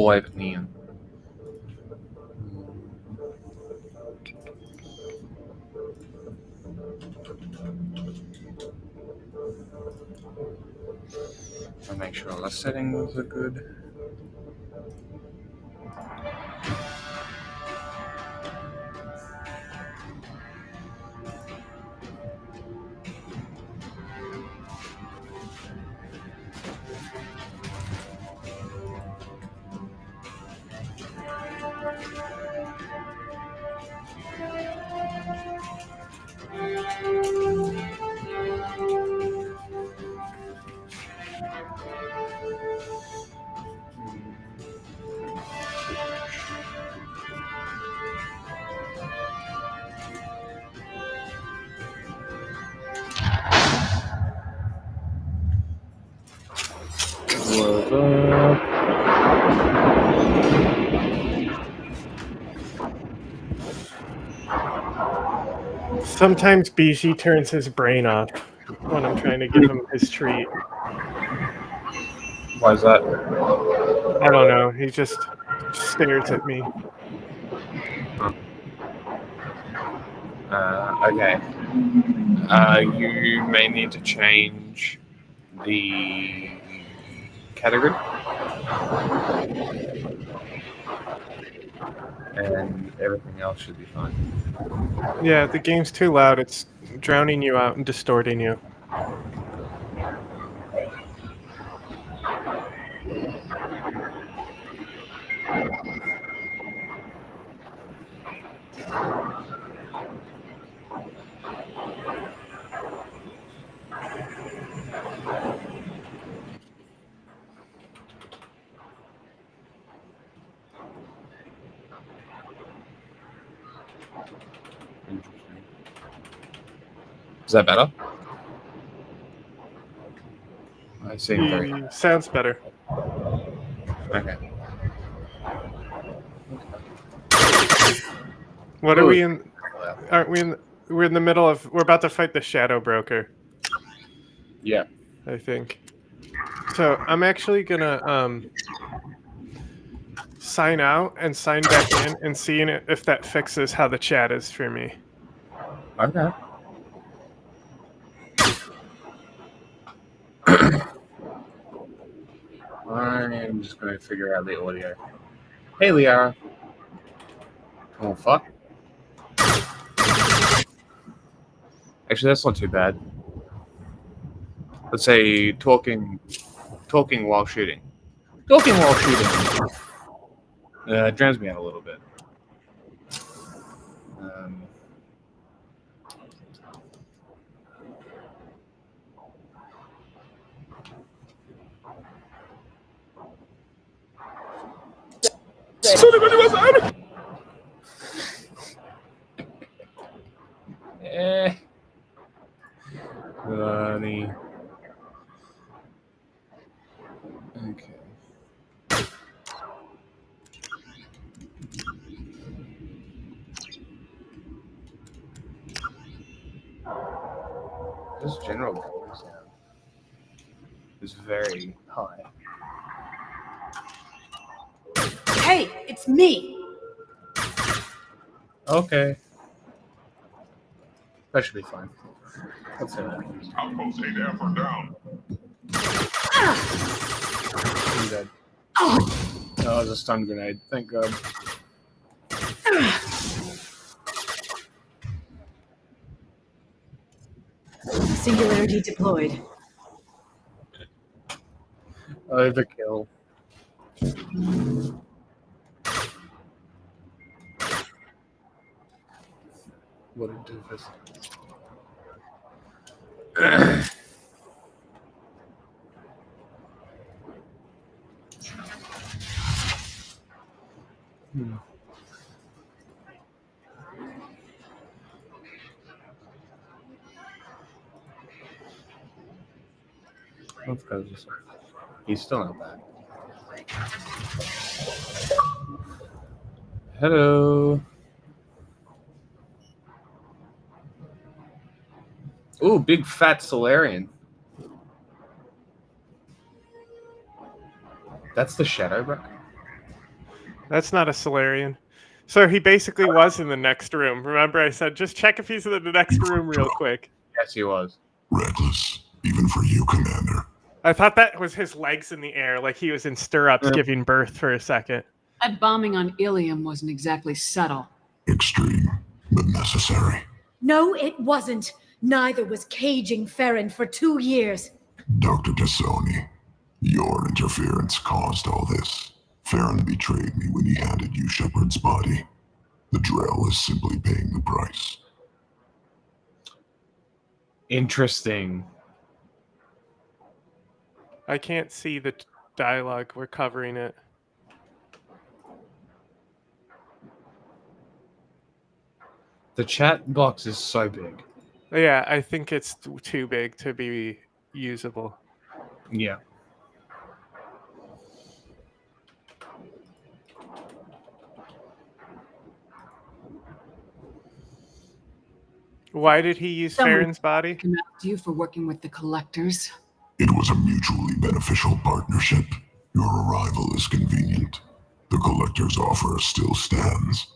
wipe het niet in. I'll make sure all the settings are good. What's up? Sometimes BG turns his brain off when I'm trying to give him his treat. Why is that? I don't know. He just stares at me. Okay. You may need to change the category. And everything else should be fine. Yeah, the game's too loud. It's drowning you out and distorting you. Interesting. Is that better? I seem very... Sounds better. Okay. What are we in? Aren't we in? We're in the middle of. We're about to fight the Shadow Broker. Yeah. I think. So I'm actually gonna sign out and sign back in and seeing if that fixes how the chat is for me. Okay. I'm just going to figure out the audio. Hey, Liara. Oh, fuck. Actually, that's not too bad. Let's say talking while shooting. Talking while shooting drowns me out a little bit. Funny. Okay. This general color sound is very high. Hey, it's me. Okay. That should be fine. Let's say that. Outpost 8F are down. I'm dead. Oh, that was a stun grenade. Thank God. Singularity deployed. Overkill. What a doofus. Let's go this way. He's still not back. Hello. Ooh, big fat Solarian. That's the Shadow Broker? That's not a Solarian. So he basically was in the next room. Remember I said, just check if he's in the next room real quick. Yes, he was. Reckless, even for you, Commander. I thought that was his legs in the air, like he was in stirrups giving birth for a second. That bombing on Ilium wasn't exactly subtle. Extreme, but necessary. No, it wasn't. Neither was caging Farron for 2 years. Dr. Tassoni, your interference caused all this. Farron betrayed me when he handed you Shepard's body. The Drell is simply paying the price. Interesting. I can't see the dialogue. We're covering it. The chat box is so big. Yeah, I think it's too big to be usable. Yeah. Why did he use Someone- Farron's body? Commend you for working with the collectors. It was a mutually beneficial partnership. Your arrival is convenient. The Collector's offer still stands.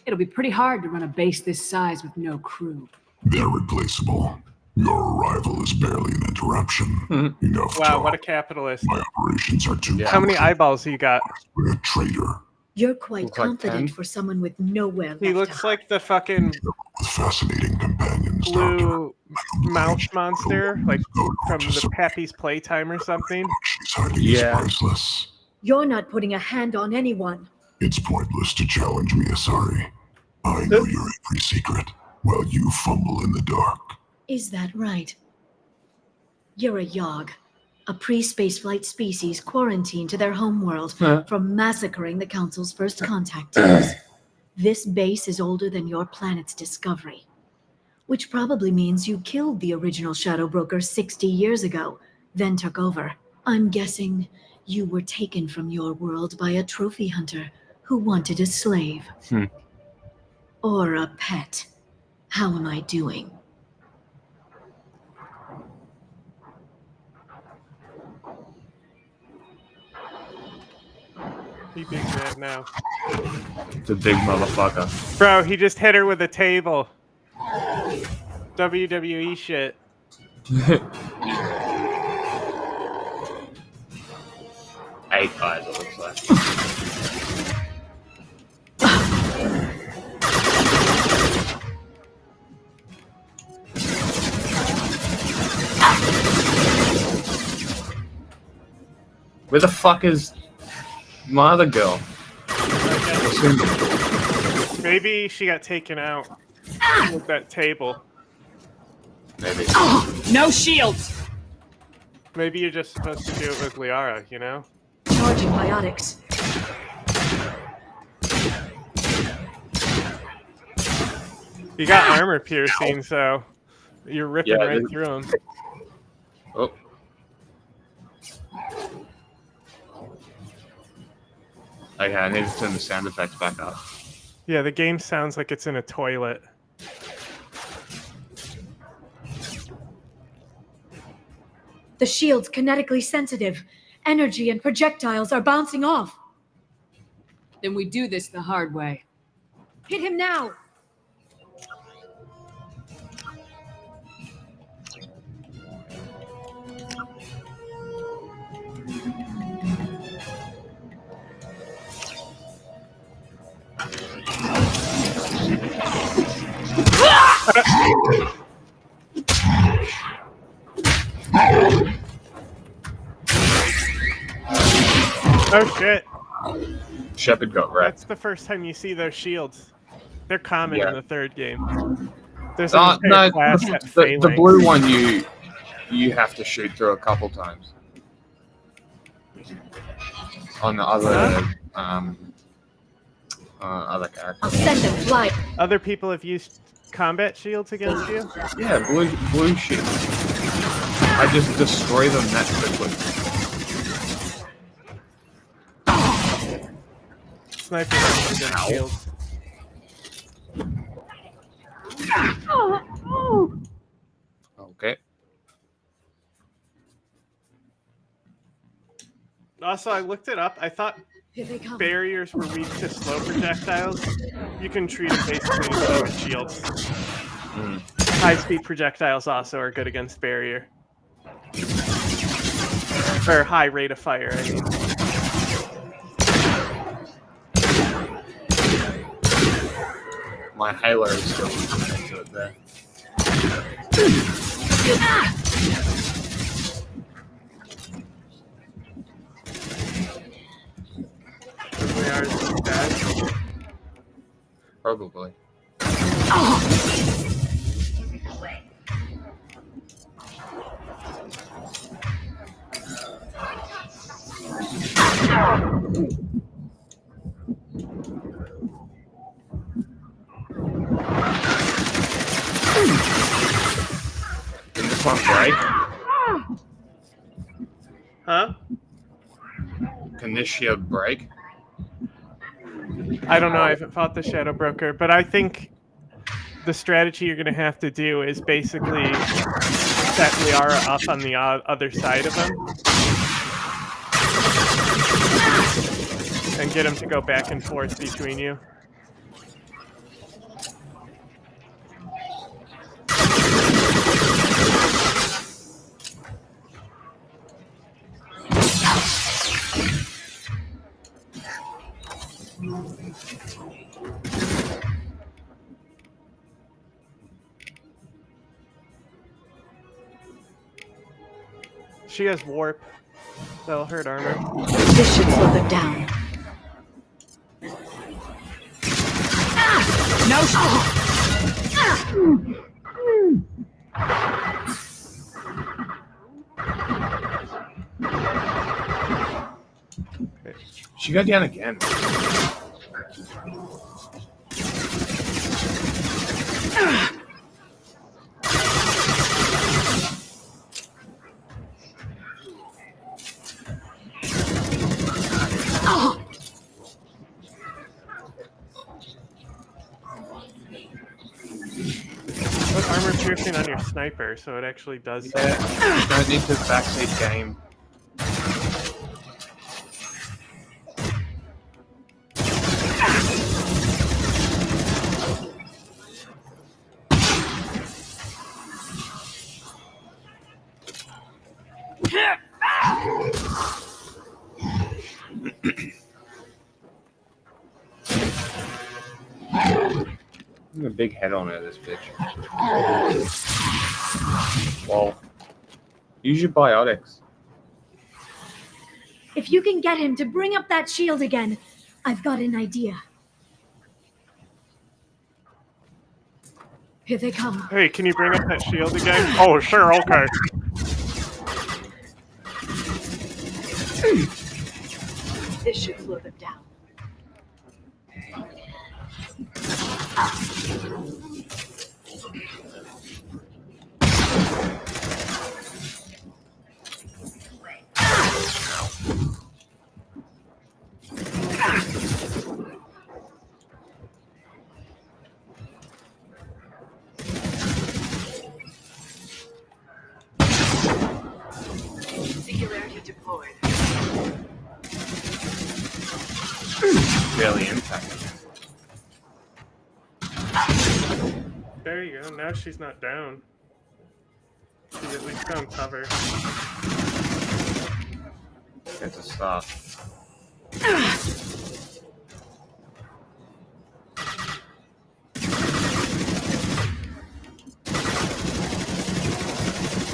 It'll be pretty hard to run a base this size with no crew. They're replaceable. Your arrival is barely an interruption. Enough Wow, talk. what a capitalist. My operations are too How many eyeballs you got? We're a traitor You're quite Look like confident 10. for someone with nowhere left He to looks hide. like the fucking with fascinating companions, Doctor. blue mouse monster, like from the Pappy's Playtime or something. She's hiding Yeah. is priceless. You're not putting a hand on anyone. It's pointless to challenge me, Asari. I know your every secret, while you fumble in the dark. Is that right? You're a Yogg, a pre-spaceflight species quarantined to their homeworld from massacring the Council's first contact teams. This base is older than your planet's discovery, which probably means you killed the original Shadow Broker 60 years ago, then took over. I'm guessing you were taken from your world by a trophy hunter who wanted a slave. Or a pet. How am I doing? He big that now. The big motherfucker. Bro, he just hit her with a table. WWE shit. 8 eyes, it looks like. Where the fuck is my other girl? Maybe she got taken out with that table. Maybe. No shields! Maybe you're just supposed to do it with Liara, you know? Charging biotics. You got armor piercing, so you're ripping Yeah, right this- through them. Oh. Okay, I need to turn the sound effects back up. Yeah, the game sounds like it's in a toilet. The shield's kinetically sensitive. Energy and projectiles are bouncing off. Then we do this the hard way. Hit him now! Oh shit! Shepard got wrecked. That's the first time you see those shields. They're common Yeah. in the third game. There's an entire No, class the, at the Phalanx. blue one you have to shoot through a couple times. On the other other character. I'll send them flying. Other people have used combat shields against you? Yeah, blue shit. I just destroy them that quickly. Sniper rifles against shields. Okay. Also, I looked it up. I thought Here they come. barriers were weak to slow projectiles, you can treat them basically as slow as shields. High-speed projectiles also are good against barrier. Or high rate of fire, I mean. My Halo is still into it there. They are bad. Probably. Did this one break? Huh? Can this shield break? I don't know. I haven't fought the Shadow Broker, but I think the strategy you're going to have to do is basically set Liara up on the other side of him and get him to go back and forth between you. She has warp. That'll hurt armor. This should slow them down. She got down again. Put armor piercing on your sniper, so it actually does. Yeah, don't need to backseat game. A big head on her, this bitch. Well, use your biotics. If you can get him to bring up that shield again, I've got an idea. Here they come. Hey, can you bring up that shield again? Oh, sure, okay. This should slow them down. Singularity deployed. Barely impacted. There you go. Now she's not down. She's at least on cover. It's a start.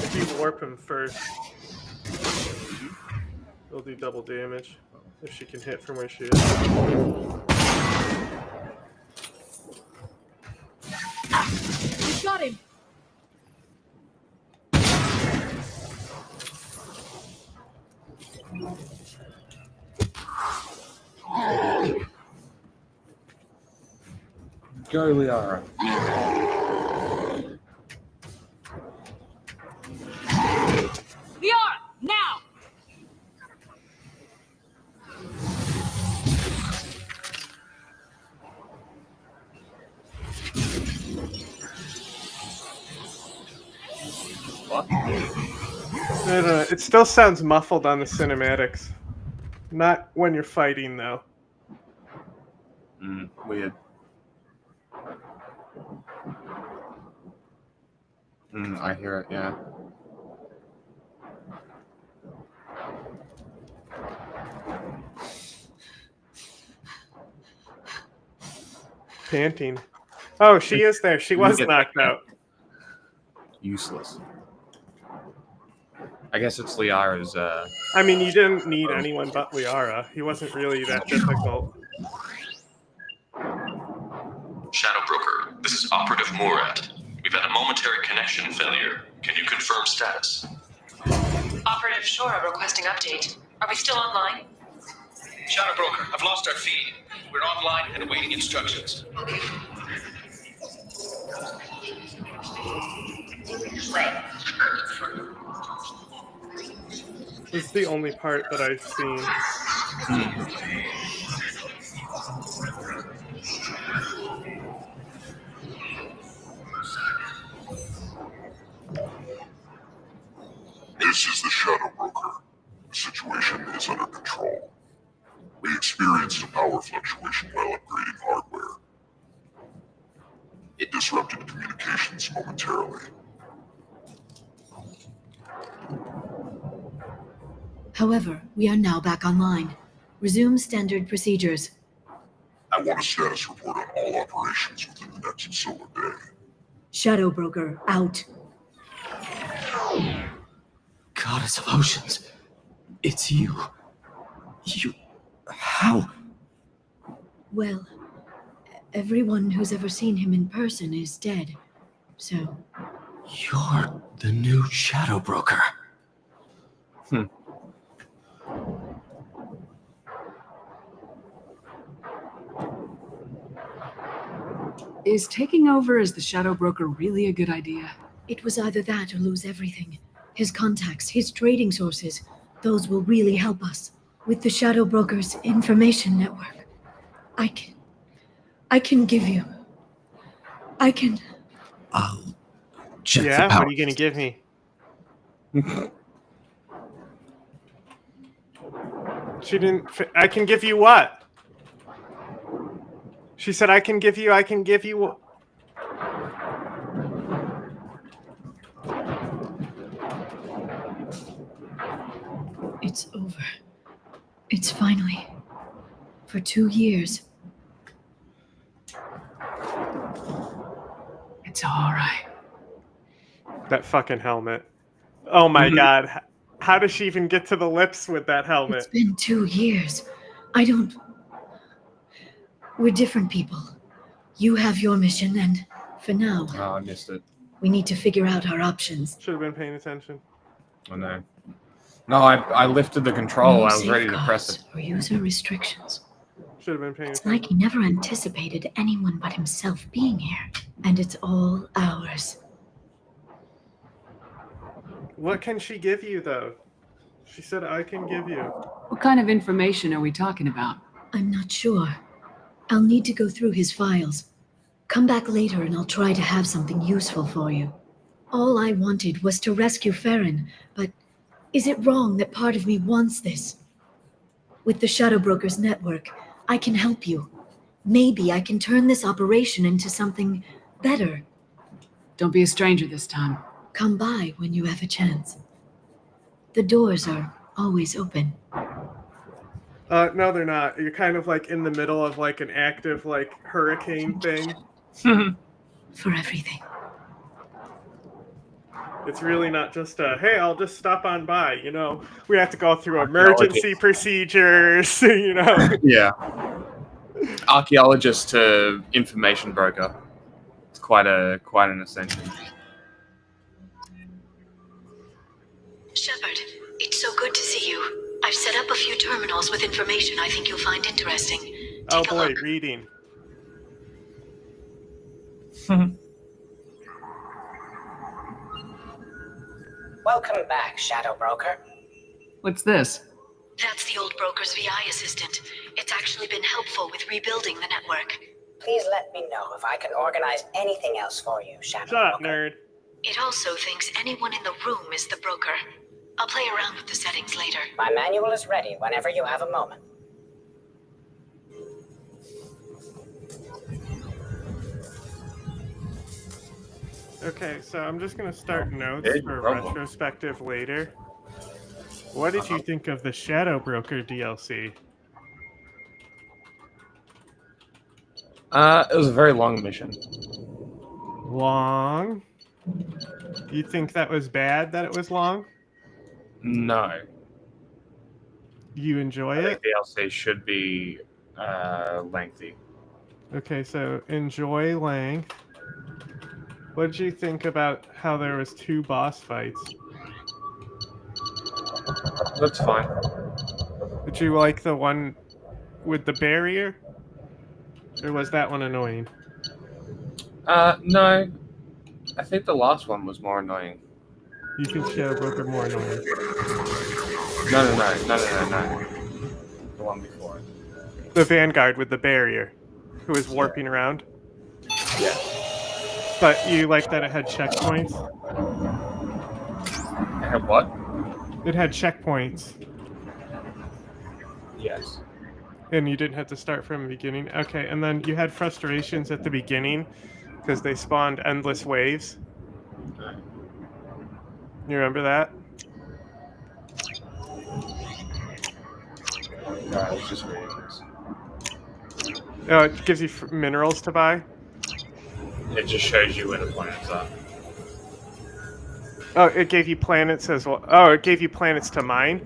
If you warp him first, it'll do double damage if she can hit from where she is. We've got him. Go, Liara. Liara, now! What? It still sounds muffled on the cinematics. Not when you're fighting, though. Weird. I hear it, yeah. Panting. Oh, she is there. She was Look at knocked that. out. Useless. I guess it's Liara's, I mean, you didn't need anyone but Liara. He wasn't really that difficult. Shadow Broker, this is Operative Murat. We've had a momentary connection failure. Can you confirm status? Operative Shora requesting update. Are we still online? Shadow Broker, I've lost our feed. We're online and awaiting instructions. This is the only part that I've seen. This is the Shadow Broker. The situation is under control. We experienced a power fluctuation while upgrading hardware. It disrupted communications momentarily. However, we are now back online. Resume standard procedures. I want a status report on all operations within the next solar day. Shadow Broker, out. Goddess of Oceans, it's you. How? Well, everyone who's ever seen him in person is dead. So, You're the new Shadow Broker. Is taking over as the Shadow Broker really a good idea? it was either that or lose everything. His contacts, his trading sources, those will really help us. With the Shadow Broker's information network, I can give you. I'll check the Yeah, power. what are you gonna give me? She didn't. I can give you what? She said, I can give you. It's over. It's finally. For 2 years. It's all right. That fucking helmet. Oh my god. How does she even get to the lips with that helmet? It's been 2 years. We're different people. You have your mission, and for now, Oh, I missed it. we need to figure out our options. Should have been paying attention. Oh no. No, I lifted the control. No I was ready to press it. safeguards or user restrictions. Should have been paying It's attention. like he never anticipated anyone but himself being here. And it's all ours. What can she give you, though? She said, I can give you. What kind of information are we talking about? I'm not sure. I'll need to go through his files. Come back later and I'll try to have something useful for you. All I wanted was to rescue Farron, but is it wrong that part of me wants this? With the Shadow Broker's network, I can help you. Maybe I can turn this operation into something better. Don't be a stranger this time. Come by when you have a chance. The doors are always open. No, they're not. You're kind of like in the middle of like an active like hurricane thing. For everything. It's really not just hey, I'll just stop on by, you know. We have to go through emergency procedures, you know. Yeah. Archaeologist to information broker. It's quite an ascension. Shepard, it's so good to see you. I've set up a few terminals with information I think you'll find interesting. Oh Take a boy, look. reading. Welcome back, Shadow Broker. What's this? That's the old broker's VI assistant. It's actually been helpful with rebuilding the network. Please let me know if I can organize anything else for you, Shadow Shut up, Broker. nerd. It also thinks anyone in the room is the broker. I'll play around with the settings later. My manual is ready whenever you have a moment. Okay, so I'm just gonna start notes Big for problem. retrospective later. What did you think of the Shadow Broker DLC? It was a very long mission. Long. You think that was bad that it was long? No. You enjoy I it? think DLC should be lengthy. Okay, so enjoy length. What did you think about how there was 2 boss fights? That's fine. Did you like the one with the barrier? Or was that one annoying? No. I think the last one was more annoying. You think Shadow Broker more annoying? No. The one before it. The Vanguard with the barrier, who was warping around. Yeah. But you like that it had checkpoints? I have what? It had checkpoints, Yes. and you didn't have to start from the beginning. Okay, and then you had frustrations at the beginning because they spawned endless waves. You remember that? No, I was just reading this. Oh, it gives you minerals to buy. It just shows you where the planets are. Oh, it gave you planets as well. Oh, it gave you planets to mine.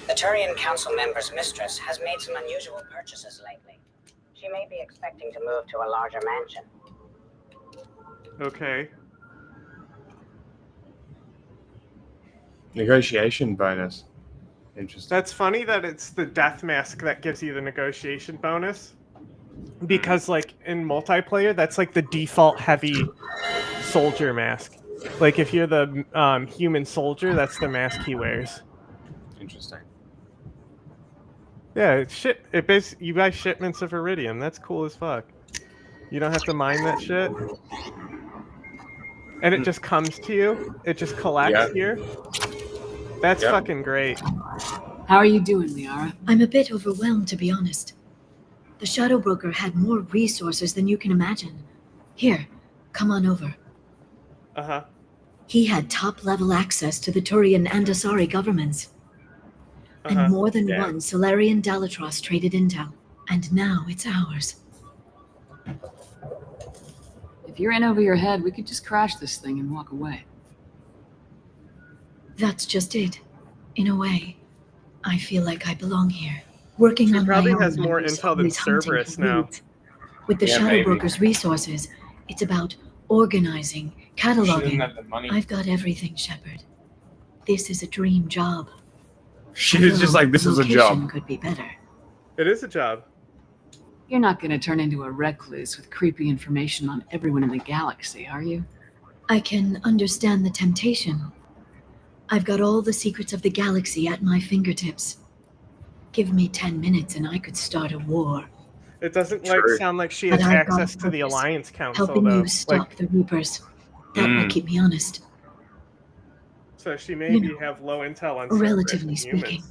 The Turian Council member's mistress has made some unusual purchases lately. She may be expecting to move to a larger mansion. Okay. Negotiation bonus. Interesting. That's funny that it's the death mask that gives you the negotiation bonus. Because, like, in multiplayer, that's like the default heavy soldier mask. Like, if you're the human soldier, that's the mask he wears. Interesting. Yeah, you buy shipments of iridium. That's cool as fuck. You don't have to mine that shit. And it just comes to you. It just collects here. That's fucking great. How are you doing, Liara? I'm a bit overwhelmed, to be honest. The Shadow Broker had more resources than you can imagine. Here, come on over. Uh-huh. He had top-level access to the Turian and Asari governments. And more than one Solarian Dalatros traded intel. And now it's ours. If you're in over your head, we could just crash this thing and walk away. That's just it. In a way, I feel like I belong here. Working She on probably my own has more and intel than always hunting Cerberus for now. leads. With the Yeah, Shadow maybe. Broker's resources, it's about organizing, She doesn't cataloging. have the money. I've got everything, Shepard. This is a dream job. She was just like, this is a Location job. could be better. It is a job. You're not going to turn into a recluse with creepy information on everyone in the galaxy, are you? I can understand the temptation. I've got all the secrets of the galaxy at my fingertips. Give me 10 minutes and I could start a war. It doesn't True. sound like she has But I've got access to the purpose, Alliance Council, Helping though. you stop the Reapers. That will keep me honest. So she maybe You know, have low intel on Cerberus relatively and humans. speaking.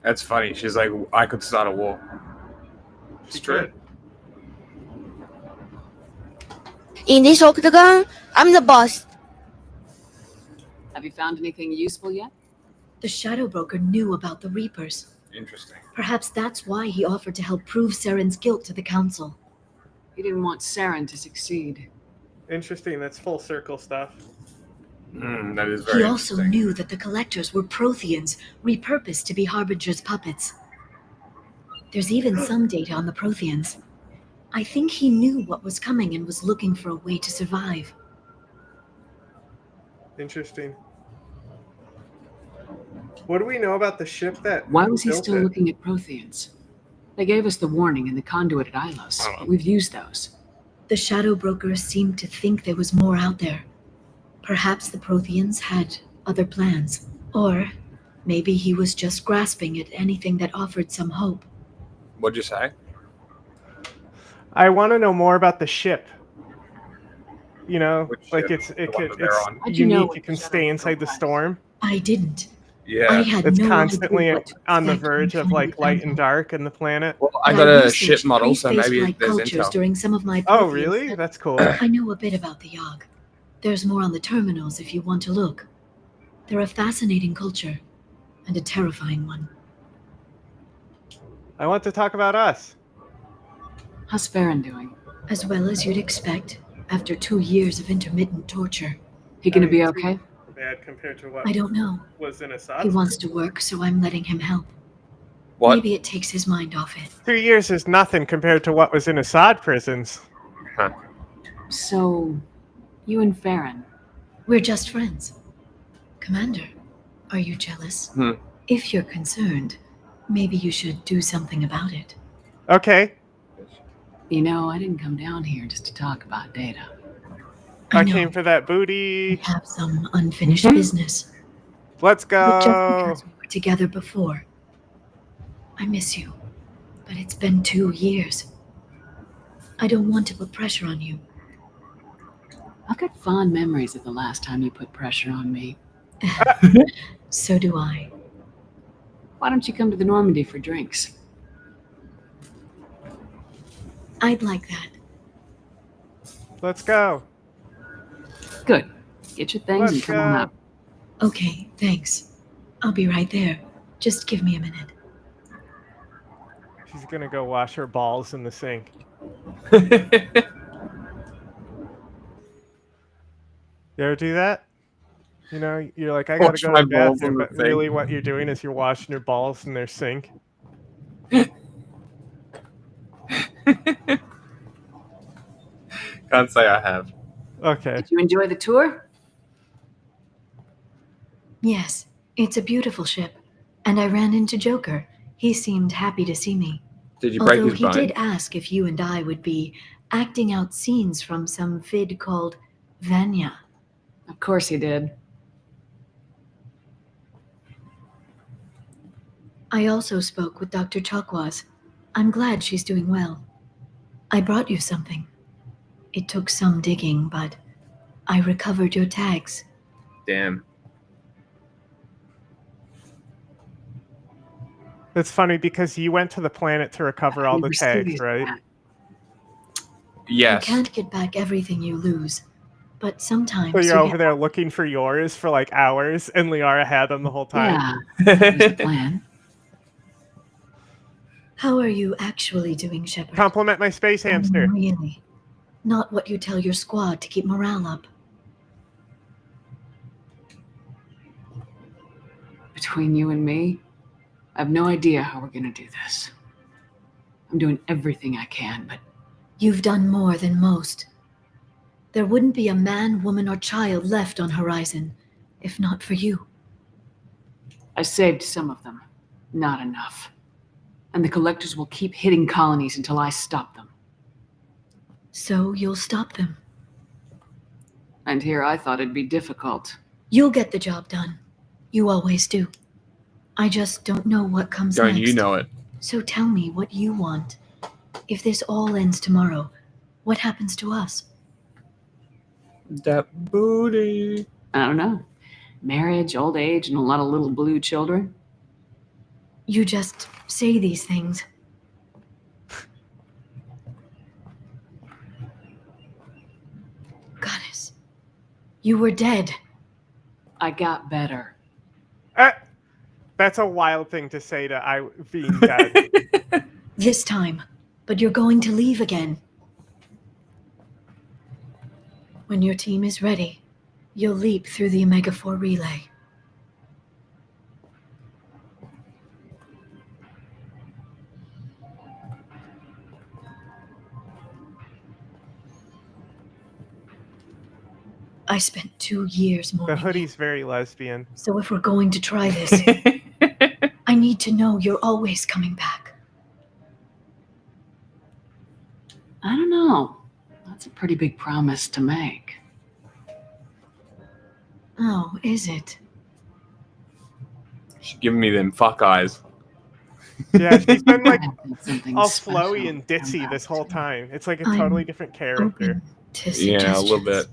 That's funny. She's like, I could start a war. She True. In this octagon, I'm the boss. Have you found anything useful yet? The Shadow Broker knew about the Reapers. Interesting. Perhaps that's why he offered to help prove Saren's guilt to the Council. He didn't want Saren to succeed. Interesting. That's full circle stuff. That is very He also interesting. knew that the Collectors were Protheans, repurposed to be Harbinger's puppets. There's even some data on the Protheans. I think he knew what was coming and was looking for a way to survive. Interesting. What do we know about the ship that? Why was he built still it? looking at Protheans? They gave us the warning in the conduit at Ilos, Oh. but we've used those. The Shadow Brokers seemed to think there was more out there. Perhaps the Protheans had other plans. Or maybe he was just grasping at anything that offered some hope. What'd you say? I want to know more about the ship. You know, Which like ship? it's The one that they're it's on? How'd you know unique. what You can the Shadow stay inside the Broker was? storm. I didn't. I Yeah. had It's no constantly idea what to on the expect verge when of like finally light found and him. dark in the planet. Well, I But got a researched ship model, so pre-space maybe flight there's cultures intel. during some of my Oh, Prothean really? studies. That's cool. I know a bit about the Yog. There's more on the terminals if you want to look. They're a fascinating culture, and a terrifying one. I want to talk about us. How's Farron doing? As well as you'd expect, after 2 years of intermittent torture. He gonna be okay? Bad compared to what I don't know. was in He Assad. wants to work, so I'm letting him help. What? Maybe it takes his mind off it. 2 years is nothing compared to what was in Assad prisons. So, you and Farron. We're just friends. Commander, are you jealous? Hmm. If you're concerned, maybe you should do something about it. Okay, You know, I didn't come down here just to talk about Data. I know came for that we booty. have some unfinished business. Let's But just go. because we were together before, I miss you. But it's been 2 years. I don't want to put pressure on you. I've got fond memories of the last time you put pressure on me. So do I. Why don't you come to the Normandy for drinks? I'd like that. Let's go. Good. Get your things and Let's come on go. up. Okay, thanks. I'll be right there. Just give me a minute. She's gonna go wash her balls in the sink. You ever do that? You know, you're like, I gotta Wash go my to the balls in bathroom, the but really sink. what you're doing is you're washing your balls in their sink. Can't say I have. Okay. Did you enjoy the tour? Yes, it's a beautiful ship. And I ran into Joker. He seemed happy to see me. Did you break Although his he bone? did ask if you and I would be acting out scenes from some vid called Vanya. Of course he did. I also spoke with Dr. Chakwas. I'm glad she's doing well. I brought you something. It took some digging, but I recovered your tags. Damn. It's funny because you went to the planet to recover all You the were tags, serious right? about You Yes. can't get back everything you lose, but sometimes So you're you over get... there looking for yours for like hours, and Liara had them the whole time. Yeah, that was the plan. How are you actually doing, Shepard? Compliment my space hamster. Really. Not what you tell your squad to keep morale up. Between you and me, I have no idea how we're gonna do this. I'm doing everything I can, but You've done more than most. There wouldn't be a man, woman, or child left on Horizon, if not for you. I saved some of them. Not enough. And the collectors will keep hitting colonies until I stop them. So you'll stop them. And here I thought it'd be difficult. You'll get the job done. You always do. I just don't know what comes Don't next. you know it? So tell me what you want. If this all ends tomorrow, what happens to us? That booty. I don't know. Marriage, old age, and a lot of little blue children. You just say these things. Goddess, you were dead. I got better. That's a wild thing to say to I being dead. This time, but you're going to leave again. When your team is ready, you'll leap through the Omega-4 relay. I spent 2 years The mourning. hoodie's very lesbian. So if we're going to try this, I need to know you're always coming back. It's a pretty big promise to make. Oh, is it? She's giving me them fuck eyes. Yeah, she's been like Something all special flowy and ditzy about this whole time. It's like a I'm totally different character. Open to Yeah, a little suggestions. bit.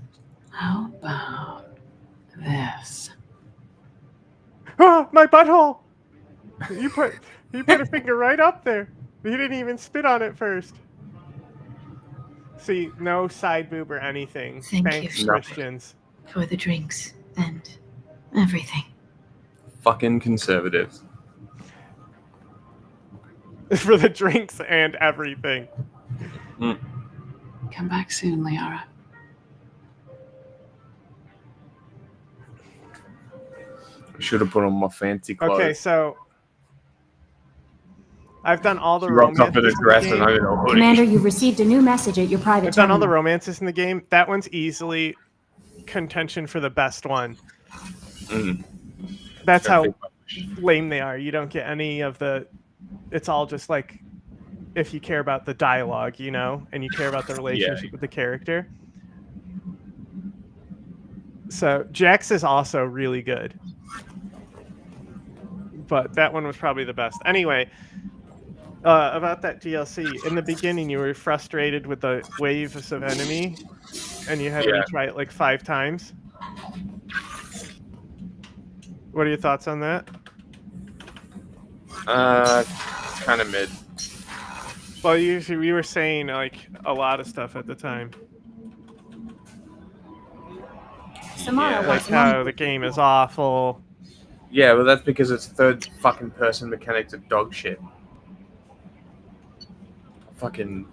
How about this? Ah, my butthole! You put a finger right up there. You didn't even spit on it first. See, no side boob or anything. Thank Thanks, you. Christians. For the drinks and everything. Fucking conservatives. For the drinks and everything. Come back soon, Liara. I should have put on my fancy clothes. Okay, so I've done all the She rocks up in a romances in the dress and game. I don't know hoodie. Commander, you've received a new message at your private I've done all the terminal. romances in the game. That one's easily contention for the best one. Mm. That's how Definitely. lame they are. You don't get any of the. It's all just like if you care about the dialogue, you know, and you care about the relationship with the character. So Jax is also really good, but that one was probably the best. Anyway, about that DLC, in the beginning you were frustrated with the waves of enemy, and you had to retry it like 5 times. What are your thoughts on that? Kind of mid. Well, usually we were saying like a lot of stuff at the time, Samara like wants how the game is awful. Yeah, well, that's because it's third fucking person mechanics of dog shit. Fucking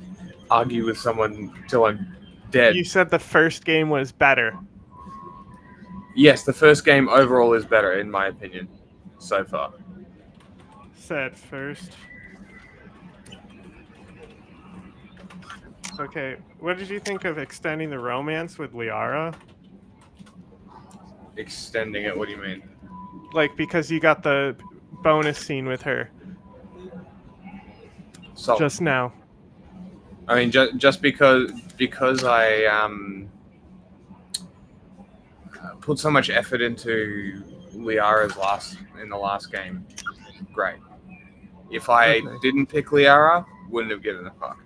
argue with someone till I'm dead. You said the first game was better. Yes, the first game overall is better, in my opinion, so far. Said first. Okay, what did you think of extending the romance with Liara? Extending it, what do you mean? Like, because you got the bonus scene with her So, just now. I mean, just because I put so much effort into Liara's in the last game, great. If I didn't pick Liara, wouldn't have given a fuck.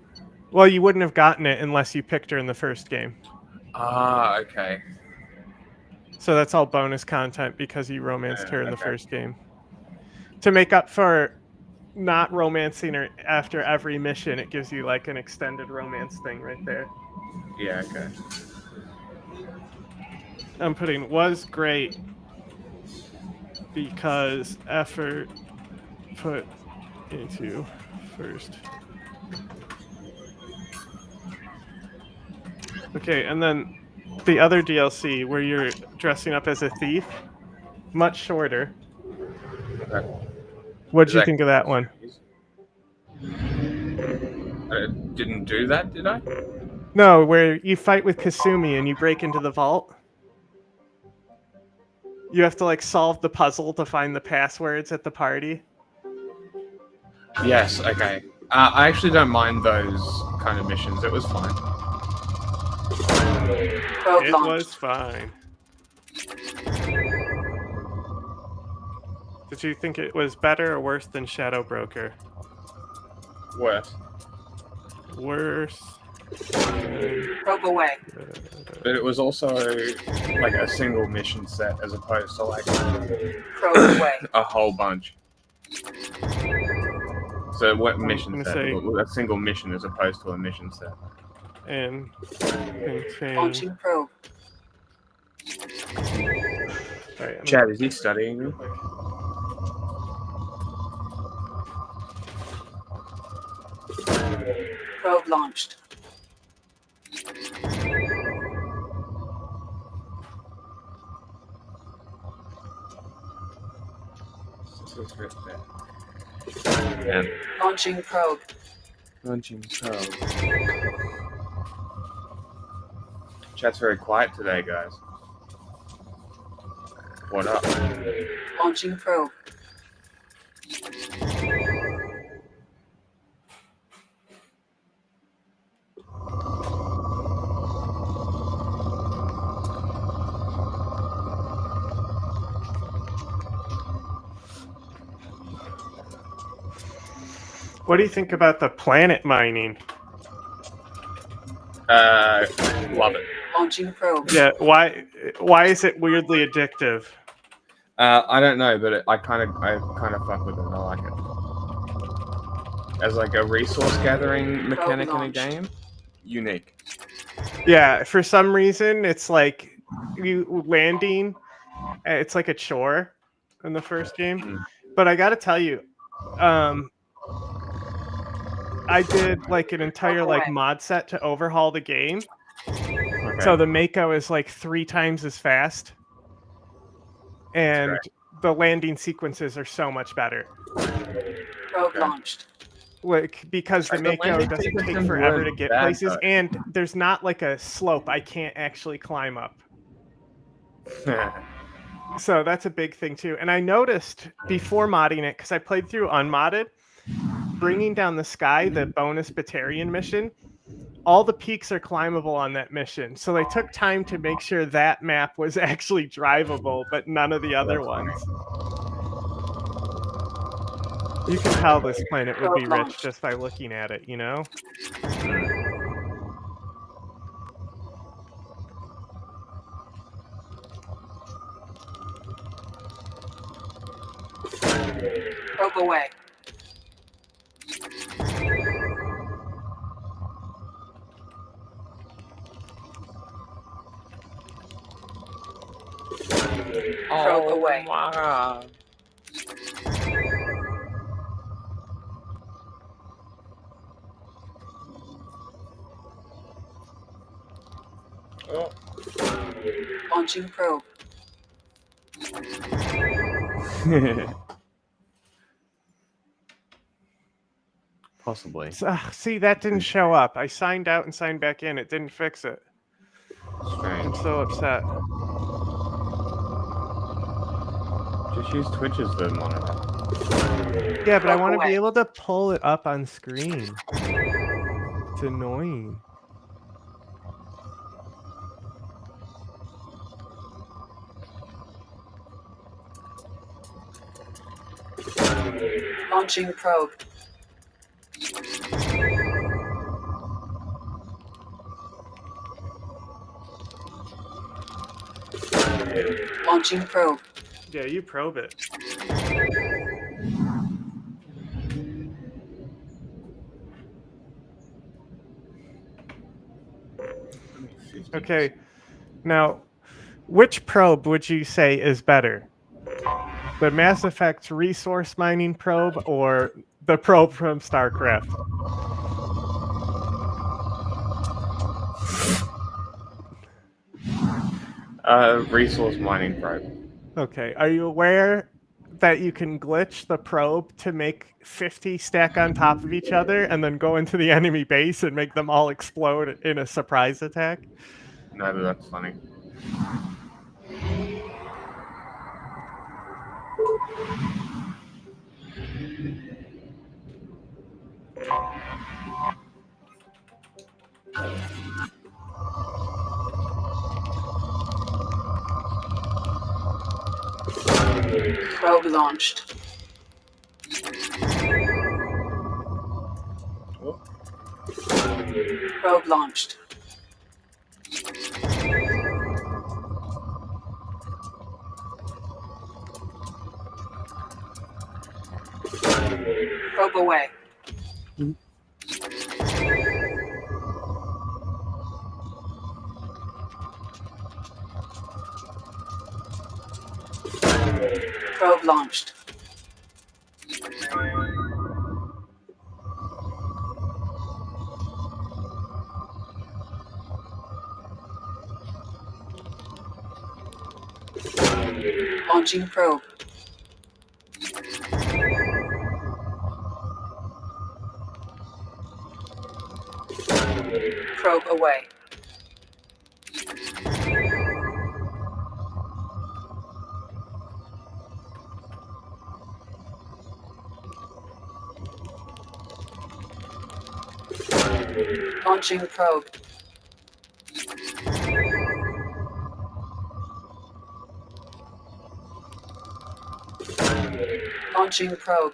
Well, you wouldn't have gotten it unless you picked her in the first game. Ah, okay. So that's all bonus content because you romanced her in the first game. To make up for not romancing her after every mission, it gives you like an extended romance thing right there. Yeah, okay. I'm putting was great because effort put into first. Okay, and then the other DLC where you're dressing up as a thief, much shorter. Okay. What did you think of that one? I didn't do that, did I? No, where you fight with Kasumi and you break into the vault. You have to like solve the puzzle to find the passwords at the party. Yes, okay. I actually don't mind those kind of missions. It was fine. It was fine. Did you think it was better or worse than Shadow Broker? Worse. Worse. Probe away. But it was also like a single mission set as opposed to like Probe away. a whole bunch. So what mission gonna set? say- A single mission as opposed to a mission set. And contain. Launching probe. Sorry, I'm Chad, is he studying you? Probe launched. Yeah. Launching probe. Launching probe. Chat's very quiet today, guys. What up? Launching probe. What do you think about the planet mining? Love it. Launching probe. Yeah, why is it weirdly addictive? I don't know, but I kind of fuck with it. I like it as like a resource gathering mechanic in a game. Unique. Yeah, for some reason it's like you landing. It's like a chore in the first game, but I gotta tell you, I did like an entire like mod set to overhaul the game. Okay. So the Mako is like 3 times as fast, and the landing sequences are so much better. Probe launched. Like because the Mako landing doesn't take sequences forever to weren't get bad, places, though. and there's not like a slope I can't actually climb up. So that's a big thing too. And I noticed before modding it, because I played through unmodded, bringing down the sky, the bonus Batarian mission, all the peaks are climbable on that mission. So they took time to make sure that map was actually drivable, but none of the other ones. You can tell this planet would be rich just by looking at it, you know? Probe away. Probe away. My God. Launching probe. Possibly. See, that didn't show up. I signed out and signed back in. It didn't fix it. Strange. I'm so upset. Just use Twitch as the monitor. Yeah, but I want to be able to pull it up on screen. It's annoying. Launching probe. Launching probe. Yeah, you probe it. Okay, now, which probe would you say is better? The Mass Effect resource mining probe or the probe from StarCraft? Resource mining probe. Okay, are you aware that you can glitch the probe to make 50 stack on top of each other and then go into the enemy base and make them all explode in a surprise attack? No, but that's funny. Probe launched. Probe launched. Probe away. Probe launched. Launching probe. Probe away. Launching probe. Launching probe.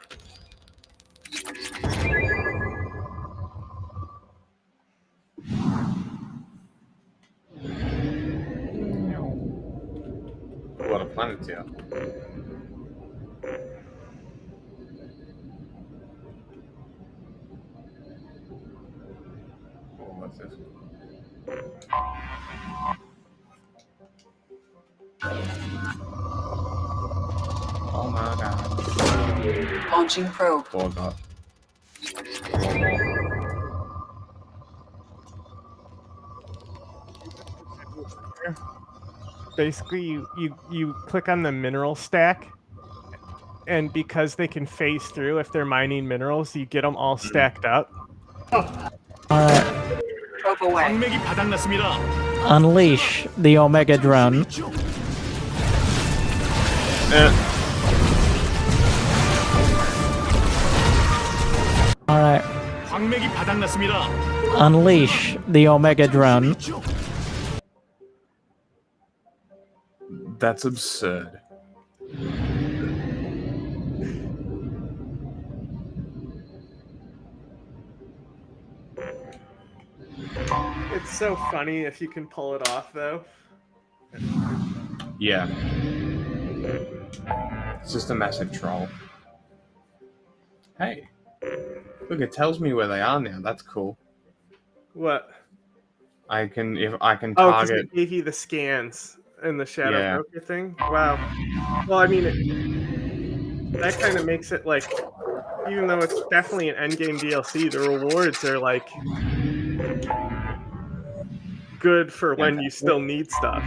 A lot of planets here. Oh, what's this? Oh my god. Launching probe. Oh god. Basically, you click on the mineral stack, and because they can phase through if they're mining minerals, you get them all stacked up. Alright. Probe away. Unleash the Omega drone. Alright. Unleash the Omega drone. That's absurd. It's so funny if you can pull it off, though. Yeah. It's just a massive troll. Hey. Look, it tells me where they are now. That's cool. What? I can Oh, because target. it gave you the scans and the Shadow Yeah. Broker thing? Wow. Well, I mean, that kind of makes it like, even though it's definitely an endgame DLC, the rewards are like good for when you still need stuff.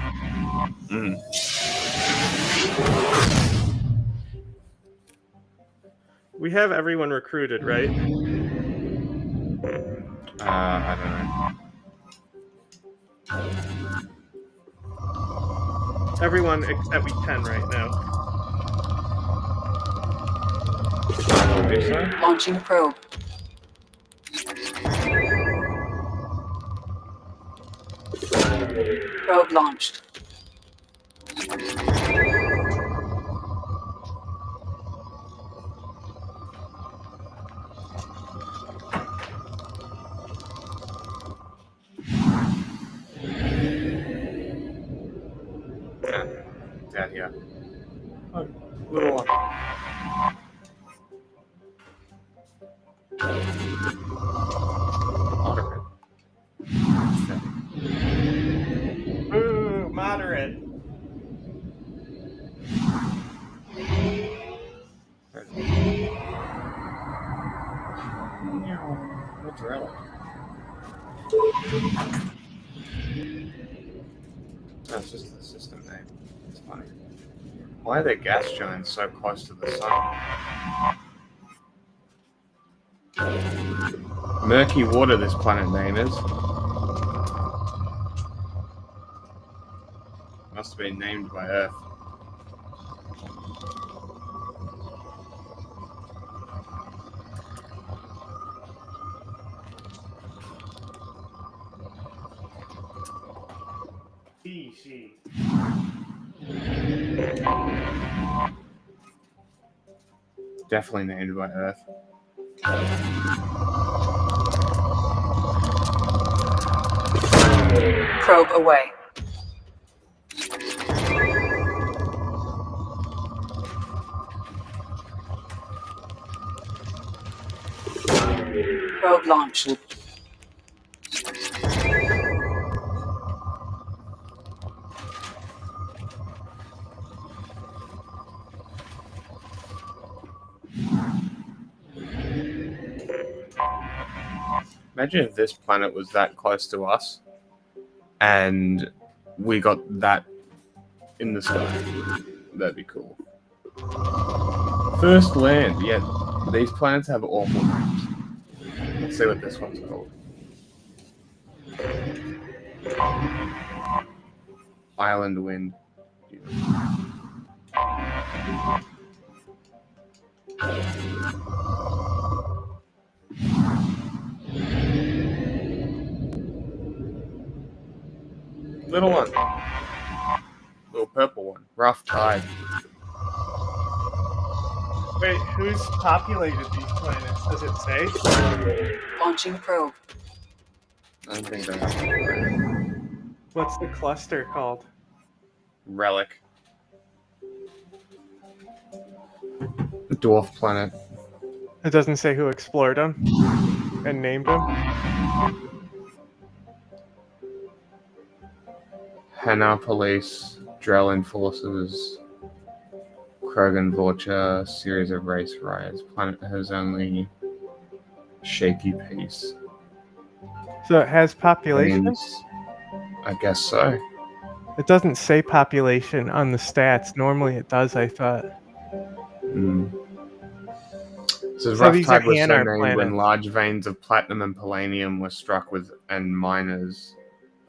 Mm. We have everyone recruited, right? I don't know. Everyone except we 10 right now. Launching probe. Probe launched. Down here. Oh, little one. Ooh, moderate. What's relic? That's just the system name. It's funny. Why are there gas giants so close to the sun? Murky water, this planet name is. Must have been named by Earth. Definitely named by Earth. Probe away. Probe launched. Imagine if this planet was that close to us and we got that in the sky. That'd be cool. First land. Yeah, these planets have awful names. Let's see what this one's called. Island Wind. Little one. Little purple one. Rough Tide. Wait, who's populated these planets? Does it say? Launching probe. I don't think they have. What's the cluster called? Relic. dwarf planet. It doesn't say who explored them and named them. Hanar Police, Drellin Forces, Krogan Vorcha, series of race riots. Planet has only shaky pace. So it has population? Means, I guess so. It doesn't say population on the stats. Normally it does, I thought. So So rough these are tide was so Hanar named when planets. large veins of platinum and palladium were struck with, and miners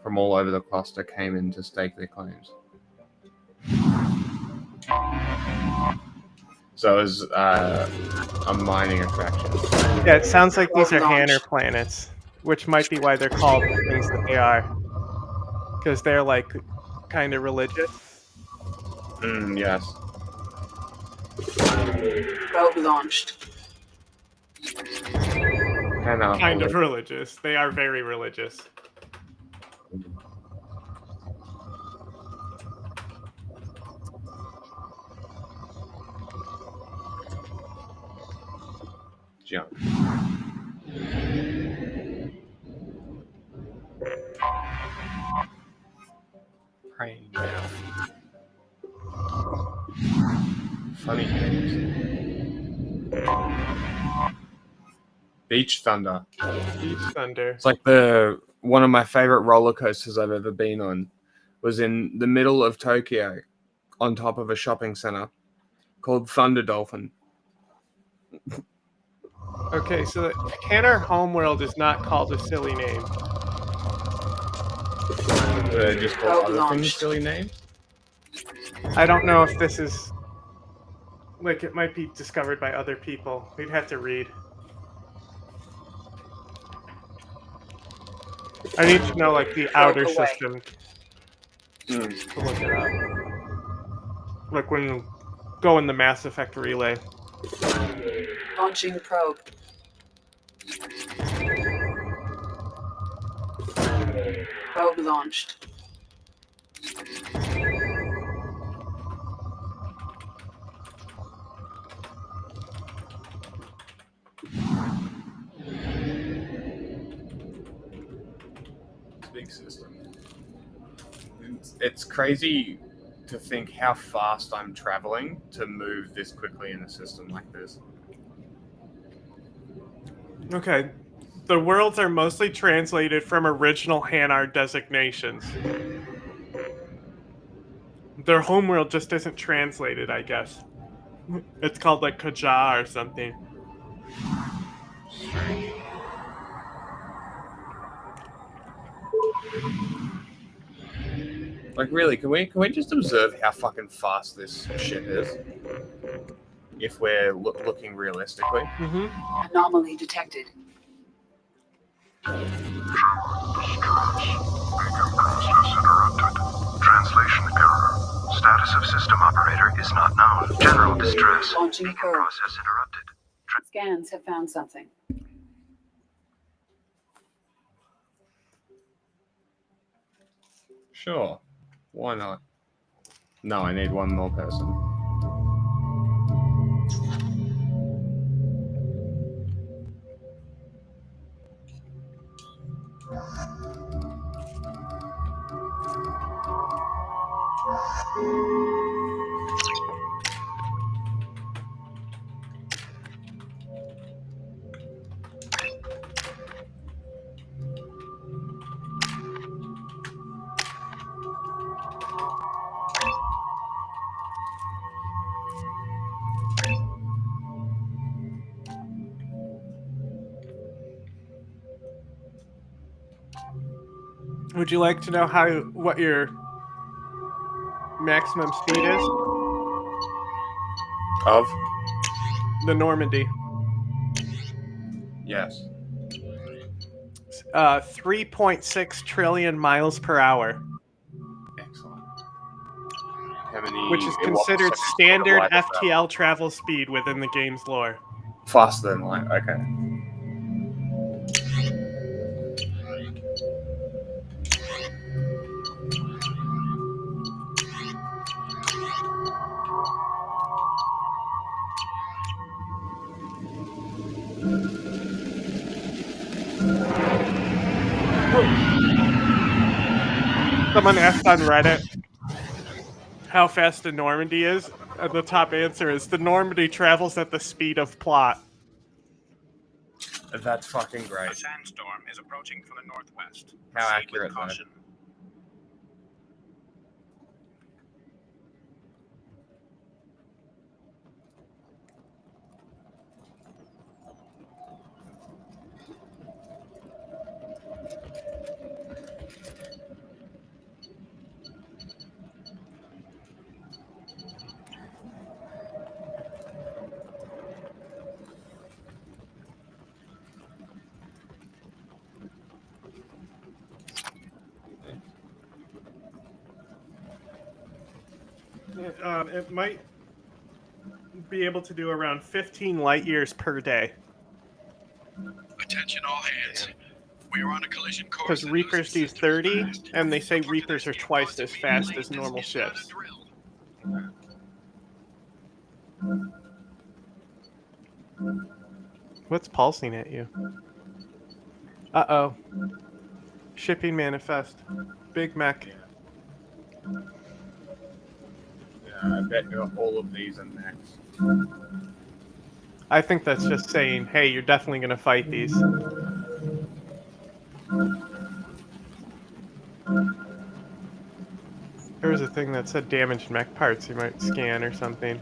from all over the cluster came in to stake their claims. So it was a mining attraction. Yeah, it sounds like these are Hanar planets, which might be why they're called the things that they are. Because they're like kind of religious. Yes. Probe launched. Hanar Kind of Police. religious. They are very religious. Jump. Praying now. Funny things. Beach Thunder. Beach Thunder. It's like one of my favorite roller coasters I've ever been on. Was in the middle of Tokyo, on top of a shopping center, called Thunder Dolphin. Okay, so the Hanar Homeworld is not called a silly name. They just call other things silly names. I don't know if this is like it might be discovered by other people. We'd have to read. I need to know like the outer system to look it up. Like when you go in the Mass Effect relay. Launching probe. Probe launched. Big system. It's crazy to think how fast I'm traveling to move this quickly in a system like this. Okay. The worlds are mostly translated from original Hanar designations. Their homeworld just isn't translated, I guess. It's called like Kaja or something. Like, really, can we just observe how fucking fast this shit is? If we're looking realistically. Anomaly detected. Translation error. Status of system operator is not known. General distress. Launching probe. Process interrupted. Scans have found something. Sure. Why not? No, I need one more person. Would you like to know what your maximum speed is? Of? The Normandy. Yes. 3.6 trillion miles per hour. Excellent. How many? Which is in what considered percentage standard of light is that? FTL travel speed within the game's lore. Faster than light. Okay. Someone asked on Reddit how fast the Normandy is. And the top answer is the Normandy travels at the speed of plot. That's fucking A great. sandstorm is approaching from the northwest. How Proceed accurate, with though. caution. It might be able to do around 15 light years per day. Attention all hands. We are on a collision course. Because Reapers do 30, and they say Reapers are twice as fast as normal ships. What's pulsing at you? Uh-oh. Shipping manifest. Big mech. Yeah, I bet you all of these are next. I think that's just saying, hey, you're definitely going to fight these. There was a thing that said damaged mech parts you might scan or something.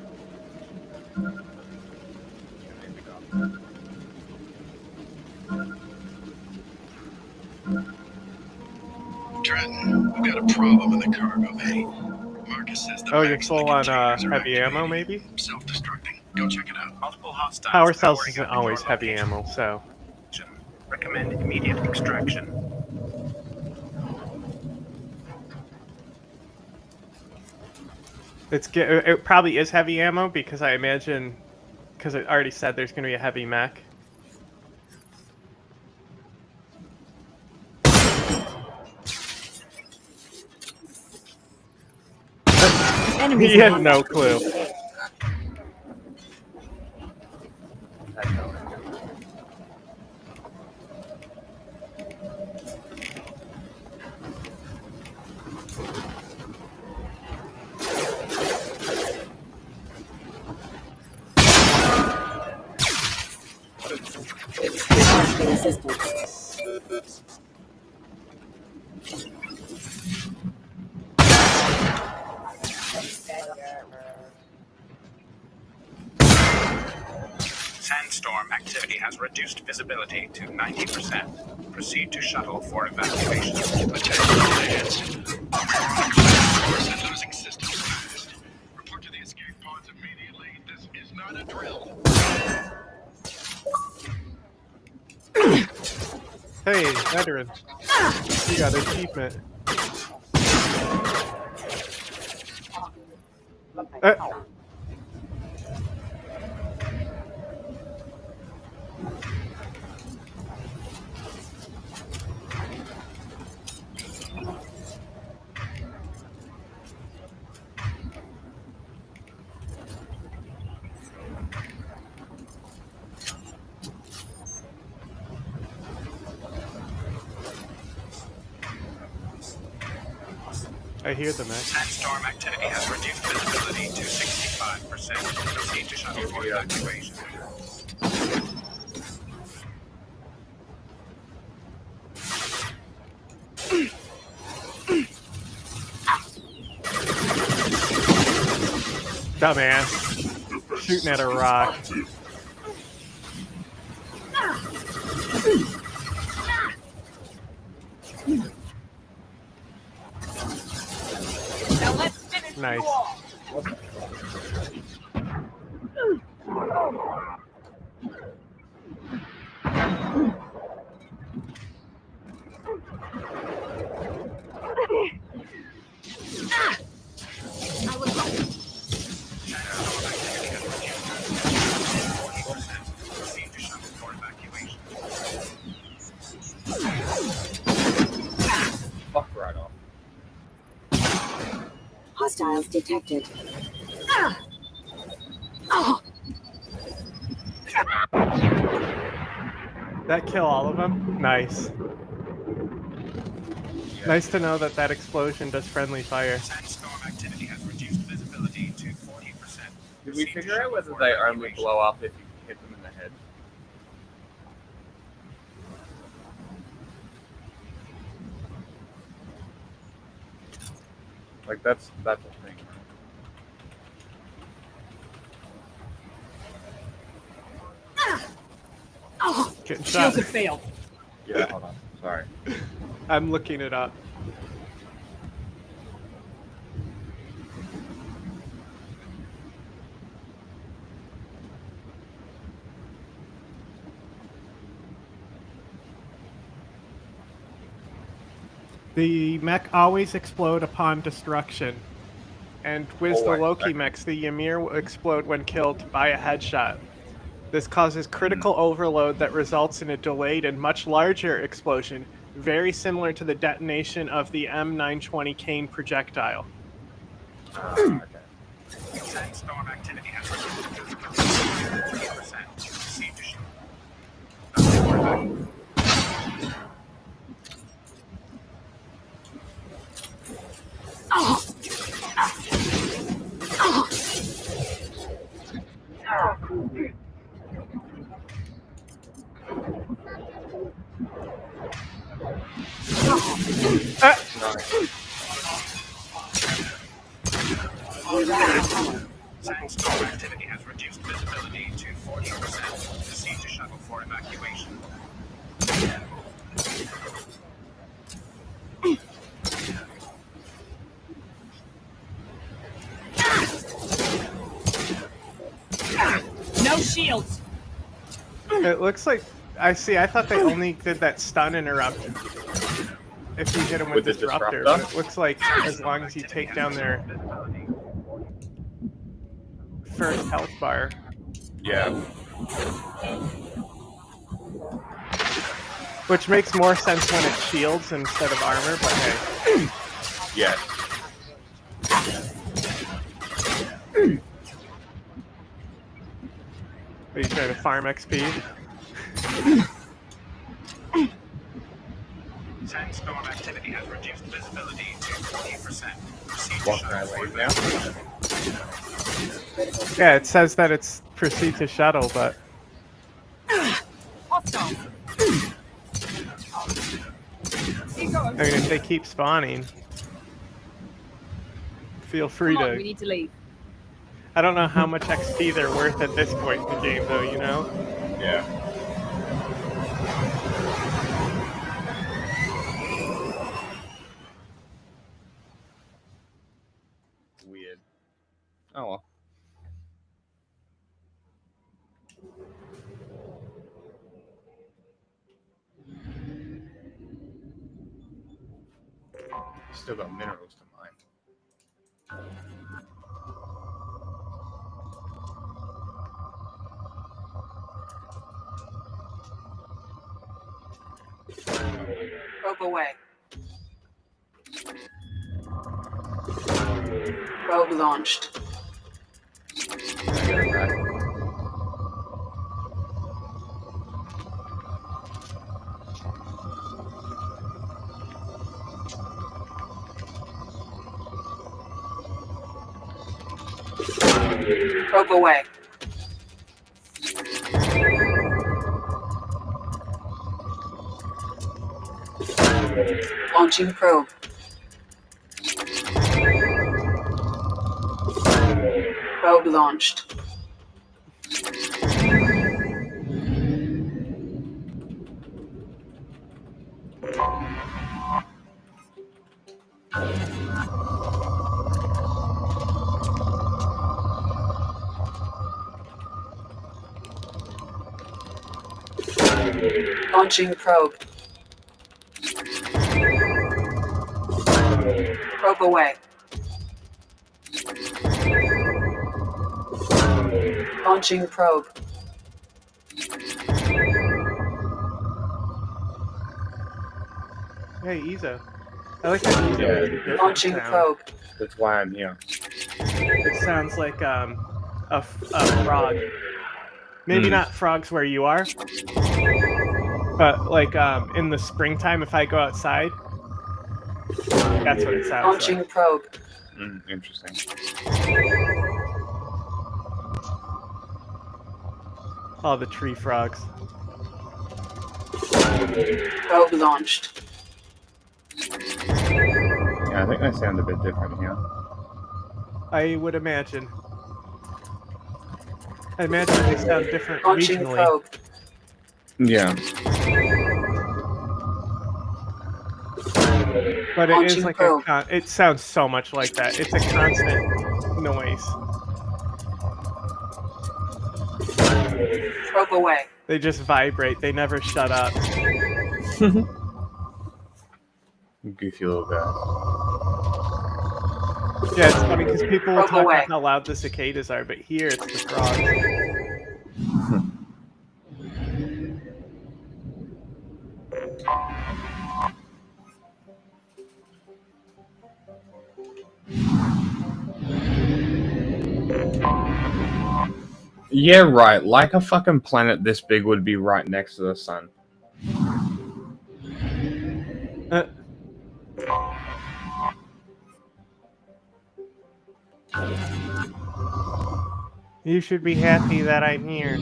Trenton, we've got a problem in the cargo bay. Marcus says the Oh, you're bags full of the on containers are heavy ammo, activated. maybe? Self-destructing. Go check it out. Multiple hostiles. Power cells powering isn't up in always your heavy location. ammo, so... Recommend immediate extraction. It probably is heavy ammo because I imagine, because it already said there's going to be a heavy mech. He had no clue. Sandstorm activity has reduced visibility to 90%. Proceed to shuttle for evacuation. Attention all hands. We're losing systems fast. Report to the escape pods immediately. This is not a drill. Hey, veteran. You got an achievement. I hear the mech. Sandstorm activity has reduced visibility to 65%. Proceed to shuttle for evacuation. Dumbass. Shooting at a rock. Nice. Fuck right off. Hostiles detected. That kill all of them? Nice. Nice to know that that explosion does friendly fire. Sandstorm activity has reduced visibility to 40%. Did we figure out whether they only blow up if you hit them in the head? Like that's a thing. Oh, getting shot. Shields have failed. Yeah, hold on. Sorry. I'm looking it up. The mech always explode upon destruction. And with Oh, the right, Loki right. mechs, the Ymir will explode when killed by a headshot. This causes critical overload that results in a delayed and much larger explosion, very similar to the detonation of the M920 Kane projectile. Okay. Sandstorm activity has reduced visibility to 40%. Proceed to shoot. Sandstorm activity has reduced visibility to 40%. Proceed to shuttle for evacuation. No shields. It looks like I thought they only did that stun interrupt if you hit them with the disruptor. disruptor? But it looks like as long as you take down their first health bar. Yeah. Which makes more sense when it's shields instead of armor, but hey. Yeah. Are you trying to farm XP? Sandstorm activity has reduced visibility to 40%. Proceed to Walking shuttle right for now. evacuation. Yeah, it says that it's proceed to shuttle, but I mean, if they keep spawning, feel free Come on, we to. need to leave. I don't know how much XP they're worth at this point in the game, though, you know? Yeah. Weird. Oh well. Still got minerals to mine. Probe away. Probe launched. Probe away. Launching probe. Probe launched. Launching probe. Probe away. Launching probe. Hey, Iza. I like how Iza makes a different Launching sound. probe. That's why I'm here. It sounds like a frog. Maybe not frogs where you are, but like in the springtime, if I go outside, That's what it sounds Launching like. probe. Interesting. Oh, the tree frogs. Probe launched. Yeah, I think they sound a bit different here. I would imagine. I imagine they sound different Launching regionally. probe. Yeah. But it is Launching like probe. it sounds so much like that. It's a constant noise. Probe away. They just vibrate. They never shut up. Goofy little guy. Yeah, it's funny because people will Probe talk away. about how loud the cicadas are, but here it's the frogs. Yeah, right. Like a fucking planet this big would be right next to the sun. You should be happy that I'm here.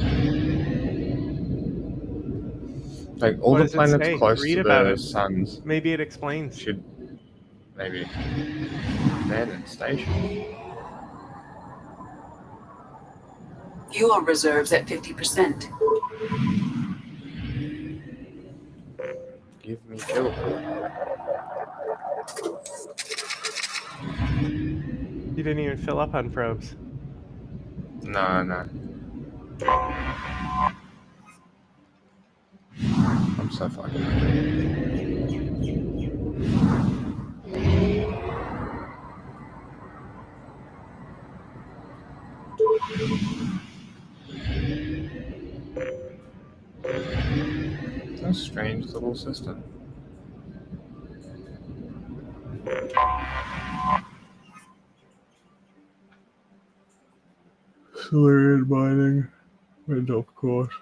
Like all What the does it planets say? close Read to about the it. suns Maybe it explains. should maybe abandoned station. Fuel reserves at 50%. Give me fuel. You didn't even fill up on probes. No. I'm so fucking hungry. It's a strange little system. Silurian mining. And of course.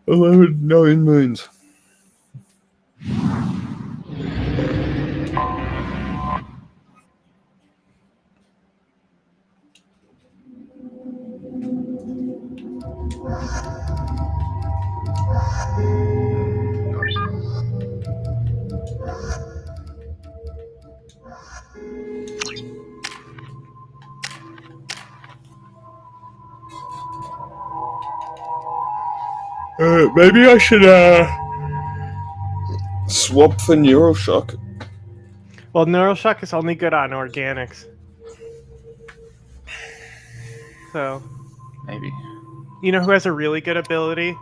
11 known moons. Maybe I should swap for Neuroshock. Well, Neuroshock is only good on organics. So, Maybe. you know who has a really good ability?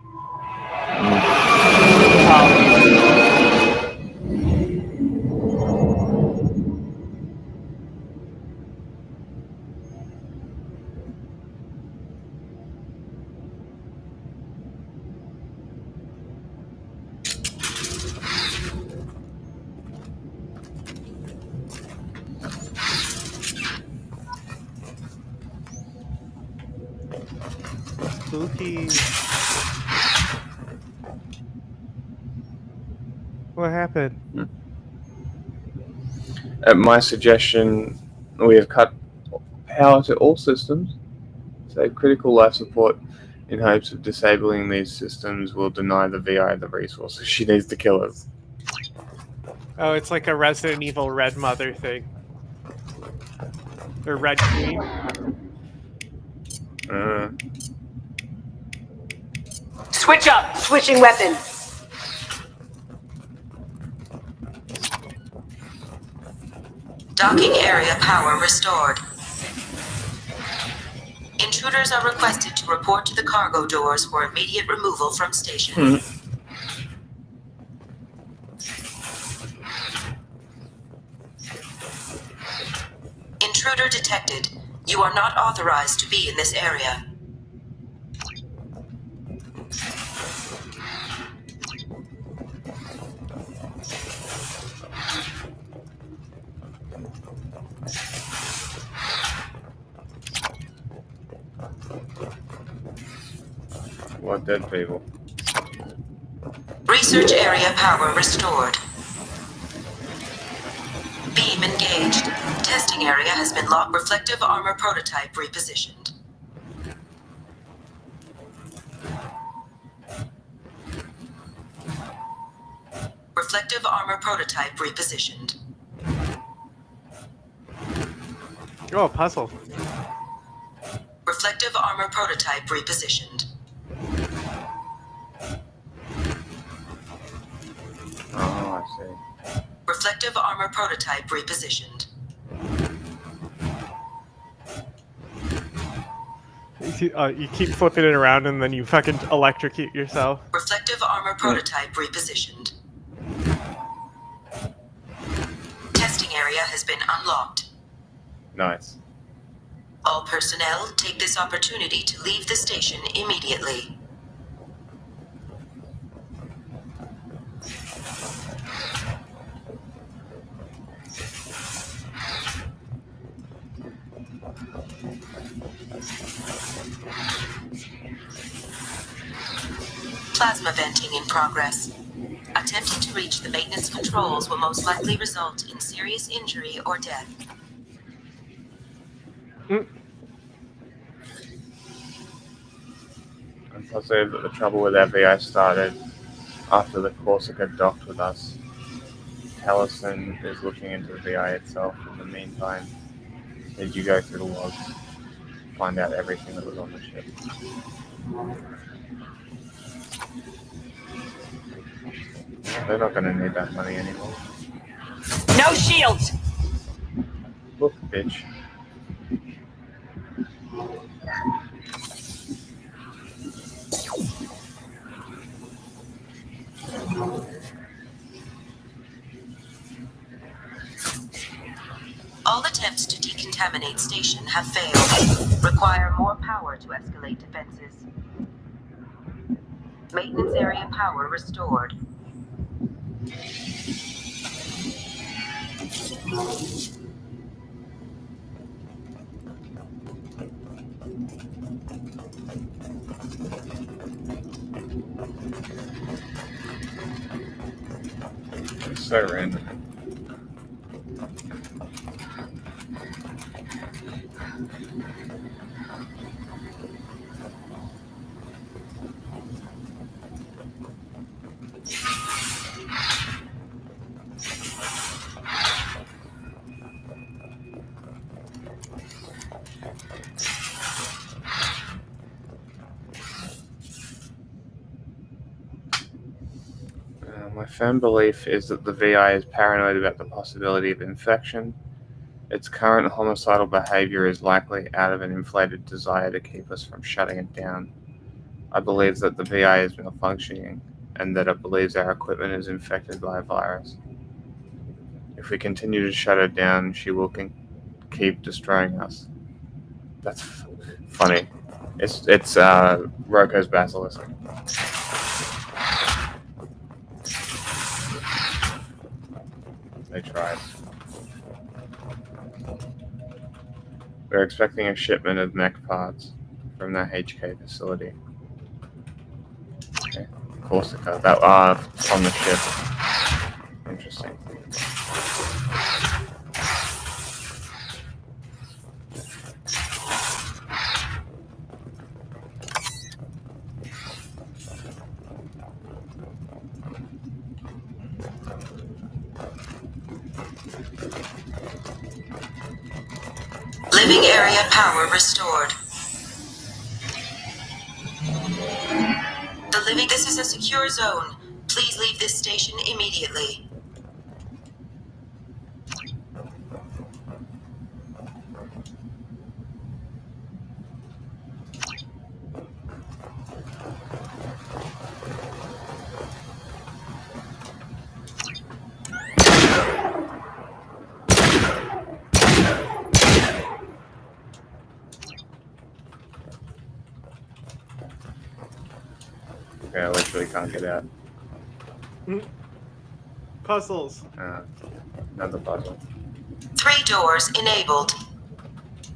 Spooky. What happened? At my suggestion, we have cut power to all systems, save critical life support, in hopes of disabling these systems will deny the VI the resources she needs to kill us. Oh, it's like a Resident Evil Red Mother thing. Or Red Queen. Switch up! Switching weapon! Docking area power restored. Intruders are requested to report to the cargo doors for immediate removal from station. Intruder detected. You are not authorized to be in this area. What dead people? Research area power restored. Beam engaged. Testing area has been locked. Reflective armor prototype repositioned. Reflective armor prototype repositioned. Oh, puzzle. Reflective armor prototype repositioned. Oh, I see. Reflective armor prototype repositioned. You keep flipping it around and then you fucking electrocute yourself. Reflective armor prototype repositioned. Testing area has been unlocked. Nice. All personnel take this opportunity to leave the station immediately. Plasma venting in progress. Attempting to reach the maintenance controls will most likely result in serious injury or death. I'm positive that the trouble with FEI started after the Corsica docked with us. Taliesin is looking into the VI itself. In the meantime, did you go through the logs, find out everything that was on the ship? They're not going to need that money anymore. No shields! Look, bitch. All attempts to decontaminate station have failed. Require more power to escalate defenses. Maintenance area power restored. It's so random. My firm belief is that the VI is paranoid about the possibility of infection. Its current homicidal behavior is likely out of an inflated desire to keep us from shutting it down. I believe that the VI is malfunctioning and that it believes our equipment is infected by a virus. If we continue to shut it down, she will keep destroying us. That's funny. It's Roko's basilisk. They tried. We're expecting a shipment of mech parts from the HK facility. Okay, Corsica. That on the ship. Interesting. Living area power restored. This is a secure zone. Please leave this station immediately. Okay, I literally can't get out. Puzzles. Another puzzle. 3 doors enabled.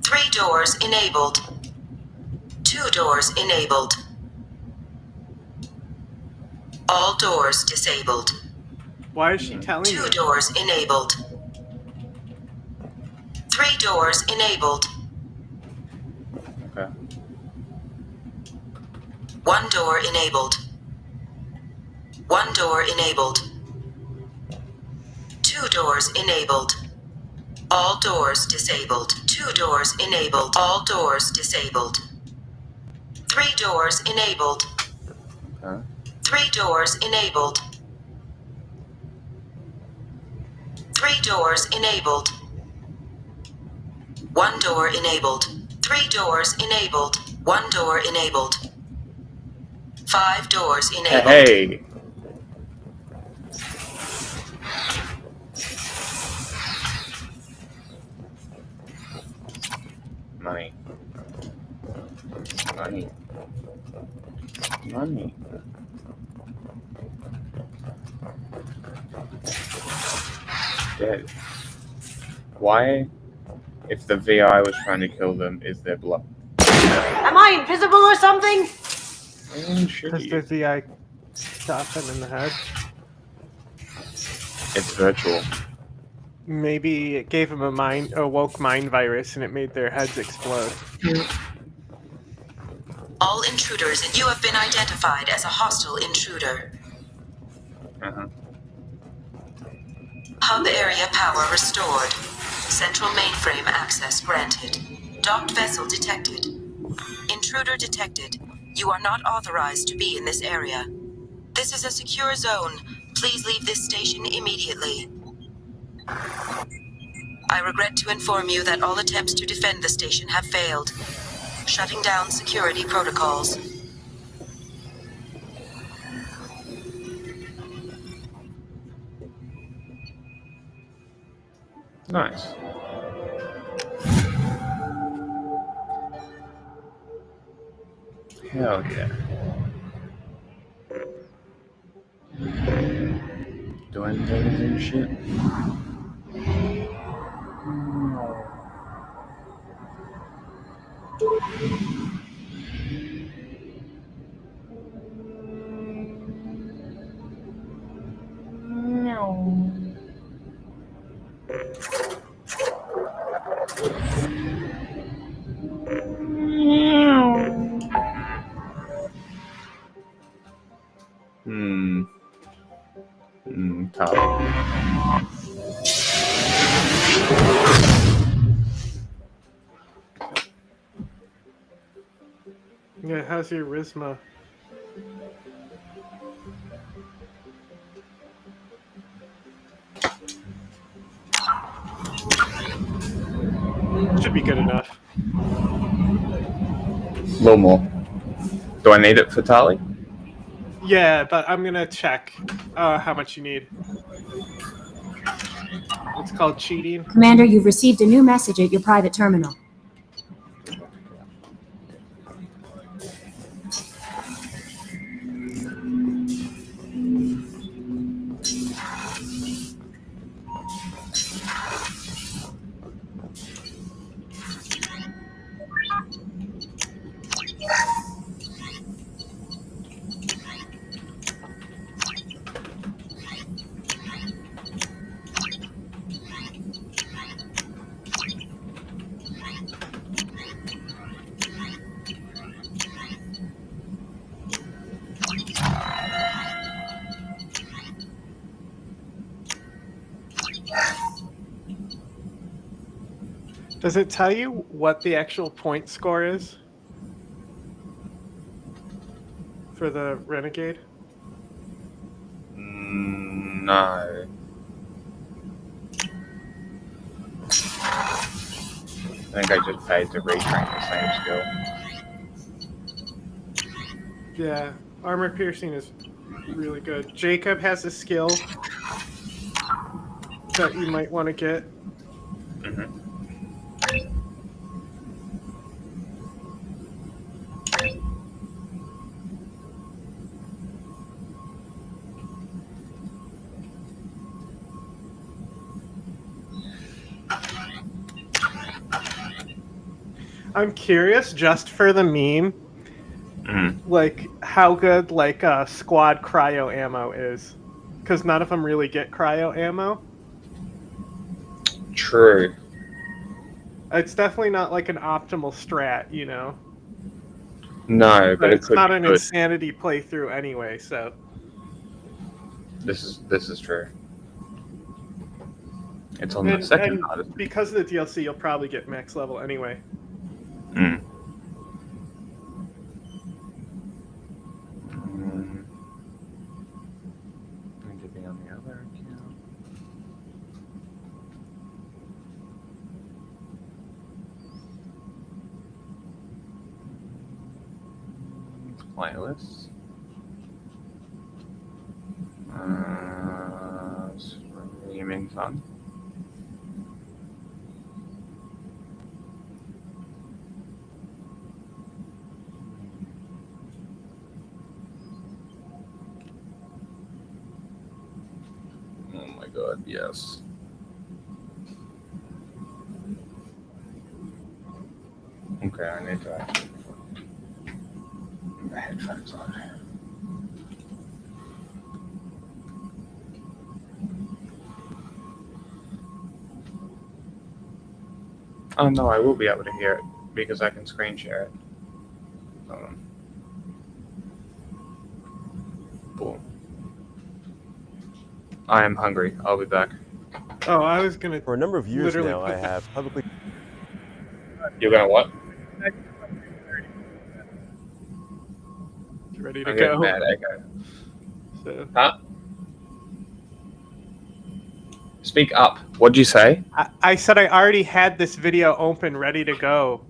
3 doors enabled. 2 doors enabled. All doors disabled. Why is she telling 2 me? doors enabled. 3 doors enabled. Okay. 1 door enabled. 1 door enabled. 2 doors enabled. All doors disabled. 2 doors enabled. All doors disabled. 3 doors enabled. Okay. 3 doors enabled. 3 doors enabled. 1 door enabled. 3 doors enabled. 1 door enabled. 5 doors enabled. Hey. Money. Money. Money. Dead. Why, if the VI was trying to kill them, is there blood? Am I invisible or something? Because the VI shot him in the head. It's virtual. Maybe it gave him a woke mind virus and it made their heads explode. All intruders, you have been identified as a hostile intruder. Uh-huh. Hub area power restored. Central mainframe access granted. Docked vessel detected. Intruder detected. You are not authorized to be in this area. This is a secure zone. Please leave this station immediately. I regret to inform you that all attempts to defend the station have failed. Shutting down security protocols. Nice. Hell yeah. Doing things and shit. Top. Yeah, how's your Risma? Should be good enough. A little more. Do I need it for Tali? Yeah, but I'm gonna check how much you need. It's called cheating. Commander, you've received a new message at your private terminal. Does it tell you what the actual point score is for the Renegade? No. I think I just paid to retrain the same skill. Yeah, armor piercing is really good. Jacob has a skill that you might want to get. Mm-hmm. I'm curious, just for the meme, like how good like squad cryo ammo is, because none of them really get cryo ammo. True. It's definitely not like an optimal strat, you know. No, but it it's could not be an good. insanity playthrough anyway. So This is true. It's on the second hardest. because of the DLC, you'll probably get max level anyway. Mm. Going to be on the other account. Playlists. Streaming fun. Oh my god, yes. Okay, I need to put the headphones on. Oh no, I will be able to hear it because I can screen share it. Boom. I am hungry. I'll be back. Oh, I was gonna. For a number of years literally now, put I the- have publicly. You're gonna what? Ready to I'm getting go. mad echo. So, Huh? Speak up. What'd you say? I said I already had this video open, ready to go.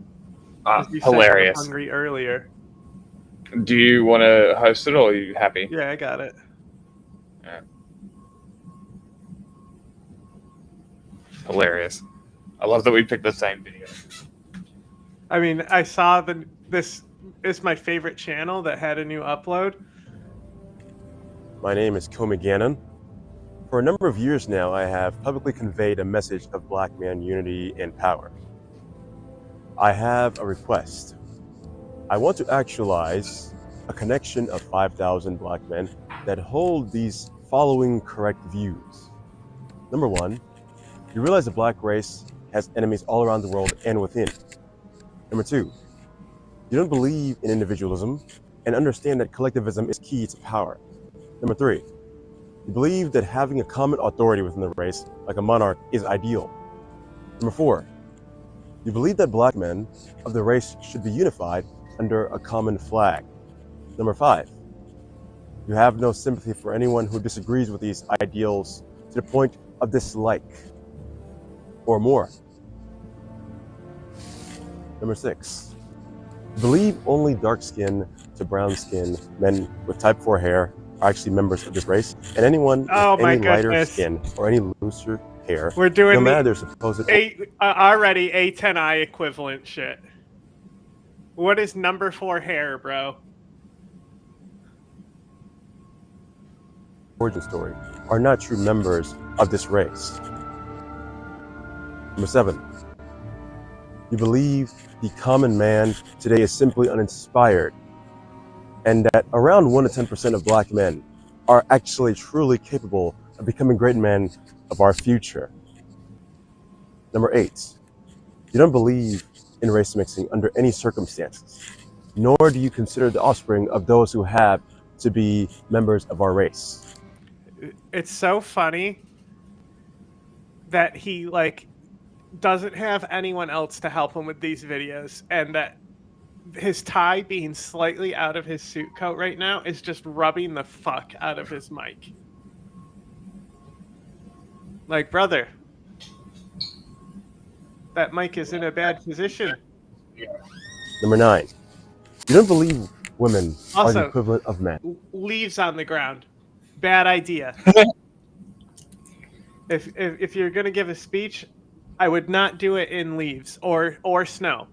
Ah, 'Cause you said you were hilarious. hungry earlier. Do you want to host it or are you happy? Yeah, I got it. Yeah. Hilarious. I love that we picked the same video. I mean, I saw this is my favorite channel that had a new upload. My name is Comey Gannon. For a number of years now, I have publicly conveyed a message of Black man unity and power. I have a request. I want to actualize a connection of 5,000 Black men that hold these following correct views. Number one, you realize the Black race has enemies all around the world and within. Number two, you don't believe in individualism and understand that collectivism is key to power. Number three, you believe that having a common authority within the race, like a monarch, is ideal. Number four, you believe that Black men of the race should be unified under a common flag. Number five, you have no sympathy for anyone who disagrees with these ideals to the point of dislike or more. Number six, you believe only dark-skinned to brown-skinned men with type 4 hair are actually members of this race, and anyone with any lighter goodness. skin or any looser hair, We're doing no matter the their supposed already A10I equivalent shit. What is number 4 hair, bro? origin story, are not true members of this race. Number seven, you believe the common man today is simply uninspired, and that around 1 to 10% of Black men are actually truly capable of becoming great men of our future. Number eight, you don't believe in race mixing under any circumstances, nor do you consider the offspring of those who have to be members of our race. It's so funny that he doesn't have anyone else to help him with these videos, and that his tie being slightly out of his suit coat right now is just rubbing the fuck out of his mic. Like, brother, that mic is in a bad position. Number nine, you don't believe women are Also, the equivalent of men. Leaves on the ground. Bad idea. If you're gonna give a speech, I would not do it in leaves or snow.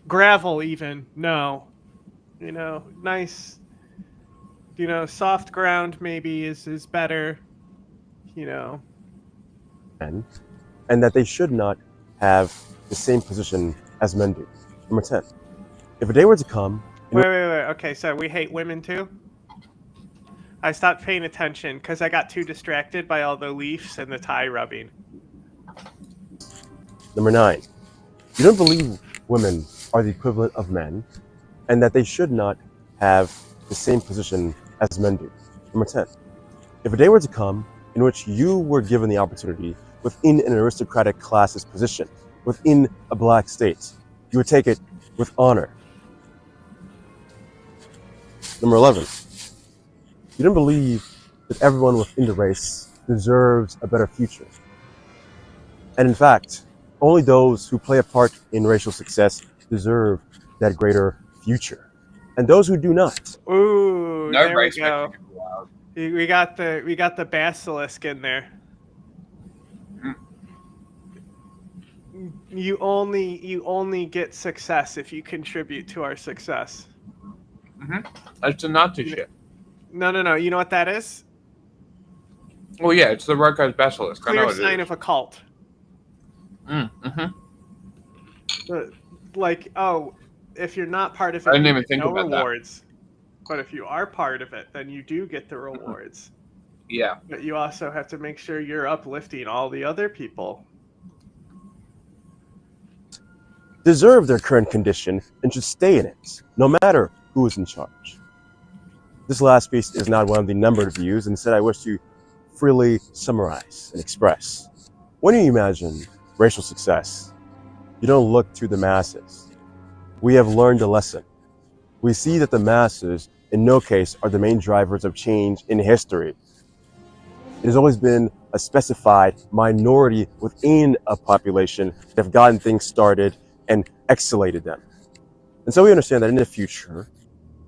Gravel even, no. Nice, soft ground maybe is better, Men, and that they should not have the same position as men do. Number 10, if a day were to come... Wait. Okay, so we hate women too? I stopped paying attention because I got too distracted by all the leaves and the tie rubbing. Number 9, you don't believe women are the equivalent of men and that they should not have the same position as men do. Number 10, if a day were to come in which you were given the opportunity within an aristocratic class's position, within a black state, you would take it with honor. Number 11, you don't believe that everyone within the race deserves a better future. And in fact, only those who play a part in racial success deserve that greater future. And those who do not. Ooh, No there we race go. mixing is allowed. We got the basilisk in there. You only get success if you contribute to our success. It's a Nazi shit. No. You know what that is? Well, yeah, it's the Roko's basilisk. I know Clear what it sign is. of a cult. Like, oh, if you're not part of it, I didn't you even get think no about that. rewards. But if you are part of it, then you do get the rewards. Yeah. But you also have to make sure you're uplifting all the other people. Deserve their current condition and should stay in it, no matter who is in charge. This last piece is not one of the numbered views. Instead, I wish to freely summarize and express. When you imagine racial success, you don't look to the masses. We have learned a lesson. We see that the masses, in no case, are the main drivers of change in history. It has always been a specified minority within a population that have gotten things started and excellated them. And so we understand that in the future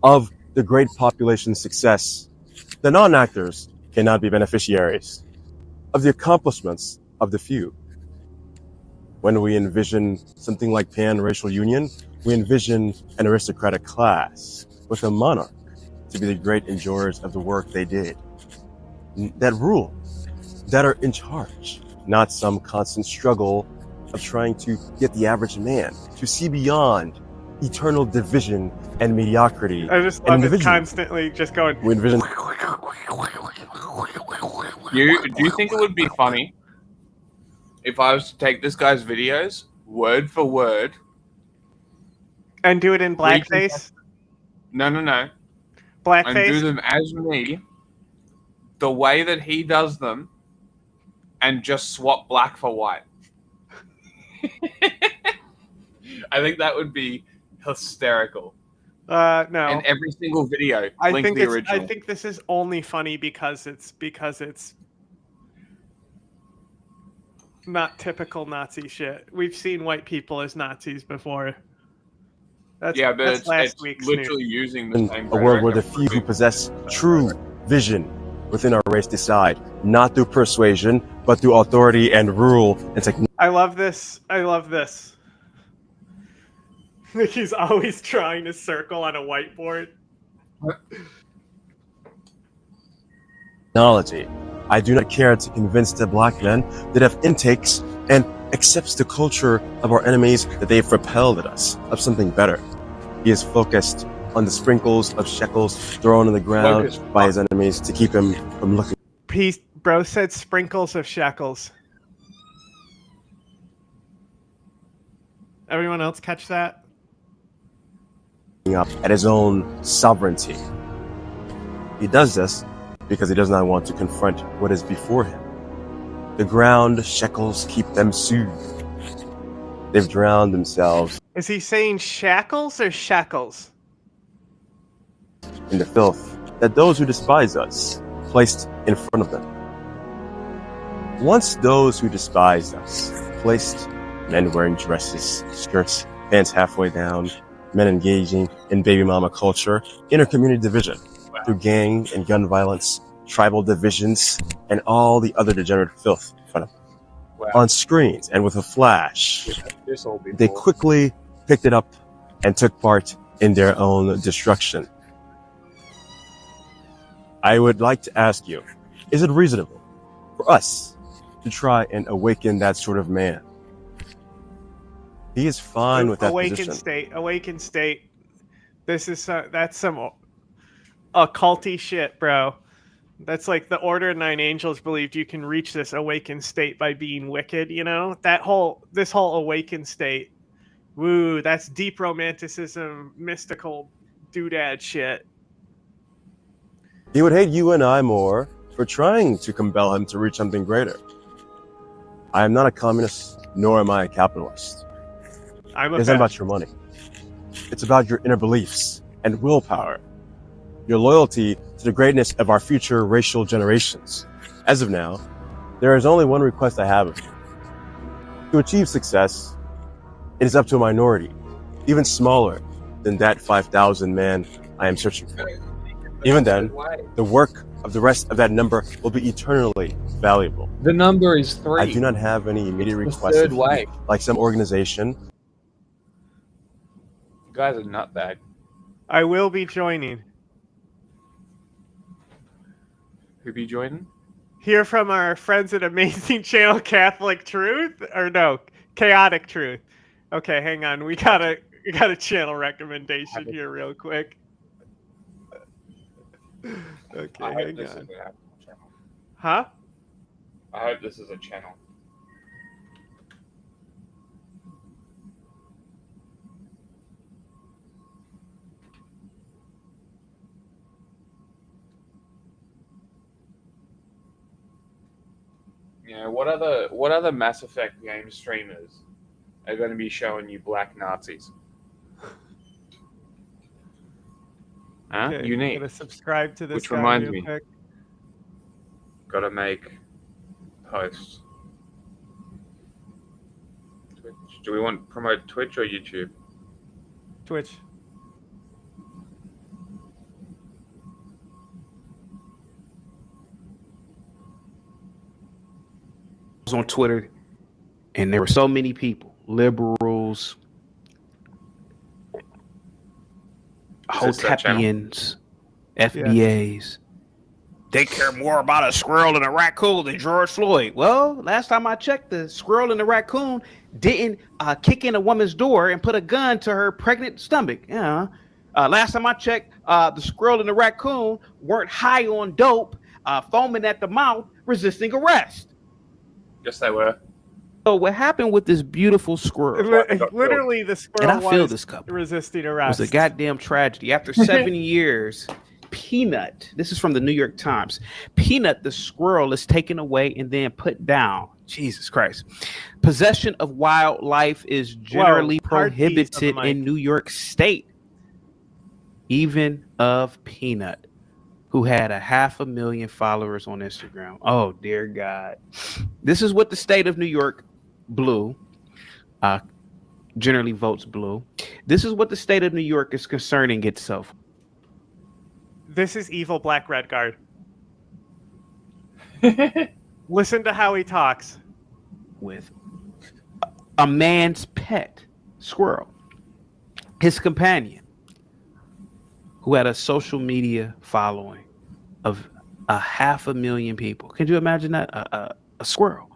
of the great population success, the non-actors cannot be beneficiaries of the accomplishments of the few. When we envision something like pan-racial union, we envision an aristocratic class with a monarch to be the great enjoyers of the work they did, that rule, that are in charge, not some constant struggle of trying to get the average man to see beyond eternal division and mediocrity. I just love it constantly just going. We envision. Do you think it would be funny if I was to take this guy's videos word for word and do it in blackface? No. Blackface? And do them as me, the way that he does them, and just swap black for white. I think that would be hysterical. No. In every single video, I link think the original. I think this is only funny because it's not typical Nazi shit. We've seen white people as Nazis before. That's it's last week's literally news. using the same. A world where the few who possess true vision within our race decide, not through persuasion, but through authority and rule and technology. I love this. He's always trying to circle on a whiteboard. I do not care to convince the black men that have intakes and accepts the culture of our enemies that they've repelled at us of something better. He is focused on the sprinkles of shekels thrown on the ground by his enemies to keep him from looking. Bro said sprinkles of shekels. Everyone else catch that? Up at his own sovereignty. He does this because he does not want to confront what is before him. The ground shekels keep them soothed. They've drowned themselves Is he saying shackles or shekels? in the filth that those who despise us placed in front of them. Once those who despised us placed men wearing dresses, skirts, pants halfway down, men engaging in baby mama culture, inter-community division through gang and gun violence, tribal divisions, and all the other degenerate filth in front of them. On screens and with a flash, they quickly picked it up and took part in their own destruction. I would like to ask you, is it reasonable for us to try and awaken that sort of man? He is fine with that position. Awakened state. This is that's some occulty shit, bro. That's like the Order of Nine Angels believed you can reach this awakened state by being wicked, you know? This whole awakened state. Woo, that's deep romanticism, mystical doodad shit. He would hate you and I more for trying to compel him to reach something greater. I am not a communist, nor am I a capitalist. It's not about your money. It's about your inner beliefs and willpower. Your loyalty to the greatness of our future racial generations. As of now, there is only one request I have of you. To achieve success, it is up to a minority, even smaller than that 5,000 man I am searching for. Even then, the work of the rest of that number will be eternally valuable. The number is 3. I do not have any immediate It's the requests third way. like some organization. You guys are nutbag. I will be joining. Who be joining? Hear from our friends at Amazing Channel Catholic Truth? Or no, Chaotic Truth. Okay, hang on. We got a channel recommendation here real quick. Okay, hang on. Huh? I hope this is a channel. Yeah, what other Mass Effect game streamers are going to be showing you black Nazis? Huh? Okay, Unique. I'm gonna subscribe to this. Which guy reminds real me, quick. gotta make posts. Twitch. Do we want to promote Twitch or YouTube? Twitch. was on Twitter, and there were so many people, liberals, Hotepians, FBAs. They care more about a squirrel and a raccoon than George Floyd. Well, last time I checked, the squirrel and the raccoon didn't kick in a woman's door and put a gun to her pregnant stomach. Yeah. Last time I checked, the squirrel and the raccoon weren't high on dope, foaming at the mouth, resisting arrest. Yes, they were. So what happened with this beautiful squirrel? Literally, the squirrel and I feel was this couple. resisting It arrest. was a goddamn tragedy. After 7 years, Peanut, this is from the New York Times, Peanut the squirrel is taken away and then put down. Jesus Christ. Possession of wildlife is generally prohibited in New York State, even of Peanut, who had 500,000 followers on Instagram. Oh, dear God. This is what the state of New York blue generally votes blue. This is what the state of New York is concerning itself. This is evil Black Redguard. Listen to how he talks. With a man's pet squirrel, his companion, who had a social media following of 500,000 people. Can you imagine that? A squirrel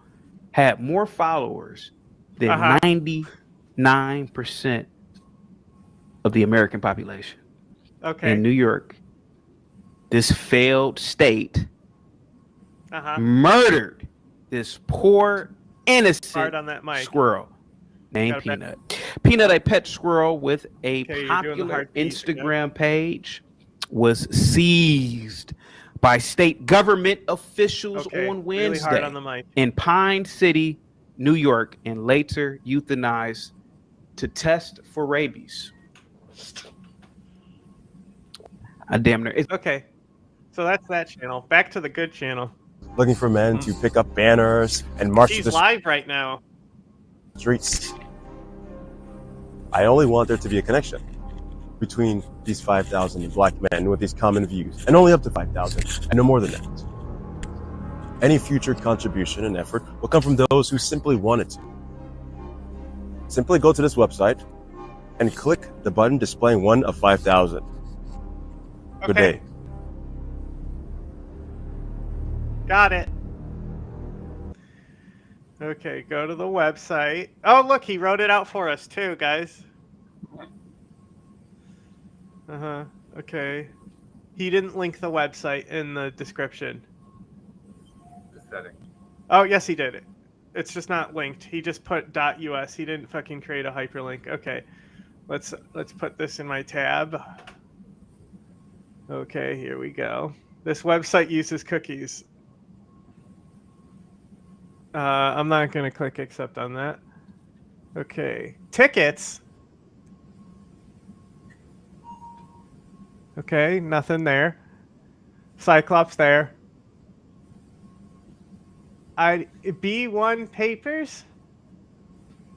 had more followers than 99% of the American population. Okay. In New York, this failed state murdered this poor, innocent squirrel named Peanut. Peanut, a pet squirrel with a popular Instagram page, was seized by state government officials on Wednesday in Pine City, New York, and later euthanized to test for rabies. Okay, so that's that channel. Back to the good channel. Looking for men to pick up banners and march She's to the live right now. streets. I only want there to be a connection between these 5,000 black men with these common views, and only up to 5,000, and no more than that. Any future contribution and effort will come from those who simply want it to. Simply go to this website and click the button displaying one of 5,000. Good day. Got it. Okay, go to the website. Oh, look, he wrote it out for us too, guys. Okay. He didn't link the website in the description. Pathetic. Oh, yes, he did. It's just not linked. He just put .us. He didn't fucking create a hyperlink. Okay, let's put this in my tab. Okay, here we go. This website uses cookies. I'm not going to click accept on that. Okay, tickets. Okay, nothing there. Cyclops there. B1 papers.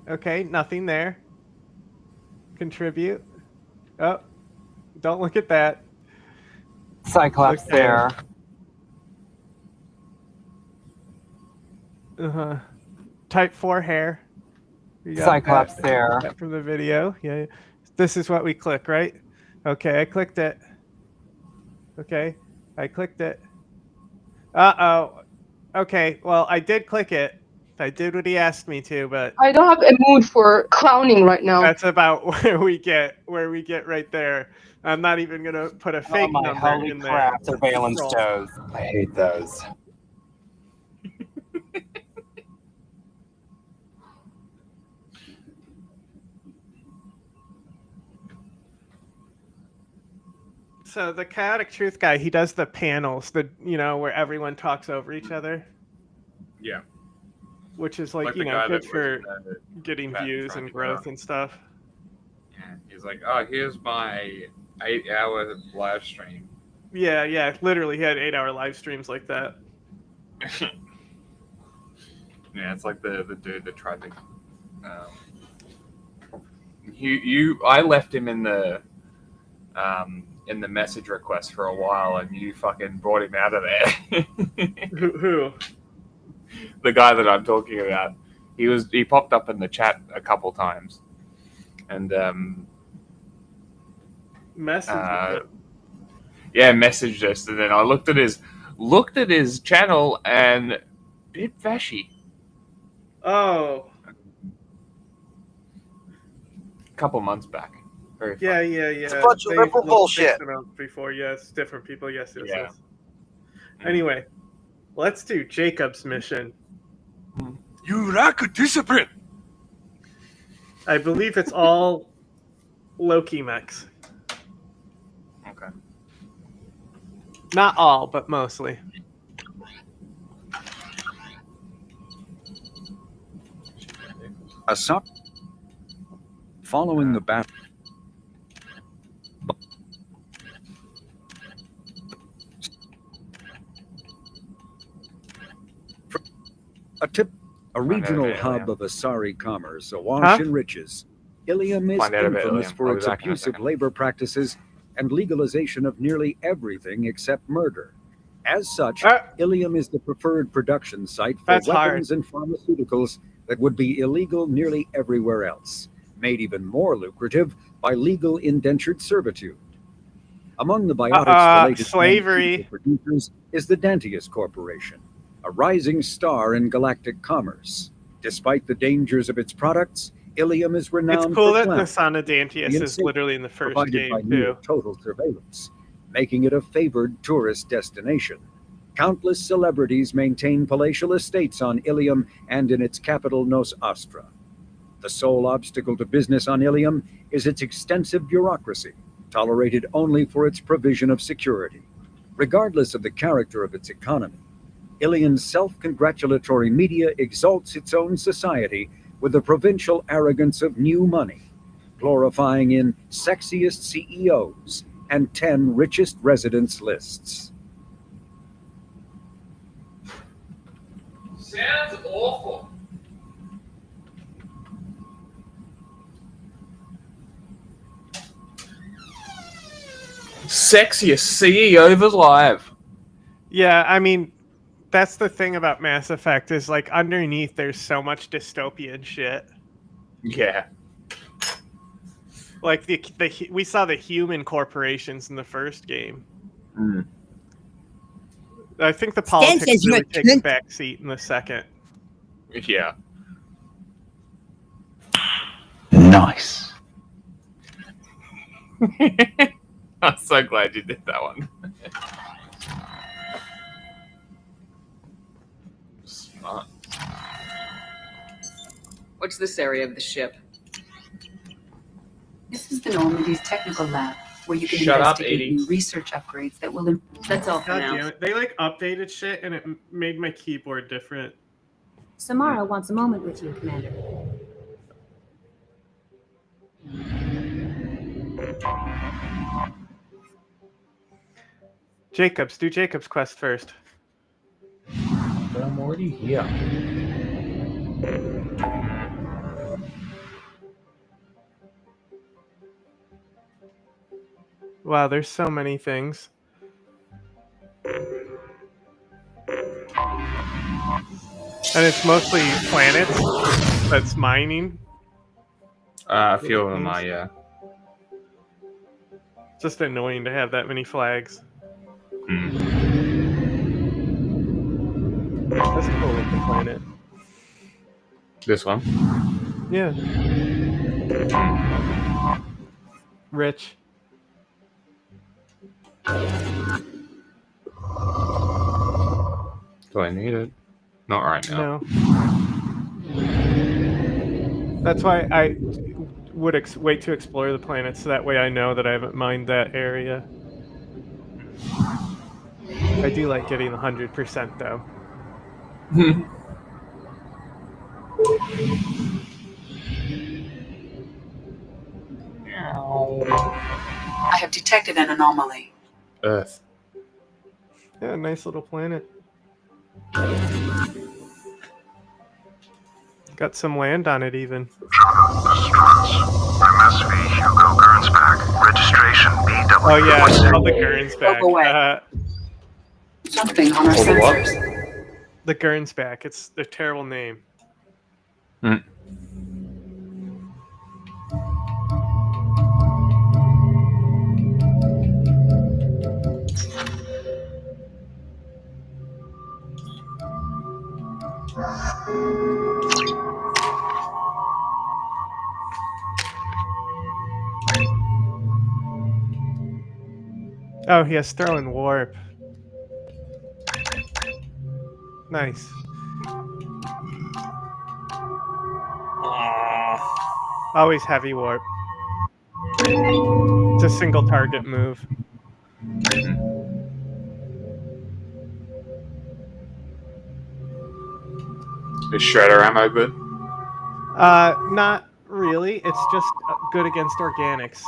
Okay, nothing there. Contribute. Oh, don't look at that. Cyclops Okay. there. Type 4 hair. We got Cyclops there. that from the video. Yeah. This is what we click, right? Okay, I clicked it. Okay, I clicked it. Uh-oh. Okay, well, I did click it. I did what he asked me to, but I don't have a mood for clowning right now. that's about where we get right there. I'm not even gonna put a fake my number holy in there. crap, surveillance Roll. shows. I hate those. So the chaotic truth guy, he does the panels, where everyone talks over each other, Yeah. which is Like the guy good that for was, getting Pat views trying and to growth go. and stuff. Yeah. He's like, oh, here's my 8-hour live stream. Yeah, literally, he had 8-hour live streams like that. Yeah, it's like the dude that tried to. I left him in the message request for a while, and you fucking brought him out of there. Who? The guy that I'm talking about. He popped up in the chat a couple times, and Message. messaged us, and then I looked at his channel and bit fashy. Oh. A couple months back. Very Yeah. It's a bunch of They ripple looked bullshit. announced before, yes, different people, yes. Yeah. Anyway, let's do Jacob's mission. You lack discipline. I believe it's all Loki mechs. Okay. Not all, but mostly. Following the battle. A regional hub of Asari commerce, awash in riches, Ilium is Find out about infamous Ilium. for I'll be its back in a abusive second. labor practices and legalization of nearly everything except murder. As such, Ilium is the preferred production site for That's weapons and pharmaceuticals that would be illegal nearly everywhere else, made even more lucrative by legal indentured servitude. Among the biotics-related slavery producers is the Dantius Corporation, a rising star in galactic commerce. Despite the dangers of its products, Ilium is renowned It's cool for that glamour, the son of Dantius is insane, literally in the first provided by game, near too. total surveillance, making it a favored tourist destination. Countless celebrities maintain palatial estates on Ilium and in its capital, Nos Astra. The sole obstacle to business on Ilium is its extensive bureaucracy, tolerated only for its provision of security. Regardless of the character of its economy, Ilium's self-congratulatory media exalts its own society with the provincial arrogance of new money, glorifying in sexiest CEOs and 10 richest residents lists. Sounds awful. Sexiest CEO of alive. Yeah, I mean, that's the thing about Mass Effect is like underneath there's so much dystopian shit. Yeah. Like we saw the human corporations in the first game. Mm. I think the Stan politics says you're really a take a cunt. back seat in the second. Yeah. Nice. I'm so glad you did that one. Smart. What's this area of the ship? This is the Normandy's technical lab, where you can Shut up, investigate 80. new research upgrades that will. That's all for God now. damn it. They like updated shit and it made my keyboard different. Samara wants a moment with you, Commander. Jacobs, do Jacob's quest first. But I'm already here. Wow, there's so many things. And it's mostly planets that's mining. A few of them are, yeah. Just annoying to have that many flags. That's a cool looking planet. This one? Yeah. Rich. Do I need it? Not right now. No. That's why I would wait to explore the planet, so that way I know that I haven't mined that area. I do like getting 100% though. I have detected an anomaly. Earth. Yeah, nice little planet. Got some land on it even. MSV Hugo Gernsback. Registration BW. Oh yeah, it's called the Gernsback. Something on our sensors. The Gernsback. It's a terrible name. Oh, he has throw and warp. Nice. Always heavy warp. It's a single target move. Is Shredder ammo good? Not really. It's just good against organics.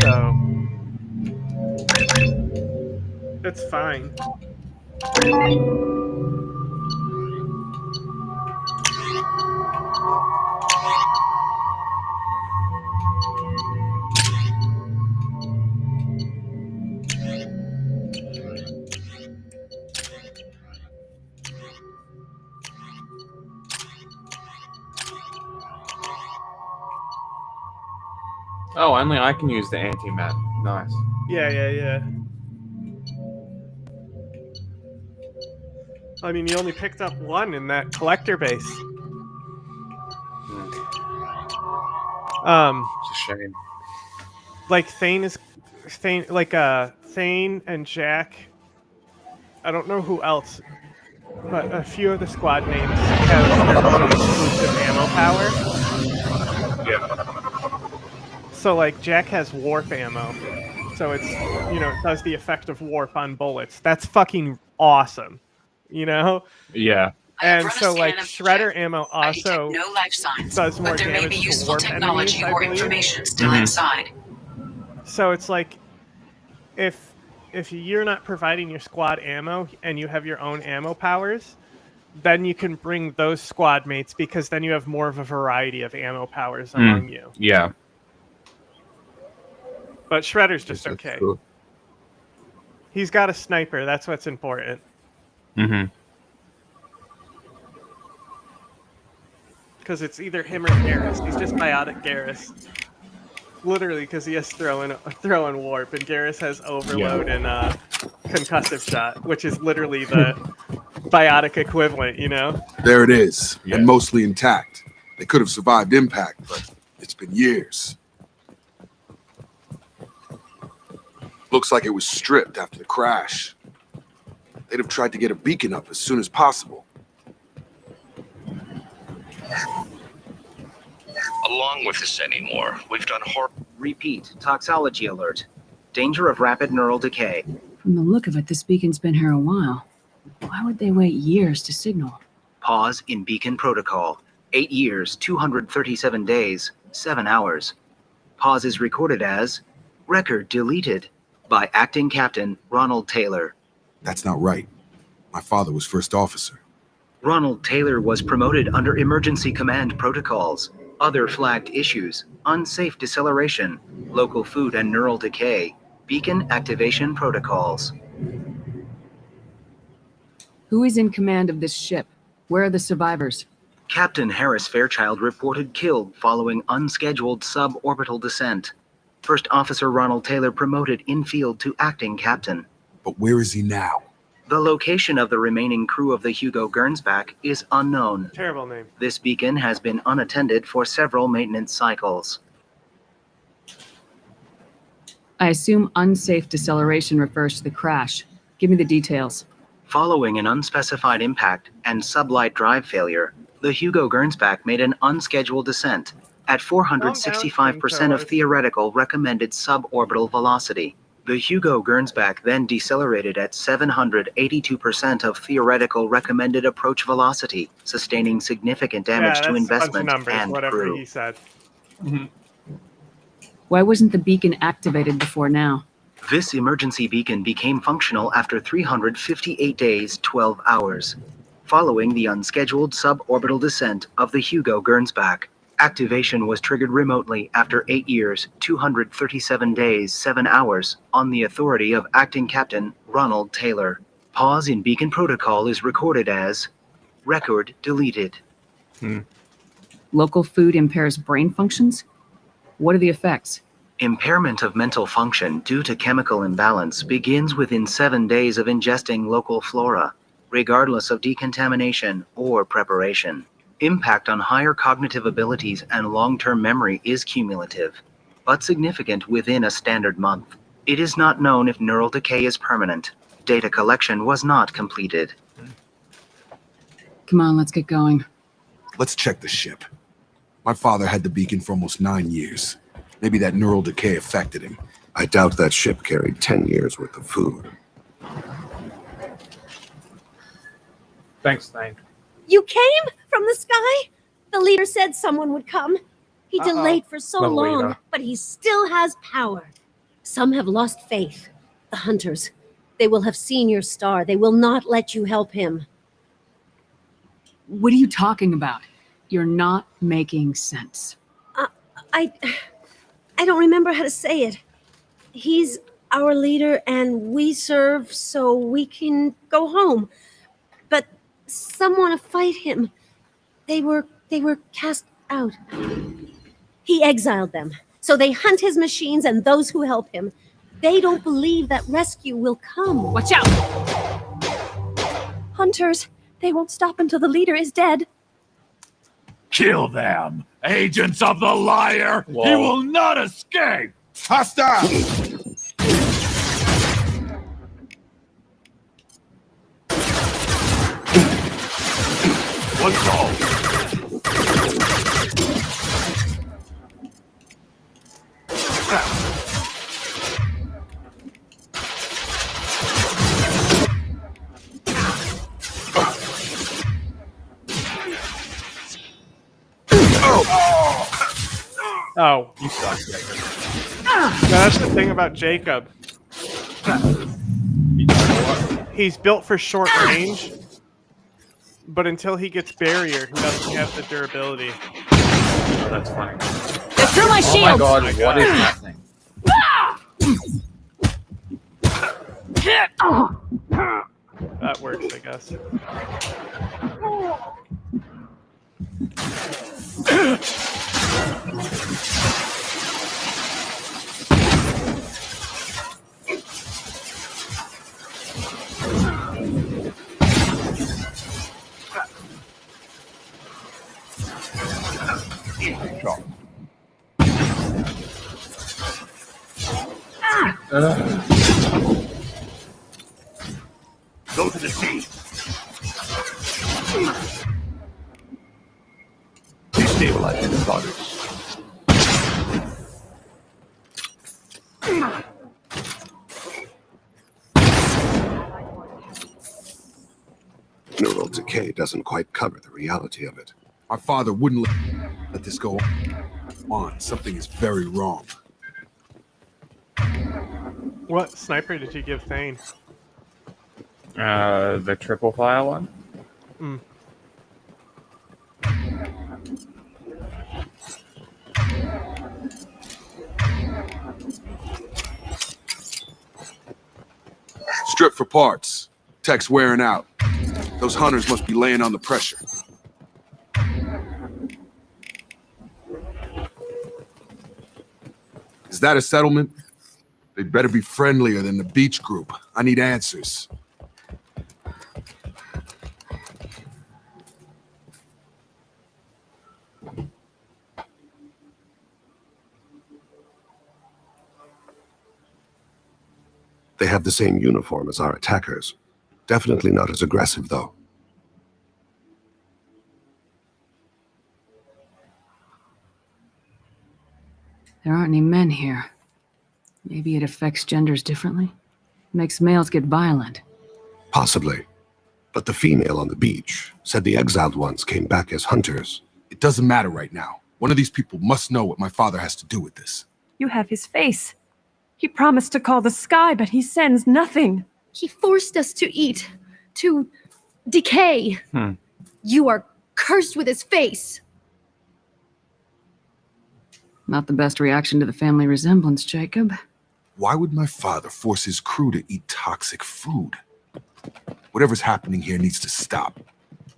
So it's fine. Oh, only I can use the anti-mat. Nice. Yeah. I mean, you only picked up one in that collector base. It's a shame. Like Thane and Jack. I don't know who else, but a few of the squad names have their own exclusive ammo power. Yeah. So like Jack has warp ammo, so it's it does the effect of warp on bullets. That's fucking awesome, Yeah. And so like Shredder ammo also No life signs, does more but there may damage be to useful warp technology enemies, I or believe. information still inside. So it's like if you're not providing your squad ammo and you have your own ammo powers, then you can bring those squad mates, because then you have more of a variety of ammo powers among you. Yeah. But Shredder's just okay. Cool. He's got a sniper. That's what's important. Because it's either him or Garrus. He's just biotic Garrus. Literally, because he has throw and warp, and Garrus has overload and concussive shot, which is literally the biotic equivalent, There it is, and mostly intact. They could have survived impact, but it's been years. Looks like it was stripped after the crash. They'd have tried to get a beacon up as soon as possible. Along with this anymore, we've done Repeat, toxology alert. Danger of rapid neural decay. From the look of it, this beacon's been here a while. Why would they wait years to signal? Pause in beacon protocol. 8 years, 237 days, 7 hours. Pause is recorded as record deleted by Acting Captain Ronald Taylor. That's not right. My father was first officer. Ronald Taylor was promoted under emergency command protocols. Other flagged issues: unsafe deceleration, local food and neural decay, beacon activation protocols. Who is in command of this ship? Where are the survivors? Captain Harris Fairchild reported killed following unscheduled suborbital descent. First Officer Ronald Taylor promoted in-field to acting captain. But where is he now? The location of the remaining crew of the Hugo Gernsback is unknown. Terrible name. This beacon has been unattended for several maintenance cycles. I assume unsafe deceleration refers to the crash. Give me the details. Following an unspecified impact and sublight drive failure, the Hugo Gernsback made an unscheduled descent at 465% of theoretical recommended suborbital velocity. The Hugo Gernsback then decelerated at 782% of theoretical recommended approach velocity, sustaining significant damage to investment and crew. He said. Why wasn't the beacon activated before now? This emergency beacon became functional after 358 days, 12 hours, following the unscheduled suborbital descent of the Hugo Gernsback. Activation was triggered remotely after 8 years, 237 days, 7 hours, on the authority of Acting Captain Ronald Taylor. Pause in beacon protocol is recorded as record deleted. Local food impairs brain functions? What are the effects? Impairment of mental function due to chemical imbalance begins within 7 days of ingesting local flora, regardless of decontamination or preparation. Impact on higher cognitive abilities and long-term memory is cumulative, but significant within a standard month. It is not known if neural decay is permanent. Data collection was not completed. Come on, let's get going. Let's check the ship. My father had the beacon for almost 9 years. Maybe that neural decay affected him. I doubt that ship carried 10 years worth of food. Thanks, Thane. You came from the sky? The leader said someone would come. He delayed for so long, but he still has power. Some have lost faith. The hunters. They will have seen your star. They will not let you help him. What are you talking about? You're not making sense. I don't remember how to say it. He's our leader and we serve so we can go home. But some want to fight him. They were cast out. He exiled them. So they hunt his machines and those who help him. They don't believe that rescue will come. Watch out! Hunters, they won't stop until the leader is dead. Kill them! Agents of the liar! Whoa. He will not escape! Hostile! Let's go! Oh, You suck, Jacob. that's the thing about Jacob. He's built for short range, but until he gets barrier, he doesn't have the durability. Oh, that's funny. They're through my Oh shield! my god, what is happening? That works, I guess. headquarters. Neural decay doesn't quite cover the reality of it. My father wouldn't let this go on. Something is very wrong. What sniper did you give Thane? The triple file one. Mm. Strip for parts. Tech's wearing out. Those hunters must be laying on the pressure. Is that a settlement? They'd better be friendlier than the beach group. I need answers. They have the same uniform as our attackers. Definitely not as aggressive, though. There aren't any men here. Maybe it affects genders differently. Makes males get violent. Possibly. But the female on the beach said the exiled ones came back as hunters. It doesn't matter right now. One of these people must know what my father has to do with this. You have his face. He promised to call the sky, but he sends nothing. He forced us to eat, to decay. You are cursed with his face. Not the best reaction to the family resemblance, Jacob. Why would my father force his crew to eat toxic food? Whatever's happening here needs to stop.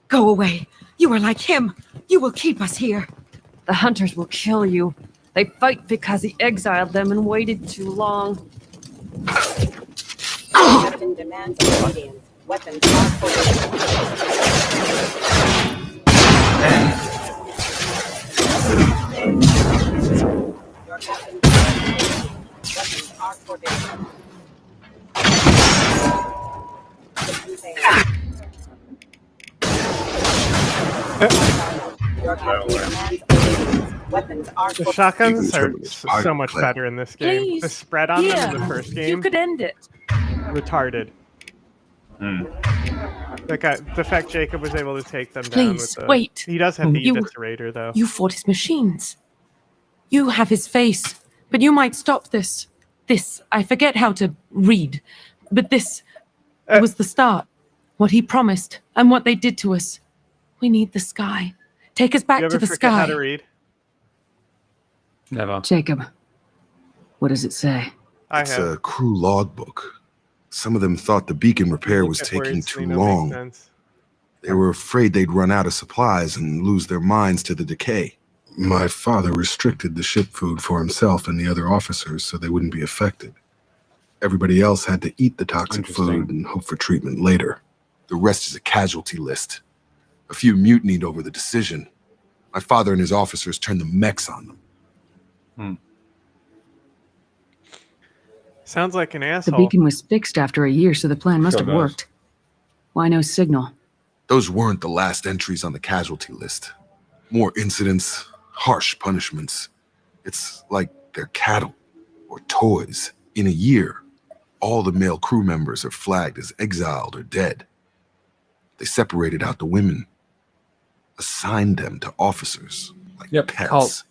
Go away. You are like him. You will keep us here. The hunters will kill you. They fight because he exiled them and waited too long. Captain demands obedience. Weapons are forbidden. Your captain weapons are forbidden. Your captain demands obedience. Weapons are The forbidden. shotguns are so much better in this game. Please. The spread on them in the first game, You could end it. retarded. The fact Jacob was able to take them down Please, with the... wait. He does have the You- eviscerator, though. You fought his machines. You have his face, but you might stop this. This, I forget how to read, but this was the start. What he promised and what they did to us. We need the sky. Take us back You to ever the forget how sky. to read? Never. Jacob, what does it say? It's a crew logbook. Some of them thought the beacon repair was Look at taking words, too they don't make long. sense. They were afraid they'd run out of supplies and lose their minds to the decay. My father restricted the ship food for himself and the other officers so they wouldn't be affected. Everybody else had to eat the toxic food and hope for treatment later. The rest is a casualty list. A few mutinied over the decision. My father and his officers turned the mechs on them. Sounds like an The asshole. beacon was fixed after a year, so the plan must Sure have does. worked. Why no signal? Those weren't the last entries on the casualty list. More incidents, harsh punishments. It's like they're cattle or toys. In a year, all the male crew members are flagged as exiled or dead. They separated out the women, assigned them to officers like pets. cult.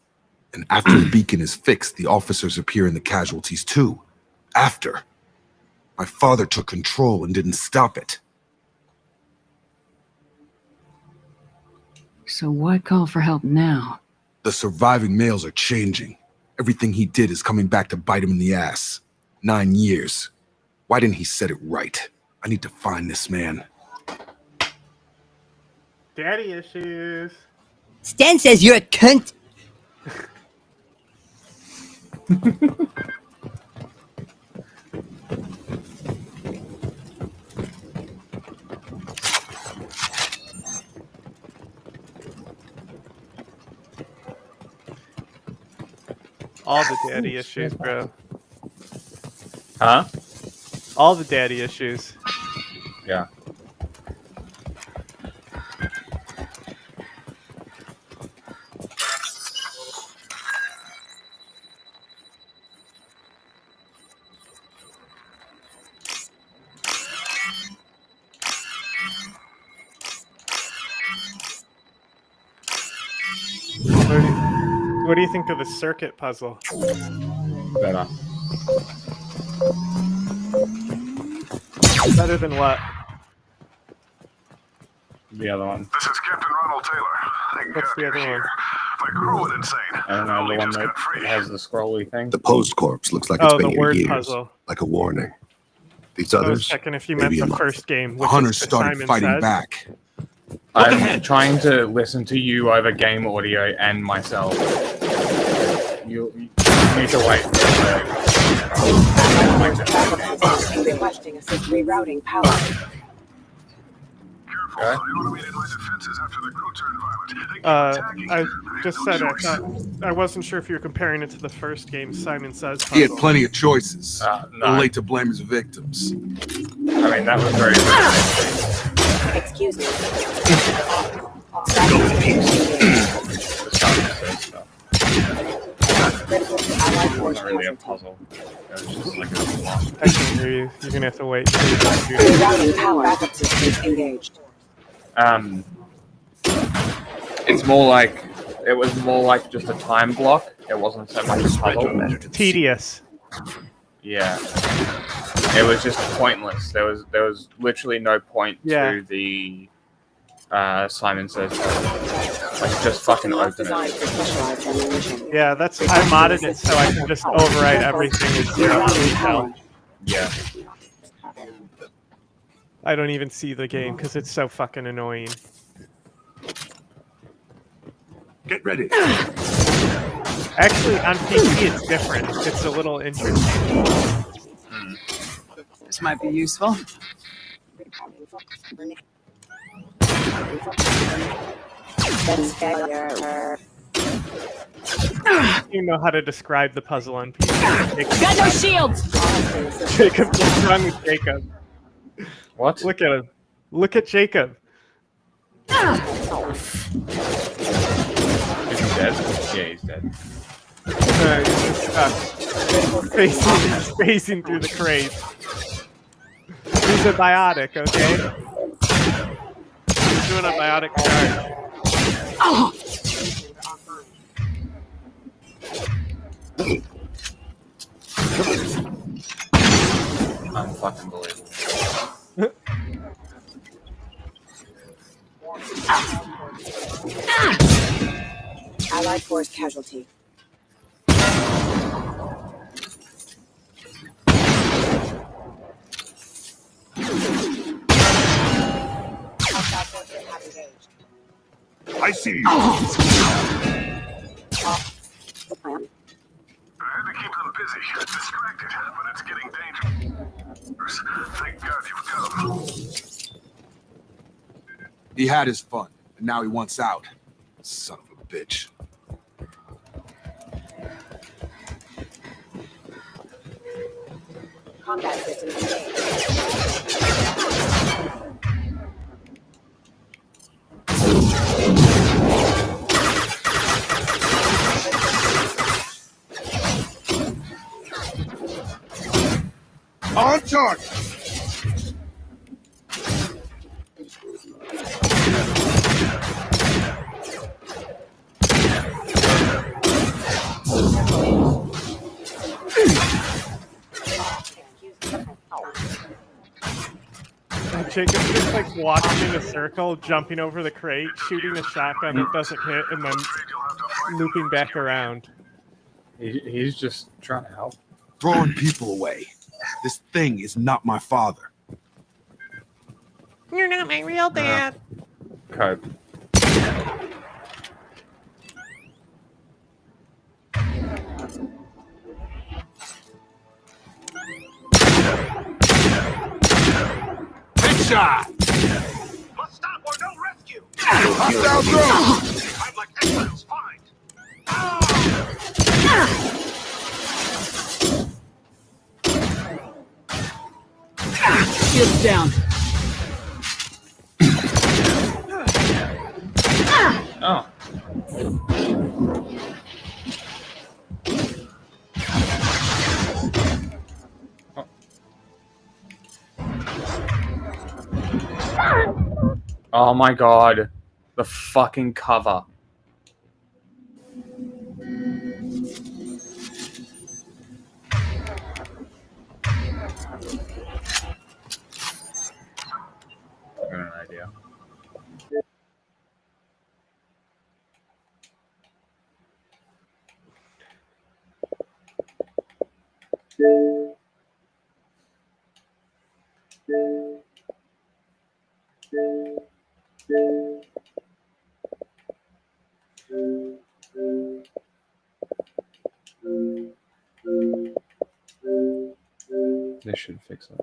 And after the beacon is fixed, the officers appear in the casualties too. After. My father took control and didn't stop it. So why call for help now? The surviving males are changing. Everything he did is coming back to bite him in the ass. 9 years. Why didn't he set it right? I need to find this man. Daddy issues. Stan says you're a cunt. All the daddy issues, bro. Huh? All the daddy issues. Yeah. What do you think of the circuit puzzle? Better. Better than what? The other one. This is Captain Ronald Taylor. Thank What's God the you're other here. one? Like cruel and insane. I don't know, the Only one just that got free. has the scrolly thing. The post corpse looks like it's Oh, been the here word years, puzzle. like a warning. These I was others, checking if you meant maybe a the month. first game. The Which hunters is the started Simon fighting Says. back. I'm trying to listen to you over game audio and myself. You need to wait. Requesting assist rerouting power. Okay. I just said I wasn't sure if you were comparing it to the first game, Simon Says. He had puzzle. plenty of choices. No. Late to blame his victims. I mean, that was very good. Excuse me. It wasn't really a puzzle. It was just like a block. I can hear you. You're gonna have to wait. Rerouting power. Backup systems engaged. It's more like it was more like just a time block. It wasn't so much a puzzle. Tedious. Yeah, it was just pointless. There was literally no point to the Simon Says. Like just fucking open it. Yeah, that's I modded it so I can just overwrite everything with zero detail. Yeah. I don't even see the game because it's so fucking annoying. Get ready. Actually, on PC it's different. It's a little interesting. This might be useful. You know how to describe the puzzle on PC. Got no shields! Jacob, what's wrong with Jacob? What? Look at him. Look at Jacob. Is he dead? Yeah, he's dead. He's just spacing through the crate. He's a biotic, okay? He's doing a biotic charge. Oh. Unfucking Allied force casualty. I see you. I had to keep them busy, distracted, but it's getting dangerous. Thank God you've come. He had his fun, and now he wants out. Son of a bitch. Combat systems engaged. On target! Jacob's just like walking in a circle, jumping over the crate, shooting a shotgun that doesn't hit, and then looping back around. He's just trying to help. Throwing people away. This thing is not my father. You're not my real dad. Cope. Headshot! Must stop or no rescue! Hostile drone! I'm like exiles, find! Shields down. Oh. Oh my god. The fucking cover. They should fix it.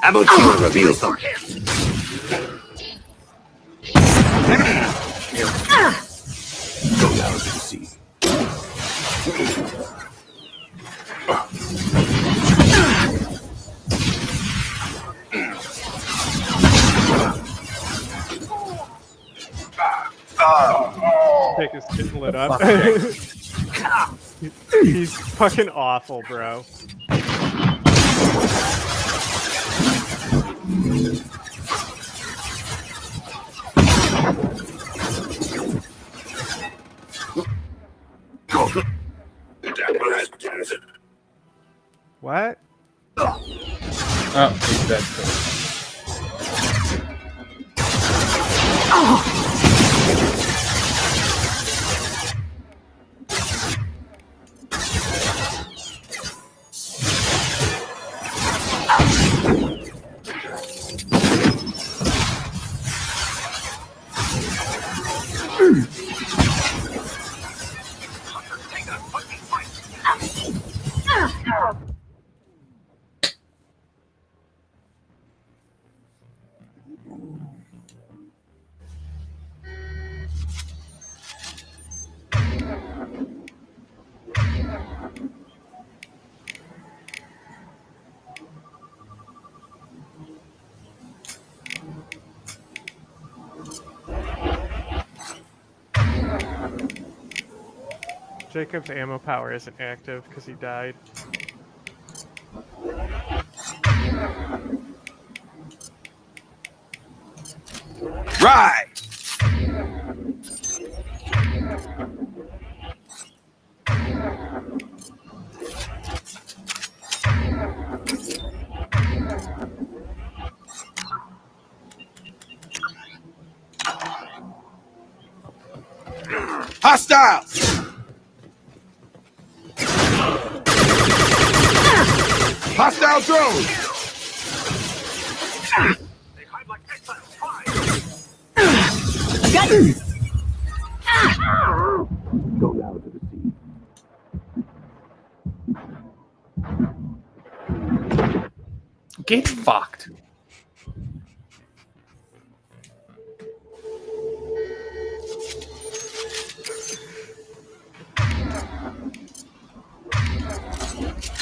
Ammo chamber reveals them. Go down to the sea. Pick is getting lit up. He's fucking awful, bro. What? Oh, he's dead. Jacob's ammo power isn't active because he died. Right! Hostiles! Hostile drone! They hide like exiles. Fire! Got you! Go down to the sea. Get fucked.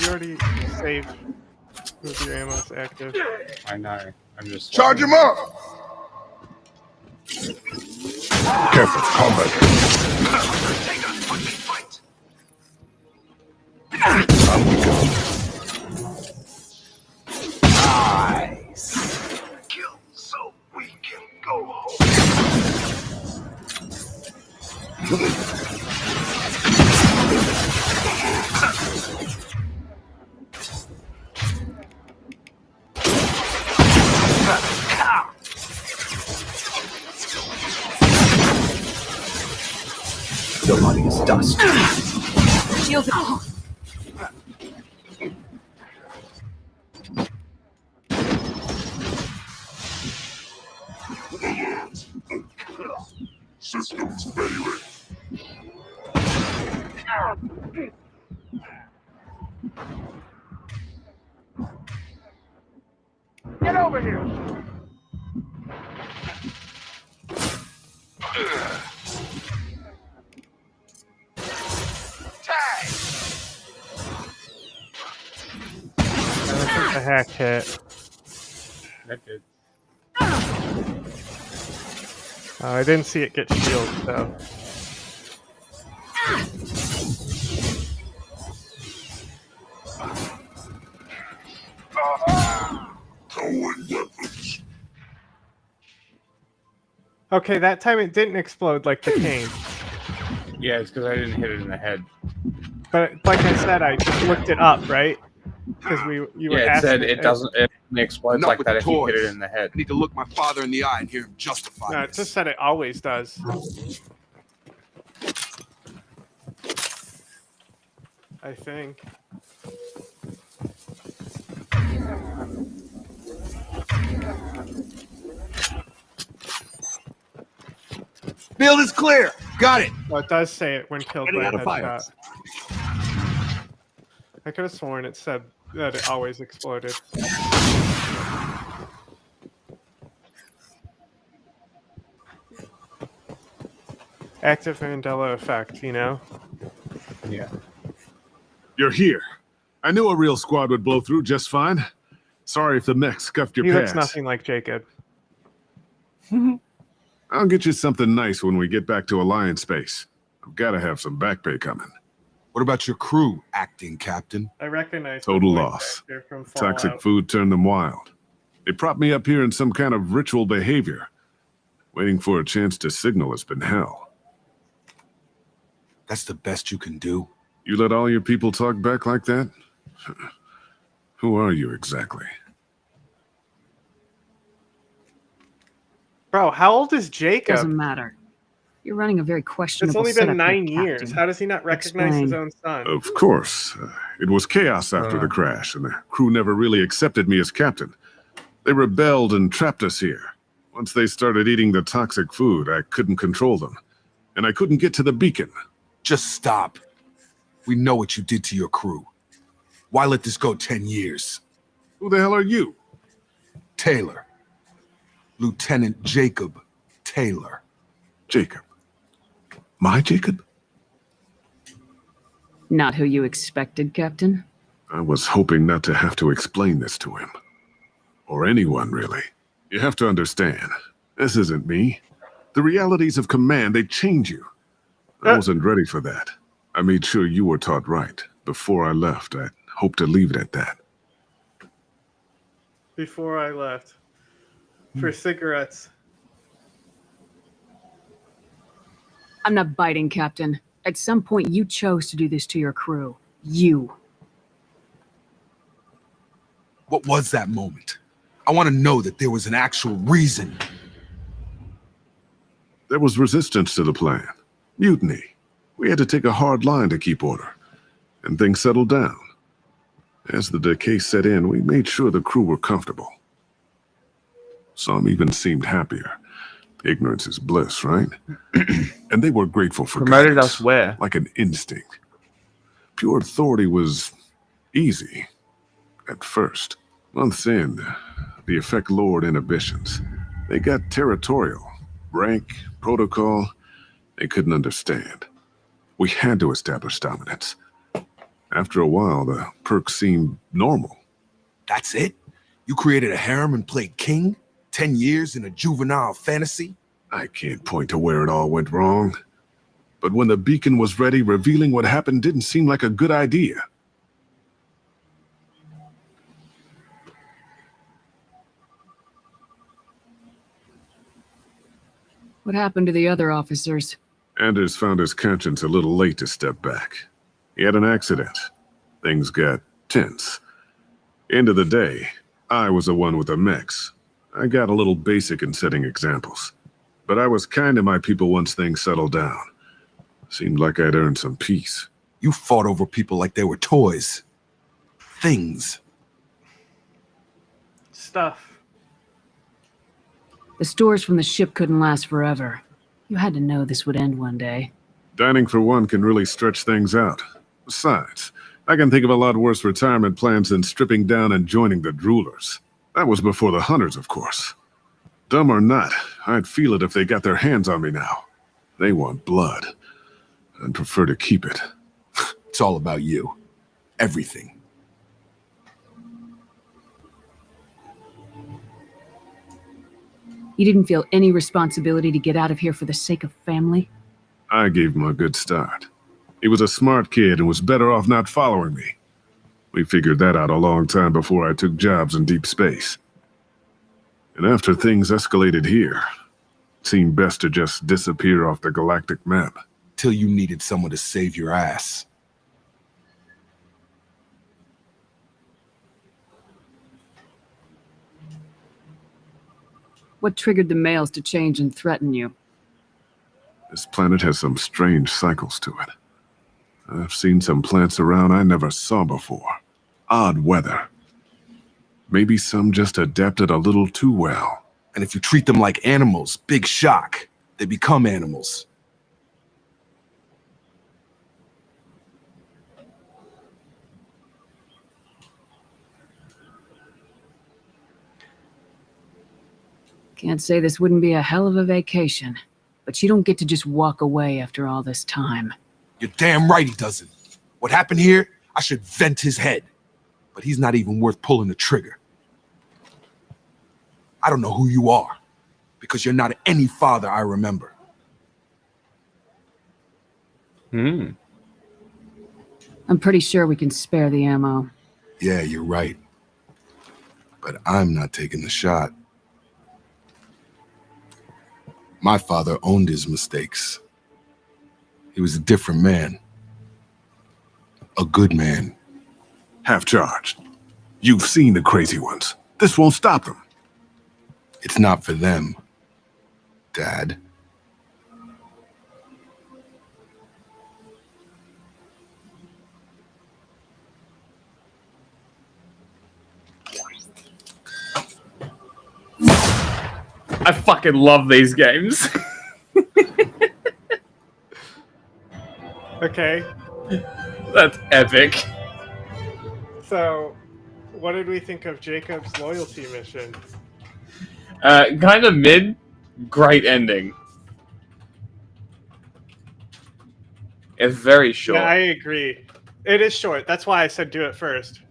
You already saved with your ammo's active. I know. I'm just Charge him up! Careful, combat. Take us, fucking fight! Out we go. Nice! Kill so we can go home. The body is dust. Shield. Systems failing. Get over here! The hack hit. That did. I didn't see it get shielded though. Okay, that time it didn't explode like the cane. Yeah, it's because I didn't hit it in the head. But like I said, I just looked it up, right? Because you were Yeah, it asking. said it doesn't. It only explodes Enough like with that the if you hit toys. it in the head. I need to look my father in the eye and hear him justify No, it this. just said it always does. I think. Field is clear. Got it. Oh, it does say it when killed Getting by a out of fire. headshot. I could have sworn it said that it always exploded. Active Mandela effect, you know? Yeah. You're here. I knew a real squad would blow through just fine. Sorry if the mech scuffed your He pass. looks nothing like Jacob. I'll get you something nice when we get back to Alliance space. I've got to have some back pay coming. What about your crew, acting captain? I recognize the Total voice loss. actor from Toxic Fallout. food turned them wild. They propped me up here in some kind of ritual behavior. Waiting for a chance to signal has been hell. That's the best you can do? You let all your people talk back like that? Who are you exactly? Bro, how old is Jacob? Doesn't matter. You're running a very questionable It's only setup been here, 9 years. Captain. How does he not recognize his Explain. own son? Of course. It was chaos after the crash, and the crew never really accepted me as captain. They rebelled and trapped us here. Once they started eating the toxic food, I couldn't control them. And I couldn't get to the beacon. Just stop. We know what you did to your crew. Why let this go 10 years? Who the hell are you? Taylor. Lieutenant Jacob Taylor. Jacob. My Jacob? Not who you expected, Captain. I was hoping not to have to explain this to him. Or anyone, really. You have to understand, this isn't me. The realities of command, they change you. I wasn't ready for that. I made sure you were taught right. Before I left, I hoped to leave it at that. Before I left. For cigarettes. I'm not biting, Captain. At some point, you chose to do this to your crew. You. What was that moment? I want to know that there was an actual reason. There was resistance to the plan. Mutiny. We had to take a hard line to keep order. And things settled down. As the decay set in, we made sure the crew were comfortable. Some even seemed happier. Ignorance is bliss, right? And they were grateful for Promoted guidance, elsewhere. like an instinct. Pure authority was easy at first. Months in, the effect lowered inhibitions. They got territorial. Rank, protocol, they couldn't understand. We had to establish dominance. After a while, the perks seemed normal. That's it? You created a harem and played king? 10 years in a juvenile fantasy? I can't point to where it all went wrong. But when the beacon was ready, revealing what happened didn't seem like a good idea. What happened to the other officers? Anders found his conscience a little late to step back. He had an accident. Things got tense. End of the day, I was the one with the mechs. I got a little basic in setting examples. But I was kind to my people once things settled down. Seemed like I'd earned some peace. You fought over people like they were toys. Things. Stuff. The stores from the ship couldn't last forever. You had to know this would end one day. Dining for one can really stretch things out. Besides, I can think of a lot worse retirement plans than stripping down and joining the droolers. That was before the hunters, of course. Dumb or not, I'd feel it if they got their hands on me now. They want blood. I'd prefer to keep it. It's all about you. Everything. You didn't feel any responsibility to get out of here for the sake of family? I gave him a good start. He was a smart kid and was better off not following me. We figured that out a long time before I took jobs in deep space. And after things escalated here, it seemed best to just disappear off the galactic map. Till you needed someone to save your ass. What triggered the males to change and threaten you? This planet has some strange cycles to it. I've seen some plants around I never saw before. Odd weather. Maybe some just adapted a little too well. And if you treat them like animals, big shock. They become animals. Can't say this wouldn't be a hell of a vacation, but you don't get to just walk away after all this time. You're damn right he doesn't. What happened here, I should vent his head. But he's not even worth pulling the trigger. I don't know who you are, because you're not any father I remember. I'm pretty sure we can spare the ammo. Yeah, you're right. But I'm not taking the shot. My father owned his mistakes. He was a different man. A good man. Half-charged. You've seen the crazy ones. This won't stop them. It's not for them, Dad. I fucking love these games. Okay. That's epic. So, what did we think of Jacob's loyalty mission? Kind of mid. Great ending. It's very short. Yeah, I agree. It is short. That's why I said do it first.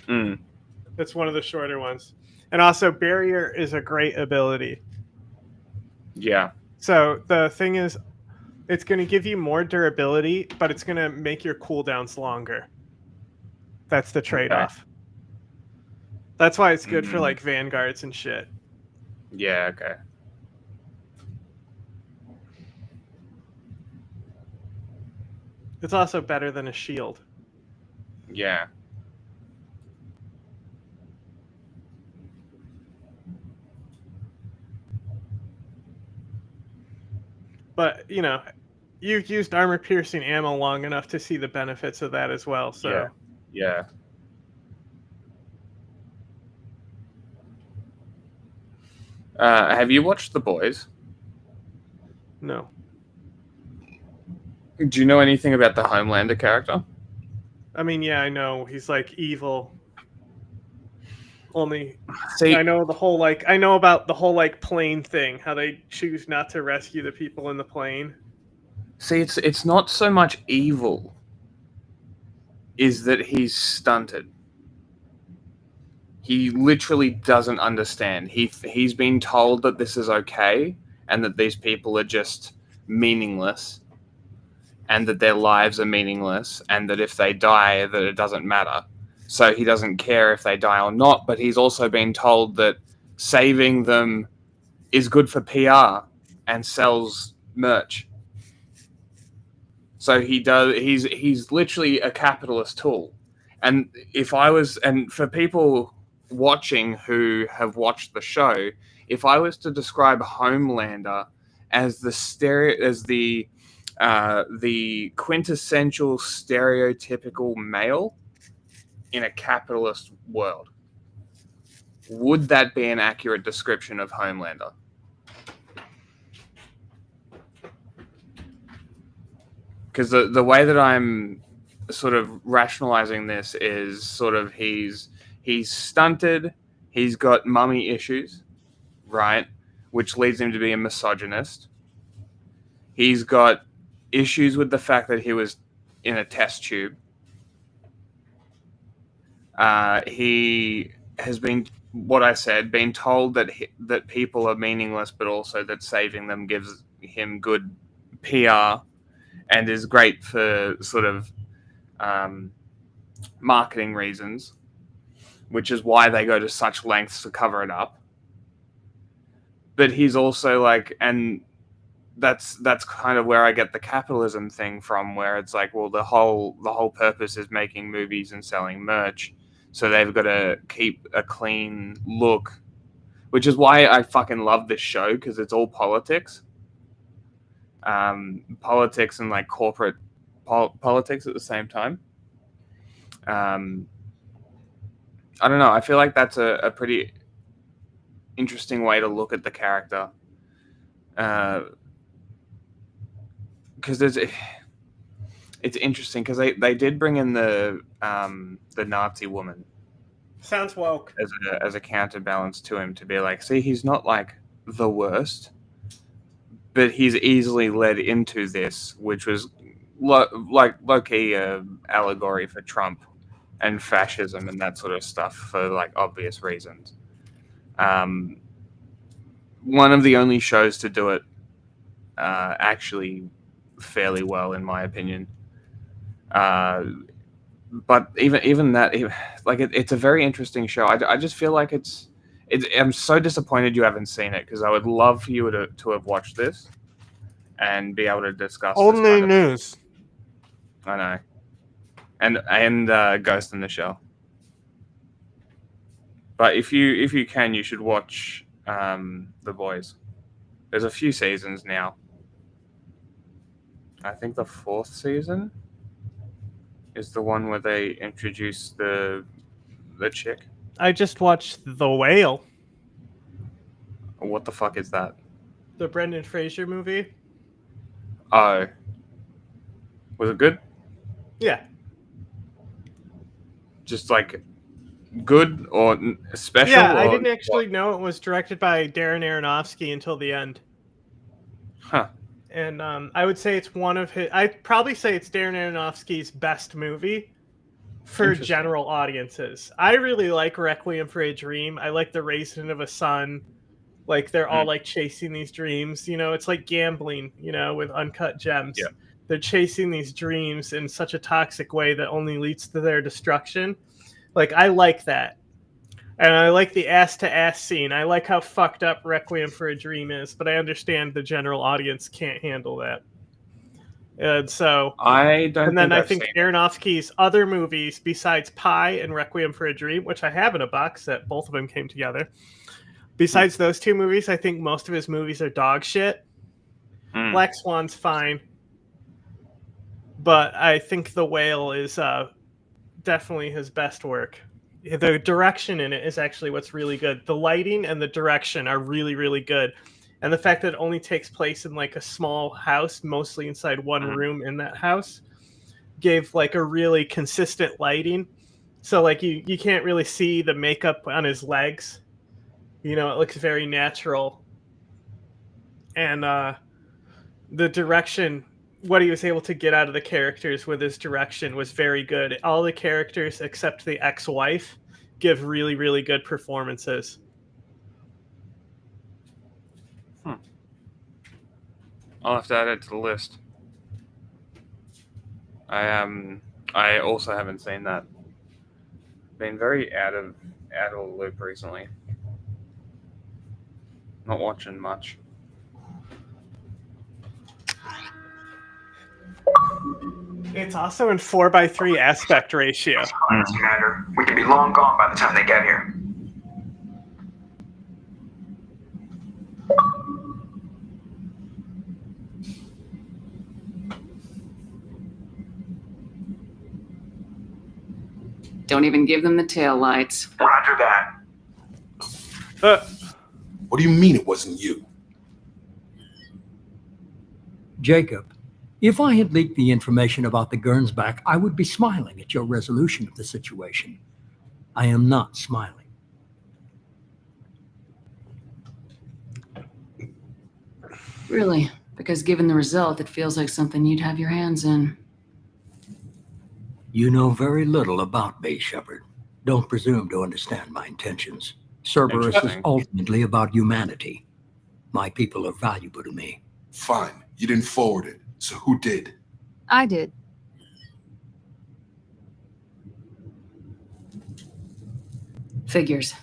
It's one of the shorter ones. And also, Barrier is a great ability. Yeah. So the thing is, it's going to give you more durability, but it's going to make your cooldowns longer. That's the trade-off. Okay. That's why it's good for like vanguards and shit. Yeah, okay. It's also better than a shield. Yeah. But, you know, you've used armor-piercing ammo long enough to see the benefits of that as well, so... Yeah. Have you watched The Boys? No. Do you know anything about the Homelander character? I mean, yeah, I know. He's, like, evil. Only... See, I know about the whole, like, plane thing. How they choose not to rescue the people in the plane. See, it's not so much evil. Is that he's stunted. He literally doesn't understand. He's been told that this is okay and that these people are just meaningless and that their lives are meaningless and that if they die that it doesn't matter. So he doesn't care if they die or not, but he's also been told that saving them is good for PR and sells merch. So he's literally a capitalist tool. And and for people watching who have watched the show, if I was to describe Homelander as the quintessential stereotypical male in a capitalist world, would that be an accurate description of Homelander? Because the way that I'm sort of rationalizing this is sort of he's stunted, he's got mummy issues, right? Which leads him to be a misogynist. He's got issues with the fact that he was in a test tube. He has been what I said, being told that that people are meaningless, but also that saving them gives him good PR and is great for sort of marketing reasons, which is why they go to such lengths to cover it up. But he's also like, and that's kind of where I get the capitalism thing from, where it's like, well, the whole purpose is making movies and selling merch, so they've got to keep a clean look, which is why I fucking love this show, because it's all politics, politics and like corporate politics at the same time. I don't know. I feel like that's a pretty interesting way to look at the character. Because it's interesting because they did bring in the Nazi woman. Sounds woke. As a counterbalance to him, to be like, see, he's not like the worst, but he's easily led into this, which was like low-key allegory for Trump and fascism and that sort of stuff for like obvious reasons. One of the only shows to do it actually fairly well, in my opinion. But even that, like it's a very interesting show. I just feel like it's. I'm so disappointed you haven't seen it, because I would love for you to have watched this and be able to discuss. Only news. I know, and Ghost in the Shell. But if you can, you should watch The Boys. There's a few seasons now. I think the 4th season is the one where they introduce the chick. I just watched The Whale. What the fuck is that? The Brendan Fraser movie. Oh. Was it good? Yeah. Just like good or special? Yeah, or I didn't actually know it was directed by Darren Aronofsky until the end. Huh. And I would say it's one of his. I'd probably say it's Darren Aronofsky's best movie for general audiences. I really like Requiem for a Dream. I like The Raisin of a Son. Like they're all like chasing these dreams. You know, it's like gambling. You know, with uncut gems. Yeah. They're chasing these dreams in such a toxic way that only leads to their destruction. Like I like that. And I like the ass-to-ass scene. I like how fucked up Requiem for a Dream is, but I understand the general audience can't handle that. And so, I don't. And then think I think Aronofsky's other movies, besides Pi and Requiem for a Dream, which I have in a box set, both of them came together. Besides those two movies, I think most of his movies are dog shit. Black Swan's fine, but I think The Whale is definitely his best work. The direction in it is actually what's really good. The lighting and the direction are really, really good. And the fact that it only takes place in like a small house, mostly inside one room in that house, gave like a really consistent lighting. So like you can't really see the makeup on his legs. You know, it looks very natural. And the direction, what he was able to get out of the characters with his direction was very good. All the characters except the ex-wife give really, really good performances. I'll have to add it to the list. I also haven't seen that. Been very out of the loop recently. Not watching much. It's also in 4:3 aspect ratio. Commander, we could be long gone by the time they get here. Don't even give them the tail lights. Roger that. What do you mean it wasn't you? Jacob, if I had leaked the information about the Gernsback, I would be smiling at your resolution of the situation. I am not smiling. Really? Because given the result, it feels like something you'd have your hands in. You know very little about me, Shepard. Don't presume to understand my intentions. Cerberus is Interesting. ultimately about humanity. My people are valuable to me. Fine. You didn't forward it. So who did? I did. Figures.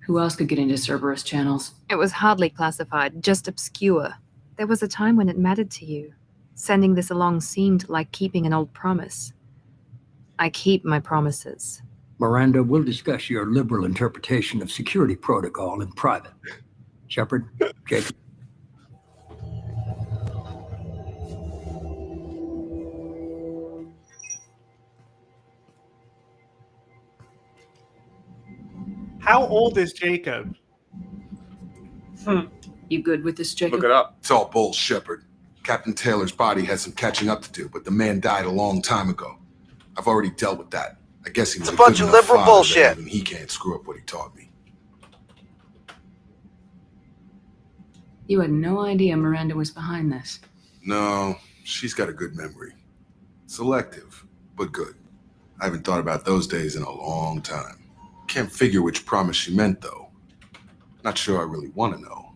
Who else could get into Cerberus channels? It was hardly classified, just obscure. There was a time when it mattered to you. Sending this along seemed like keeping an old promise. I keep my promises. Miranda, we'll discuss your liberal interpretation of security protocol in private. Shepard, Jacob. How old is Jacob? You good with this, Jacob? Look it up. It's all bull, Shepard. Captain Taylor's body has some catching up to do, but the man died a long time ago. I've already dealt with that. I guess he was It's a bunch good of enough liberal father that bullshit. even he can't screw up what he taught me. You had no idea Miranda was behind this. No, she's got a good memory. Selective, but good. I haven't thought about those days in a long time. Can't figure which promise she meant, though. Not sure I really want to know.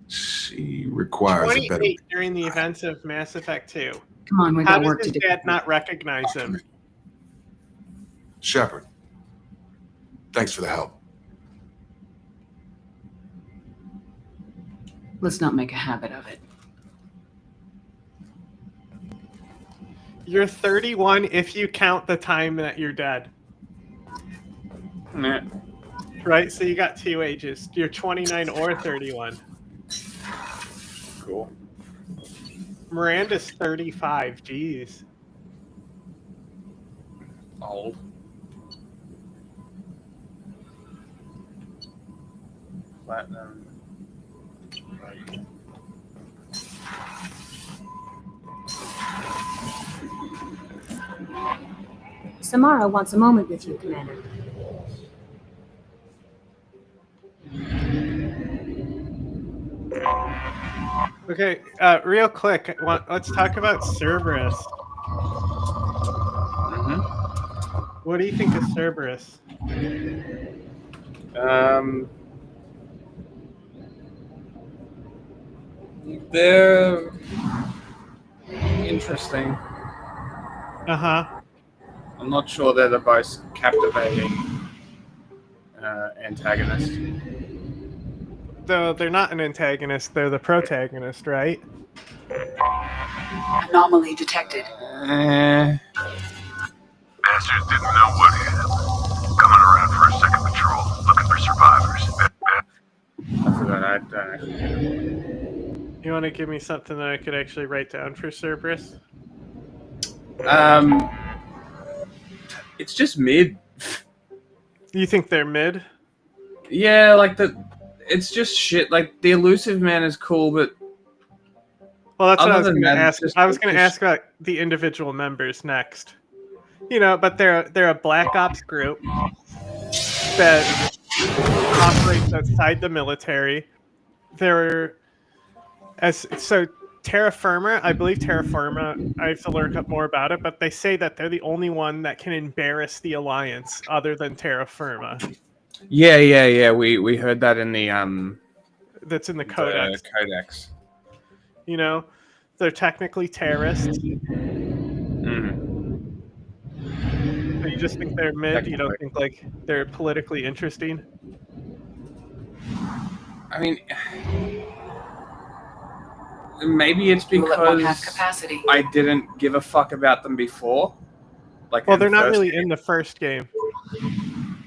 She requires a better... 28 during the events of Mass Effect 2. Come on, we How got does work to his do. dad not recognize him? Shepard, thanks for the help. Let's not make a habit of it. You're 31 if you count the time that you're dead. Nah. Right? So you got two ages. You're 29 or 31. Cool. Miranda's 35. Jeez. Old. Platinum. Samara wants a moment with you, Commander. Okay, real quick, let's talk about Cerberus. What do you think of Cerberus? They're interesting. Uh-huh. I'm not sure they're the most captivating antagonist. Though they're not an antagonist, they're the protagonist, right? Anomaly detected. Bastards didn't know what hit them. Coming around for a second patrol, looking for survivors. I forgot I don't actually. You want to give me something that I could actually write down for Cerberus? It's just mid. You think they're mid? Yeah, like it's just shit. Like the elusive man is cool, but Well, that's what I other was than going to that, ask. it's I was just- going to ask about the individual members next. You know, but they're a black ops group that operates outside the military. Terra Firma, I believe Terra Firma, I have to look up more about it, but they say that they're the only one that can embarrass the Alliance other than Terra Firma. Yeah. We heard that in the That's in the Codex. Codex. You know, they're technically terrorists. So you just think they're mid? You don't think like they're politically interesting? I mean, maybe it's We'll let one have because capacity. I didn't give a fuck about them before. Like, Well, in they're the not first really game. in the first game.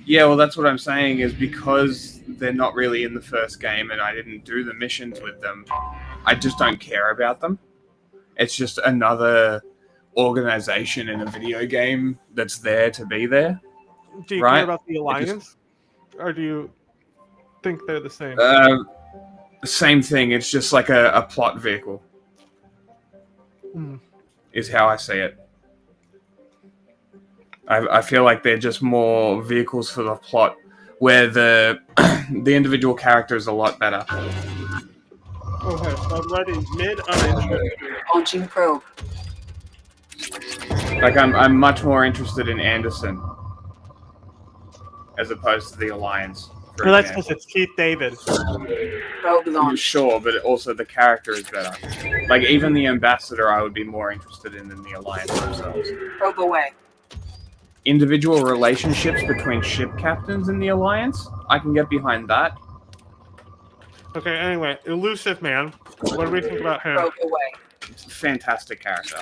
Yeah, well, that's what I'm saying is because they're not really in the first game and I didn't do the missions with them, I just don't care about them. It's just another organization in a video game that's there to be there. Do you right? care about the It Alliance? Or do you think they're the same? Same thing. It's just like a plot vehicle, is how I see it. I feel like they're just more vehicles for the plot, where the the individual character is a lot better. Okay, so I'm writing mid uninterested. Launching probe. Like I'm much more interested in Anderson as opposed to the Alliance For Well, that's example. because it's Keith David. Rogue launch. Sure, but also the character is better. Like, even the Ambassador I would be more interested in than the Alliance themselves. Probe away. Individual relationships between ship captains in the Alliance, I can get behind that. Okay, anyway, Elusive Man. What do we think about him? Probe away. It's a fantastic character.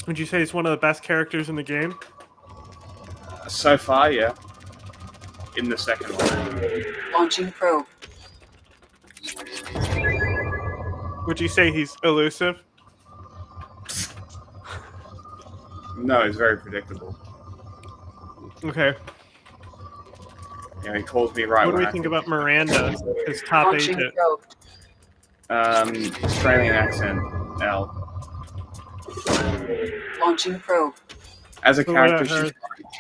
Would you say he's one of the best characters in the game? So far, yeah. In the second one. Launching probe. Would you say he's elusive? No, it's very predictable. Okay. Yeah, he calls me right What do when we I think about Miranda, his top Launching agent? probe. Australian accent, L. Launching probe. As a So what character, about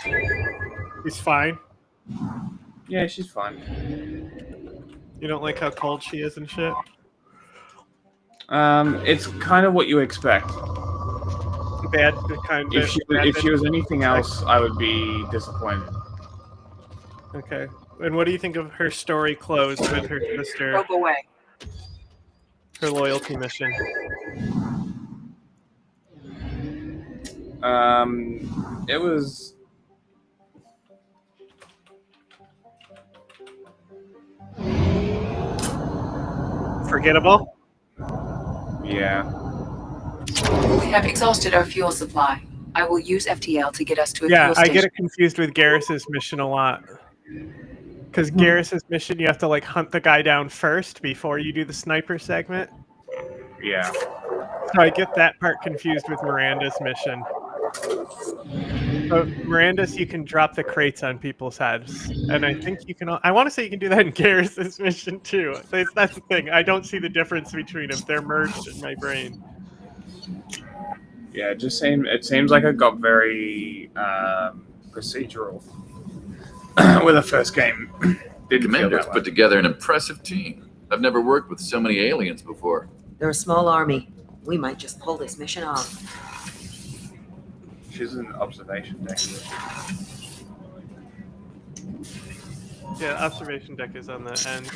she's her? He's fine. yeah, she's fine. You don't like how cold she is and shit? It's kind of what you expect. Bad kind of. If she was anything else, I would be disappointed. Okay. And what do you think of her story close with her sister, Probe away. her loyalty mission? It was. Forgettable? Yeah. We have exhausted our fuel supply. I will use FTL to get us to a Yeah, fuel I station. get it confused with Garrus's mission a lot. Because Garrus's mission, you have to like hunt the guy down first before you do the sniper segment. Yeah. So I get that part confused with Miranda's mission. But Miranda's, you can drop the crates on people's heads, and I think you can. I want to say you can do that in Garrus's mission too. That's the thing. I don't see the difference between them. They're merged in my brain. Yeah, it seems like it got very procedural with the first game. Didn't feel Commander's that put together an impressive team. I've never worked with so many aliens before. They're a small army. We might just pull this mission off. She's an observation deck. Yeah, observation deck is on the end.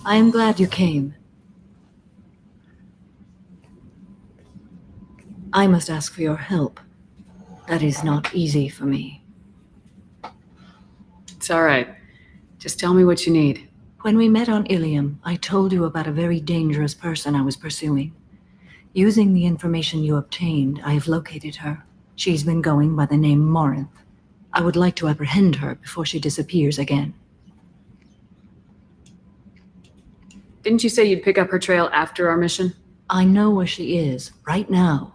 I am glad you came. I must ask for your help. That is not easy for me. It's all right. Just tell me what you need. When we met on Ilium, I told you about a very dangerous person I was pursuing. Using the information you obtained, I have located her. She's been going by the name Morinth. I would like to apprehend her before she disappears again. Didn't you say you'd pick up her trail after our mission? I know where she is, right now.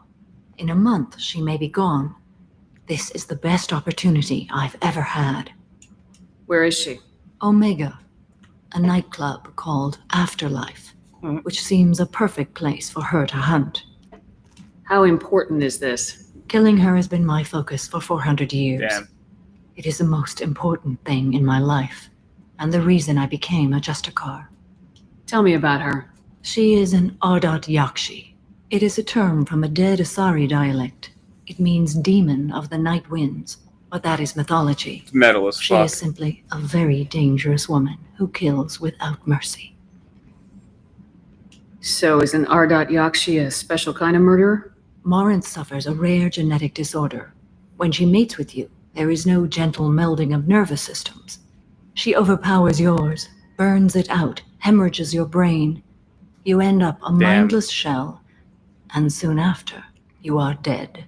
In a month, she may be gone. This is the best opportunity I've ever had. Where is she? Omega, a nightclub called Afterlife, which seems a perfect place for her to hunt. How important is this? Killing her has been my focus for 400 years. Damn. It is the most important thing in my life, and the reason I became a Justicar. Tell me about her. She is an Ardat Yakshi. It is a term from a dead Asari dialect. It means demon of the night winds, but that is mythology. It's metal as She fuck. is simply a very dangerous woman who kills without mercy. So is an Ardat Yakshi a special kind of murderer? Morinth suffers a rare genetic disorder. When she mates with you, there is no gentle melding of nervous systems. She overpowers yours, burns it out, hemorrhages your brain. You end up a mindless shell, and soon after, you are dead.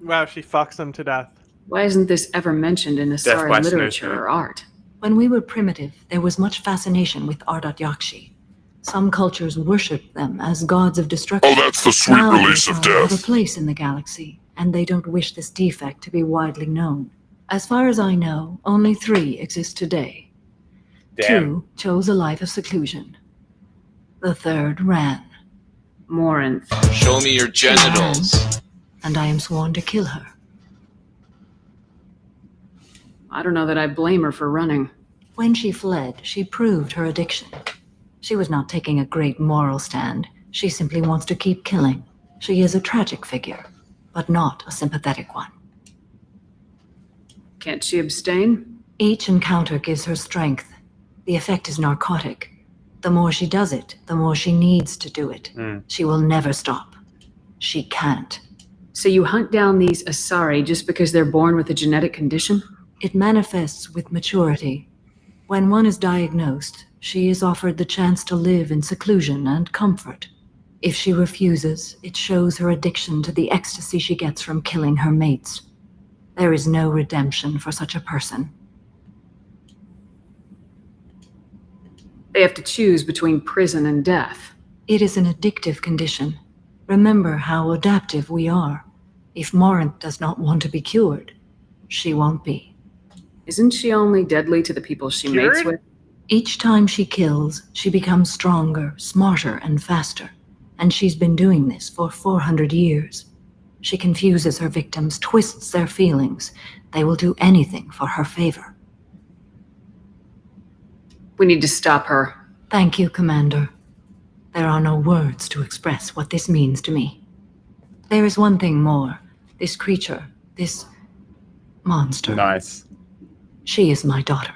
Wow, she fucks them to death. Why isn't this ever mentioned in Asari by literature snowstorm. or art? When we were primitive, there was much fascination with Ardat Yakshi. Some cultures worship them as gods of destruction. Oh, that's the sweet Now release they of have death. a place in the galaxy, and they don't wish this defect to be widely known. As far as I know, only 3 exist today. Damn. 2 chose a life of seclusion. The 3rd ran. Morinth. Show me your genitals. And I am sworn to kill her. I don't know that I blame her for running. When she fled, she proved her addiction. She was not taking a great moral stand. She simply wants to keep killing. She is a tragic figure, but not a sympathetic one. Can't she abstain? Each encounter gives her strength. The effect is narcotic. The more she does it, the more she needs to do it. She will never stop. She can't. So you hunt down these Asari just because they're born with a genetic condition? It manifests with maturity. When one is diagnosed, she is offered the chance to live in seclusion and comfort. If she refuses, it shows her addiction to the ecstasy she gets from killing her mates. There is no redemption for such a person. They have to choose between prison and death. It is an addictive condition. Remember how adaptive we are. If Morinth does not want to be cured, she won't be. Isn't she only deadly to the people she mates with? Each time she kills, she becomes stronger, smarter, and faster. And she's been doing this for 400 years. She confuses her victims, twists their feelings. They will do anything for her favor. We need to stop her. Thank you, Commander. There are no words to express what this means to me. There is one thing more. This creature, this monster. Nice. She is my daughter.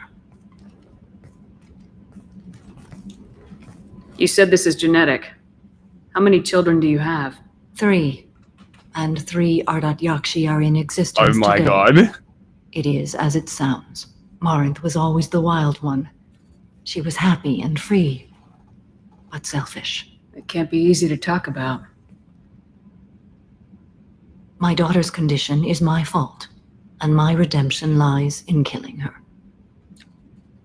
You said this is genetic. How many children do you have? 3. And 3 Ardat Yakshi are in existence Oh my today. god. It is as it sounds. Morinth was always the wild one. She was happy and free, but selfish. It can't be easy to talk about. My daughter's condition is my fault, and my redemption lies in killing her.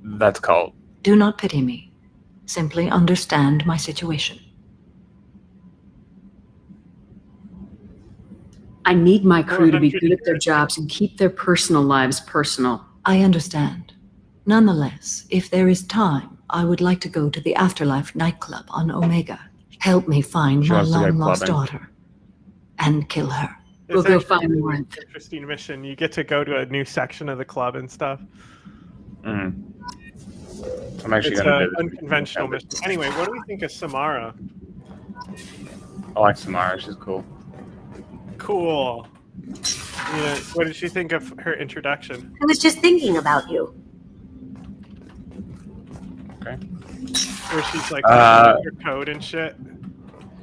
That's cold. Do not pity me. Simply understand my situation. I need my crew to be good at their jobs and keep their personal lives personal. I understand. Nonetheless, if there is time, I would like to go to the Afterlife nightclub on Omega. Help me find She my wants to go long-lost clubbing. daughter. And kill her. We'll It's go actually find a Morinth. interesting mission. You get to go to a new section of the club and stuff. I'm actually It's going to an do this. unconventional mission. Anyway, what do we think of Samara? I like Samara. She's cool. Cool. Yeah, what did you think of her introduction? I was just thinking about you. Okay. Where she's like her code and shit.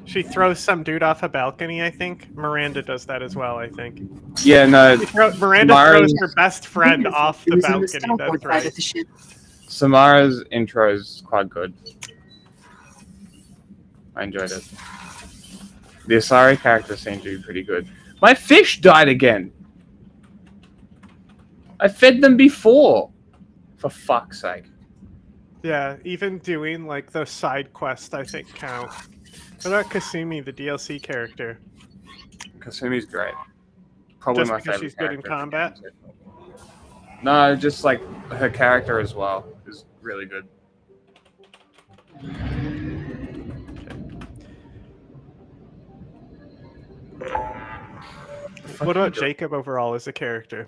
She throws some dude off a balcony, I think. Miranda does that as well, I think. Yeah, no. Miranda Samara's- throws her best friend off the balcony. That's right. Samara's intro is quite good. I enjoyed it. The Asari characters seem to be pretty good. My fish died again. I fed them before. For fuck's sake. Yeah, even doing like those side quests, I think count. What about Kasumi, the DLC character? Kasumi's great. Probably Just my because favorite she's good in character. combat? No, just like her character as well is really good. What about Jacob overall as a character?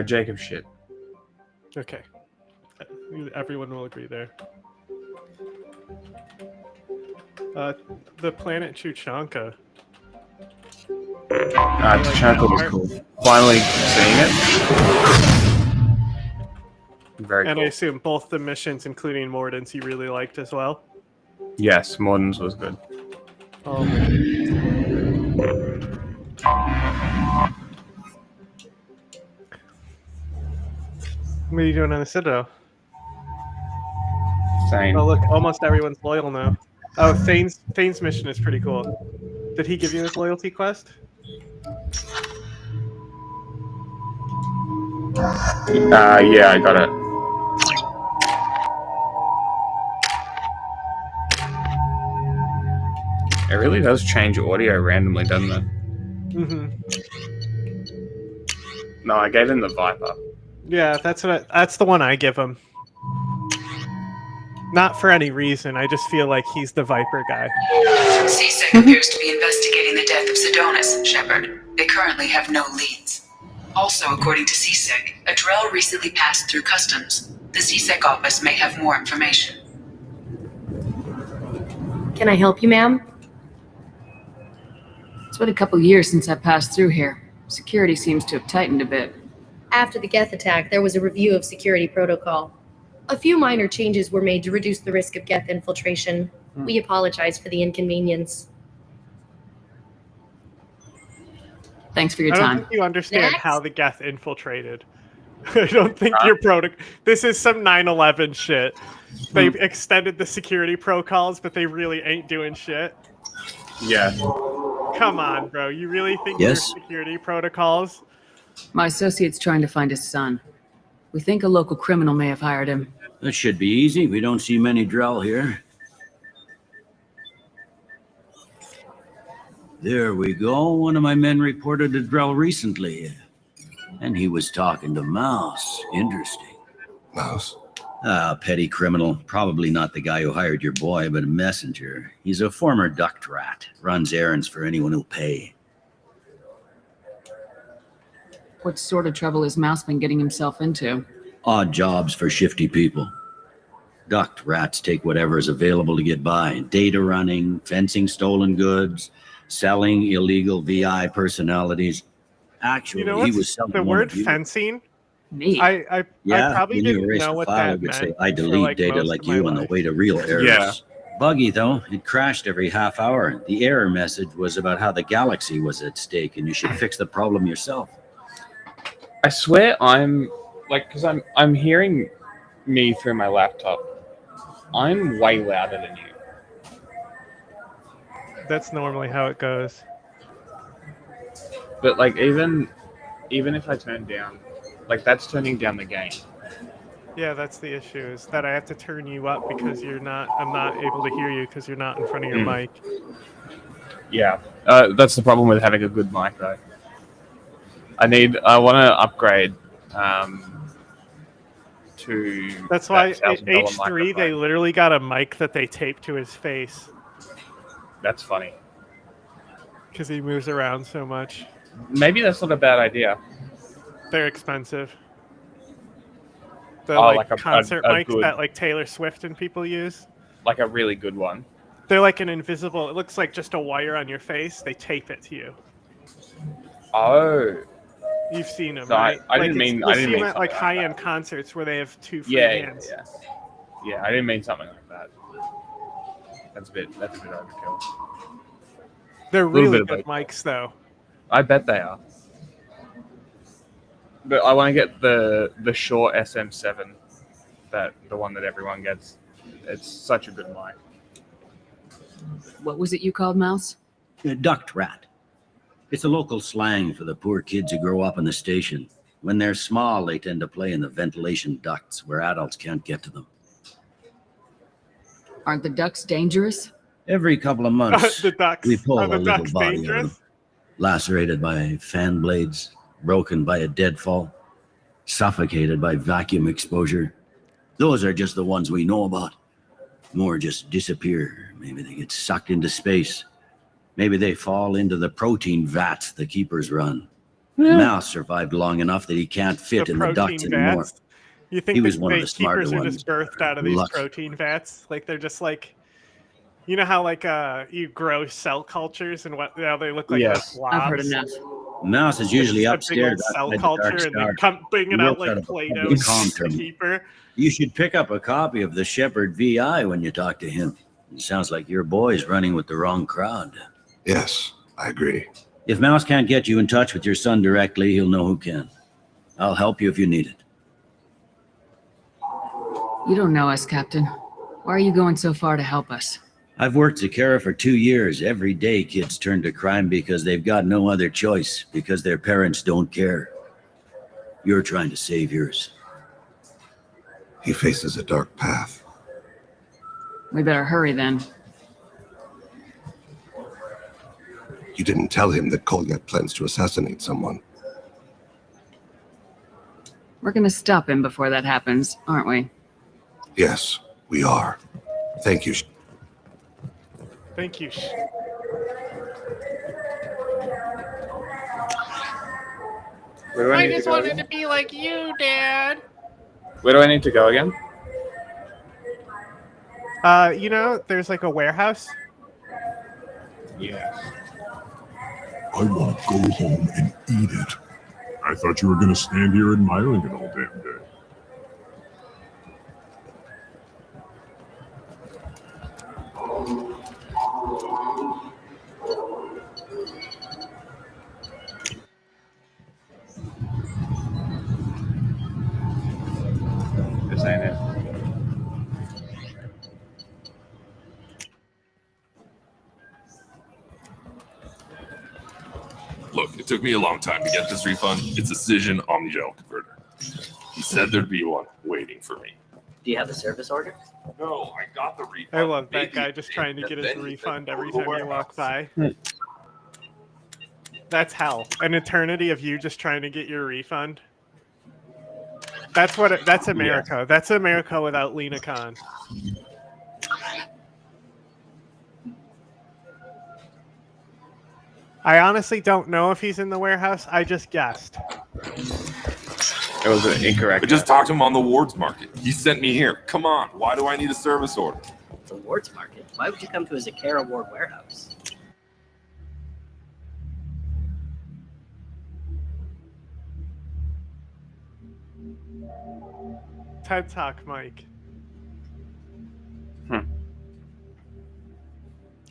Jacob shit. Okay. Everyone will agree there. The planet Chuchanka. Tachanka was cool. Finally seeing it. Very And cool. I assume both the missions, including Morden's, you really liked as well? Yes, Morden's was good. What are you doing on the Citadel? Same. Oh look, almost everyone's loyal now. Oh, Thane's mission is pretty cool. Did he give you his loyalty quest? Yeah, I got it. It really does change audio randomly, doesn't it? Mm-hmm. No, I gave him the Viper. Yeah, that's the one I give him. Not for any reason. I just feel like he's the Viper guy. CSEC appears to be investigating the death of Sedonis, Shepard. They currently have no leads. Also, according to CSEC, a Drell recently passed through customs. The CSEC office may have more information. Can I help you, ma'am? It's been a couple years since I passed through here. Security seems to have tightened a bit. After the Geth attack, there was a review of security protocol. A few minor changes were made to reduce the risk of Geth infiltration. We apologize for the inconvenience. Thanks for your I don't time. think you understand Next. how the Geth infiltrated. I don't think your protocol. This is some 9/11 shit. They extended the security protocols, but they really ain't doing shit. Yeah. Come on, bro. You really think Yes? your security protocols? My associate's trying to find his son. We think a local criminal may have hired him. That should be easy. We don't see many Drell here. There we go. One of my men reported a Drell recently. And he was talking to Mouse. Interesting. Mouse? Petty criminal. Probably not the guy who hired your boy, but a messenger. He's a former duct rat. Runs errands for anyone who'll pay. What sort of trouble has Mouse been getting himself into? Odd jobs for shifty people. Duct rats take whatever is available to get by. Data running, fencing stolen goods, selling illegal VI personalities. Actually, You know he what's was selling the one word of you. fencing? Me? I probably when you didn't erase know a what file, that it would meant. say, I for, delete like, data most like of my you on the life. way to real errors. Yeah. Buggy, though, it crashed every half hour. The error message was about how the galaxy was at stake, and you should fix the problem yourself. I swear I'm like, because I'm hearing me through my laptop. I'm way louder than you. That's normally how it goes. But like even if I turn down, like that's turning down the gain. Yeah, that's the issue, is that I have to turn you up because I'm not able to hear you because you're not in front of your mic. Yeah, that's the problem with having a good mic, though. I want to upgrade to. That's why $1,000 H3, microphone. they literally got a mic that they tape to his face That's funny. because he moves around so much. Maybe that's not a bad idea. They're expensive. The Oh, like like a concert mics good- that like Taylor Swift and people use. Like a really good one. They're like an invisible. It looks like just a wire on your face. They tape it to you. Oh. You've seen them, So right? I didn't mean. You'll I see didn't them mean at like something like high-end concerts where they have two that. free Yeah, hands. yeah. I didn't mean something like that. That's a bit overkill. They're Little really bit of good mics, though. I bet they are. But I want to get the Shure SM7, the one that everyone gets. It's such a good mic. What was it you called Mouse? A duct rat. It's a local slang for the poor kids who grow up in the station. When they're small, they tend to play in the ventilation ducts where adults can't get to them. Aren't the ducks dangerous? Every couple of months, The ducks. we pull Are a the little ducks body out of dangerous? them. Lacerated by fan blades, broken by a deadfall, suffocated by vacuum exposure. Those are just the ones we know about. More just disappear. Maybe they get sucked into space. Maybe they fall into the protein vats the keepers run. Mouse survived long enough that he can't fit in the ducts anymore. vats. You think He was the one of the smarter keepers are ones. just birthed out of these Luck. protein vats? Like they're just like, you know how like you grow cell cultures and what how they look like Yes. blobs? I've heard enough. Mouse is usually Just a big old upstairs cell outside the culture Dark and then Star. bring it He out works out like of a Play-Doh. public comm The terminal. keeper. You should pick up a copy of the Shepherd VI when you talk to him. It sounds like your boy's running with the wrong crowd. Yes, I agree. If Mouse can't get you in touch with your son directly, he'll know who can. I'll help you if you need it. You don't know us, Captain. Why are you going so far to help us? I've worked Zakara for 2 years. Every day kids turn to crime because they've got no other choice, because their parents don't care. You're trying to save yours. He faces a dark path. We better hurry then. You didn't tell him that Kolyak plans to assassinate someone. We're gonna stop him before that happens, aren't we? Yes, we are. Thank you. Thank you. Where do I I need to just go wanted again? to be like you, Dad. Where do I need to go again? You know, there's like a warehouse. Yeah. I want to go home and eat it. I thought you were gonna stand here admiring it all damn day. This ain't it. Look, it took me a long time to get this refund. It's a Cision Omnigel converter. He said there'd be one waiting for me. Do you have the service order? No, I got the refund. I love that guy just trying to get his refund every time you walk by. That's hell. An eternity of you just trying to get your refund. That's what. That's America. Yeah. That's America without Lena Khan. I honestly don't know if he's in the warehouse. I just guessed. It was an incorrect. I just talked to him on the Wards Market. He sent me here. Come on. Why do I need a service order? The Wards Market? Why would you come to a Zakara Ward warehouse? TED Talk, Mike.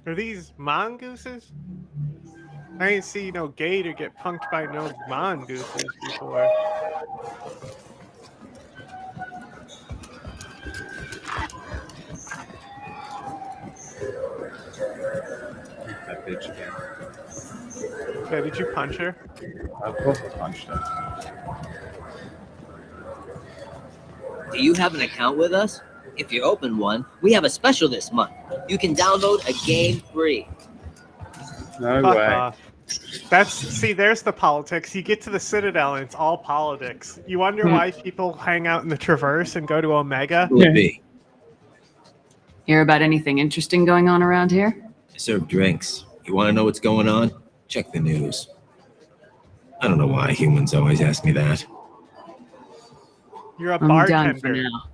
Are these mongooses? I ain't see no gator get punked by no mongooses before. That bitch again. Yeah, did you punch her? Of course I punched her. Do you have an account with us? If you open one, we have a special this month. You can download a game free. No Fuck way. off. There's the politics. You get to the Citadel and it's all politics. You wonder why people hang out in the Traverse and go to Omega? Would be. Hear about anything interesting going on around here? I serve drinks. You want to know what's going on? Check the news. I don't know why humans always ask me that. You're a I'm done for bartender. now.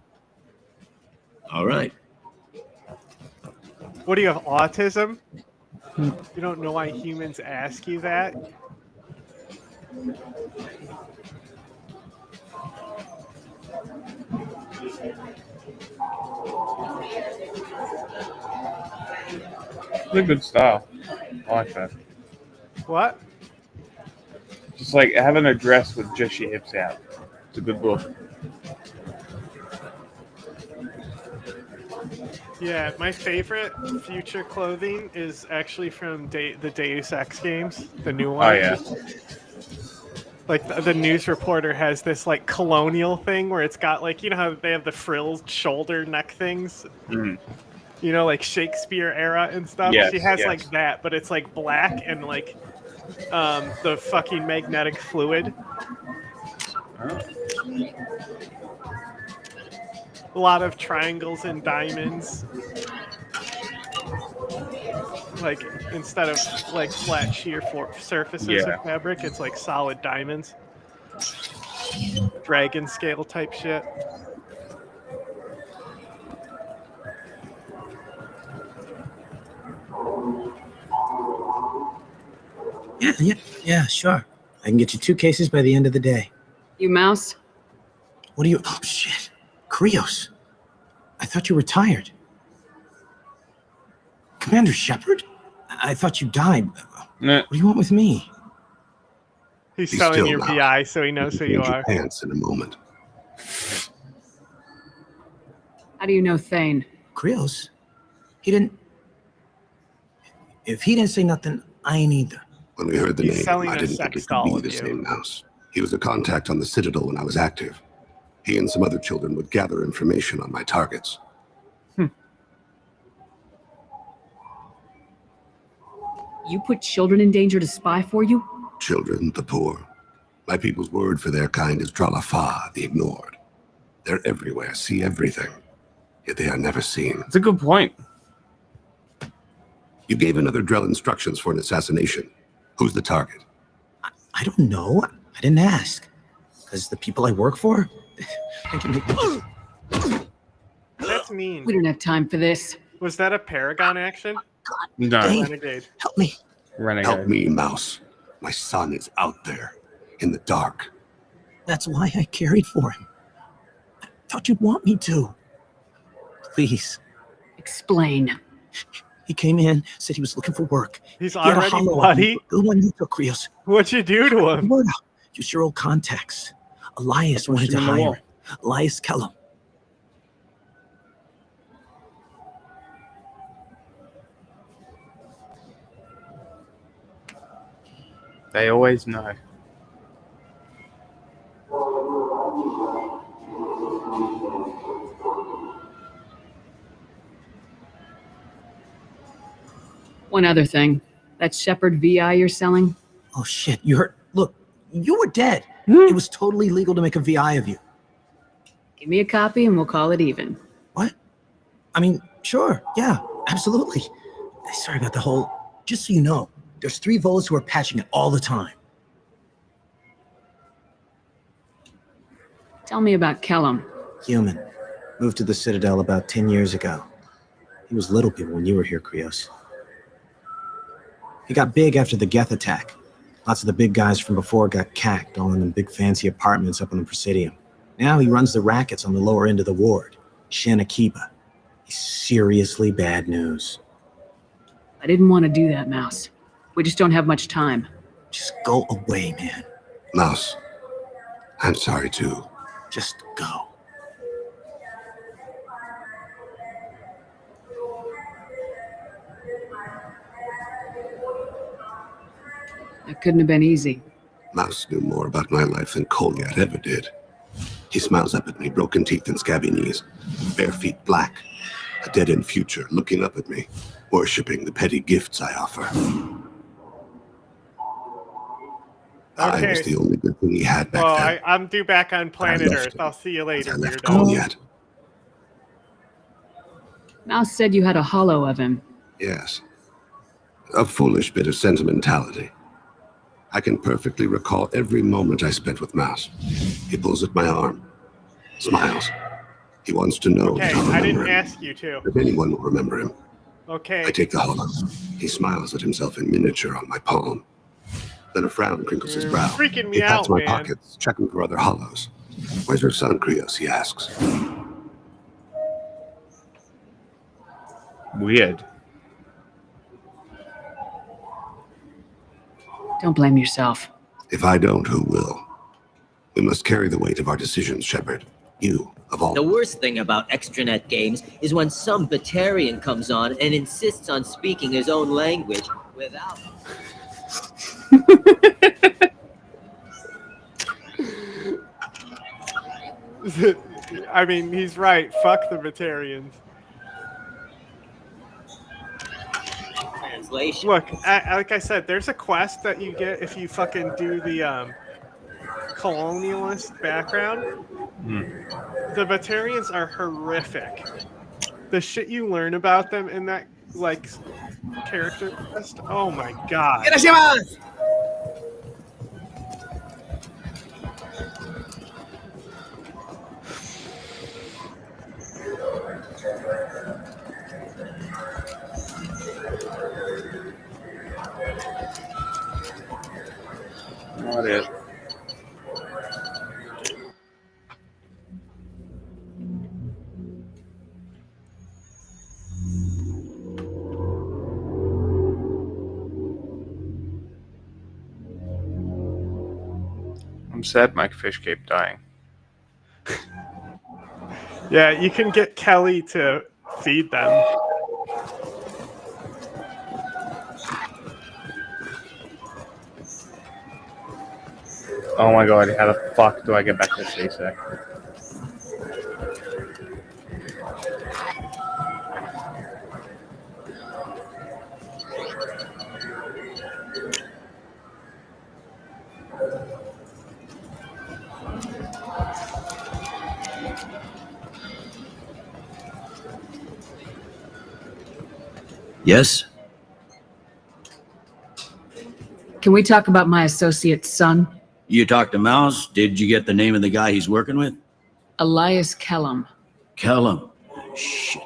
All right. What do you have, autism? You don't know why humans ask you that? It's a good style. I like that. What? Just like having a dress with just your hips out. It's a good look. Yeah, my favorite future clothing is actually from the Deus Ex games, the new one. Oh yeah. Like the news reporter has this like colonial thing where it's got like, you know how they have the frilled shoulder neck things? Mm. You know, like Shakespeare era and stuff. Yes, She has yes. like that, but it's like black and like the fucking magnetic fluid. Oh. A lot of triangles and diamonds. Like instead of like flat sheer surfaces of fabric, it's like solid diamonds. Dragon scale type shit. Yeah, sure. I can get you 2 cases by the end of the day. You mouse? What are you? Oh, shit. Krios. I thought you were tired. Commander Shepard? I thought you died. Nah. What do you want with me? He's Be selling still your now. PI so he knows who you Change your are. pants in a moment. How do you know Thane? Krios? He didn't... If he didn't say nothing, I ain't either. When we heard the He's name, selling I a didn't sex think it doll could be of the you. same mouse. He was a contact on the Citadel when I was active. He and some other children would gather information on my targets. You put children in danger to spy for you? Children, the poor. My people's word for their kind is Dralafa, the ignored. They're everywhere, see everything. Yet they are never seen. It's a good point. You gave another Drell instructions for an assassination. Who's the target? I don't know. I didn't ask. Because the people I work for... they can make... That's mean. We don't have time for this. Was that a Paragon action? No. Renegade. Help me. Renegade. Help me, Mouse. My son is out there. in the dark. That's why I carried for him. I thought you'd want me to. Please. Explain. He came in, said he was looking for work. He's He had a already hollow bloody? on the one you took, Rios. What'd you do to him? Word out. Use your old contacts. Elias wanted to him in the hire wall. him. Elias Kellum. They always know. One other thing. That Shepard VI you're selling? Oh shit, you heard? Look, you were dead. It was totally legal to make a VI of you. Give me a copy and we'll call it even. What? I mean, sure, yeah, absolutely. Sorry about the whole... Just so you know, there's 3 Volas who are patching it all the time. Tell me about Kellum. Human. Moved to the Citadel about 10 years ago. He was little people when you were here, Krios. He got big after the Geth attack. Lots of the big guys from before got cacked, all in them big fancy apartments up on the Presidium. Now he runs the rackets on the lower end of the ward, Shanakiba. He's seriously bad news. I didn't want to do that, Mouse. We just don't have much time. Just go away, man. Mouse, I'm sorry too. Just go. That couldn't have been easy. Mouse knew more about my life than Kolyat ever did. He smiles up at me, broken teeth and scabby knees, bare feet black, a dead-end future looking up at me, worshipping the petty gifts I offer. I was the only good thing he had back then. I'm due back on planet left Earth. I'll see you later, I left weirdo. Kolyat. Mouse said you had a hollow of him. Yes. A foolish bit of sentimentality. I can perfectly recall every moment I spent with Mouse. He pulls at my arm, smiles. He wants to know Okay, that I'll I remember didn't him, ask you to. if anyone will remember him. Okay. I take the hollow. He smiles at himself in miniature on my palm. Then a frown crinkles his brow. Freaking me He pats out, my man. pockets, checking for other hollows. Where's your son, Krios? He asks. Weird. Don't blame yourself. If I don't, who will? We must carry the weight of our decisions, Shepard. You, of all. The worst thing about extranet games is when some Batarian comes on and insists on speaking his own language without... I mean, he's right. Fuck the Batarians. Translation. Look, like I said, there's a quest that you get if you fucking do the colonialist background. The Batarians are horrific. The shit you learn about them in that, like, character quest, oh my god. What is? I'm sad my fish keep dying. Yeah, you can get Kelly to feed them. Oh my god, how the fuck do I get back to CSEC? Yes? Can we talk about my associate's son? You talked to Mouse? Did you get the name of the guy he's working with? Elias Kellum. Kellum. Shit.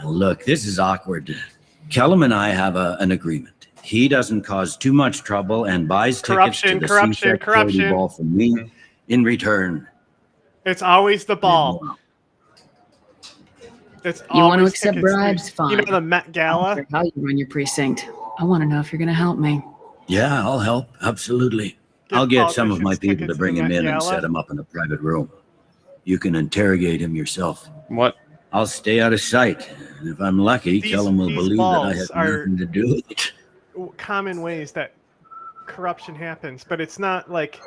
Look, this is awkward. Kellum and I have an agreement. He doesn't cause too much trouble and buys tickets to the CSEC charity ball from me in return. It's always the ball. It's You want to always accept tickets. bribes? Fine. You know the Met I don't Gala? care how you run your precinct. I want to know if you're going to help me. Yeah, I'll help. Absolutely. I'll get some of my people to bring him in and set him up in a private room. You can interrogate him yourself. What? I'll stay out of sight. And if I'm lucky, Kellum will believe that I had nothing to do with it. Common ways that corruption happens, but it's not like,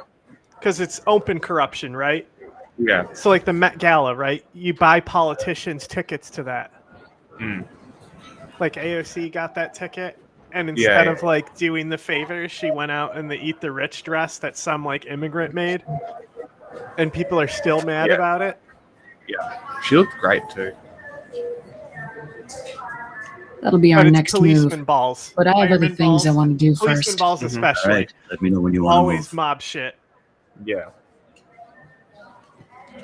because it's open corruption, right? Yeah. So like the Met Gala, right? You buy politicians tickets to that. Mm. Like AOC got that ticket, and instead Yeah. of like doing the favors, she went out in the Eat the Rich dress that some like immigrant made, and people are still mad about it. Yeah. She looked great too. That'll be our But it's next policeman move. balls. But I have other Fireman things I balls, want to do policeman first. balls All especially. right. Let me know when you want to Always move. mob shit. Yeah.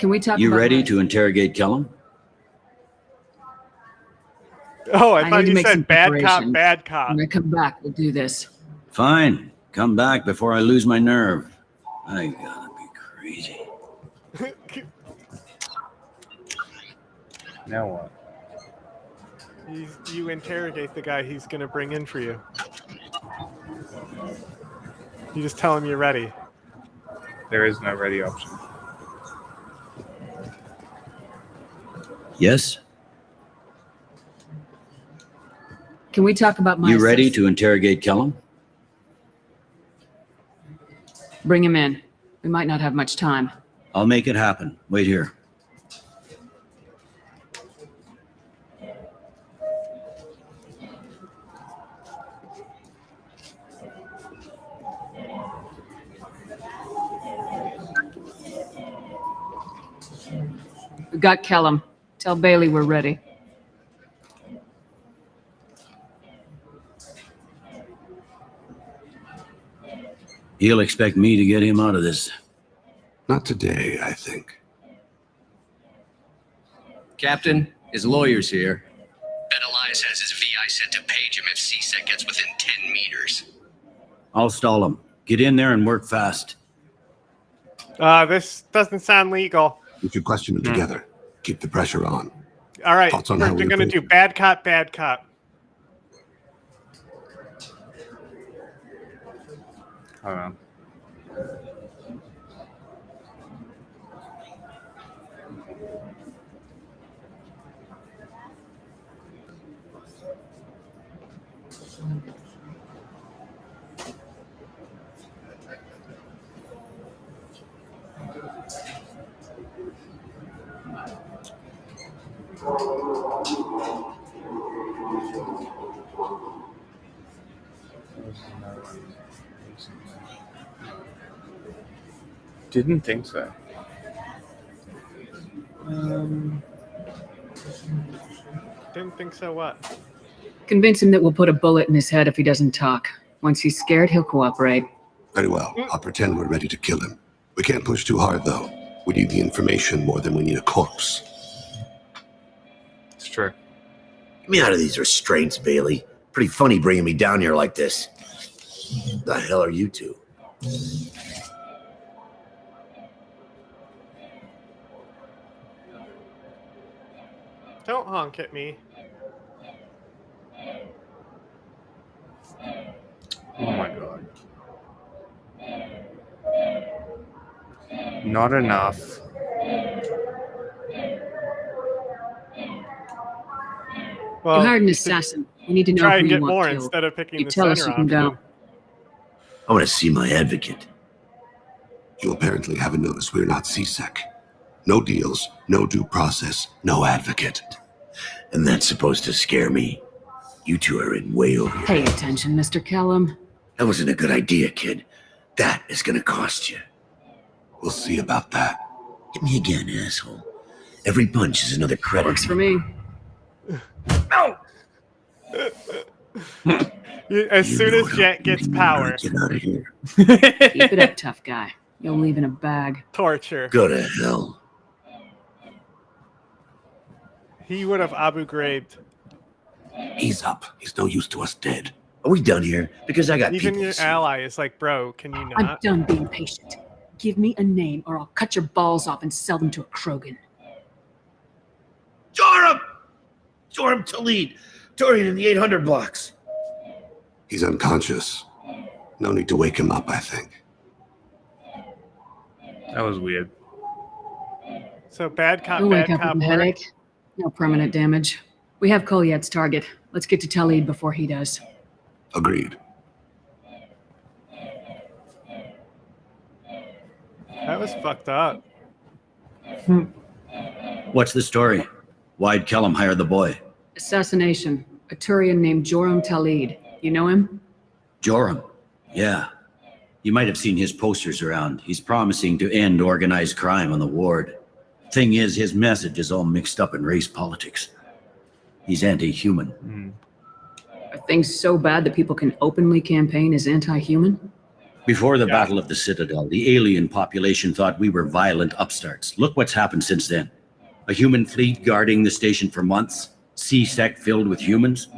Can we talk You about ready my- to interrogate Kellum? Oh, I I thought need to you make said some bad cop, preparations. bad cop. When I come back, we'll do this. Fine. Come back before I lose my nerve. I gotta be crazy. Now what? You interrogate the guy he's going to bring in for you. You just tell him you're ready. There is no ready option. Yes? Can we talk about my You ready assist- to interrogate Kellum? Bring him in. We might not have much time. I'll make it happen. Wait here. We got Kellum. Tell Bailey we're ready. He'll expect me to get him out of this. Not today, I think. Captain, his lawyer's here. Bet Elias has his VI set to page him if CSEC gets within 10 meters. I'll stall him. Get in there and work fast. This doesn't sound legal. We should question them together. Keep the pressure on. All right, Thoughts we're on how we going to approach do bad cop, bad cop. Hold on. Didn't think so. Didn't think so. What? Convince him that we'll put a bullet in his head if he doesn't talk. Once he's scared, he'll cooperate. Very well. I'll pretend we're ready to kill him. We can't push too hard, though. We need the information more than we need a corpse. It's true. Get me out of these restraints, Bailey. Pretty funny bringing me down here like this. The hell are you two? Don't honk at me. Oh my god. Not enough. Well, you hired an you should assassin. We need to know try who and you get want more killed. instead of picking You the tell us center you can go. option. I want to see my advocate. You apparently haven't noticed we're not CSEC. No deals, no due process, no advocate. And that's supposed to scare me. You two are in way over your Pay head. attention, Mr. Kellum. That wasn't a good idea, kid. That is gonna cost you. We'll see about that. Hit me again, asshole. Every punch is another credit. Works for me. As soon as Jet gets power, Get out of here. Keep it up, tough guy. You'll leave in a bag. torture. Go to hell. He would have Abu Ghrib'd. He's up. He's no use to us dead. Are we done here? Because I got Even people your to see. ally is like, bro, can you I'm not? done being patient. Give me a name or I'll cut your balls off and sell them to a Krogan. Joram! Joram Talid, Turian in the 800 blocks. He's unconscious. No need to wake him up, I think. That was weird. So bad cop, You'll bad wake up cop with a work. headache. No permanent damage. We have Kolyat's target. Let's get to Talid before he does. Agreed. That was fucked up. What's the story? Why'd Kellum hire the boy? Assassination. A Turian named Joram Talid. You know him? Joram. Yeah. You might have seen his posters around. He's promising to end organized crime on the ward. Thing is, his message is all mixed up in race politics. He's anti-human. Are things so bad that people can openly campaign as anti-human? Before the Battle of the Citadel, the alien population thought we were violent upstarts. Look what's happened since then. A human fleet guarding the station for months. C-Sec filled with humans.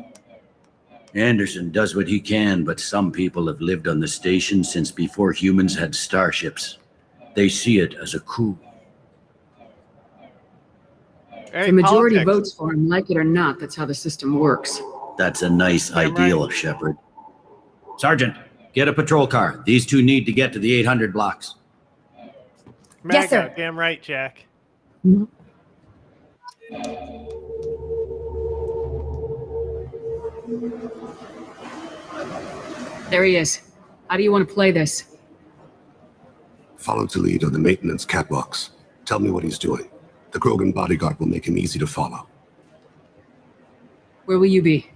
Anderson does what he can, but some people have lived on the station since before humans had starships. They see it as a coup. Hey, the majority politics. votes for him, like it or not. That's how the system works. That's a nice ideal, right. Shepard. Sergeant, get a patrol car. These two need to get to the 800 blocks. Mega, Yes, sir. damn right, Jack. There he is. How do you want to play this? Follow Talid on the maintenance catwalks. Tell me what he's doing. The Krogan bodyguard will make him easy to follow. Where will you be?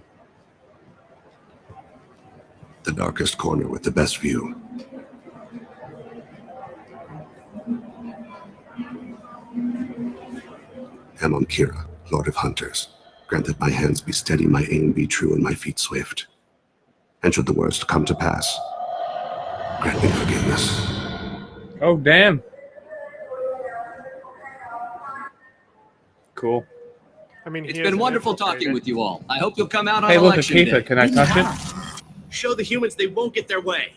The darkest corner with the best view. Amon Kira, Lord of Hunters. Grant that my hands be steady, my aim be true, and my feet swift. And should the worst come to pass, grant me forgiveness. Oh, damn. Cool. I mean, It's been wonderful talking with you all. I hope you'll come out on Hey, look, a election keeper. day. Can I touch it? Show the humans they won't get their way.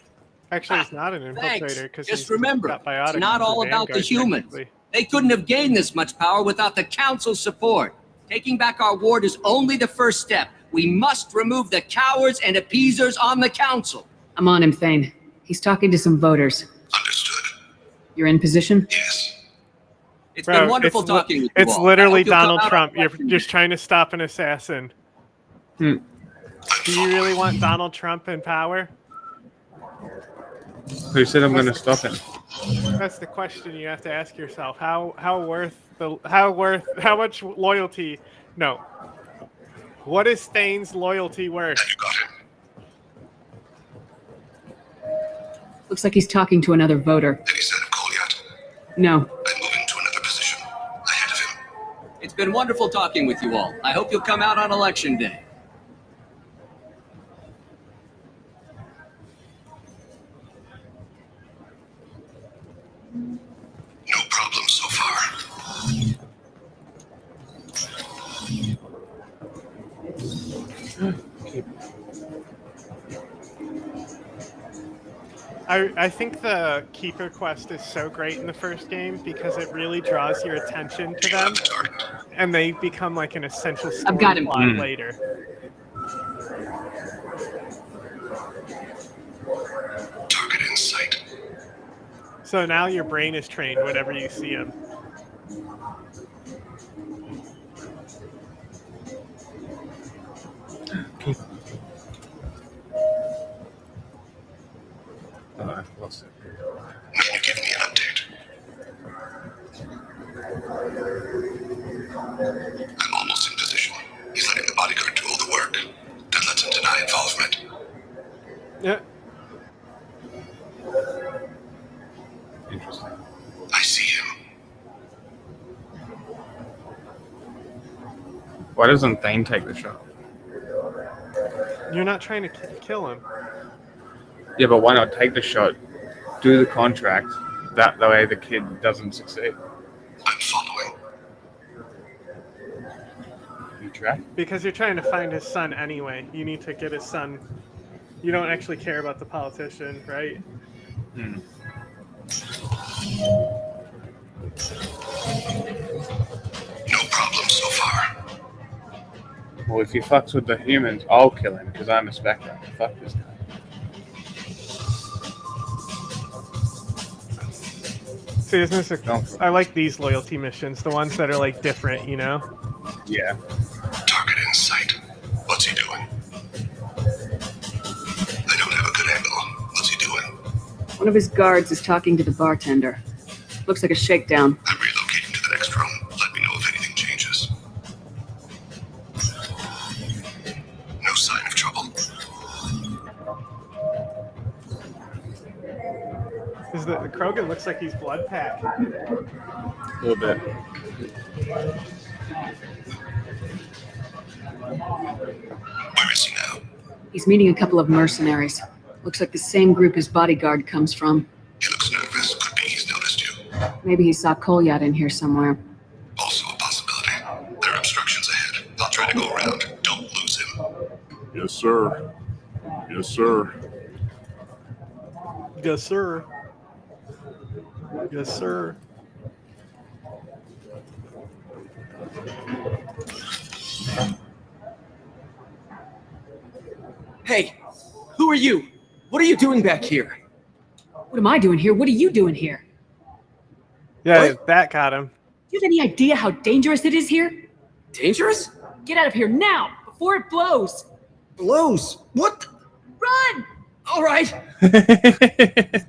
Actually, it's not an Thanks. infiltrator because Just remember, it's biotics not for all about the Vanguard, humans. technically. They couldn't have gained this much power without the Council's support. Taking back our ward is only the first step. We must remove the cowards and appeasers on the Council. I'm on him, Thane. He's talking to some voters. Understood. You're in position? Yes. It's Bro, been wonderful it's li- talking with you It's all. literally I hope you'll come Donald out on Trump. You're election day. just trying to stop an assassin. Do you really want Donald Trump in power? Who said I'm going to stop him? That's the question you have to ask yourself. How much loyalty? No. What is Thane's loyalty worth? Looks like he's talking to another voter. Then he said of Kolyat. No. I'm moving to another position. Ahead of him. It's been wonderful talking with you all. I hope you'll come out on election day. No problem so far. I think the Keeper quest is so great in the first game because it really draws your attention to them, and they become like an essential story I've got him. plot later. Target in sight. So now your brain is trained whenever you see him. Oh, I've lost it. Can you give me an update? I'm almost in position. He's letting the bodyguard do all the work. That lets him deny involvement. Yeah. Interesting. I see him. Why doesn't Thane take the shot? You're not trying to kill him. Yeah, but why not take the shot, do the contract, that way the kid doesn't succeed? I'm following. You track? Because you're trying to find his son anyway. You need to get his son You don't actually care about the politician, right? Hmm. No problem so far. Well, if he fucks with the humans, I'll kill him because I'm a Spectre. Fuck this guy. See, isn't this I like these loyalty missions, the ones that are like different, you know? Yeah. Target in sight. What's he doing? I don't have a good angle. What's he doing? One of his guards is talking to the bartender. Looks like a shakedown. I'm relocating to the next room. Let me know if anything changes. No sign of trouble. Is the Krogan looks like he's blood packed. A little bit. Where is he now? He's meeting a couple of mercenaries. Looks like the same group his bodyguard comes from. He looks nervous. Could be he's noticed you. Maybe he saw Kolyat in here somewhere. Also a possibility. There are obstructions ahead. I'll try to go around. Don't lose him. Yes, sir. Yes, sir. Yes, sir. Yes, sir. Hey, who are you? What are you doing back here? What am I doing here? What are you doing here? Yeah, that got him. Do you have any idea how dangerous it is here? Dangerous? Get out of here now, before it blows! Blows? What? Run! All right. I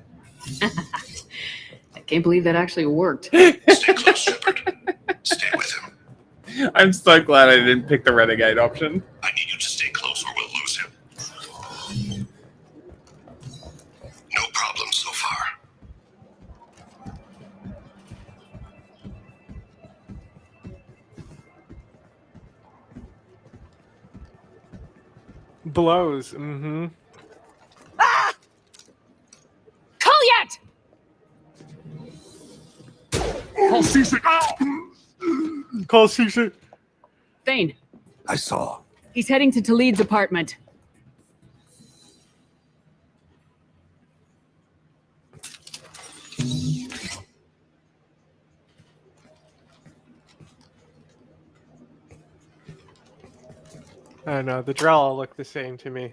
can't believe that actually worked. Stay close, Shepard. Stay with him. I'm so glad I didn't pick the renegade option. I need you to stay close or we'll lose him. No problem so far. Blows. Mm-hmm. Ah! Kolyat! Call Seasick! Call Seasick! Thane, I saw. he's heading to Talid's apartment. I don't know. The Drell all look the same to me.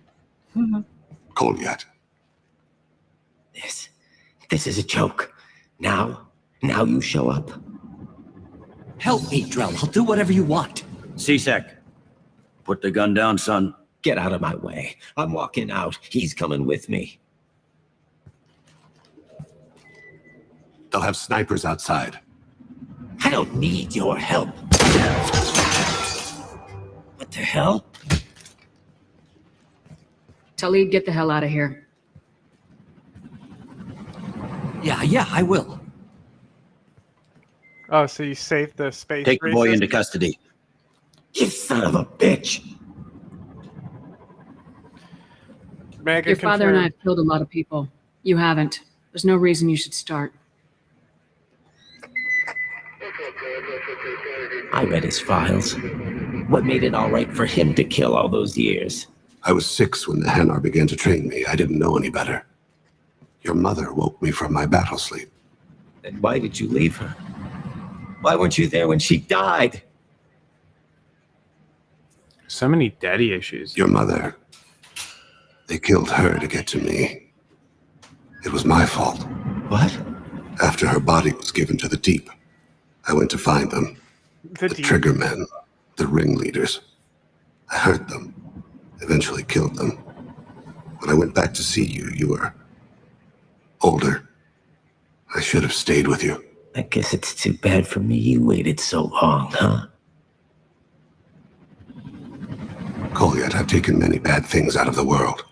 Kolyat. This is a joke. Now you show up. Help me, Drell. I'll do whatever you want. C-Sec, put the gun down, son. Get out of my way. I'm walking out. He's coming with me. They'll have snipers outside. I don't need your help. What the hell? Talid, get the hell out of here. Yeah, I will. Oh, so you saved the space Take the boy races? into custody. You son of a bitch! Mega Your father and I confirmed. have killed a lot of people. You haven't. There's no reason you should start. I read his files. What made it all right for him to kill all those years? I was 6 when the Hanar began to train me. I didn't know any better. Your mother woke me from my battle sleep. Then why did you leave her? Why weren't you there when she died? So many daddy issues. Your mother. They killed her to get to me. It was my fault. What? After her body was given to the Deep, I went to find them. The The Triggermen, the ringleaders. I heard them, eventually killed them. When I went back to see you, you were older. I should have stayed with you. I guess it's too bad for me you waited so long, huh? Kolyat, I've taken many bad things out of the world.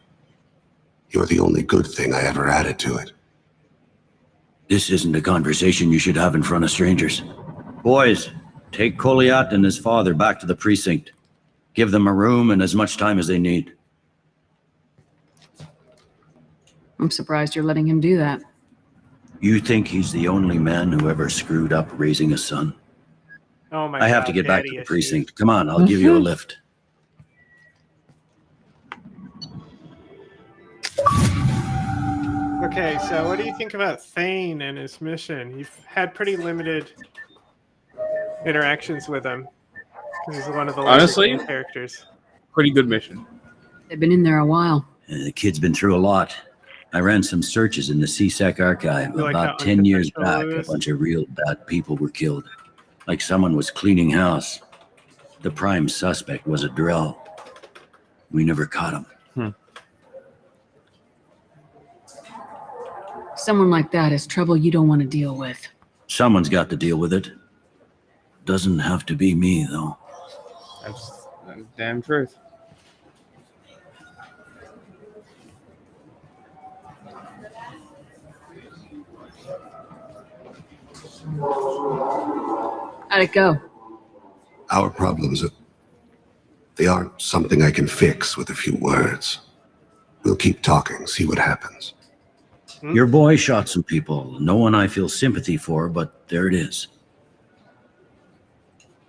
You're the only good thing I ever added to it. This isn't a conversation you should have in front of strangers. Boys, take Kolyat and his father back to the precinct. Give them a room and as much time as they need. I'm surprised you're letting him do that. You think he's the only man who ever screwed up raising a son? Oh my I have God, to get back to daddy the issues. precinct. Come on, I'll give you a lift. Okay, so what do you think about Thane and his mission? You've had pretty limited interactions with him because he's one of the Honestly, main characters. Pretty good mission. They've been in there a while. The kid's been through a lot. I ran some searches in the CSEC archive. You like About how 10 years unconventional back, it a is? bunch of real bad people were killed. Like someone was cleaning house. The prime suspect was a drill. We never caught him. Someone like that is trouble you don't want to deal with. Someone's got to deal with it. Doesn't have to be me, though. That's the damn truth. How'd it go? Our problems they aren't something I can fix with a few words. We'll keep talking, see what happens. Your boy shot some people. No one I feel sympathy for, but there it is.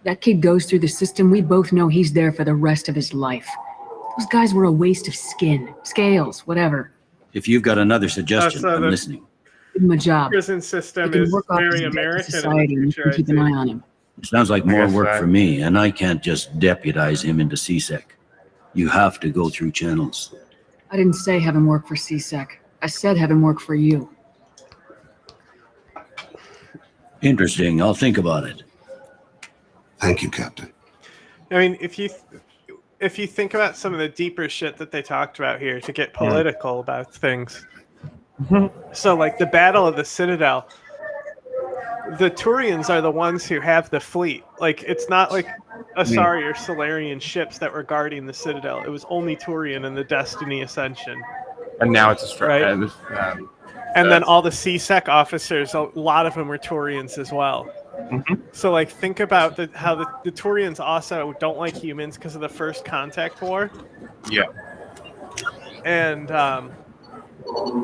That kid goes through the system. We both know he's there for the rest of his life. Those guys were a waste of skin, scales, whatever. If you've got another suggestion, so I'm the- listening. Give him a job. Prison system He can is work off his very debt to American in society, the and we future, can I keep an think. eye on him. Sounds like more guess work that- for me, and I can't just deputize him into CSEC. You have to go through channels. I didn't say have him work for CSEC. I said have him work for you. Interesting. I'll think about it. Thank you, Captain. I mean, if you think about some of the deeper shit that they talked about here to get political about things. So, like the Battle of the Citadel, the Turians are the ones who have the fleet. Like, it's not like Asari or Solarian ships that were guarding the Citadel. It was only Turian and the Destiny Ascension. And now it's a Right. And then That's- all the CSEC officers, a lot of them were Turians as well. So, like, think about how the Turians also don't like humans because of the First Contact War. Yeah. And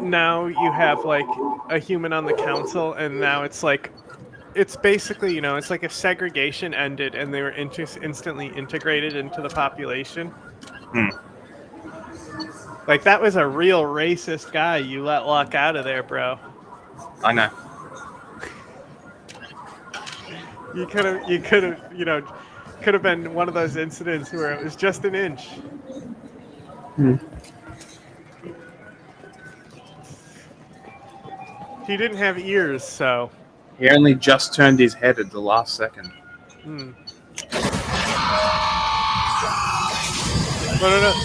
now you have, like, a human on the council, and now it's like, it's basically, it's like if segregation ended and they were instantly integrated into the population. Like, that was a real racist guy you let walk out of there, bro. I know. You could have, could have been one of those incidents where it was just an inch. He didn't have ears, so. He only just turned his head at the last second. No,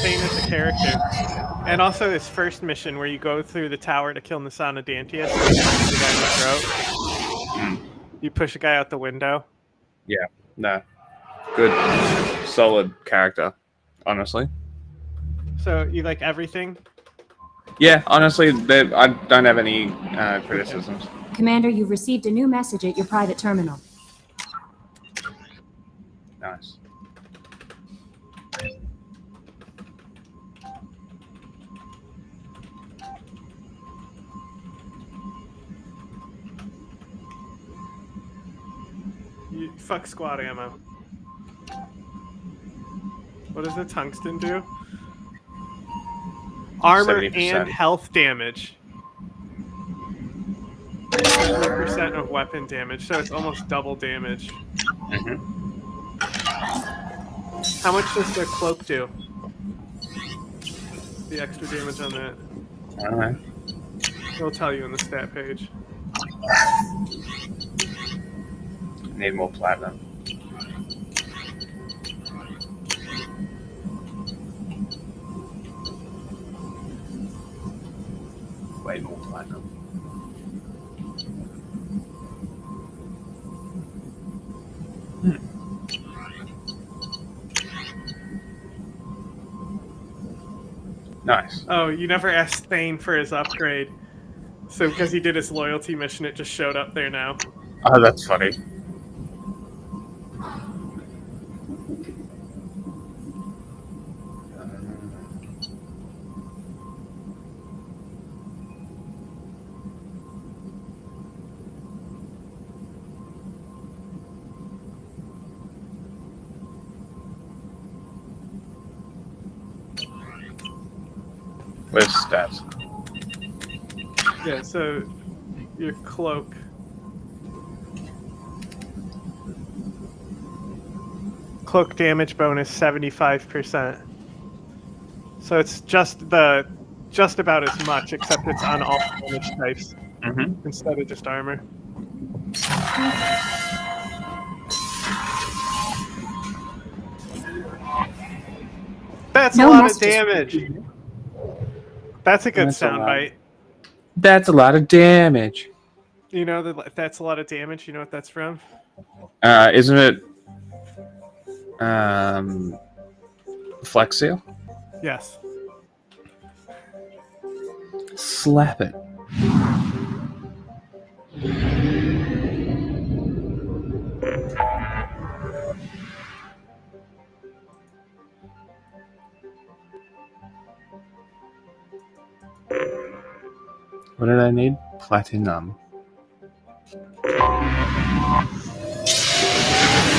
Thane is a character. And also his first mission where you go through the tower to kill Nasana Dantius. You push a guy out the window. Yeah. No. Good, solid character, honestly. So you like everything? Yeah, honestly, I don't have any criticisms. Commander, you've received a new message at your private terminal. Nice. Fuck squad ammo. What does the tungsten do? Armor 70%. and health damage. 3% of weapon damage, so it's almost double damage. How much does the cloak do? The extra damage on that. I don't know. It'll tell you in the stat page. Need more platinum. Way more platinum. Nice. Oh, you never asked Thane for his upgrade. So because he did his loyalty mission, it just showed up there now. Oh, that's funny. Where's stats? Yeah, so your cloak. Cloak damage bonus 75%. So it's just about as much, except it's on all damage types instead of just armor. That's a lot of damage. That's a good soundbite. That's a lot of damage. You know that that's a lot of damage. You know what that's from? Isn't it Flex Seal? Yes. Slap it. What did I need? Platinum.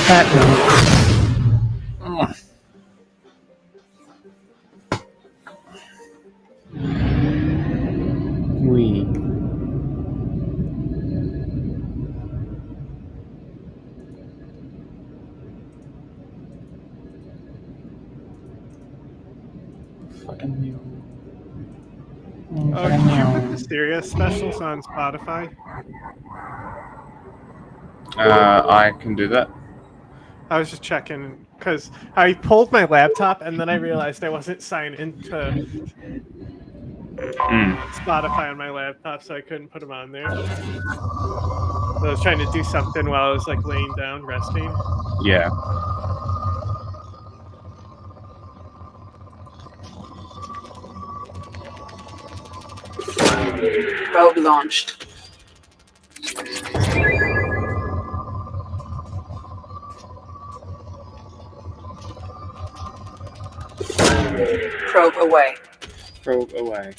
Platinum. Ugh. We. Fucking you. Oh, did you put the Stereo specials on Spotify? I can do that. I was just checking because I pulled my laptop and then I realized I wasn't signed into Spotify on my laptop, so I couldn't put them on there. So I was trying to do something while I was like laying down resting. Yeah. Probe launched. Probe away. Probe away.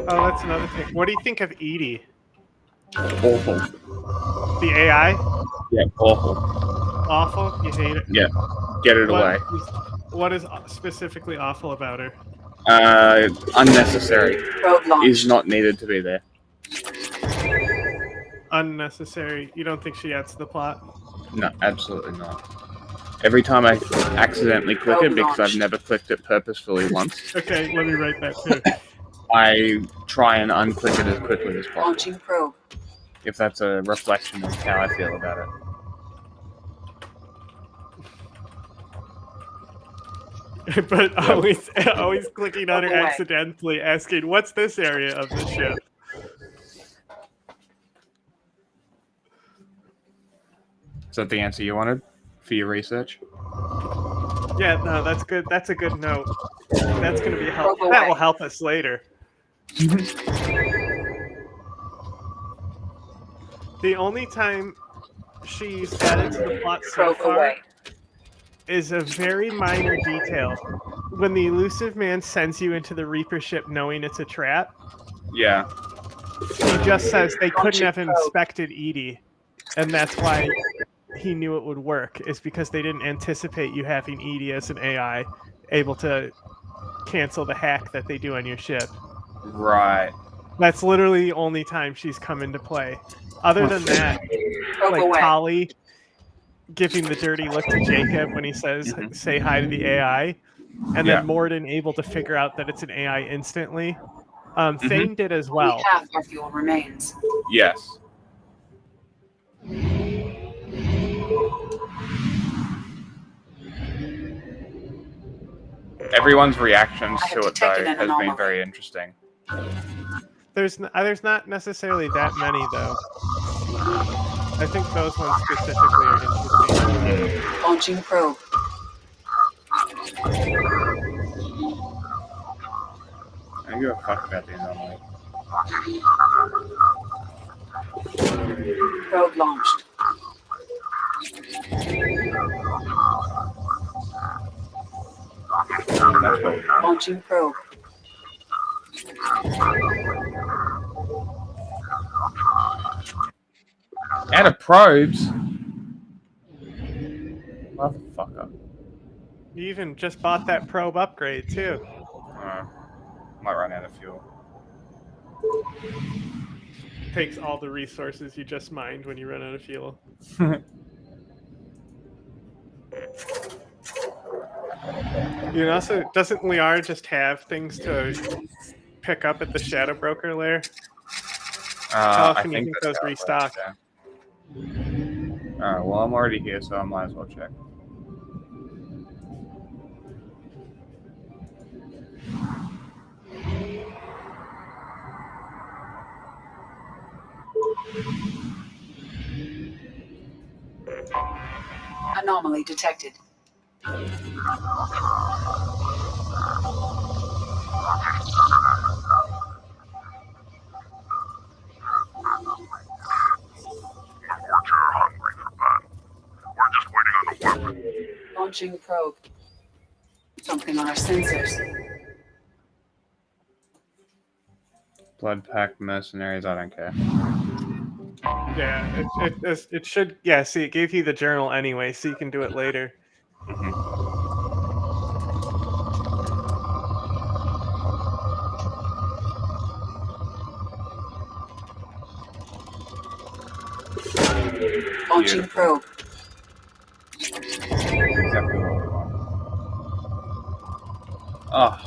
Oh, that's another thing. What do you think of Edie? Awful. The AI? Yeah, awful. Awful? You hate it? Yeah. Get it away. What is specifically awful about her? Unnecessary. Probe launched. Is not needed to be there. Unnecessary. You don't think she adds to the plot? No, absolutely not. Every time I accidentally click it, because I've never clicked it purposefully once, Okay, let me write that too. I try and unclick it as quickly as possible. Launching probe. If that's a reflection of how I feel about it. But always clicking on her accidentally, asking, "What's this area of the ship?" Is that the answer you wanted for your research? Yeah, no, that's good. That's a good note. That's going to be helpful. That will help us later. The only time she's added to the plot so far is a very minor detail. When the elusive man sends you into the Reaper ship knowing it's a trap, Yeah. he just says they couldn't have inspected Edie, and that's why he knew it would work, is because they didn't anticipate you having Edie as an AI able to cancel the hack that they do on your ship. Right. That's literally the only time she's come into play. Other than that, like Tali giving the dirty look to Jacob when he says, say hi to the AI, and then Morden able to figure out that it's an AI instantly. Thane did as well. We have our fuel remains. Yes. Everyone's reactions to it, though, has been very interesting. There's not necessarily that many, though. I think those ones specifically are interesting. Launching probe. I don't give a fuck about the anomaly. Probe launched. Launching probe. Out of probes? Motherfucker. You even just bought that probe upgrade too. Might run out of fuel. Takes all the resources you just mined when you run out of fuel. You know, so doesn't Liara just have things to pick up at the Shadow Broker lair? How often do you think those restock? Alright, well, I'm already here, so I might as well check. Anomaly detected. Launching probe. Something on our sensors. Blood pack mercenaries, I don't care. Yeah, it should. Yeah, see, it gave you the journal anyway, so you can do it later. Launching probe. Exactly what we want. Oh,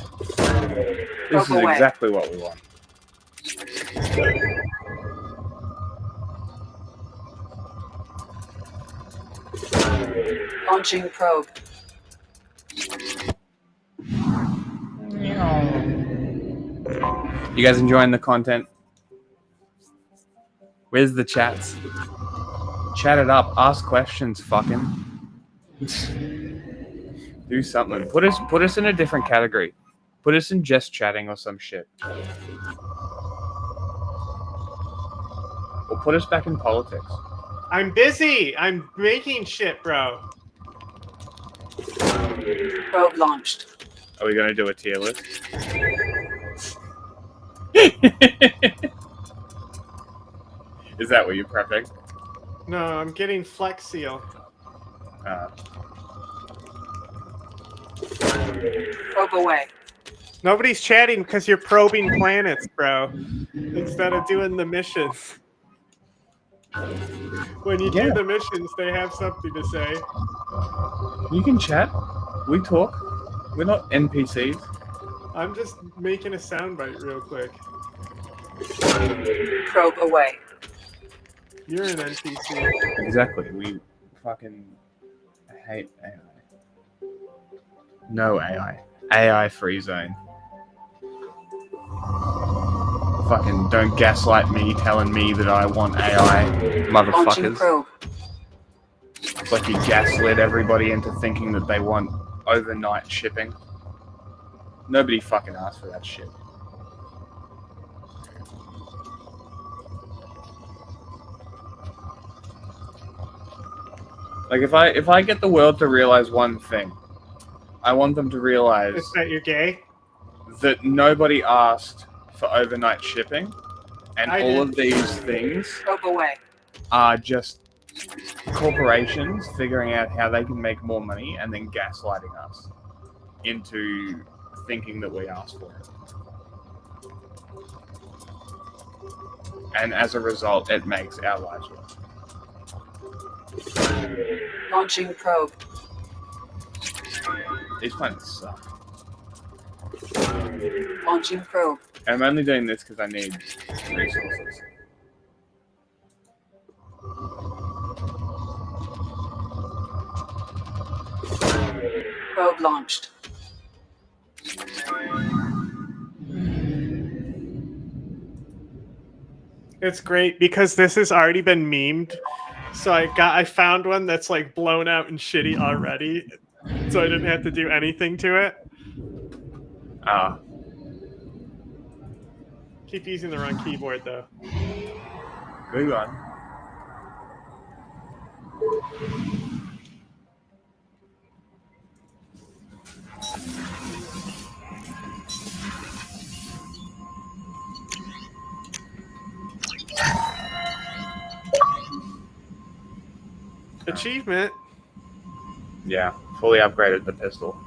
this is exactly what we want. Launching probe. You guys enjoying the content? Where's the chats? Chat it up. Ask questions, fucking. Do something. Put us in a different category. Put us in just chatting or some shit. Or put us back in politics. I'm busy. I'm making shit, bro. Probe launched. Are we gonna do a tier list? Is that what you're prepping? No, I'm getting Flex Seal. Probe away. Nobody's chatting because you're probing planets, bro. Instead of doing the missions. When you do the missions, they have something to say. You can chat. We talk. We're not NPCs. I'm just making a soundbite real quick. Probe away. You're an NPC. Exactly. We fucking hate AI. No AI. AI free zone. Fucking don't gaslight me telling me that I want AI, motherfuckers. Probe. It's like you gaslit everybody into thinking that they want overnight shipping. Nobody fucking asked for that shit. Like if I get the world to realize one thing, I want them to realize Is that you're gay? that nobody asked for overnight shipping, and I all did. of these things Probe away. are just corporations figuring out how they can make more money and then gaslighting us into thinking that we asked for it. And as a result, it makes our lives worse. Launching probe. These planets suck. Launching probe. And I'm only doing this because I need resources. Probe launched. It's great because this has already been memed. So I found one that's like blown out and shitty already. So I didn't have to do anything to it. Keep using the wrong keyboard though. Good one. Achievement. Yeah, fully upgraded the pistol.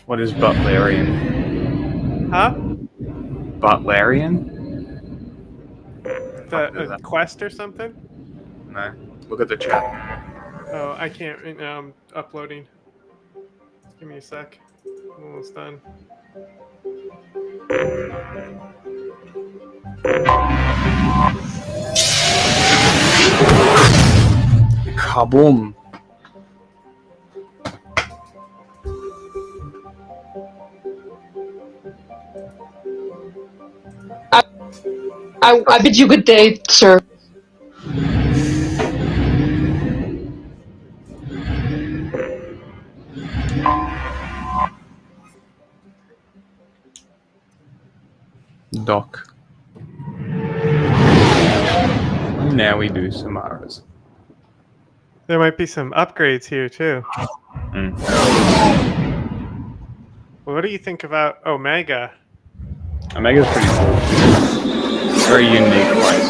What is Butlerian? Huh? Butlerian? The quest or something? No. Look at the chat. Oh, I can't right now. I'm uploading. Give me a sec. I'm almost done. Kaboom. I bid you good day, sir. Doc. Now we do Samaras. There might be some upgrades here too. What do you think about Omega? Omega's pretty cool. Very unique place.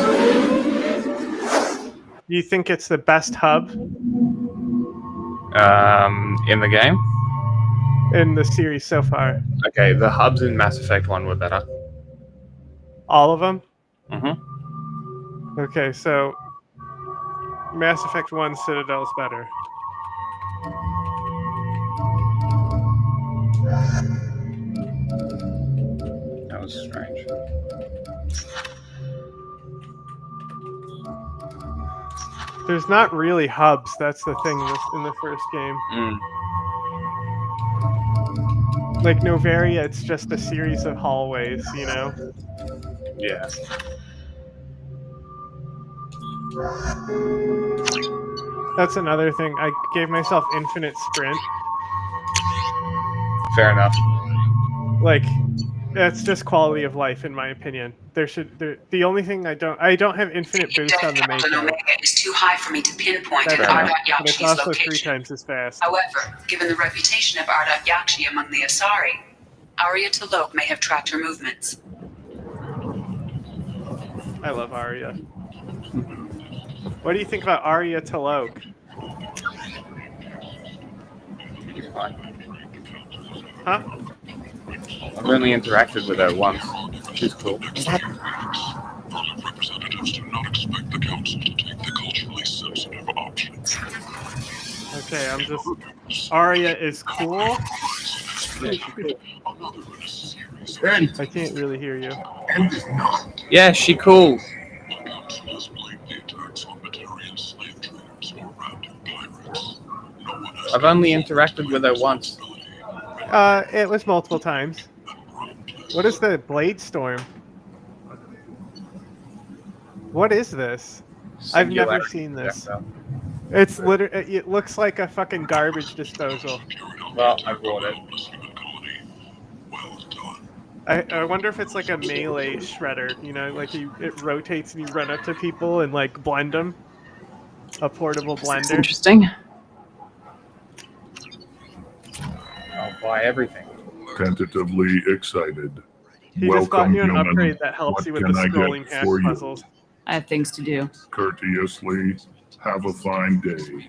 Do you think it's the best hub In the game? in the series so far? Okay, the hubs in Mass Effect 1 were better. All of them? Mm-hmm. Okay, so Mass Effect 1 Citadel's better. That was strange. There's not really hubs, that's the thing in the first game. Like Novaria, it's just a series of hallways, you know? Yeah. That's another thing. I gave myself infinite sprint. Fair enough. Like, that's just quality of life, in my opinion. The only thing I don't have infinite boost on the Delta Mako. Omega is too high for me to pinpoint That's at right. Ardat But it's Yakshi's also 3 location. times as fast. However, given the reputation of Ardat Yakshi among the Asari, Arya Talok may have tracked her movements. I love Arya. What do you think about Arya Talok? She's fine. Huh? I've only interacted with her once. She's cool. Representatives do not expect the council to take the culturally sensitive option. Okay, I'm just... Arya is cool? I can't really hear you. Yeah, she cool. I've only interacted with her once. It was multiple times. What is the Blade Storm? What is this? I've never seen this. It's literally, it looks like a fucking garbage disposal. Well, I brought it. I wonder if it's like a melee shredder, you know, like it rotates and you run up to people and like blend them. A portable blender. Interesting. I'll buy everything. Tentatively excited. He just got Welcome, you an human. upgrade that helps What you with can the I get scrolling hash for you? puzzles. I have things to do. Courteously, have a fine day.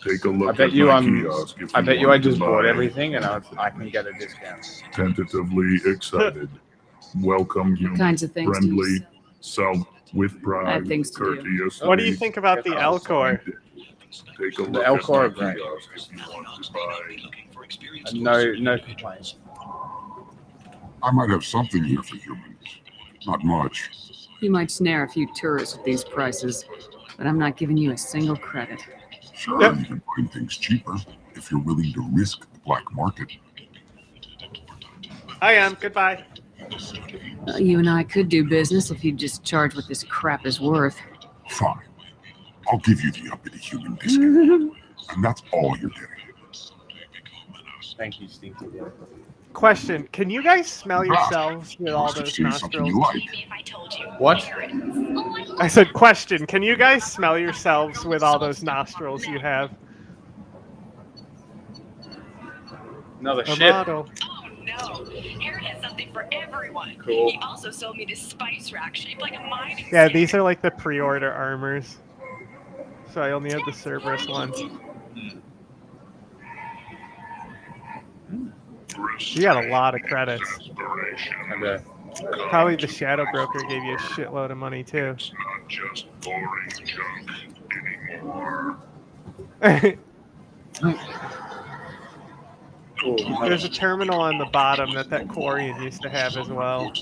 Take a look I bet at you my I'm. kiosk if I you bet you I want to just bought buy. everything and I can get a discount. Tentatively excited. Welcome, human. kinds of things to Friendly, use? self with pride. I have things to do. courteously. What do you think about the Elcor? Take a The look Elcor are at my great. kiosk if you want to buy. No complaints. I might have something here for humans. Not much. You might snare a few tourists with these prices, but I'm not giving you a single credit. Sure, you can find things cheaper if you're willing to risk the black market. I am. Goodbye. You and I could do business if you'd just charge what this crap is worth. Fine. I'll give you the uppity human discount. And that's all you're getting. Thank you, Stinky. Question: can you guys smell yourselves with all those nostrils? What? I said, question: can you guys smell yourselves with all those nostrils you have? Another A ship. model. Aaron has something for everyone. Cool. He also sold me this spice rack shaped like a mining Yeah, stick. these are like the pre-order armors. So I only have the Cerberus ones. You got a lot of credits. I bet. Probably the Shadow Broker gave you a shitload of money too. Not just boring junk anymore. There's a terminal on the bottom that Quarian used to have as well.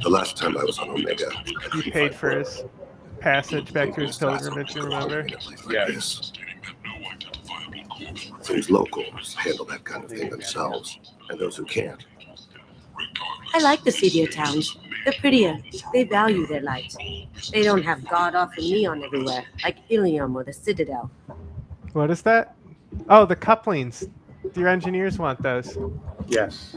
The last time I was on Omega, He paid for his passage back to his pilgrimage, you remember? yes. Things locals handle that kind of thing themselves, and those who can't. I like the seedier towns. They're prettier. They value their light. They don't have god-awful neon everywhere, like Ilium or the Citadel. What is that? Oh, the couplings. Do your engineers want those? Yes.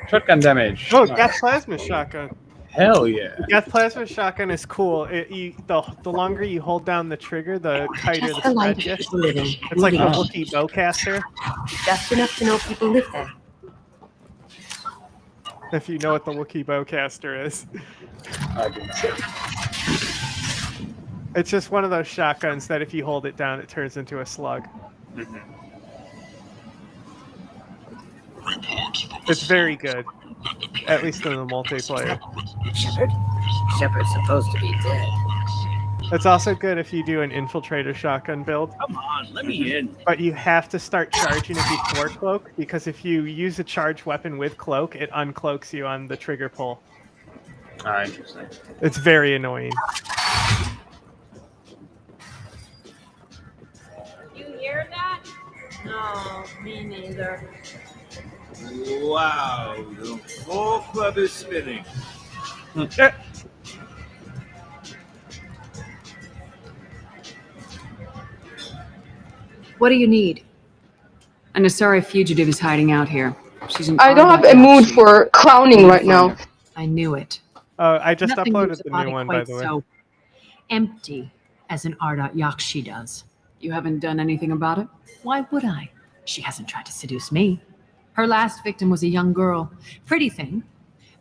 Shotgun damage. Oh, Nice. gas plasma shotgun. Hell yeah. Gas plasma shotgun is cool. The longer you hold down the trigger, the tighter the the light spread of gets. people living. It's like the moving. Wookiee bowcaster, Just enough to know people live there. if you know what the Wookiee bowcaster is. I do not. It's just one of those shotguns that if you hold it down, it turns into a slug. It's very good, at least in the multiplayer. Shepard's supposed to be dead. It's also good if you do an infiltrator shotgun build. Come on, let me in. But you have to start charging it before cloak, because if you use a charged weapon with cloak, it uncloaks you on the trigger pull. Ah, interesting. It's very annoying. You hear that? No, me neither. Wow, the whole club is spinning. What do you need? An Asari fugitive is hiding out here. She's an I don't have a mood for clowning right now. I knew it. I just Nothing uploaded moves the a body new one, by quite the way. so empty as an Ardat Yakshi does. You haven't done anything about it? Why would I? She hasn't tried to seduce me. Her last victim was a young girl. Pretty thing.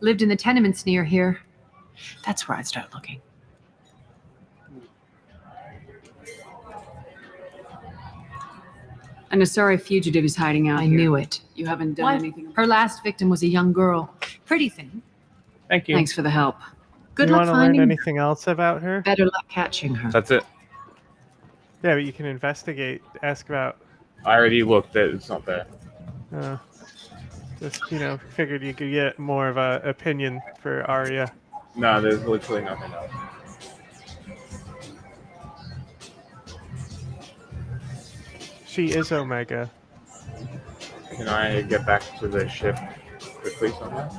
Lived in the tenements near here. That's where I'd start looking. An Asari fugitive is hiding out here. I knew it. You haven't done anything. Her last victim was a young girl. Pretty thing. Thank you. Thanks for the help. Good you luck want to learn finding her. anything else about her? Better luck catching her. That's it. Yeah, but you can investigate. Ask about. I already looked. It's not there. Just figured you could get more of a opinion for Arya. No, there's literally nothing else. She is Omega. Can I get back to the ship quickly somehow?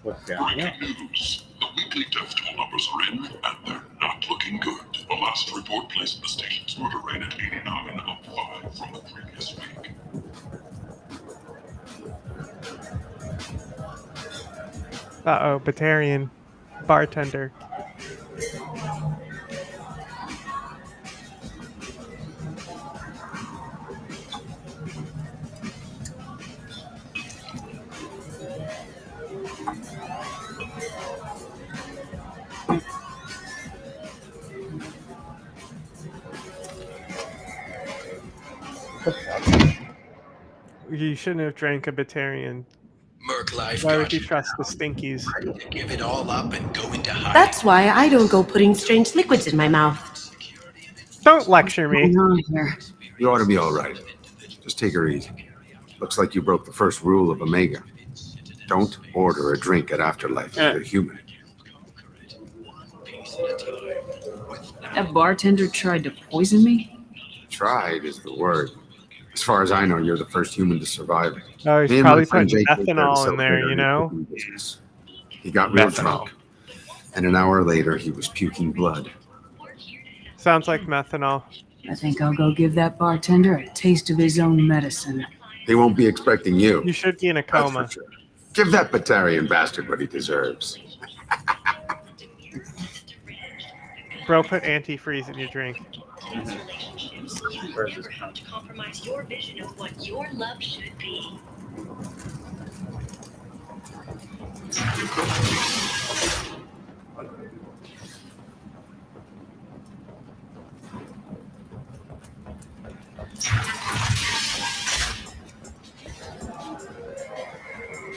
What's down here? News. The weekly death toll numbers are in, and they're not looking good. The last report placed the station's murder rate at 89, up 5 from the previous week. Uh-oh, Batarian. Bartender. You shouldn't have drank a Batarian. Merc Life Why would you trust the Stinkies? give it all up and go into hiding. That's why I don't go putting strange liquids in my mouth. Don't lecture me. You ought to be all right. Just take her easy. Looks like you broke the first rule of Omega. Don't order a drink at Afterlife if you're human. That bartender tried to poison me? Tried is the word. As far as I know, you're the first human to survive it. Oh, he's Me and my probably friend putting Jake were there to ethanol in there, celebrate you our know? cooking business. He got real Methanol. drunk, and an hour later he was puking blood. Sounds like methanol. I think I'll go give that bartender a taste of his own medicine. He won't be expecting you. You should be in a That's coma. for sure. Give that Batarian bastard what he deserves. Bro, put antifreeze in your drink. To compromise your vision of what your love should be.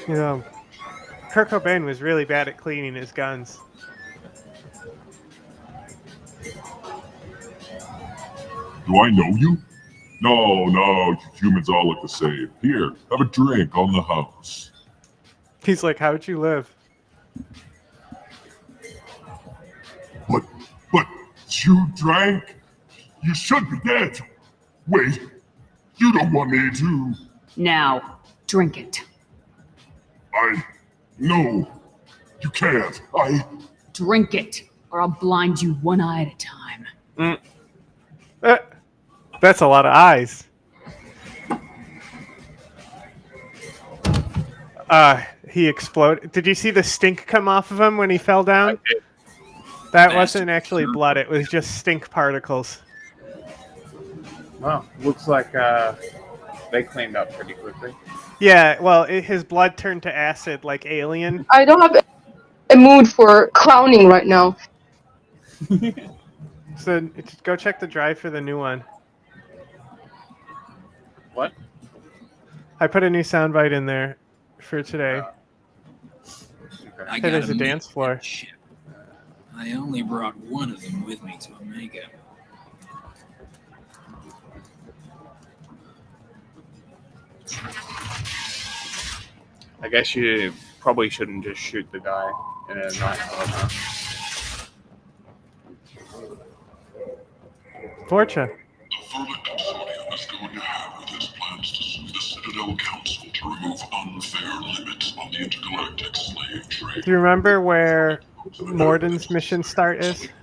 You know, Kurt Cobain was really bad at cleaning his guns. Do I know you? No, you humans all look the same. Here, have a drink on the house. He's like, how'd you live? But you drank? You should be dead. Wait, you don't want me to. Now, drink it. No, you can't. Drink it, or I'll blind you one eye at a time. That's a lot of eyes. He exploded. Did you see the stink come off of him when he fell down? That wasn't actually blood. It was just stink particles. Wow, looks like they cleaned up pretty quickly. Yeah, well, his blood turned to acid like Alien. I don't have a mood for clowning right now. So go check the drive for the new one. What? I put a new soundbite in there for today. Hey, there's a dance floor. I only brought one of them with me to Omega. I guess you probably shouldn't just shoot the guy in a nightclub. Huh? Fortune. The verdict Exodium is going to have with his plans to sue the Citadel Council to remove unfair limits on the intergalactic slave trade. Do you remember where Morden's mission start is? He's an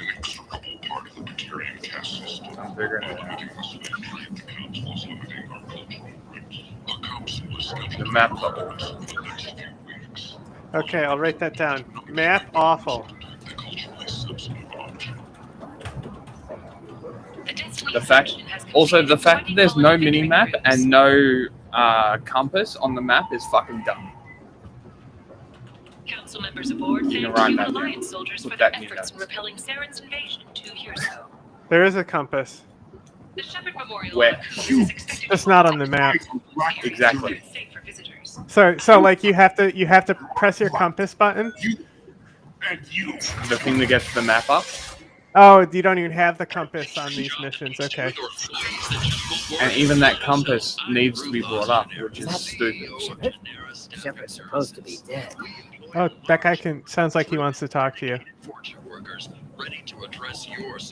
inextricable part of the Batarian caste system. I'm figuring it out. Limiting the slave trade, the Council is limiting our cultural rights. The Council is scheduled The map to level. conference in the next few weeks. Okay, I'll write that down. Map awful. The culturally sensitive option. The fact that there's no mini map and no compass on the map is fucking dumb. Council members aboard thank You're right, you Matt. Alliance soldiers Put for their that in your efforts in notes. repelling Saren's invasion 2 years ago. There is a compass. The Shepard Memorial Where? Complex is expected It's not on the map. Exactly. safe for visitors. So like you have to press your compass button. The thing that gets the map up. Oh, you don't even have the compass on these missions. Okay. And even that compass needs to be brought up, which is stupid. Shepard's supposed to be dead. Oh, that guy sounds like he wants to talk to you.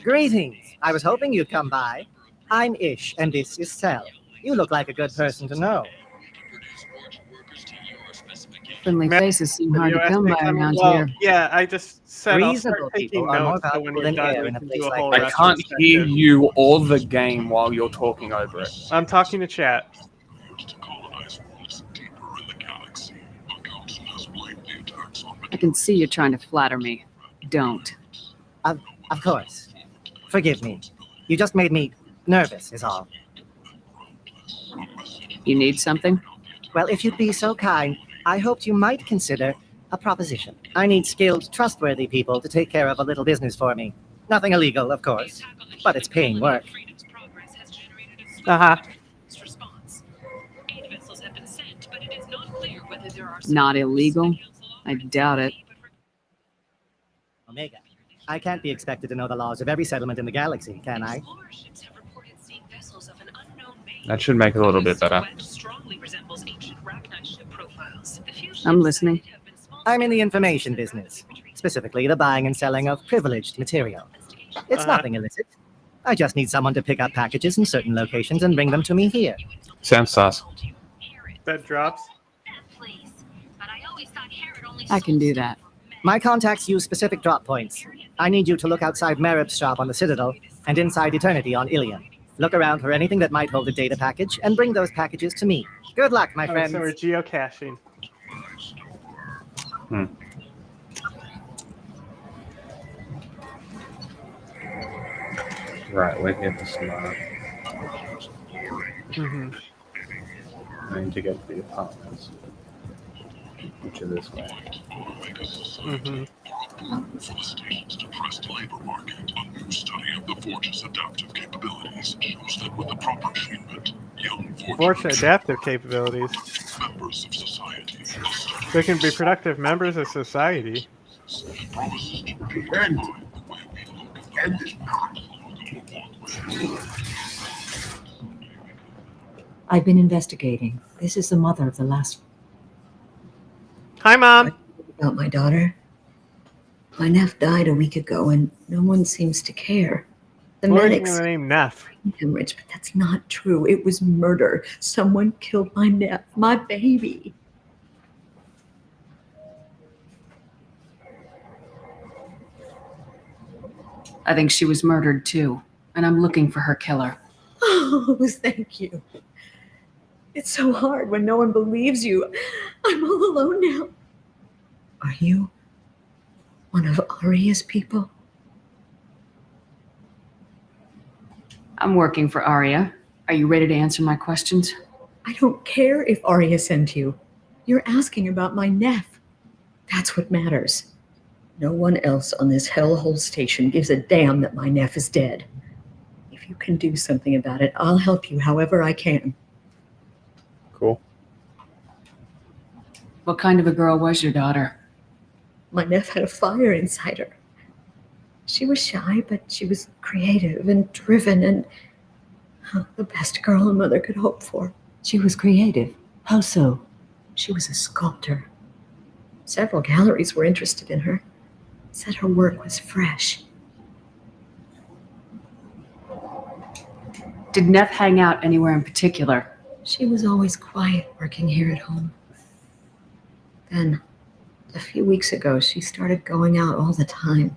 Greetings. I was hoping you'd come by. I'm Ish, and this is Cell. You look like a good person to know. Friendly faces seem hard to come by around here. Yeah, I just said I'll Reasonable start taking people are more notes so when valuable you're than done, air we in a can place do a like whole this. I can't hear you or the game while you're talking over it. I'm talking to chat. I can see you're trying to flatter me. Don't. Of course. Forgive me. You just made me nervous, is all. You need something? Well, if you'd be so kind, I hoped you might consider a proposition. I need skilled, trustworthy people to take care of a little business for me. Nothing illegal, of course, but it's paying work. Uh-huh. Not illegal? I doubt it. Omega, I can't be expected to know the laws of every settlement in the galaxy, can I? That should make it a little bit better. I'm listening. I'm in the information business, specifically the buying and selling of privileged material. It's nothing illicit. I just need someone to pick up packages in certain locations and bring them to me here. Sounds sus. That drops. I can do that. My contacts use specific drop points. I need you to look outside Merib's shop on the Citadel and inside Eternity on Ilion. Look around for anything that might hold a data package and bring those packages to me. Good luck, my friends. So we're geocaching. Right, we're here for Samara. I need to get to the apartments, which are this way. For the station's depressed labor market, a new study of the Forge's adaptive capabilities shows that with the proper treatment, young Forge adaptive capabilities. members of society They can be productive members of society. promises to redefine the way we look at the I've been investigating. This is the mother of the last. Hi, Mom. About my daughter. My nephew died a week ago, and no one seems to care. The What medics is the name Neff? hemorrhage, but that's not true. It was murder. Someone killed my nephew, my baby. I think she was murdered too, and I'm looking for her killer. Oh, thank you. It's so hard when no one believes you. I'm all alone now. Are you one of Arya's people? I'm working for Arya. Are you ready to answer my questions? I don't care if Arya sent you. You're asking about my nephew. That's what matters. No one else on this hellhole station gives a damn that my nephew is dead. If you can do something about it, I'll help you however I can. Cool. What kind of a girl was your daughter? My nephew had a fire inside her. She was shy, but she was creative and driven and the best girl a mother could hope for. She was creative. How so? She was a sculptor. Several galleries were interested in her. Said her work was fresh. Did Neff hang out anywhere in particular? She was always quiet working here at home. Then, a few weeks ago, she started going out all the time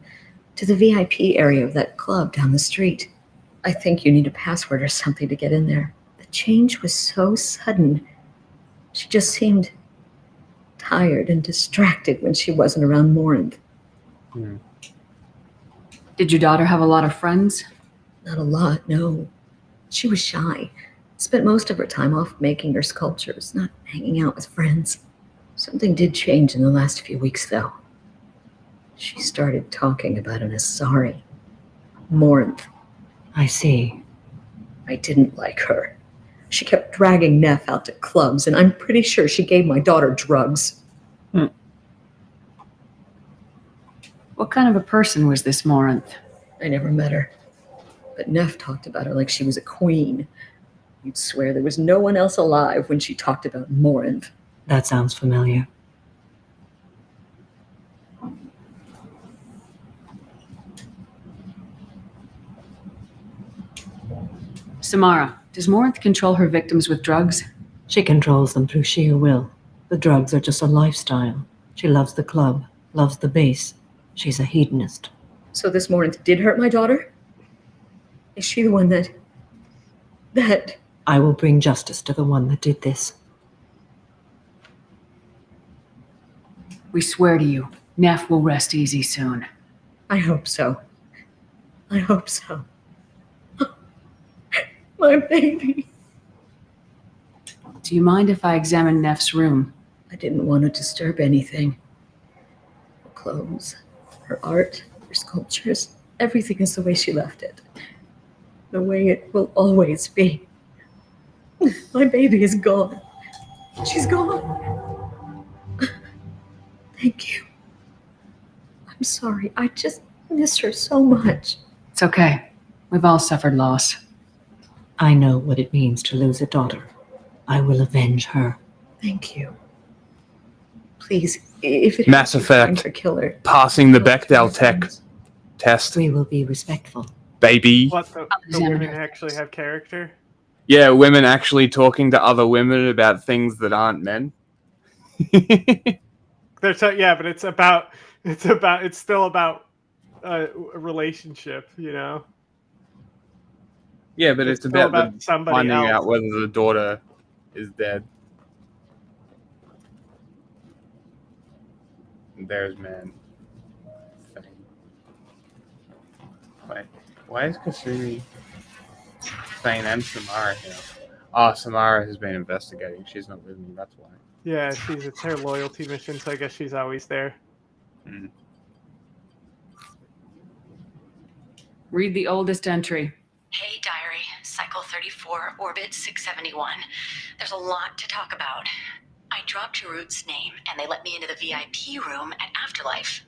to the VIP area of that club down the street. I think you need a password or something to get in there. The change was so sudden. She just seemed tired and distracted when she wasn't around Morinth. Did your daughter have a lot of friends? Not a lot, no. She was shy. Spent most of her time off making her sculptures, not hanging out with friends. Something did change in the last few weeks, though. She started talking about an Asari. Morinth. I see. I didn't like her. She kept dragging Neff out to clubs, and I'm pretty sure she gave my daughter drugs. What kind of a person was this Morinth? I never met her. But Neff talked about her like she was a queen. You'd swear there was no one else alive when she talked about Morinth. That sounds familiar. Samara, does Morinth control her victims with drugs? She controls them through sheer will. The drugs are just a lifestyle. She loves the club, loves the base. She's a hedonist. So this Morinth did hurt my daughter? Is she the one that... I will bring justice to the one that did this. We swear to you, Neff will rest easy soon. I hope so. I hope so. My baby. Do you mind if I examine Neff's room? I didn't want to disturb anything. Her clothes, her art, her sculptures, everything is the way she left it. The way it will always be. My baby is gone. She's gone. Thank you. I'm sorry. I just miss her so much. It's okay. We've all suffered loss. I know what it means to lose a daughter. I will avenge her. Thank you. Please, if it Mass helps you find Effect. her killer, Passing the Bechdel test. we will be respectful. Baby. What, the women actually have character? Yeah, women actually talking to other women about things that aren't men. Yeah, but it's still about a relationship, you know. Yeah, but it's still about somebody finding else. out whether the daughter is dead. And there's man. Wait, why is Kasumi, Thane, and Samara here? Oh, Samara has been investigating. She's not with me, that's why. Yeah, it's her loyalty mission, so I guess she's always there. Hmm. Read the oldest entry. Hey, Diary, Cycle 34, Orbit 671. There's a lot to talk about. I dropped Jarut's name, and they let me into the VIP room at Afterlife.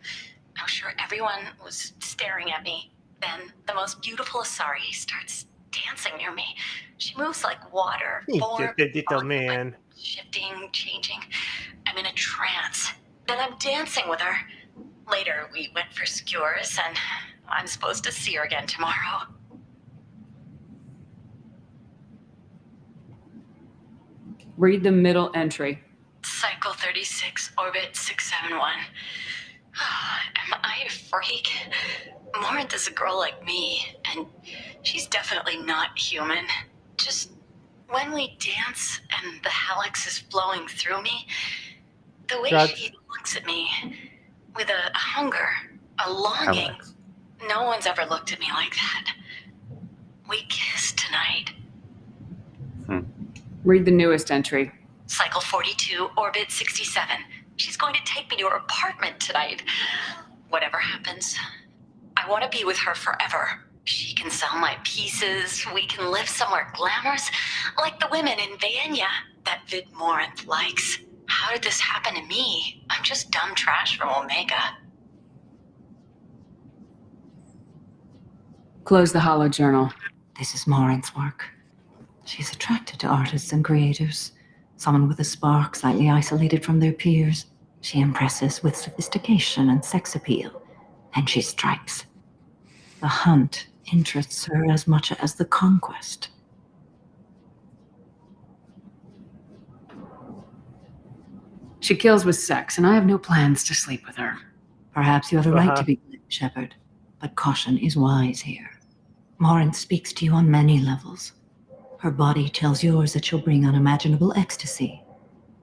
I was sure everyone was staring at me. Then the most beautiful Asari starts dancing near me. She moves like water, form, Just a little man. shifting, changing. I'm in a trance. Then I'm dancing with her. Later, we went for skewers, and I'm supposed to see her again tomorrow. Read the middle entry. Cycle 36, Orbit 671. Am I a freak? Morinth is a girl like me, and she's definitely not human. Just when we dance and the Hallex is flowing through me, the way she looks at me with a hunger, a longing. Hallex. No one's ever looked at me like that. We kissed tonight. Read the newest entry. Cycle 42, Orbit 67. She's going to take me to her apartment tonight. Whatever happens, I want to be with her forever. She can sell my pieces. We can live somewhere glamorous, like the women in Vaenia that Vid Morinth likes. How did this happen to me? I'm just dumb trash from Omega. Close the hollow journal. This is Morinth's work. She's attracted to artists and creators. Someone with a spark, slightly isolated from their peers. She impresses with sophistication and sex appeal. And she strikes. The hunt interests her as much as the conquest. She kills with sex, and I have no plans to sleep with her. Perhaps you have a right to be Shepard, but caution is wise here. Morinth speaks to you on many levels. Her body tells yours that she'll bring unimaginable ecstasy.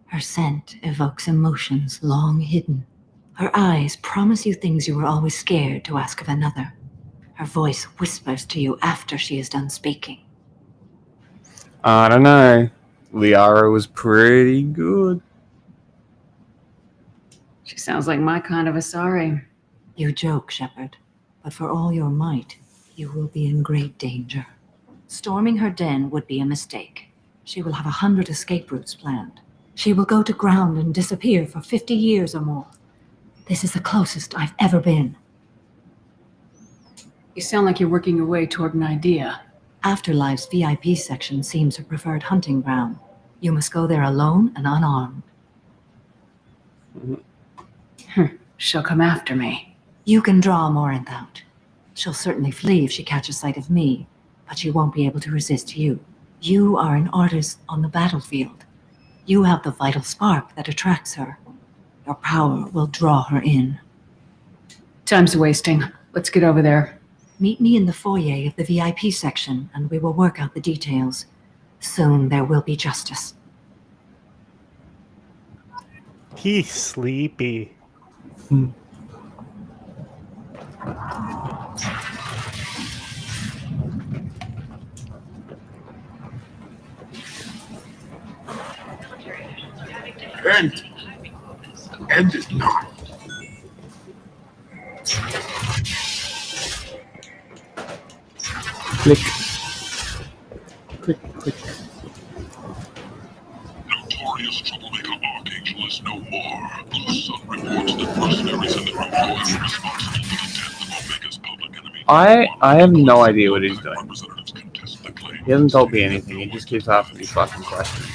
Her scent evokes emotions long hidden. Her eyes promise you things you were always scared to ask of another. Her voice whispers to you after she is done speaking. I don't know. Liara was pretty good. She sounds like my kind of Asari. You joke, Shepard, but for all your might, you will be in great danger. Storming her den would be a mistake. She will have 100 escape routes planned. She will go to ground and disappear for 50 years or more. This is the closest I've ever been. You sound like you're working your way toward an idea. Afterlife's VIP section seems her preferred hunting ground. You must go there alone and unarmed. She'll come after me. You can draw Morinth out. She'll certainly flee if she catches sight of me, but she won't be able to resist you. You are an artist on the battlefield. You have the vital spark that attracts her. Your power will draw her in. Time's wasting. Let's get over there. Meet me in the foyer of the VIP section, and we will work out the details. Soon there will be justice. He's sleepy. End it not. Click. Click, click. Notorious troublemaker Archangel is no more. Blue Sun reports that mercenaries in their employ are responsible for the death of Omega's public enemy. I have no idea what he's doing. He hasn't told me anything. He just keeps asking me fucking questions.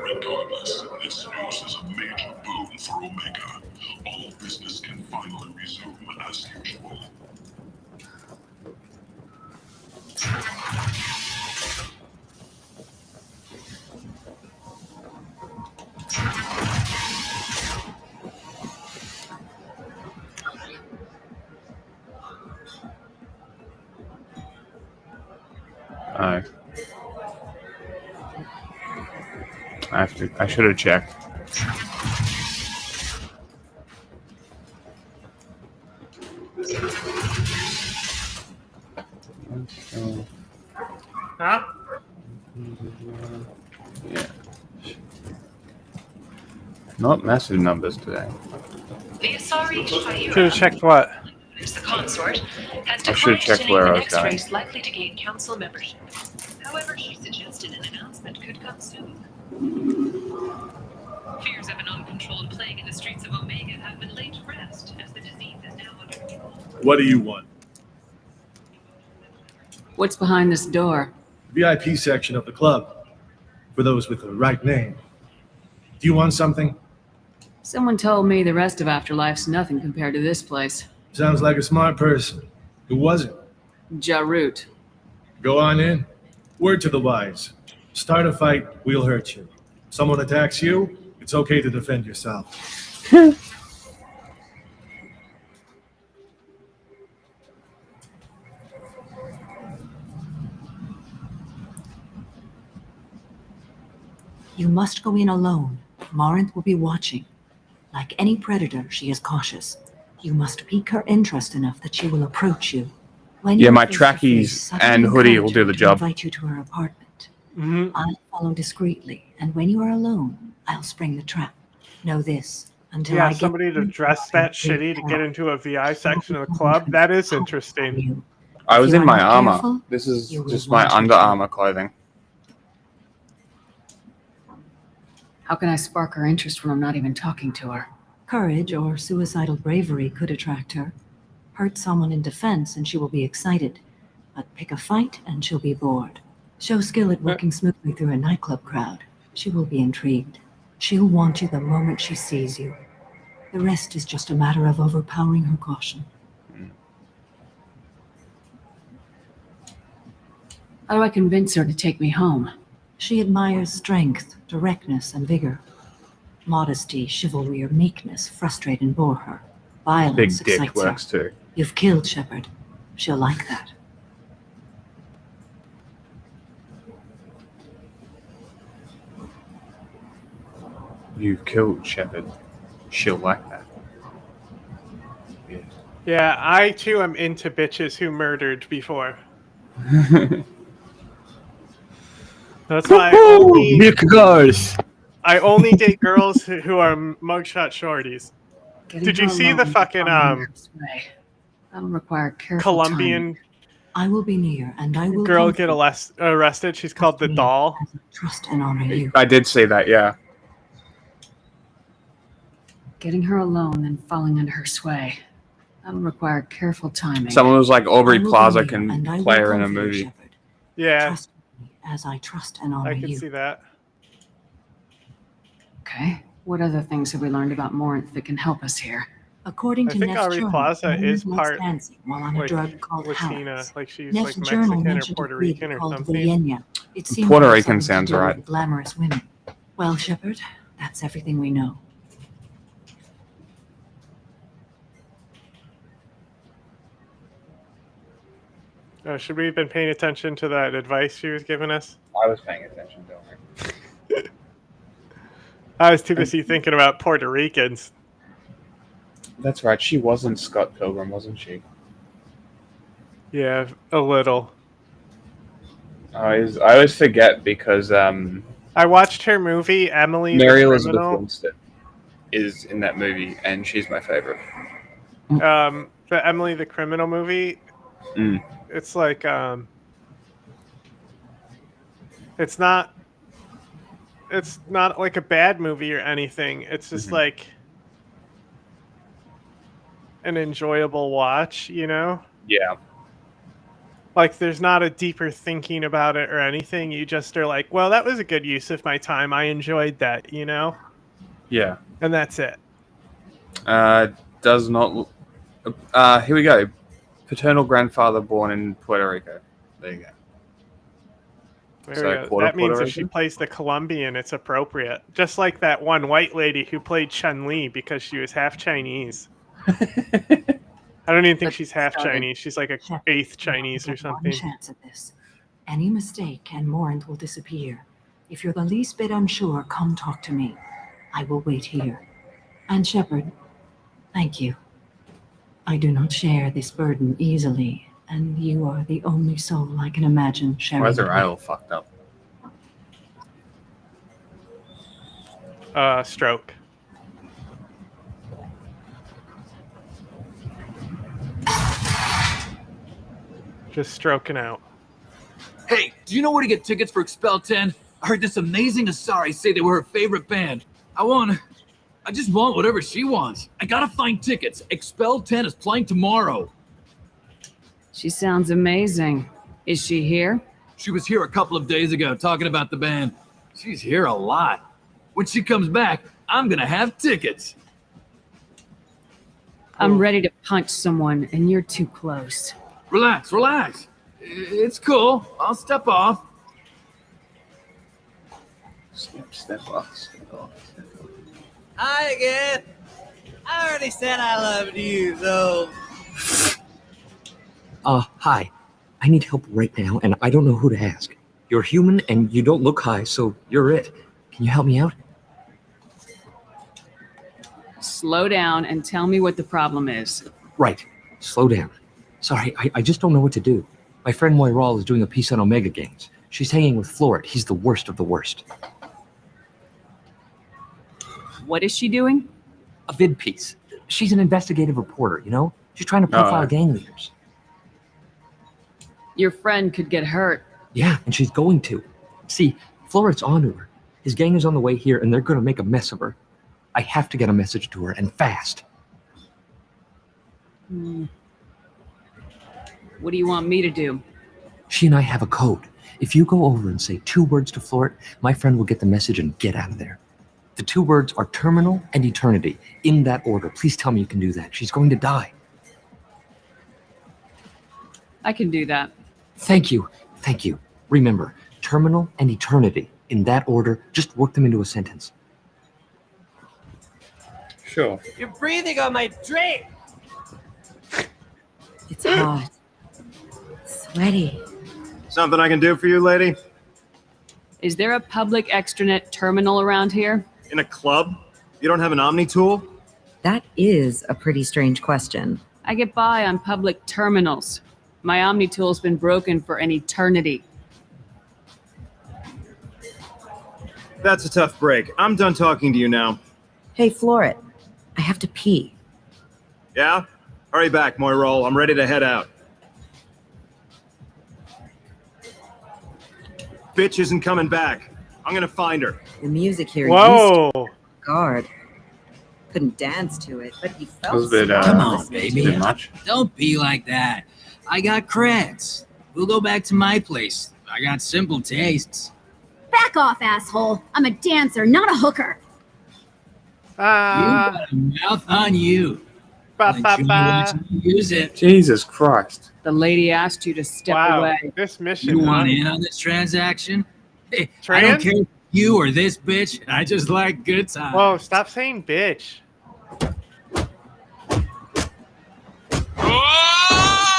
Regardless, this news is a major boon for Omega. All business can finally resume as usual. I should have checked. Huh? Yeah. Not massive numbers today. The Asari Should have checked what? who's the consort, has I should have declined checked to name where I the was next going. race likely to gain council membership. However, she suggested an announcement could come soon. Fears of an uncontrolled plague in the streets of Omega have been laid to rest, as the disease is now under control. What do you want? What's behind this door? VIP section of the club. For those with the right name. Do you want something? Someone told me the rest of Afterlife's nothing compared to this place. Sounds like a smart person. Who was it? Jarut. Go on in. Word to the wise. Start a fight, we'll hurt you. Someone attacks you, it's okay to defend yourself. You must go in alone. Marinth will be watching. Like any predator, she is cautious. You must pique her interest enough that she will approach you. When Yeah, you my face to face, trackies suddenly and hoodie will encourage do her the to job. invite you to her apartment. I'll follow discreetly, and when you are alone, I'll spring the trap. Know this. Until Yeah, I get somebody to dress that shitty to get into a VI section of the club. That is interesting. I was you in are my not armor. careful, This is you will just my want Under Armour clothing. How can I spark her interest when I'm not even talking to her? Courage or suicidal bravery could attract her. Hurt someone in defense and she will be excited. But pick a fight and she'll be bored. Show skill at working smoothly through a nightclub crowd. She will be intrigued. She'll want you the moment she sees you. The rest is just a matter of overpowering her caution. How do I convince her to take me home? She admires strength, directness, and vigor. Modesty, chivalry, or meekness frustrate and bore her. Big Violence dick excites works her. too. You've killed Shepard. She'll like that. You've killed Shepard. She'll like that. Yeah, I too am into bitches who murdered before. That's why I only date girls who are mugshot shorties. Did you see the fucking That'll require careful Colombian I will be near, and I will girl comfort, get arrested? She's called the Doll. trust and honor you. I did see that, yeah. Getting her alone and falling under her sway. That'll require careful timing. Someone was like, Aubrey I will Plaza be near, can and I will play her in a comfort you, movie. Shepard. Yeah, Trust me as I trust and honor I can you. see that. Okay. What other things have we learned about Morinth that can help us here? According I to think Neff's Aubrey journal, Plaza Morinth is likes part dancing while on a like drug called Latina, Halax. like she's Neff's like journal Mexican or mentioned Puerto a breed Rican or called something. Villena. It seemed Puerto to have Rican something to sounds do right. with glamorous women. Well, Shepard, that's everything we know. Should we have been paying attention to that advice she was giving us? I was paying attention, don't worry. I was too busy thinking about Puerto Ricans. That's right. She wasn't Scott Pilgrim, wasn't she? Yeah, a little. I always forget because I watched her movie, Emily Mary the Elizabeth Criminal. Winstead is in that movie, and she's my favorite. The Emily the Criminal movie. Mm. It's like it's not like a bad movie or anything. It's just like an enjoyable watch, you know? Yeah. Like there's not a deeper thinking about it or anything. You just are like, well, that was a good use of my time. I enjoyed that, you know? Yeah. And that's it. Does not. Here we go. Paternal grandfather born in Puerto Rico. There you go. There So, we go. quarter That means Puerto if she Rican? plays the Colombian, it's appropriate. Just like that one white lady who played Chun-Li because she was half Chinese. I don't even think she's half started. Chinese. She's like a eighth Chinese or One something. chance at this. Any mistake and Morant will disappear. If you're the least bit unsure, come talk to me. I will wait here. And Shepard, thank you. I do not share this burden easily, and you are the only soul I can imagine sharing. Why is it her eye with. all fucked up? Stroke. Just stroking out. Hey, do you know where to get tickets for Expel 10? I heard this amazing Asari say they were her favorite band. I just want whatever she wants. I gotta find tickets. Expel 10 is playing tomorrow. She sounds amazing. Is she here? She was here a couple of days ago talking about the band. She's here a lot. When she comes back, I'm gonna have tickets. I'm ready to punch someone, and you're too close. Relax, relax. It's cool. I'll step off. Step off. Hi again. I already said I loved you, though. Hi. I need help right now, and I don't know who to ask. You're human, and you don't look high, so you're it. Can you help me out? Slow down and tell me what the problem is. Right. Slow down. Sorry, I just don't know what to do. My friend Moiral is doing a piece on Omega Gangs. She's hanging with Floret. He's the worst of the worst. What is she doing? A vid piece. She's an investigative reporter, you know? She's trying to profile gang leaders. Your friend could get hurt. Yeah, and she's going to. See, Floret's onto her. His gang is on the way here, and they're going to make a mess of her. I have to get a message to her, and fast. What do you want me to do? She and I have a code. If you go over and say 2 words to Floret, my friend will get the message and get out of there. The 2 words are terminal and eternity. In that order. Please tell me you can do that. She's going to die. I can do that. Thank you. Thank you. Remember, terminal and eternity. In that order, just work them into a sentence. Sure. You're breathing on my drink. It's hot. Sweaty. Something I can do for you, lady? Is there a public extranet terminal around here? In a club? You don't have an Omni tool? That is a pretty strange question. I get by on public terminals. My Omni tool's been broken for an eternity. That's a tough break. I'm done talking to you now. Hey, Floret. I have to pee. Yeah? Hurry back, Moiral. I'm ready to head out. Bitch isn't coming back. I'm gonna find her. The music here Whoa. used to guard. Couldn't dance to it, but he felt was a bit, so Come on, listening. baby. Too much. Don't be like that. I got creds. We'll go back to my place. I got simple tastes. Back off, asshole. I'm a dancer, not a hooker. You got a mouth on you. Use it. Jesus Christ. The lady asked you to step away. This mission. You want huh? in on this transaction? Hey, I Trans? don't care if you or this bitch. I just like good times. Whoa, stop saying bitch.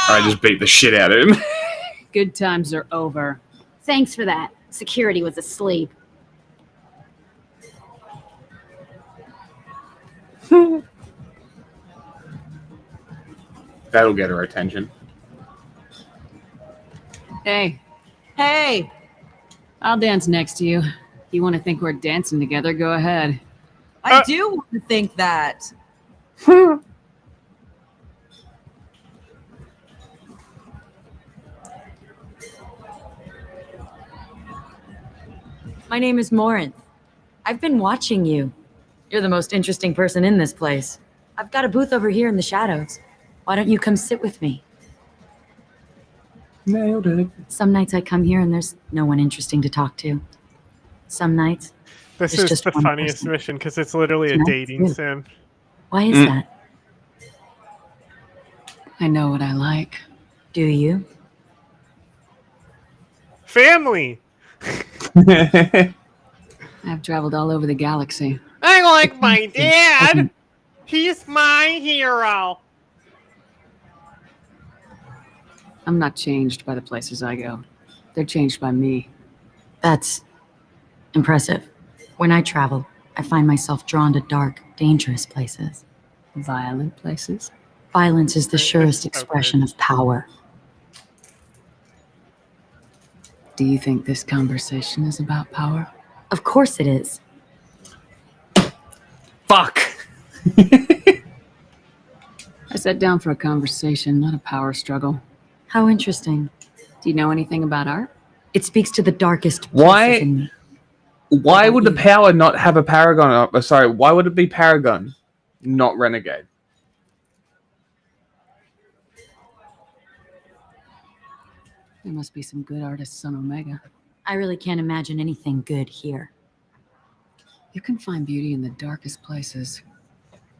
I just beat the shit out of him. Good times are over. Thanks for that. Security was asleep. That'll get her attention. Hey, Hey, I'll dance next to you. You want to think we're dancing together, go ahead. I do want to think that. My name is Morinth. I've been watching you. You're the most interesting person in this place. I've got a booth over here in the shadows. Why don't you come sit with me? Nailed it. Some nights I come here and there's no one interesting to talk to. Some nights, This there's is just the one funniest person. mission because it's literally a Tonight's dating you. sim. Why is that? I know what I like. Do you? Family. I've traveled all over the galaxy. I like my dad. He's my hero. I'm not changed by the places I go. They're changed by me. That's impressive. When I travel, I find myself drawn to dark, dangerous places. Violent places? Violence is the surest expression of power. Do you think this conversation is about power? Of course it is. Fuck! I sat down for a conversation, not a power struggle. How interesting. Do you know anything about art? It speaks to the darkest Why? places in me. Why would the power not have a paragon? Sorry, why would it be paragon, not renegade? There must be some good artists on Omega. I really can't imagine anything good here. You can find beauty in the darkest places.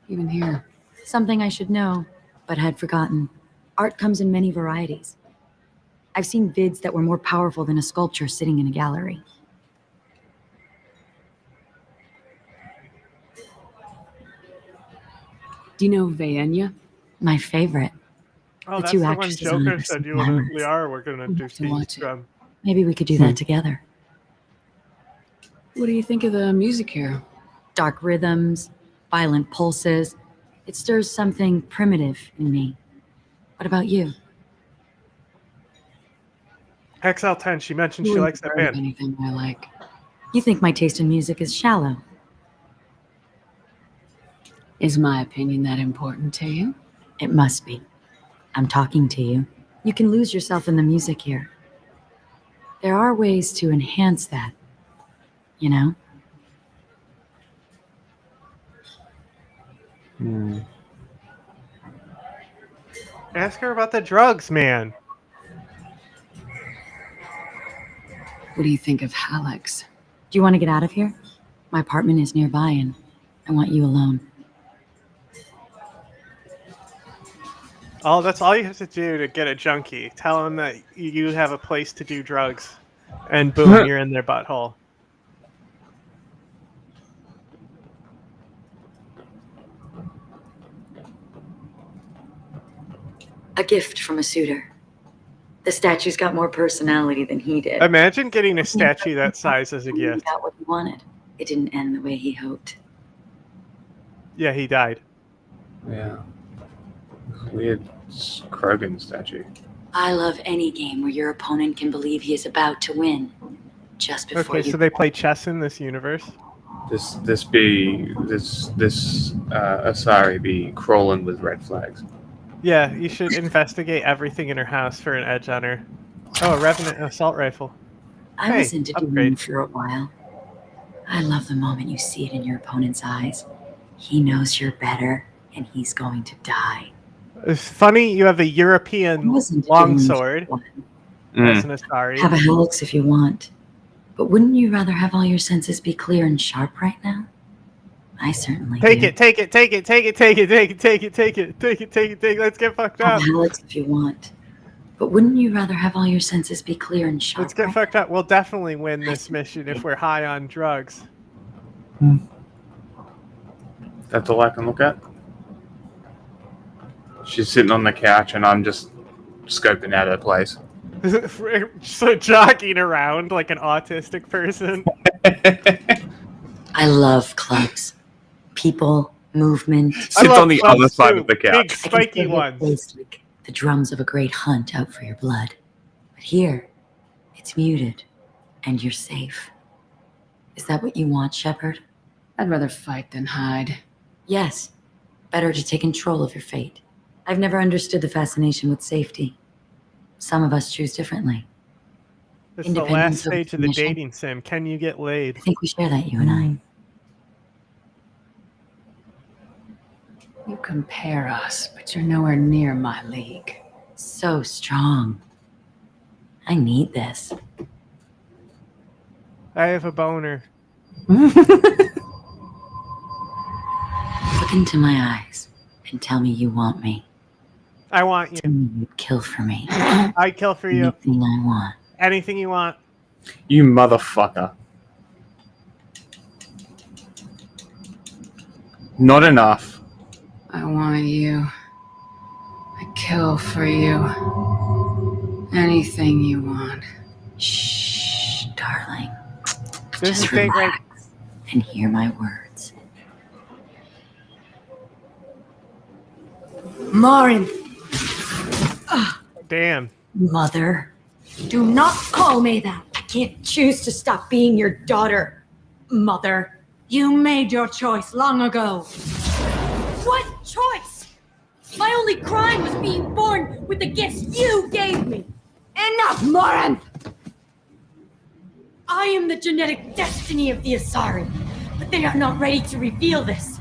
Even here. Something I should know, but had forgotten. Art comes in many varieties. I've seen vids that were more powerful than a sculpture sitting in a gallery. Do you know Vaenya? My favorite. Oh, The that's two the one actresses on Joker it are said so you and glamorous. Liara were going to do scenes from. Maybe we could do that together. What do you think of the music here? Dark rhythms, violent pulses. It stirs something primitive in me. What about you? XL10, she mentioned You she wouldn't likes that heard of band. anything I like. You think my taste in music is shallow. Is my opinion that important to you? It must be. I'm talking to you. You can lose yourself in the music here. There are ways to enhance that, you know? Ask her about the drugs, man. What do you think of Hallex? Do you want to get out of here? My apartment is nearby and I want you alone. Oh, that's all you have to do to get a junkie. Tell him that you have a place to do drugs. And boom, you're in their butthole. A gift from a suitor. The statue's got more personality than he did. Imagine getting a statue that size as a He gift. got what he wanted. It didn't end the way he hoped. Yeah, he died. Yeah. Weird Krogan statue. I love any game where your opponent can believe he is about to win. Just before Okay, you... so they play chess in this universe? This Asari be crawling with red flags. Yeah, you should investigate everything in her house for an edge on her. Oh, a Revenant assault rifle. I was Hey, into doing upgrade. it for a while. I love the moment you see it in your opponent's eyes. He knows you're better, and he's going to die. It's funny you have a European longsword as an Asari. Have a helix if you want. But wouldn't you rather have all your senses be clear and sharp right now? I certainly Take do. it, take it, take it, take it, take it, take it, take it, take it, take it, take it, take it. Let's get fucked Have up. a helix if you want. But wouldn't you rather have all your senses be clear and sharp? Let's get fucked up. We'll definitely win this mission if we're high on drugs. That's all I can look at. She's sitting on the couch and I'm just scoping out of the place. So jogging around like an autistic person. I love clubs. People, movement. Sits on the other side of the couch. Big I can spiky feel your ones. face like the drums of a great hunt out for your blood. But here, it's muted, and you're safe. Is that what you want, Shepard? I'd rather fight than hide. Yes. Better to take control of your fate. I've never understood the fascination with safety. Some of us choose differently. It's the last Independence over stage of the submission. dating sim. Can you get laid? I think we share that, you and I. You compare us, but you're nowhere near my league. So strong. I need this. I have a boner. Look into my eyes and tell me you want me. I want you. Tell me you'd kill for me. I'd kill for you. Anything I want. Anything you want. You motherfucker. Not enough. I want you. I kill for you. Anything you want. Shh, darling. This Just is fake, right? relax and hear my words. Morin, Damn. mother. Do not call me that. I can't choose to stop being your daughter, mother. You made your choice long ago. What choice? My only crime was being born with the gifts you gave me. Enough, Morin! I am the genetic destiny of the Asari, but they are not ready to reveal this.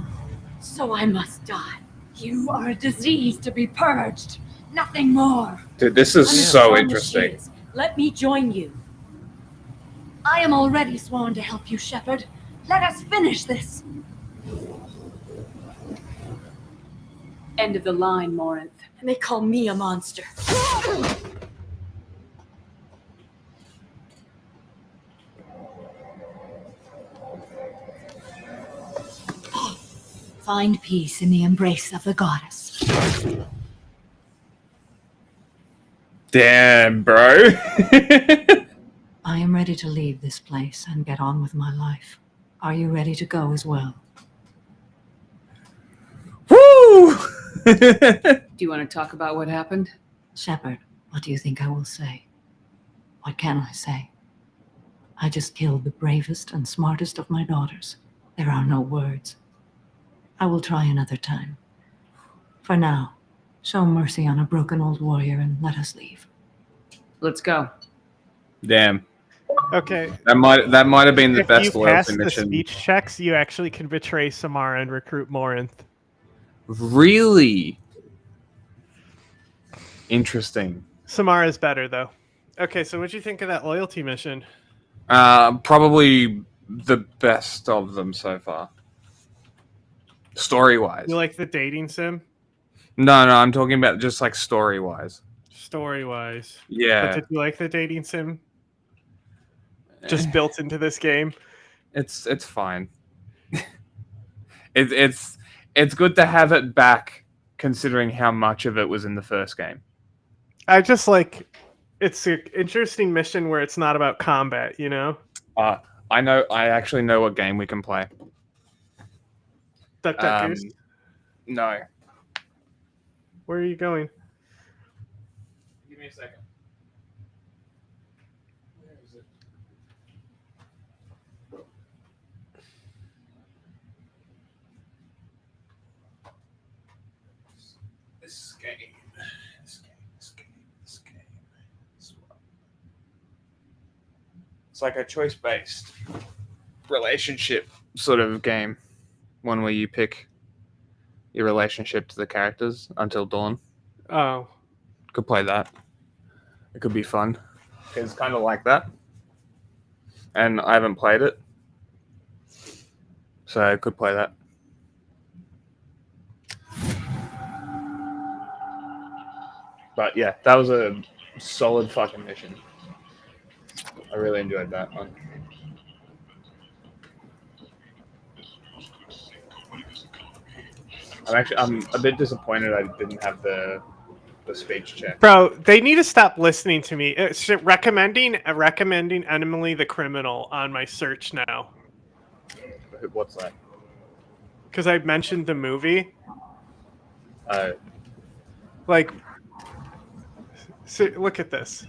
So I must die. You are a disease to be purged. Nothing more. Dude, this is I'm as so strong as interesting. she is. Let me join you. I am already sworn to help you, Shepard. Let us finish this. End of the line, Morinth. And they call me a monster. Find peace in the embrace of the goddess. Damn, bro. I am ready to leave this place and get on with my life. Are you ready to go as well? Woo! Do you want to talk about what happened? Shepard, what do you think I will say? What can I say? I just killed the bravest and smartest of my daughters. There are no words. I will try another time. For now, show mercy on a broken old warrior and let us leave. Let's go. Damn. Okay. That might have been the If best you pass loyalty the mission. speech checks, you actually can betray Samara and recruit Morinth. Really interesting. Samara's better though. Okay, so what'd you think of that loyalty mission? Probably the best of them so far. Story-wise. You like the dating sim? No, I'm talking about just like story-wise. Story-wise. Yeah. But did you like the dating sim? Just built into this game? It's fine. it's good to have it back, considering how much of it was in the first game. I just like it's an interesting mission where it's not about combat, you know? I actually know what game we can play. Duck Duck Goose? No. Where are you going? Give me a second. Where is it? This game. It's like a choice-based relationship sort of game. One where you pick your relationship to the characters until dawn. Oh. Could play that. It could be fun. It's kind of like that. And I haven't played it. So I could play that. But yeah, that was a solid fucking mission. I really enjoyed that one. I'm a bit disappointed I didn't have the speech check. Bro, they need to stop listening to me. It's recommending Emily the Criminal on my search now. What's that? Because I mentioned the movie. Like, so look at this.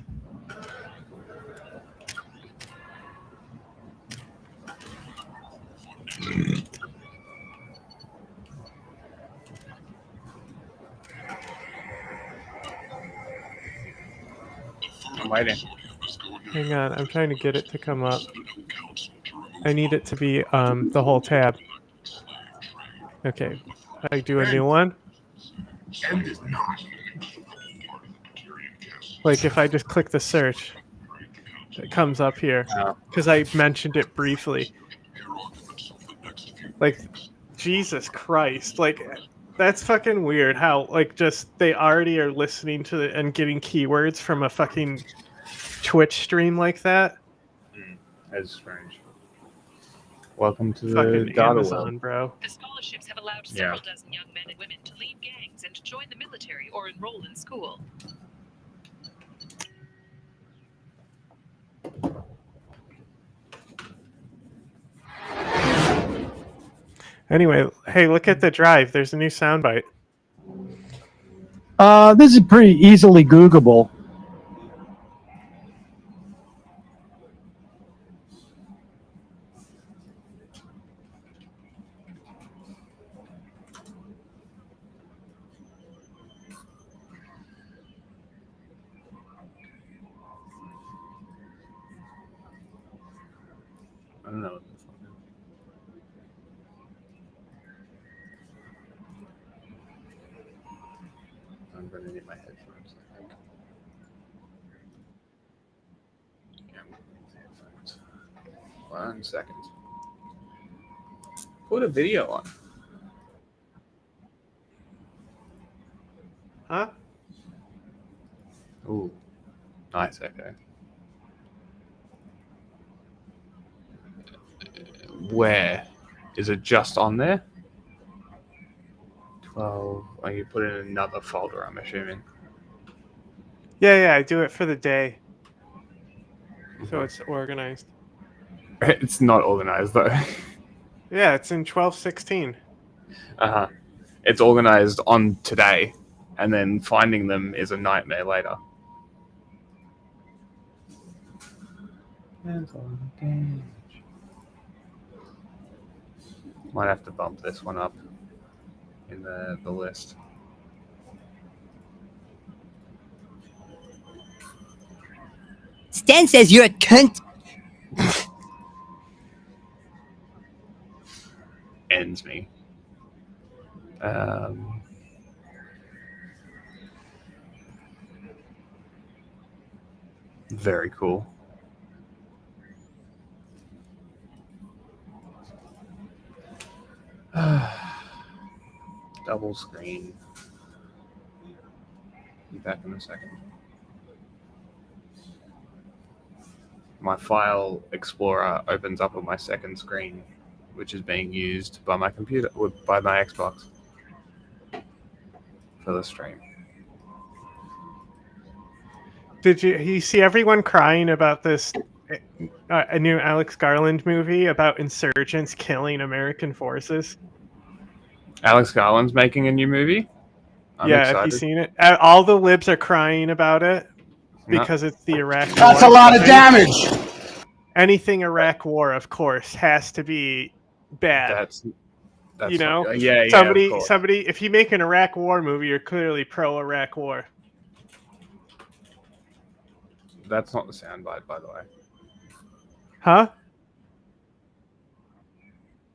I'm waiting. Hang on, I'm trying to get it to come up. I need it to be the whole tab. Okay, I do a new one. Like if I just click the search, it comes up here because I mentioned it briefly. Like, Jesus Christ, like that's fucking weird. How like just they already are listening to and getting keywords from a fucking Twitch stream like that. That's strange. Welcome to the fucking data Amazon, world. bro. The scholarships have allowed several dozen young men and women to leave gangs and join the military or enroll in school. Anyway, hey, look at the drive. There's a new soundbite. This is pretty easily Googleable. I don't know. I'm going to need my headphones, I think. Yeah, I'm going to need headphones. 1 second. Put a video on. Huh? Ooh. Nice, okay. Where? Is it just on there? 12. Oh, you put it in another folder, I'm assuming. Yeah, I do it for the day. So it's organized. It's not organized, though. Yeah, it's in 1216. Uh-huh. It's organized on today, and then finding them is a nightmare later. Might have to bump this one up in the list. Stan says you're a cunt. Ends me. Very cool. Double screen. Be back in a second. My file explorer opens up on my second screen, which is being used by my computer, by my Xbox for the stream. Did you see everyone crying about this a new Alex Garland movie about insurgents killing American forces? Alex Garland's making a new movie? I'm yeah, excited. have you seen it? All the libs are crying about it because it's the Iraq War. That's a lot of damage. Anything Iraq War, of course, has to be bad. That's you know, yeah. Somebody. If you make an Iraq War movie, you're clearly pro Iraq War. That's not the soundbite, by the way. Huh?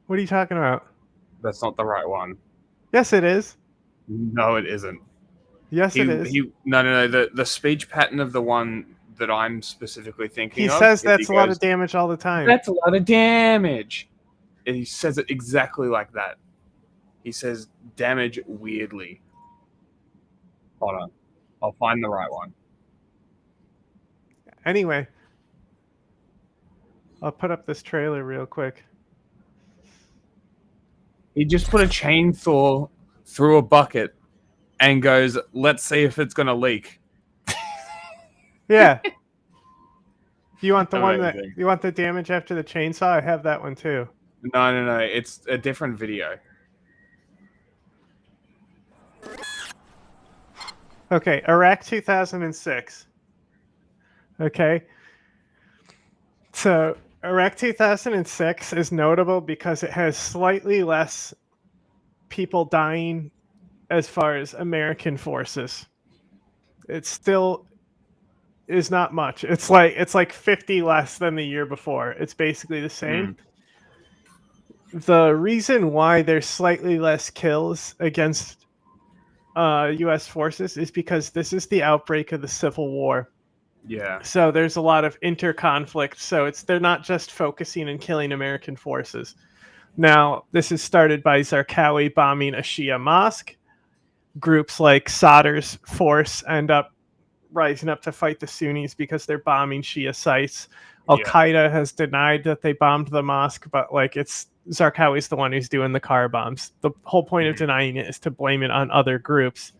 What are you talking about? That's not the right one. Yes, it is. No, it isn't. Yes, it is. No. The speech pattern of the one that I'm specifically thinking He of. says that's a lot of damage all the time. That's a lot of damage. And he says it exactly like that. He says damage weirdly. Hold on. I'll find the right one. Anyway, I'll put up this trailer real quick. He just put a chainsaw through a bucket and goes, let's see if it's going to leak. Yeah. You want the one Amazing. you want the damage after the chainsaw? I have that one too. No. It's a different video. Okay, Iraq 2006. Okay. So, Iraq 2006 is notable because it has slightly less people dying as far as American forces. It still is not much. It's like 50 less than the year before. It's basically the same. The reason why there's slightly less kills against U.S. forces is because this is the outbreak of the Civil War. Yeah. So there's a lot of inter-conflict. So they're not just focusing and killing American forces. Now, this is started by Zarqawi bombing a Shia mosque. Groups like Sadr's force end up rising up to fight the Sunnis because they're bombing Shia sites. Al-Qaeda has denied that they bombed the mosque, but it's Zarqawi's the one who's doing the car bombs. The whole point of denying it is to blame it on other groups.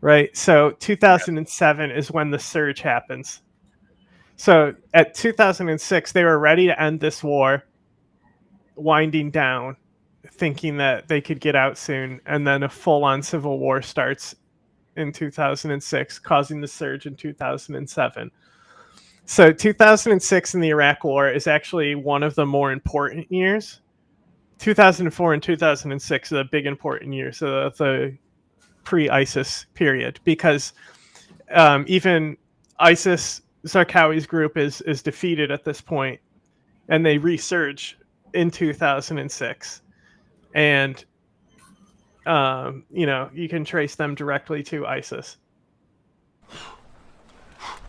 Right? So 2007 is when the surge happens. So at 2006, they were ready to end this war, winding down. thinking that they could get out soon, and then a full-on civil war starts in 2006, causing the surge in 2007. So 2006 in the Iraq War is actually one of the more important years. 2004 and 2006 are the big important years of the pre-ISIS period, because even ISIS, Zarqawi's group, is defeated at this point, and they resurge in 2006. And you can trace them directly to ISIS.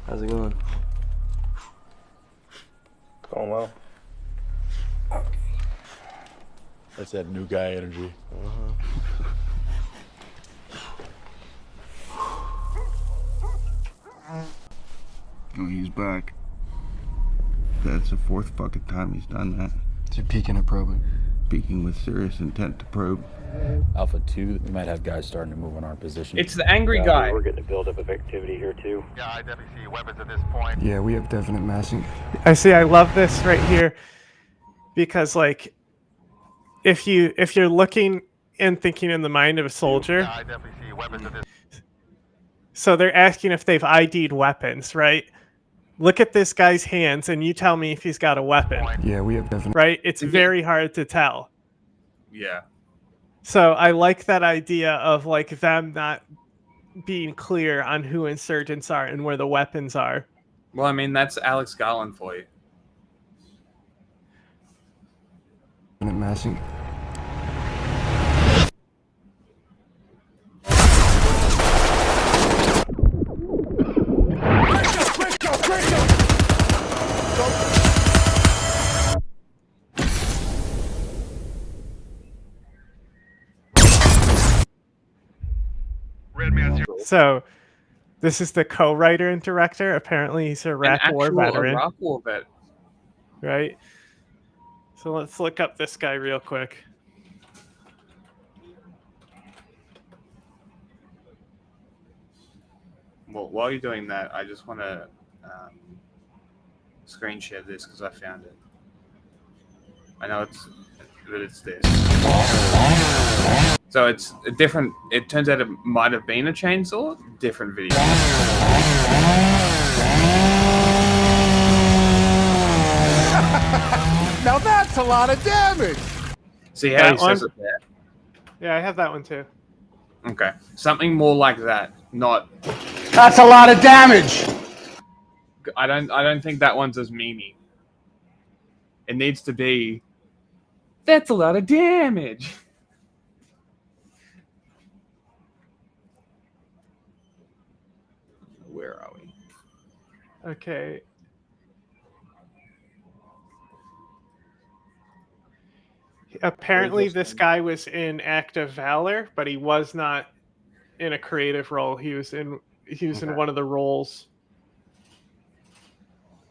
How's it going? Going well. That's that new guy energy. Oh, he's back. That's the fourth fucking time he's done that. Is he peeking or probing? Peeking with serious intent to probe. Alpha 2, we might have guys starting to move on our position. It's the angry guy. We're getting a buildup of activity here too. Yeah, I definitely see weapons at this point. Yeah, we have definite massing. I love this right here, because like if you're looking and thinking in the mind of a soldier, Yeah, I definitely see weapons at this. So they're asking if they've ID'd weapons, right? Look at this guy's hands and you tell me if he's got a weapon. Yeah, we have definite. Right? It's very hard to tell. Yeah. So I like that idea of like them not being clear on who insurgents are and where the weapons are. Well, I mean, that's Alex Garland for you. Massing. So this is the co-writer and director. Apparently he's a Iraq War veteran. Iraq War vet. Right? So let's look up this guy real quick. Well, while you're doing that, I just want to screen share this because I found it. I know it's this. So it's a different. It turns out it might have been a chainsaw. Different video. Now that's a lot of damage. See how he says it there? Yeah, I have that one too. Okay, something more like that. Not. That's a lot of damage. I don't think that one's as memey. It needs to be. That's a lot of damage. Where are we? Okay. Apparently this guy was in Act of Valor, but he was not in a creative role. He was in one of the roles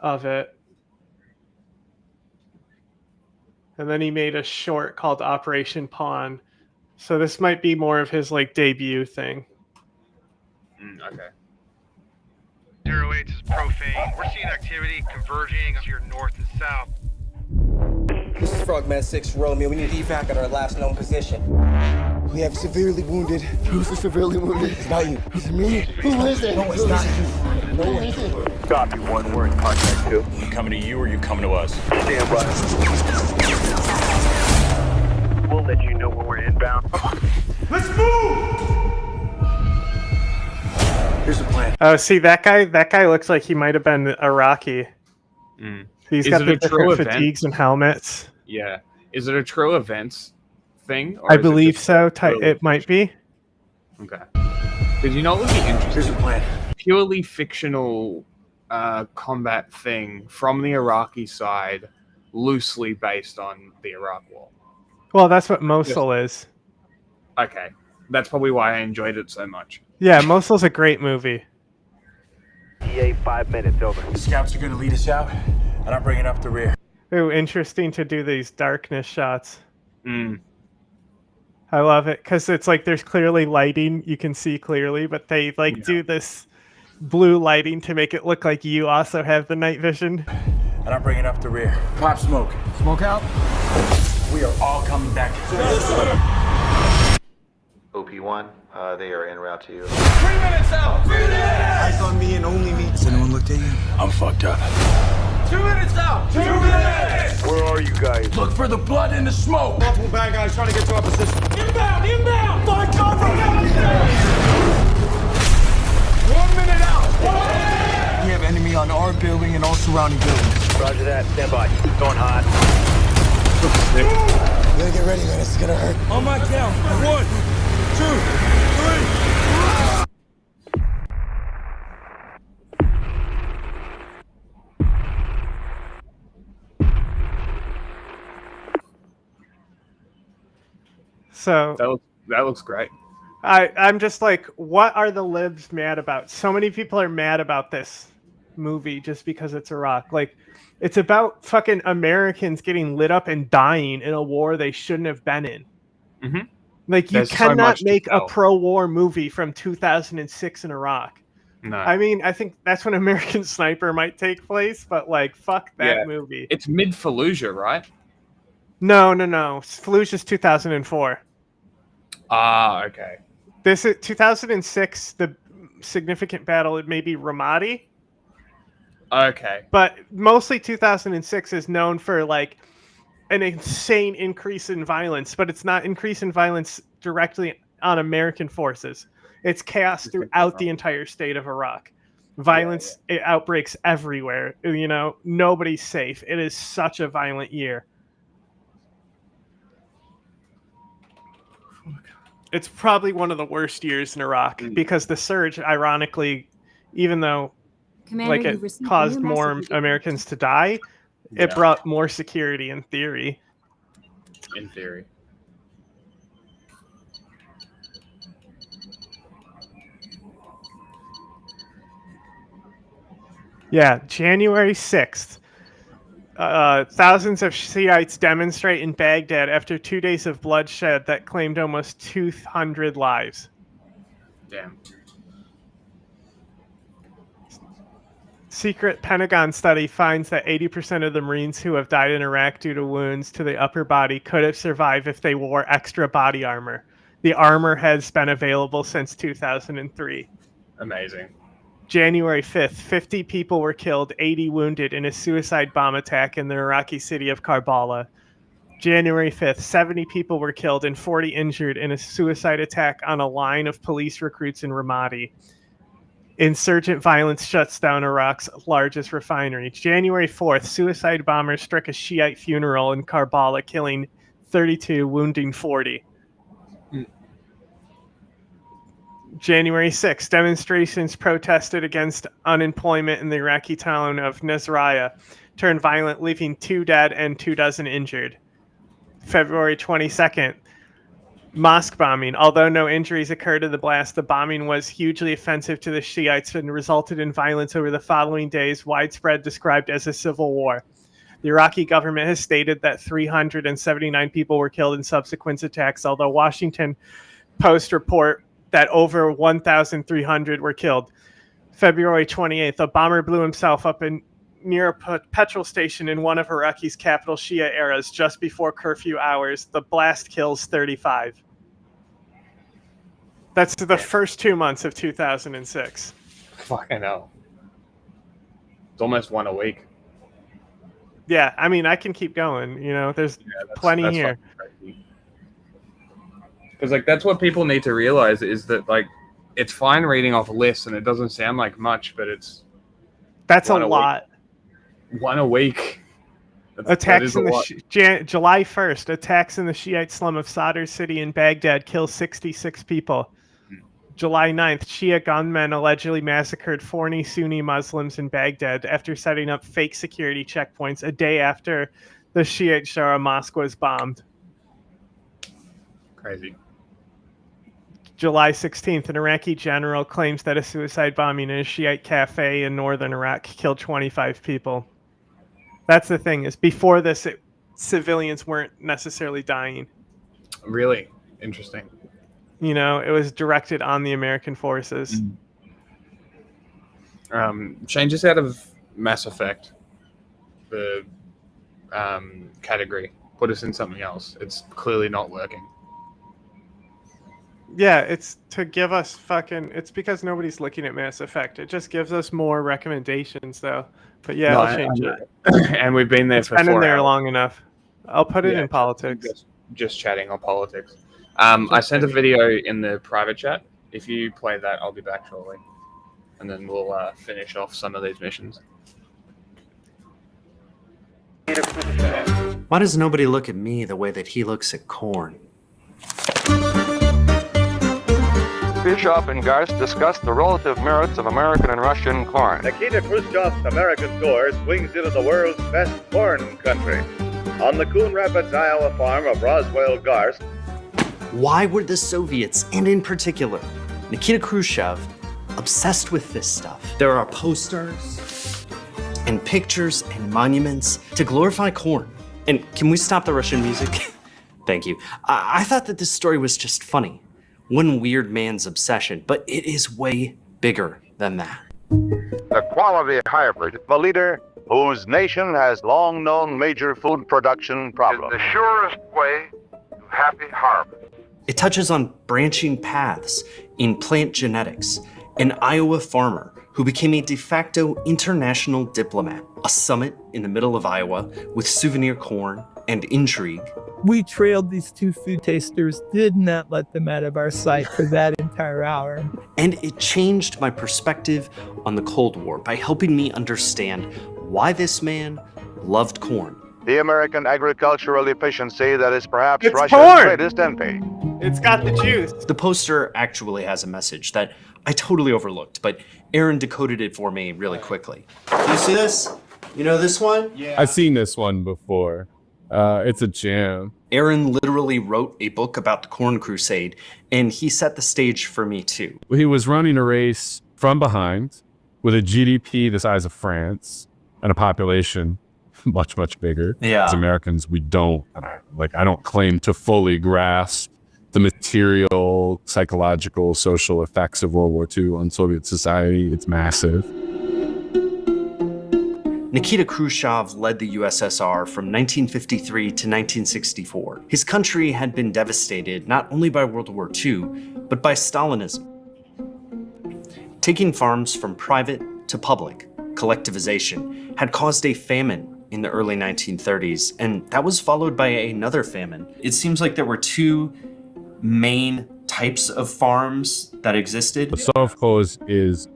of it. And then he made a short called Operation Pawn. So this might be more of his like debut thing. Okay. 08 is profane. We're seeing activity converging to your north and south. This is Frogman 6 Romeo. We need evac at our last known position. We have severely wounded. Who's the severely wounded? It's not you. Is it me? Who is it? No, it's not you. No, who is it? Copy 1, we're in contact 2. You coming to you or you coming to us? Stand by. We'll let you know when we're inbound. Let's move! Here's the plan. Oh, see that guy? That guy looks like he might have been Iraqi. He's Is got it the a true different event? fatigues and helmets. Yeah. Is it a true events thing? Or I is it believe just so. true? It might be. Okay. Because you know what would be interesting? Here's the plan. Purely fictional combat thing from the Iraqi side, loosely based on the Iraq War. Well, that's what Mosul is. Okay. That's probably why I enjoyed it so much. Yeah, Mosul's a great movie. EA 5 minutes over. The scouts are going to lead us out, and I'm bringing up the rear. Ooh, interesting to do these darkness shots. Mm. I love it because it's like there's clearly lighting. You can see clearly, but they like do this blue lighting to make it look like you also have the night vision. And I'm bringing up the rear. Pop smoke. Smoke out. We are all coming back. OP1, they are en route to you. 3 minutes out! 3 minutes! Eyes on me and only me. Has anyone looked at you? I'm fucked up. 2 minutes out! 2 minutes! Where are you guys? Look for the blood and the smoke! Multiple bad guys trying to get to our position. Inbound! Inbound! Find cover! 1 minute out! We have enemy on our building and all surrounding buildings. Roger that. Stand by. Going hot. You gotta get ready, man. This is gonna hurt. On my count. 1, 2, 3. So that looks great. I'm just like, what are the libs mad about? So many people are mad about this movie just because it's Iraq. Like, it's about fucking Americans getting lit up and dying in a war they shouldn't have been in. Mm-hmm. Like, you There's so cannot much to make a tell. pro-war movie from 2006 in Iraq. No. I mean, I think that's when American Sniper might take place, but like, fuck that Yeah. movie. It's mid Fallujah, right? No. Fallujah's 2004. Ah, okay. This is 2006. The significant battle, it may be Ramadi, Okay. but mostly 2006 is known for like an insane increase in violence, but it's not increase in violence directly on American forces. It's chaos throughout the entire state of Iraq. Violence It outbreaks everywhere. You know, nobody's safe. It is such a violent year. It's probably one of the worst years in Iraq because the surge, ironically, even though Commander, like you've it received caused new more messages. Americans to die, it Yeah. brought more security in theory. In theory. Yeah, January 6th. Thousands of Shiites demonstrate in Baghdad after 2 days of bloodshed that claimed almost 200 lives. Damn. Secret Pentagon study finds that 80% of the Marines who have died in Iraq due to wounds to the upper body could have survived if they wore extra body armor. The armor has been available since 2003. Amazing. January 5th, 50 people were killed, 80 wounded in a suicide bomb attack in the Iraqi city of Karbala. January 5th, 70 people were killed and 40 injured in a suicide attack on a line of police recruits in Ramadi. Insurgent violence shuts down Iraq's largest refinery. January 4th, suicide bombers struck a Shiite funeral in Karbala, killing 32, wounding 40. January 6th, demonstrations protested against unemployment in the Iraqi town of Nasiriyah turned violent, leaving 2 dead and 24 injured. February 22nd, mosque bombing. Although no injuries occurred in the blast, the bombing was hugely offensive to the Shiites and resulted in violence over the following days, widespread, described as a civil war. The Iraqi government has stated that 379 people were killed in subsequent attacks, although Washington Post report that over 1,300 were killed. February 28th, a bomber blew himself up near a petrol station in one of Iraqi's capital Shia areas just before curfew hours. The blast kills 35. That's the first 2 months of 2006. Fucking hell. It's almost one a week. Yeah, I mean, I can keep going. You know, there's plenty here. Because like that's what people need to realize is that like it's fine reading off lists and it doesn't sound like much, but that's a one lot. One a week. Attacks in the July 1st, attacks in the Shiite slum of Sadr City in Baghdad kill 66 people. July 9th, Shia gunmen allegedly massacred 40 Sunni Muslims in Baghdad after setting up fake security checkpoints a day after the Shiite Shura mosque was bombed. Crazy. July 16th, an Iraqi general claims that a suicide bombing in a Shiite cafe in northern Iraq killed 25 people. That's the thing, is before this, civilians weren't necessarily dying. Really? Interesting. You know, it was directed on the American forces. Changes out of Mass Effect, the category. put us in something else. It's clearly not working. Yeah, it's to give us fucking. It's because nobody's looking at Mass Effect. It just gives us more recommendations, though. But yeah, No, I'll change it. And we've been there It's for been 4 in there hours. long enough. I'll put it Yeah, in politics. Just chatting on politics. I sent a video in the private chat. If you play that, I'll be back shortly, and then we'll finish off some of these missions. Why does nobody look at me the way that he looks at corn? Khrushchev and Garst discussed the relative merits of American and Russian corn. Nikita Khrushchev's American tour swings into the world's best corn country. On the Coon Rapids, Iowa farm of Roswell Garst. Why were the Soviets, and in particular, Nikita Khrushchev, obsessed with this stuff? There are posters and pictures and monuments to glorify corn. And can we stop the Russian music? Thank you. I thought that this story was just funny. One weird man's obsession, but it is way bigger than that. The quality hybrid, the leader whose nation has long known major food production problems. The surest way to happy harvest. It touches on branching paths in plant genetics, an Iowa farmer who became a de facto international diplomat, a summit in the middle of Iowa with souvenir corn and intrigue. We trailed these 2 food tasters, did not let them out of our sight for that entire hour. And it changed my perspective on the Cold War by helping me understand why this man loved corn. The American agricultural efficiency that is perhaps It's Russia's corn! greatest envy. It's got the juice. The poster actually has a message that I totally overlooked, but Aaron decoded it for me really quickly. Do you see this? You know this one? Yeah. I've seen this one before. It's a jam. Aaron literally wrote a book about the Corn Crusade, and he set the stage for me too. He was running a race from behind with a GDP the size of France and a population much, much bigger. Yeah. As Americans, we don't, I don't claim to fully grasp the material, psychological, social effects of World War II on Soviet society. It's massive. Nikita Khrushchev led the USSR from 1953 to 1964. His country had been devastated not only by World War II, but by Stalinism. Taking farms from private to public, collectivization, had caused a famine in the early 1930s, and that was followed by another famine. It seems like there were 2 main types of farms that existed. The Sovkhoz is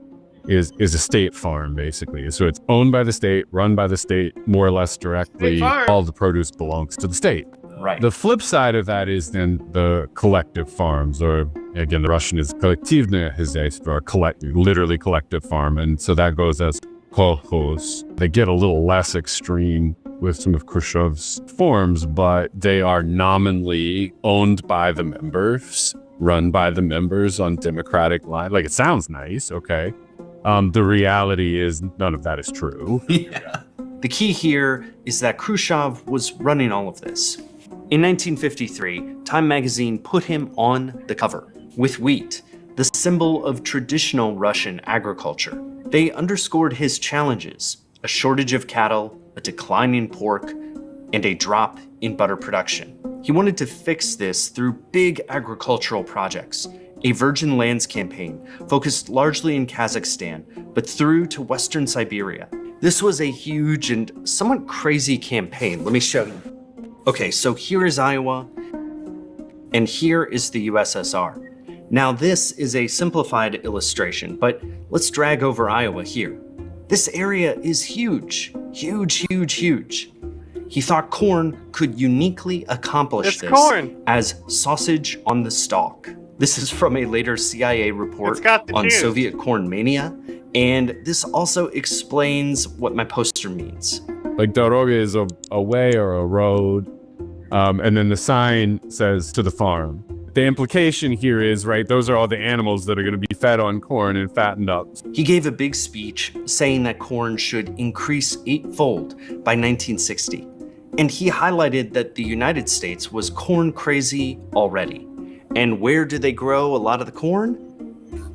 a state farm, basically. So it's owned by the state, run by the state, more or less directly. All the produce belongs to the state. Right. The flip side of that is then the collective farms, or again, the Russian is kollektivное хозяйство, or literally collective farm. And so that goes as kolkhoz. They get a little less extreme with some of Khrushchev's forms, but they are nominally owned by the members, run by the members on democratic line. Like, it sounds nice, okay. The reality is none of that is true. Yeah. The key here is that Khrushchev was running all of this. In 1953, Time magazine put him on the cover with wheat, the symbol of traditional Russian agriculture. They underscored his challenges: a shortage of cattle, a decline in pork, and a drop in butter production. He wanted to fix this through big agricultural projects. A Virgin Lands campaign focused largely in Kazakhstan, but through to Western Siberia. This was a huge and somewhat crazy campaign. Let me show you. Okay, so here is Iowa, and here is the USSR. Now this is a simplified illustration, but let's drag over Iowa here. This area is huge, huge, huge, huge. He thought corn could uniquely accomplish this as sausage on the stalk. This is from a later CIA report on Soviet corn mania, and this also explains what my poster means. Like, doroga is a way or a road, and then the sign says to the farm. The implication here is, right, those are all the animals that are going to be fed on corn and fattened up. He gave a big speech saying that corn should increase 8-fold by 1960. And he highlighted that the United States was corn crazy already. And where do they grow a lot of the corn?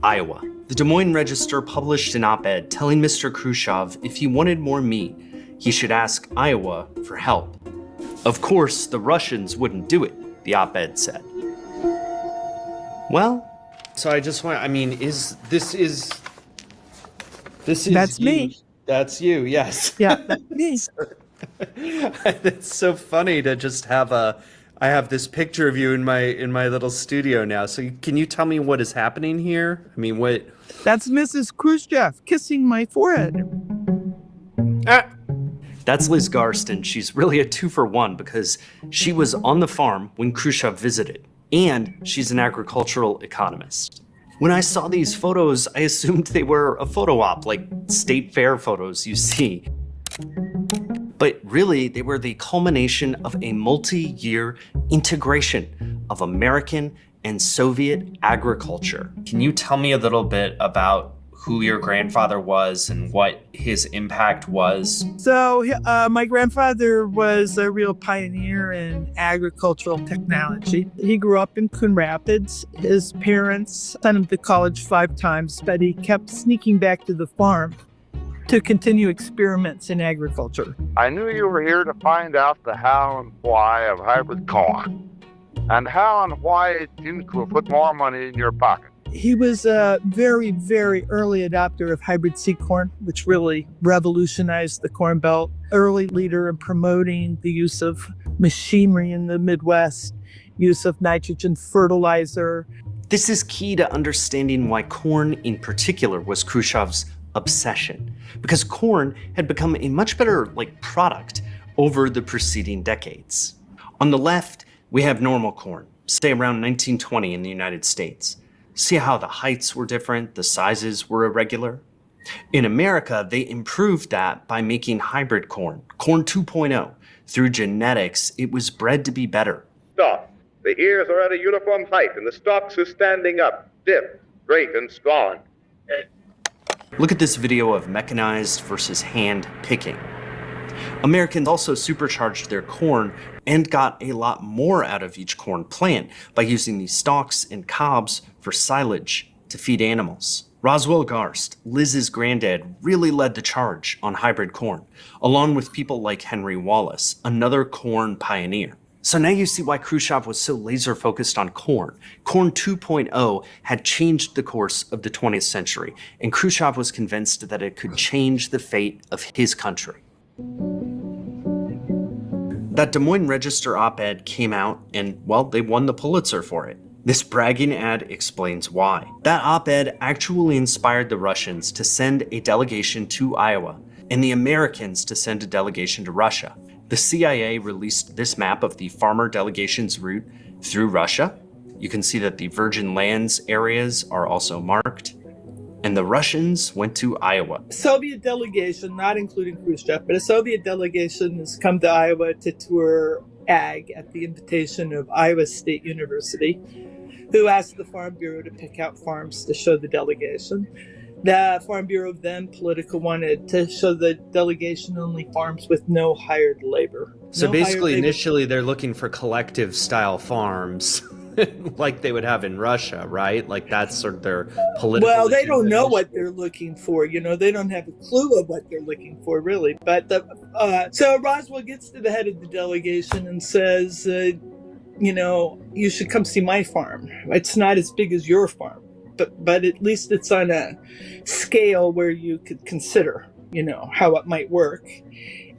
Iowa. The Des Moines Register published an op-ed telling Mr. Khrushchev if he wanted more meat, he should ask Iowa for help. Of course, the Russians wouldn't do it, the op-ed said. Well, so I just want, I mean, this is That's you. me. That's you, yes. Yeah, that's me. It's so funny to just have I have this picture of you in my little studio now. So can you tell me what is happening here? I mean, what? That's Mrs. Khrushchev kissing my forehead. That's Liz Garst, and she's really a 2-for-1 because she was on the farm when Khrushchev visited, and she's an agricultural economist. When I saw these photos, I assumed they were a photo op, like state fair photos you see. But really, they were the culmination of a multi-year integration of American and Soviet agriculture. Can you tell me a little bit about who your grandfather was and what his impact was? So my grandfather was a real pioneer in agricultural technology. He grew up in Coon Rapids. His parents sent him to college 5 times, but he kept sneaking back to the farm to continue experiments in agriculture. I knew you were here to find out the how and why of hybrid corn, and how and why you could put more money in your pocket. He was a very, very early adopter of hybrid seed corn, which really revolutionized the Corn Belt. Early leader in promoting the use of machinery in the Midwest, use of nitrogen fertilizer. This is key to understanding why corn in particular was Khrushchev's obsession, because corn had become a much better product over the preceding decades. On the left, we have normal corn, say around 1920 in the United States. See how the heights were different, the sizes were irregular? In America, they improved that by making hybrid corn, corn 2.0. Through genetics, it was bred to be better. Stop. The ears are at a uniform height and the stalks are standing up, stiff, straight, and strong. Look at this video of mechanized versus hand picking. Americans also supercharged their corn and got a lot more out of each corn plant by using these stalks and cobs for silage to feed animals. Roswell Garst, Liz's granddad, really led the charge on hybrid corn, along with people like Henry Wallace, another corn pioneer. So now you see why Khrushchev was so laser focused on corn. Corn 2.0 had changed the course of the 20th century, and Khrushchev was convinced that it could change the fate of his country. That Des Moines Register op-ed came out and, well, they won the Pulitzer for it. This bragging ad explains why. That op-ed actually inspired the Russians to send a delegation to Iowa, and the Americans to send a delegation to Russia. The CIA released this map of the farmer delegation's route through Russia. You can see that the Virgin Lands areas are also marked. And the Russians went to Iowa. Soviet delegation, not including Khrushchev, but a Soviet delegation has come to Iowa to tour ag at the invitation of Iowa State University, who asked the Farm Bureau to pick out farms to show the delegation. The Farm Bureau then, Politico, wanted to show the delegation only farms with no hired labor. So basically, initially, they're looking for collective style farms like they would have in Russia, right? Like that's sort of their political... Well, they don't know what they're looking for. You know, they don't have a clue of what they're looking for, really. But so Roswell gets to the head of the delegation and says, you know, you should come see my farm. It's not as big as your farm, but at least it's on a scale where you could consider, you know, how it might work.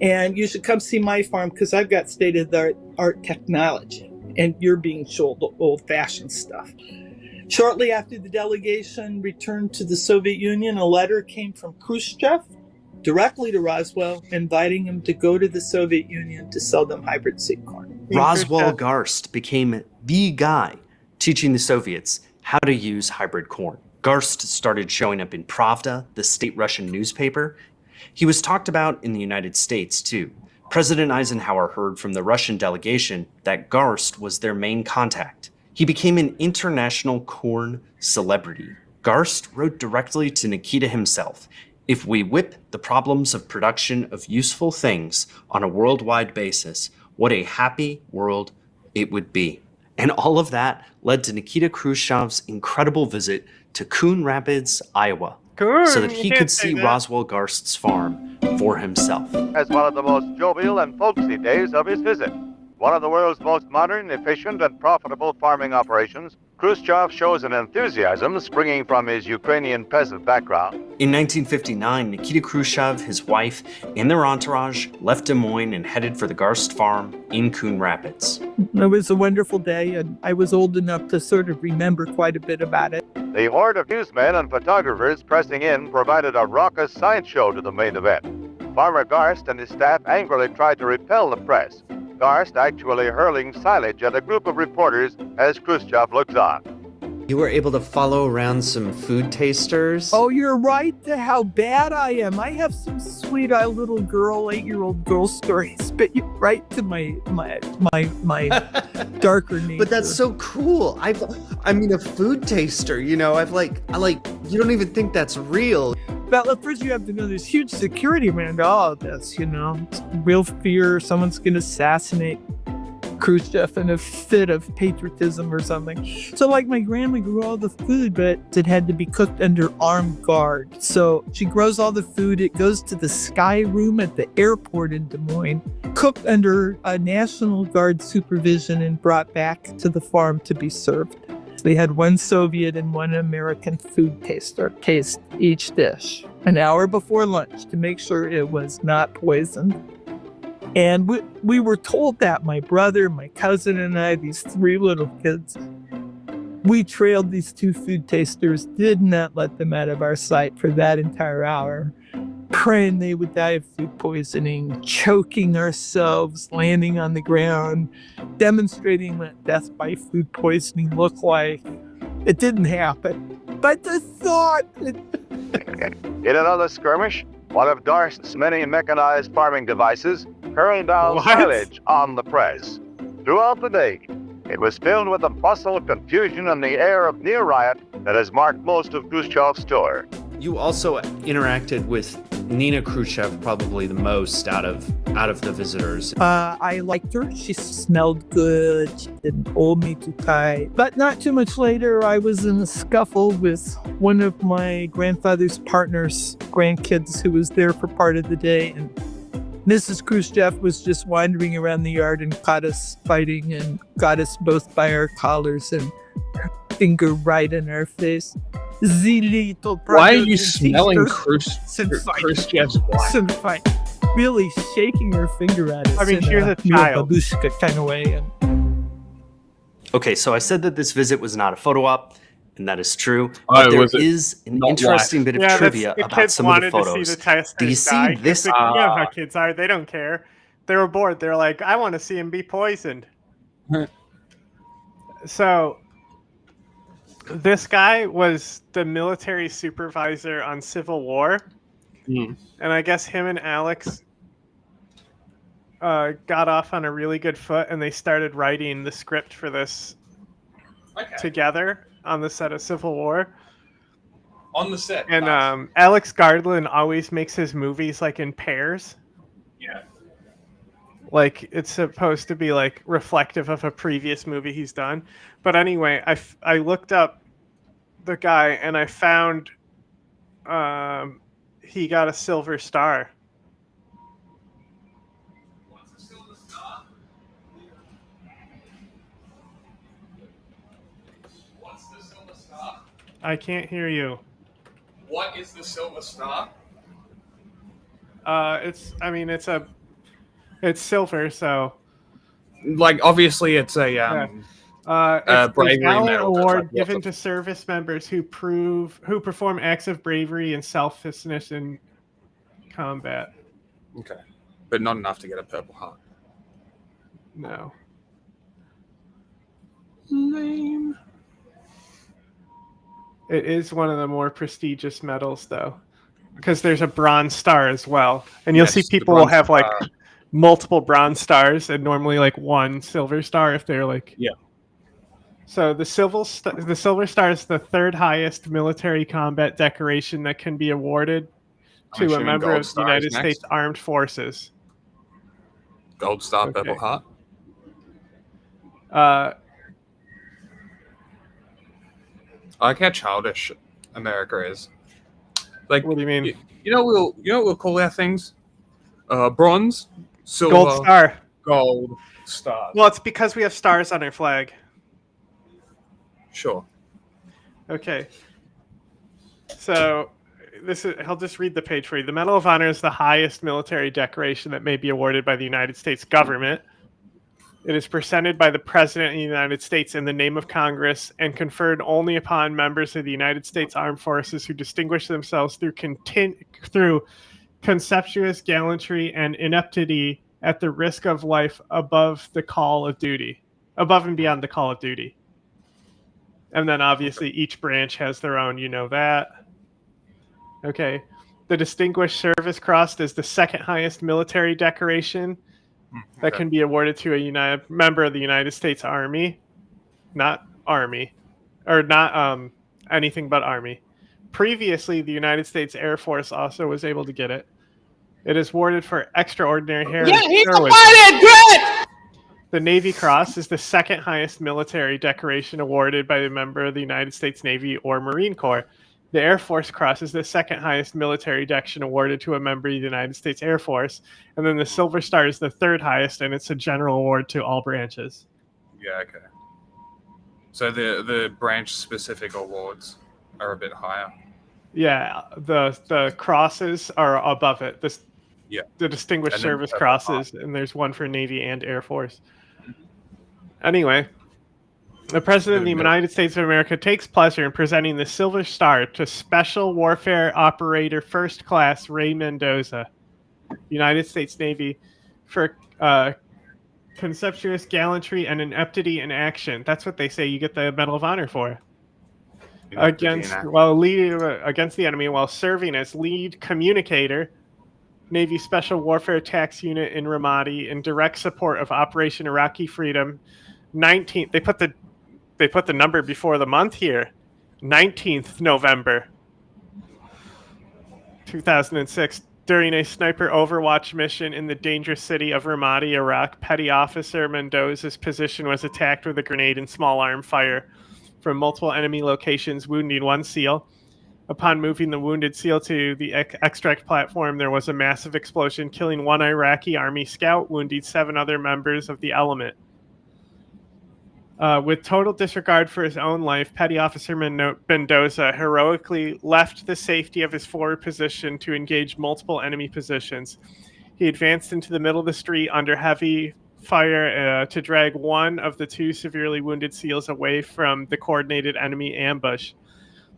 And you should come see my farm because I've got state-of-the-art technology and you're being sold old-fashioned stuff. Shortly after the delegation returned to the Soviet Union, a letter came from Khrushchev directly to Roswell, inviting him to go to the Soviet Union to sell them hybrid seed corn. Roswell Garst became the guy teaching the Soviets how to use hybrid corn. Garst started showing up in Pravda, the state Russian newspaper. He was talked about in the United States, too. President Eisenhower heard from the Russian delegation that Garst was their main contact. He became an international corn celebrity. Garst wrote directly to Nikita himself, "If we whip the problems of production of useful things on a worldwide basis, what a happy world it would be." And all of that led to Nikita Khrushchev's incredible visit to Coon Rapids, Iowa, so that he could see Roswell Garst's farm for himself. As one of the most jovial and folksy days of his visit. one of the world's most modern, efficient, and profitable farming operations, Khrushchev shows an enthusiasm springing from his Ukrainian peasant background. In 1959, Nikita Khrushchev, his wife, and their entourage left Des Moines and headed for the Garst farm in Coon Rapids. It was a wonderful day, and I was old enough to sort of remember quite a bit about it. The horde of newsmen and photographers pressing in provided a raucous science show to the main event. Farmer Garst and his staff angrily tried to repel the press, Garst actually hurling silage at a group of reporters as Khrushchev looks on. You were able to follow around some food tasters? Oh, you're right to how bad I am. I have some sweet little girl, 8-year-old girl stories, but you right to my darker nature. But that's so cool. I mean, a food taster, you know, I you don't even think that's real. But first you have to know there's huge security around all of this, you know. It's real fear someone's going to assassinate Khrushchev in a fit of patriotism or something. So my grandma grew all the food, but it had to be cooked under armed guard. So she grows all the food. It goes to the Sky Room at the airport in Des Moines, cooked under a National Guard supervision and brought back to the farm to be served. They had one Soviet and one American food taster taste each dish an hour before lunch to make sure it was not poisoned. And we were told that, my brother, my cousin, and I, these 3 little kids, we trailed these 2 food tasters, did not let them out of our sight for that entire hour, praying they would die of food poisoning, choking ourselves, landing on the ground, demonstrating what death by food poisoning looked like. It didn't happen. But the thought... In another skirmish, one of Darst's many mechanized farming devices hurled down silage on the press. Throughout the day, it was filled with the bustle, confusion, and the air of near riot that has marked most of Khrushchev's tour. You also interacted with Nina Khrushchev probably the most out of the visitors. I liked her. She smelled good. She didn't hold me too tight. But not too much later, I was in a scuffle with one of my grandfather's partner's grandkids who was there for part of the day. And Mrs. Khrushchev was just wandering around the yard and caught us fighting and got us both by our collars and her finger right in our face. Why are you smelling Khrushchev's blood? Really shaking her finger at us. I mean, she's a child. Babushka kind of way. Okay, so I said that this visit was not a photo op, and that is true. But there is an interesting bit of trivia about some of the photos. Do you see this? You know how kids are. They don't care. They were bored. They're like, I want to see him be poisoned. So... this guy was the military supervisor on Civil War. And I guess him and Alex got off on a really good foot, and they started writing the script for this together on the set of Civil War. On the set. And Alex Garland always makes his movies in pairs. Yeah. It's supposed to be reflective of a previous movie he's done. But anyway, I looked up the guy and I found he got a Silver Star. What's the Silver Star? What's the Silver Star? I can't hear you. What is the Silver Star? It's silver, so obviously it's a it's a bravery medal medal award given to service members who perform acts of bravery and selflessness in combat. Okay, but not enough to get a Purple Heart. No. Lame. It is one of the more prestigious medals, though, because there's a Bronze Star as well, and you'll see people will have multiple Bronze Stars and normally one Silver Star if they're yeah. So the Silver Star is the 3rd highest military combat decoration that can be awarded to a member of the United States Armed Forces. Gold Star, Purple Heart. I like how childish America is. What do you mean? You know what we'll call our things? Bronze, silver, Gold Star. gold stars. Well, it's because we have stars on our flag. Sure. Okay. So I'll just read the page for you. The Medal of Honor is the highest military decoration that may be awarded by the United States government. It is presented by the President of the United States in the name of Congress and conferred only upon members of the United States Armed Forces who distinguish themselves through conspicuous gallantry and ineptity at the risk of life above and beyond the call of duty. And then obviously each branch has their own, you know that. Okay. The Distinguished Service Cross is the second highest military decoration that can be awarded to a member of the United States Army, not Army, or not anything but Army. Previously, the United States Air Force also was able to get it. It is awarded for extraordinary heroism. The Navy Cross is the second highest military decoration awarded by a member of the United States Navy or Marine Corps. The Air Force Cross is the second highest military decoration awarded to a member of the United States Air Force. And then the Silver Star is the third highest, and it's a general award to all branches. Yeah, okay. So the branch-specific awards are a bit higher. Yeah, the crosses are above it. The Distinguished Service Crosses, and there's one for Navy and Air Force. Anyway, the President of the United States of America takes pleasure in presenting the Silver Star to Special Warfare Operator First Class Ray Mendoza, United States Navy, for conspicuous gallantry and ineptity in action. That's what they say you get the Medal of Honor for. Against the enemy while serving as lead communicator, Navy Special Warfare Tax Unit in Ramadi in direct support of Operation Iraqi Freedom. 19th. They put the number before the month here. 19th November 2006. During a sniper overwatch mission in the dangerous city of Ramadi, Iraq, Petty Officer Mendoza's position was attacked with a grenade and small arm fire from multiple enemy locations, wounding one SEAL. Upon moving the wounded SEAL to the extract platform, there was a massive explosion, killing one Iraqi Army scout, wounding 7 other members of the element. With total disregard for his own life, Petty Officer Mendoza heroically left the safety of his forward position to engage multiple enemy positions. He advanced into the middle of the street under heavy fire to drag one of the 2 severely wounded SEALs away from the coordinated enemy ambush.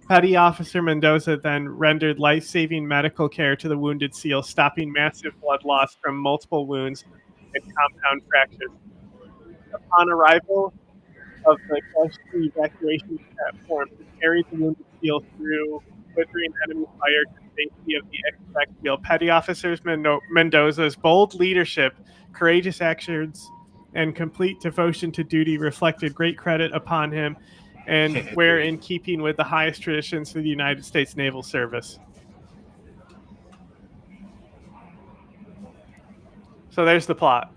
Petty Officer Mendoza then rendered life-saving medical care to the wounded SEAL, stopping massive blood loss from multiple wounds and compound fractures. Upon arrival of the casualty evacuation platform, he carried the wounded SEAL through withering enemy fire to the safety of the extract field. Petty Officer Mendoza's bold leadership, courageous actions, and complete devotion to duty reflected great credit upon him, and were in keeping with the highest traditions for the United States Naval Service. So there's the plot.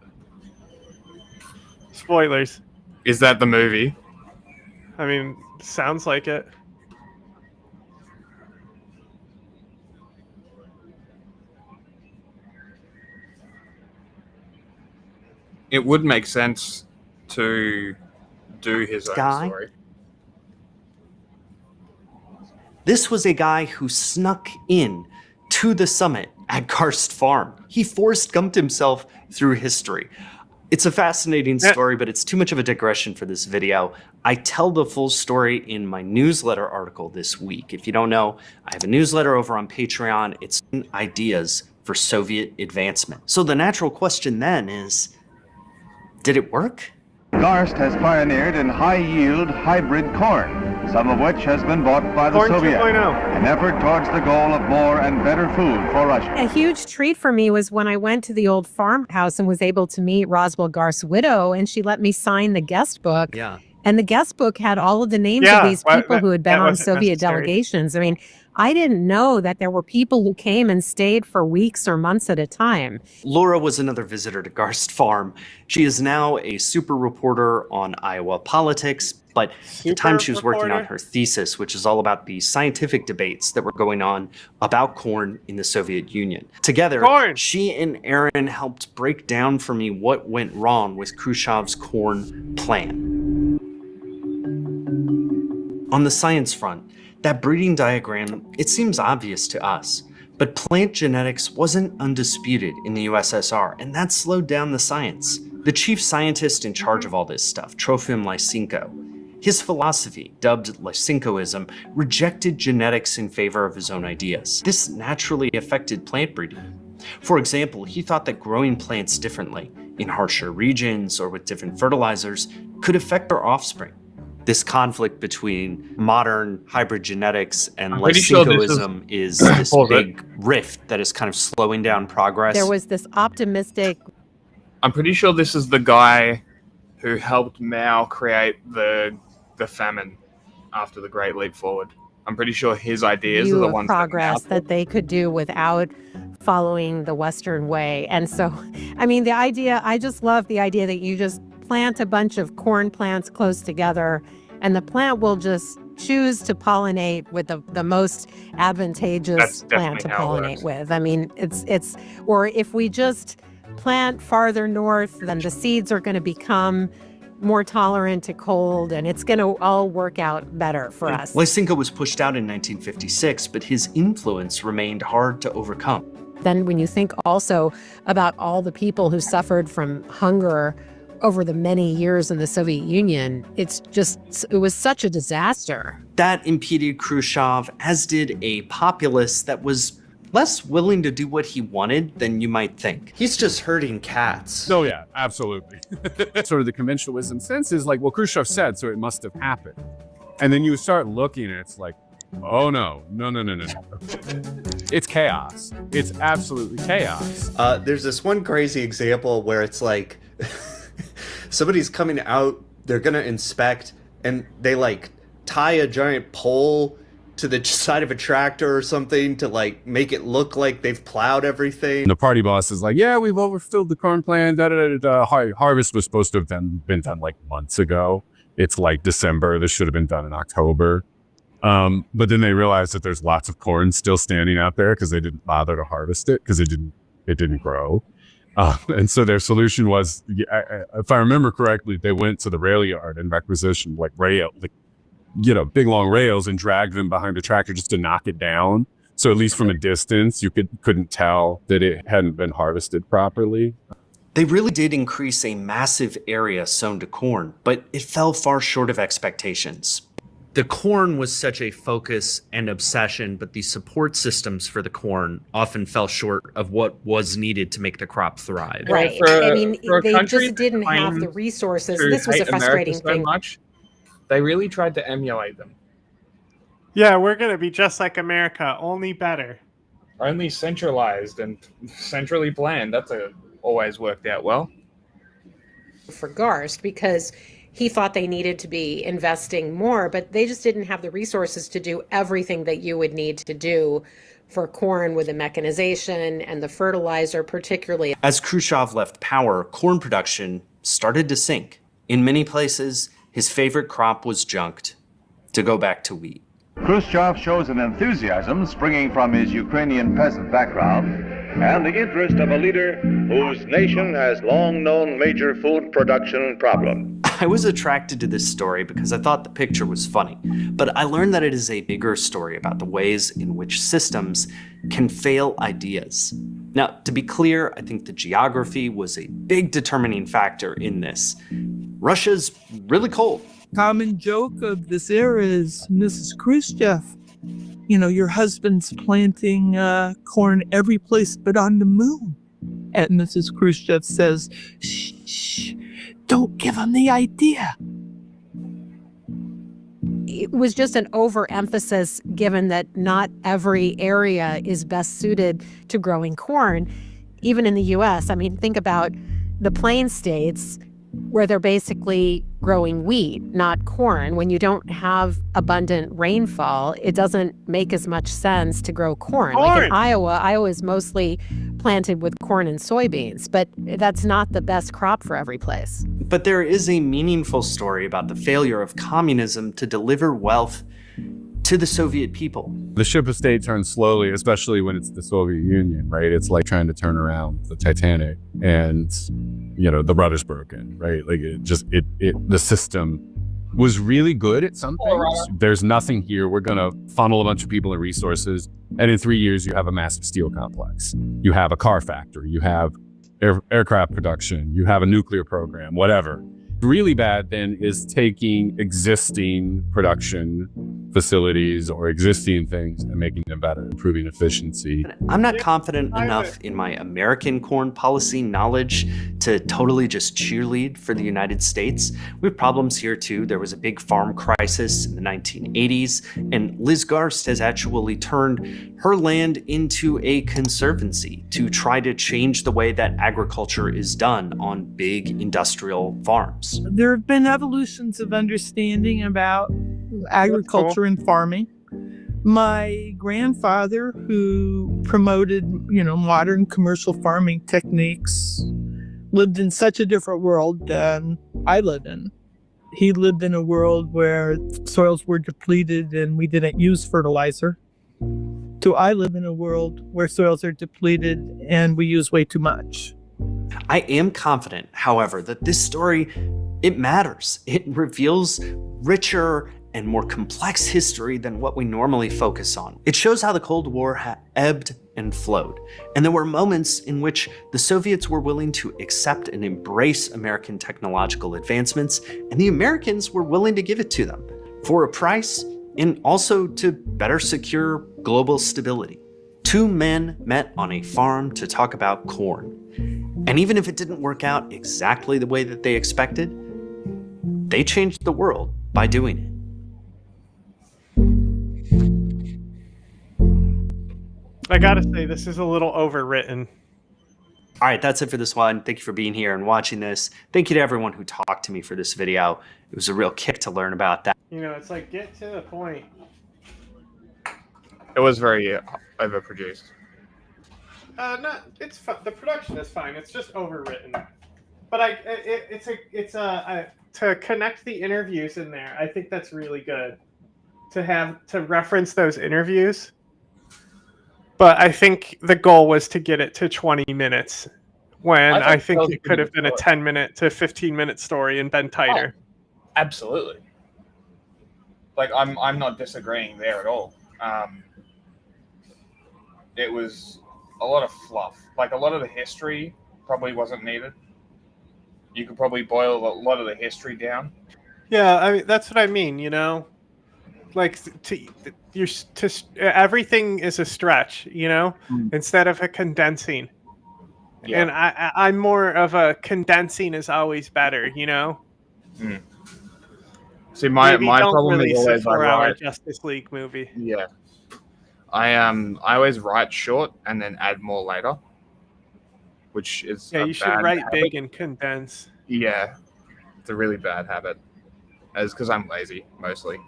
Spoilers. Is that the movie? I mean, sounds like it. It would make sense to do his own story. This was a guy who snuck in to the summit at Karst Farm. He Forrest Gumped himself through history. It's a fascinating story, but it's too much of a digression for this video. I tell the full story in my newsletter article this week. If you don't know, I have a newsletter over on Patreon. It's ideas for Soviet advancement. So the natural question then is, did it work? Karst has pioneered in high-yield hybrid corn, some of which has been bought by the Corn Soviets. 2.0. An effort towards the goal of more and better food for Russia. A huge treat for me was when I went to the old farmhouse and was able to meet Roswell Garst's widow, and she let me sign the guest book. Yeah. And the guest book had all of the names of these people who had been on Soviet delegations. I mean, I didn't know that there were people who came and stayed for weeks or months at a time. Laura was another visitor to Garst Farm. She is now a super reporter on Iowa politics, but at the time she was working on her thesis, which is all about the scientific debates that were going on about corn in the Soviet Union. Together, she and Aaron helped break down for me what went wrong with Khrushchev's corn plan. On the science front, that breeding diagram, it seems obvious to us, but plant genetics wasn't undisputed in the USSR, and that slowed down the science. The chief scientist in charge of all this stuff, Trofim Lysenko, his philosophy, dubbed Lysenkoism, rejected genetics in favor of his own ideas. This naturally affected plant breeding. For example, he thought that growing plants differently, in harsher regions or with different fertilizers, could affect their offspring. This conflict between modern hybrid genetics and Lysenkoism is this big rift that is kind of slowing down progress. There was this optimistic... I'm pretty sure this is the guy who helped Mao create the famine after the Great Leap Forward. I'm pretty sure his ideas are the ones progress that they could do without following the Western way. And so, I mean, I just love the idea that you just plant a bunch of corn plants close together and the plant will just choose to pollinate with the most advantageous plant to pollinate with. I mean, it's or if we just plant farther north, then the seeds are going to become more tolerant to cold, and it's going to all work out better for us. Lysenko was pushed out in 1956, but his influence remained hard to overcome. Then when you think also about all the people who suffered from hunger over the many years in the Soviet Union, it was such a disaster. That impeded Khrushchev, as did a populace that was less willing to do what he wanted than you might think. He's just herding cats. Oh yeah, absolutely. Sort of the conventionalism sense is like, well, Khrushchev said, so it must have happened. And then you start looking and it's like, oh no. It's chaos. It's absolutely chaos. There's this one crazy example where it's like, somebody's coming out, they're gonna inspect, and they like tie a giant pole to the side of a tractor or something to like make it look like they've plowed everything. And the party boss is like, yeah, we've overfilled the corn plant. Harvest was supposed to have been done like months ago. It's like December. This should have been done in October. But then they realized that there's lots of corn still standing out there because they didn't bother to harvest it because it didn't grow. And so their solution was, if I remember correctly, they went to the rail yard and requisitioned big long rails and dragged them behind a tractor just to knock it down. So at least from a distance, you couldn't tell that it hadn't been harvested properly. They really did increase a massive area sown to corn, but it fell far short of expectations. The corn was such a focus and obsession, but the support systems for the corn often fell short of what was needed to make the crop thrive. Right. I mean, they just didn't have the resources. This was a frustrating thing. They really tried to emulate them. Yeah, we're going to be just like America, only better. Only centralized and centrally planned. That's always worked out well. For Garst, because he thought they needed to be investing more, but they just didn't have the resources to do everything that you would need to do for corn with the mechanization and the fertilizer particularly. As Khrushchev left power, corn production started to sink. In many places, his favorite crop was junked to go back to wheat. Khrushchev shows an enthusiasm springing from his Ukrainian peasant background and the interest of a leader whose nation has long known major food production problems. I was attracted to this story because I thought the picture was funny, but I learned that it is a bigger story about the ways in which systems can fail ideas. Now, to be clear, I think the geography was a big determining factor in this. Russia's really cold. Common joke of this era is Mrs. Khrushchev. You know, your husband's planting corn every place but on the moon. And Mrs. Khrushchev says, shh, don't give him the idea. It was just an overemphasis given that not every area is best suited to growing corn, even in the U.S. I mean, think about the Plain States. where they're basically growing wheat, not corn. When you don't have abundant rainfall, it doesn't make as much sense to grow corn. Like in Iowa is mostly planted with corn and soybeans, but that's not the best crop for every place. But there is a meaningful story about the failure of communism to deliver wealth to the Soviet people. The ship of state turns slowly, especially when it's the Soviet Union, right? It's like trying to turn around the Titanic and, you know, the rudder's broken, right? Like the system was really good at some things. There's nothing here. We're going to funnel a bunch of people and resources. And in 3 years, you have a massive steel complex. You have a car factory. You have aircraft production. You have a nuclear program, whatever. Really bad then is taking existing production facilities or existing things and making them better, improving efficiency. I'm not confident enough in my American corn policy knowledge to totally just cheerlead for the United States. We have problems here too. There was a big farm crisis in the 1980s, and Liz Garst has actually turned her land into a conservancy to try to change the way that agriculture is done on big industrial farms. There have been evolutions of understanding about agriculture and farming. My grandfather, who promoted, modern commercial farming techniques, lived in such a different world than I live in. He lived in a world where soils were depleted and we didn't use fertilizer. I live in a world where soils are depleted and we use way too much. I am confident, however, that this story, it matters. It reveals richer and more complex history than what we normally focus on. It shows how the Cold War ebbed and flowed. And there were moments in which the Soviets were willing to accept and embrace American technological advancements, and the Americans were willing to give it to them for a price and also to better secure global stability. Two men met on a farm to talk about corn. And even if it didn't work out exactly the way that they expected, they changed the world by doing it. I gotta say, this is a little overwritten. All right, that's it for this one. Thank you for being here and watching this. Thank you to everyone who talked to me for this video. It was a real kick to learn about that. It's like, get to the point. It was very overproduced. It's the production is fine. It's just overwritten. But to connect the interviews in there. I think that's really good to reference those interviews. But I think the goal was to get it to 20 minutes when I think it could have been a 10-minute to 15-minute story and been tighter. Oh, absolutely. Like I'm not disagreeing there at all. It was a lot of fluff. Like a lot of the history probably wasn't needed. You could probably boil a lot of the history down. Yeah, I mean that's what I mean. Like everything is a stretch. Instead of a condensing. Yeah. And I'm more of a condensing is always better. Mm. See, my problem is always a 4-hour Justice League movie. Yeah. I always write short and then add more later, which is you should write big and condense. Yeah, it's a really bad habit. It's because I'm lazy mostly.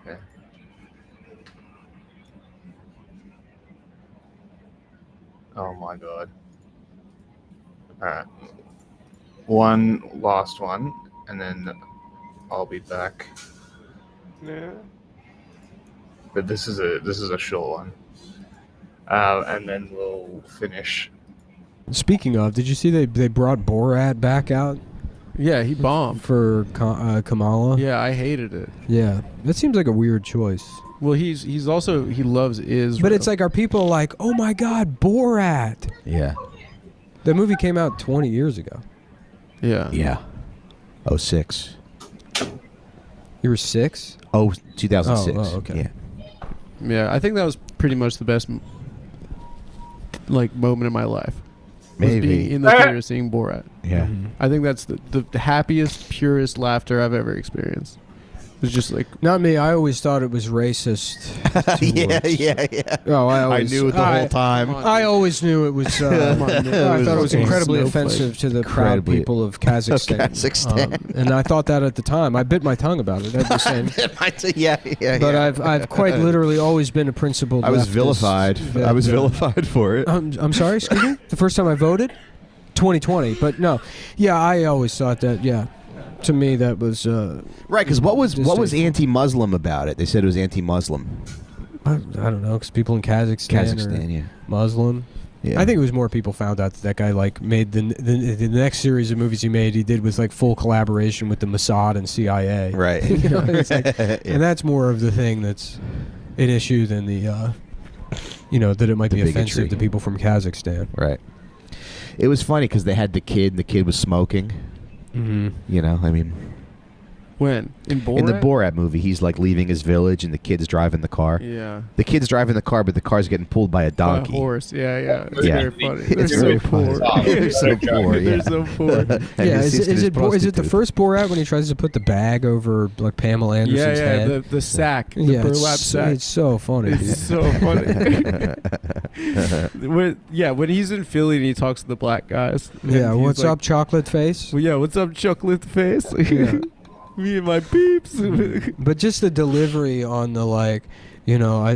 Okay. Oh my god. Alright. One last one, and then I'll be back. Yeah. But this is a short one. And then we'll finish. Speaking of, did you see they brought Borat back out? Yeah, he bombed for Kamala. Yeah, I hated it. Yeah, that seems like a weird choice. Well, he loves Israel. But it's like, are people like, oh my god, Borat? Yeah. The movie came out 20 years ago. Yeah. Yeah. 06. You were 6? 2006. Oh, okay. Yeah. Yeah, I think that was pretty much the best moment in my life. Maybe being in the theater seeing Borat. Yeah. I think that's the happiest, purest laughter I've ever experienced. was just like, Not me. I always thought it was racist. yeah. Oh, I knew it the whole time. I always knew it was. I thought it was incredibly offensive to the proud people of Kazakhstan. And I thought that at the time. I bit my tongue about it. I was saying. But I've quite literally always been a principled. I was leftist. vilified. I was vilified for it. I'm sorry. Excuse me. The first time I voted, 2020. But no, yeah, I always thought that. Yeah. To me, that was right. Because what was anti-Muslim about it? They said it was anti-Muslim. I don't know, because people in Kazakhstan, Muslim. Yeah. I think it was more people found out that guy like made the next series of movies he made. He did was like full collaboration with the Mossad and CIA. Right. You know, it's like, and that's more of the thing that's an issue than the that it might be offensive to people from Kazakhstan. Right. It was funny because they had the kid, and the kid was smoking. Mm-hmm. You know, I mean, when in Borat? In the Borat movie, he's like leaving his village, and the kid's driving the car. Yeah. The kid's driving the car, but the car's getting pulled by a donkey. By a horse. Yeah. It's Yeah. very funny. They're It's so very poor. funny. They're so poor. Yeah. They're so poor. And Yeah, his is sister's it the prostitute. first Borat when he tries to put the bag over like Pamela Anderson's head? The sack, the Yeah, burlap it's, sack. it's so funny. It's so funny. when he's in Philly and he talks to the black guys. and Yeah, he's what's like, up, chocolate face? Well, yeah, what's up, chocolate face? Yeah. Me and my peeps. But just the delivery on the I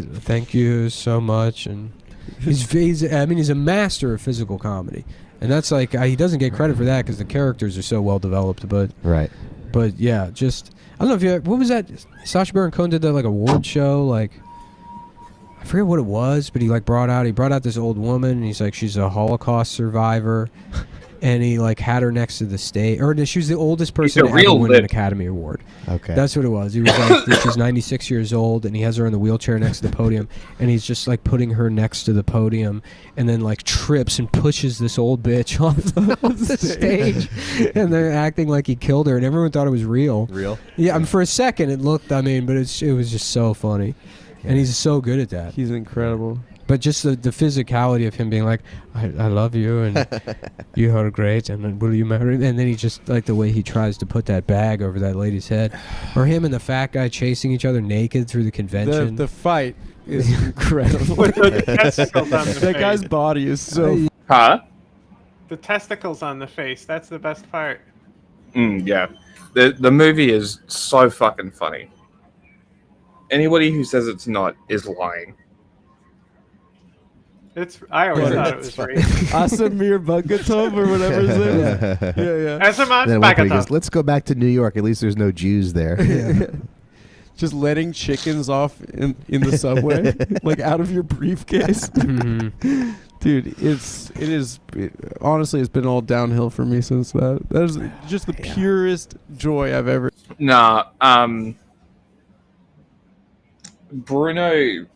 thank you so much, and he's a master of physical comedy, and that's like he doesn't get credit for that because the characters are so well developed. But yeah, just I don't know if what was that? Sacha Baron Cohen did that like award show like. I forget what it was, but he brought out this old woman, and he's like, she's a Holocaust survivor, and he had her next to the stage, or she was the oldest person to ever win an Academy Award. Okay, that's what it was. He was like, she's 96 years old, and he has her in the wheelchair next to the podium, and he's just putting her next to the podium, and then trips and pushes this old bitch off the stage, and they're acting like he killed her, and everyone thought it was real. Real? Yeah, for a second it looked. But it was just so funny. And he's so good at that. He's incredible. But just the physicality of him being like, I love you, and you are great, and then will you marry me? And then he just, the way he tries to put that bag over that lady's head. Or him and the fat guy chasing each other naked through the convention. The fight is incredible. That guy's body is so... Huh? The testicles on the face, that's the best part. Yeah. The movie is so fucking funny. Anybody who says it's not is lying. I always thought it was real. Asamir Bagatov or whatever his name is. Yeah. Asamir Then one day he Bagatov. goes, let's go back to New York. At least there's no Jews there. Just letting chickens off in the subway, out of your briefcase. Dude, honestly, it's been all downhill for me since that. That is just the purest joy I've ever. Nah, Bruno,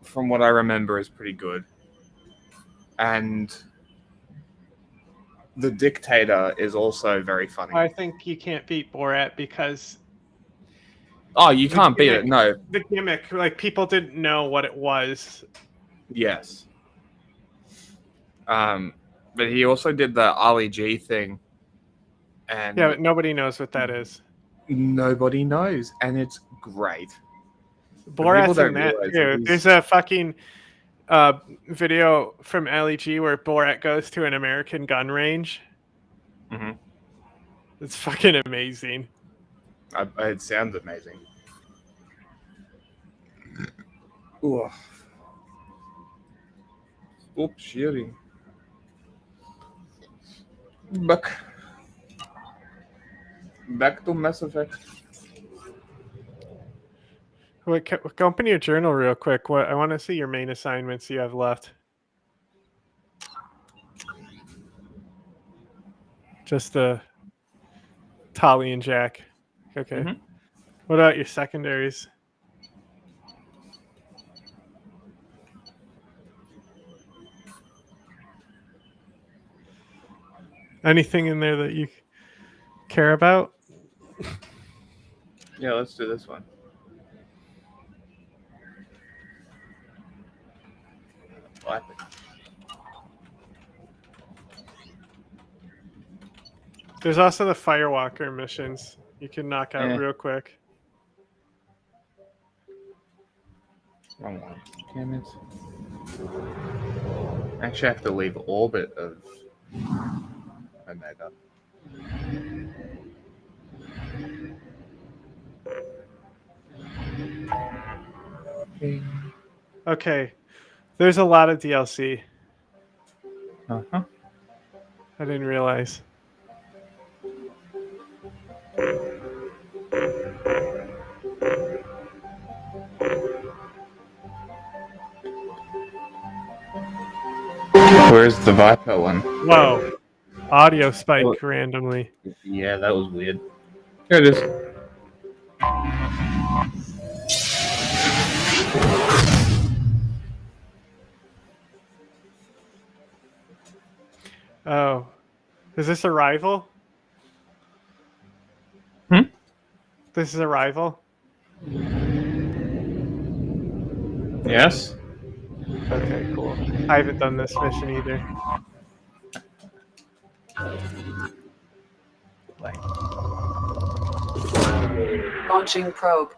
from what I remember, is pretty good. And The Dictator is also very funny. I think you can't beat Borat because... Oh, you can't beat it, no. The gimmick, people didn't know what it was. Yes. But he also did the Ali G thing. And Yeah, but nobody knows what that is. nobody knows, and it's great. Borat's in that too. There's a fucking video from Ali G where Borat goes to an American gun range. Mm-hmm. It's fucking amazing. It sounds amazing. Ooh. Oops, shitty. Back to Mass Effect. Wait, go open your journal real quick. I want to see your main assignments you have left. Just Tali and Jack. Okay. Mm-hmm. What about your secondaries? Anything in there that you care about? Yeah, let's do this one. There's also the Firewalker missions you can knock out real quick. Wrong one. Damn it. Actually, I have to leave orbit of Omega. Okay. There's a lot of DLC. Uh-huh. I didn't realize. Where's the Viper one? Whoa. Audio spike randomly. Yeah, that was weird. Here it is. Oh. Is this a rival? Hmm? This is a rival? Yes? Okay, cool. I haven't done this mission either. Launching probe.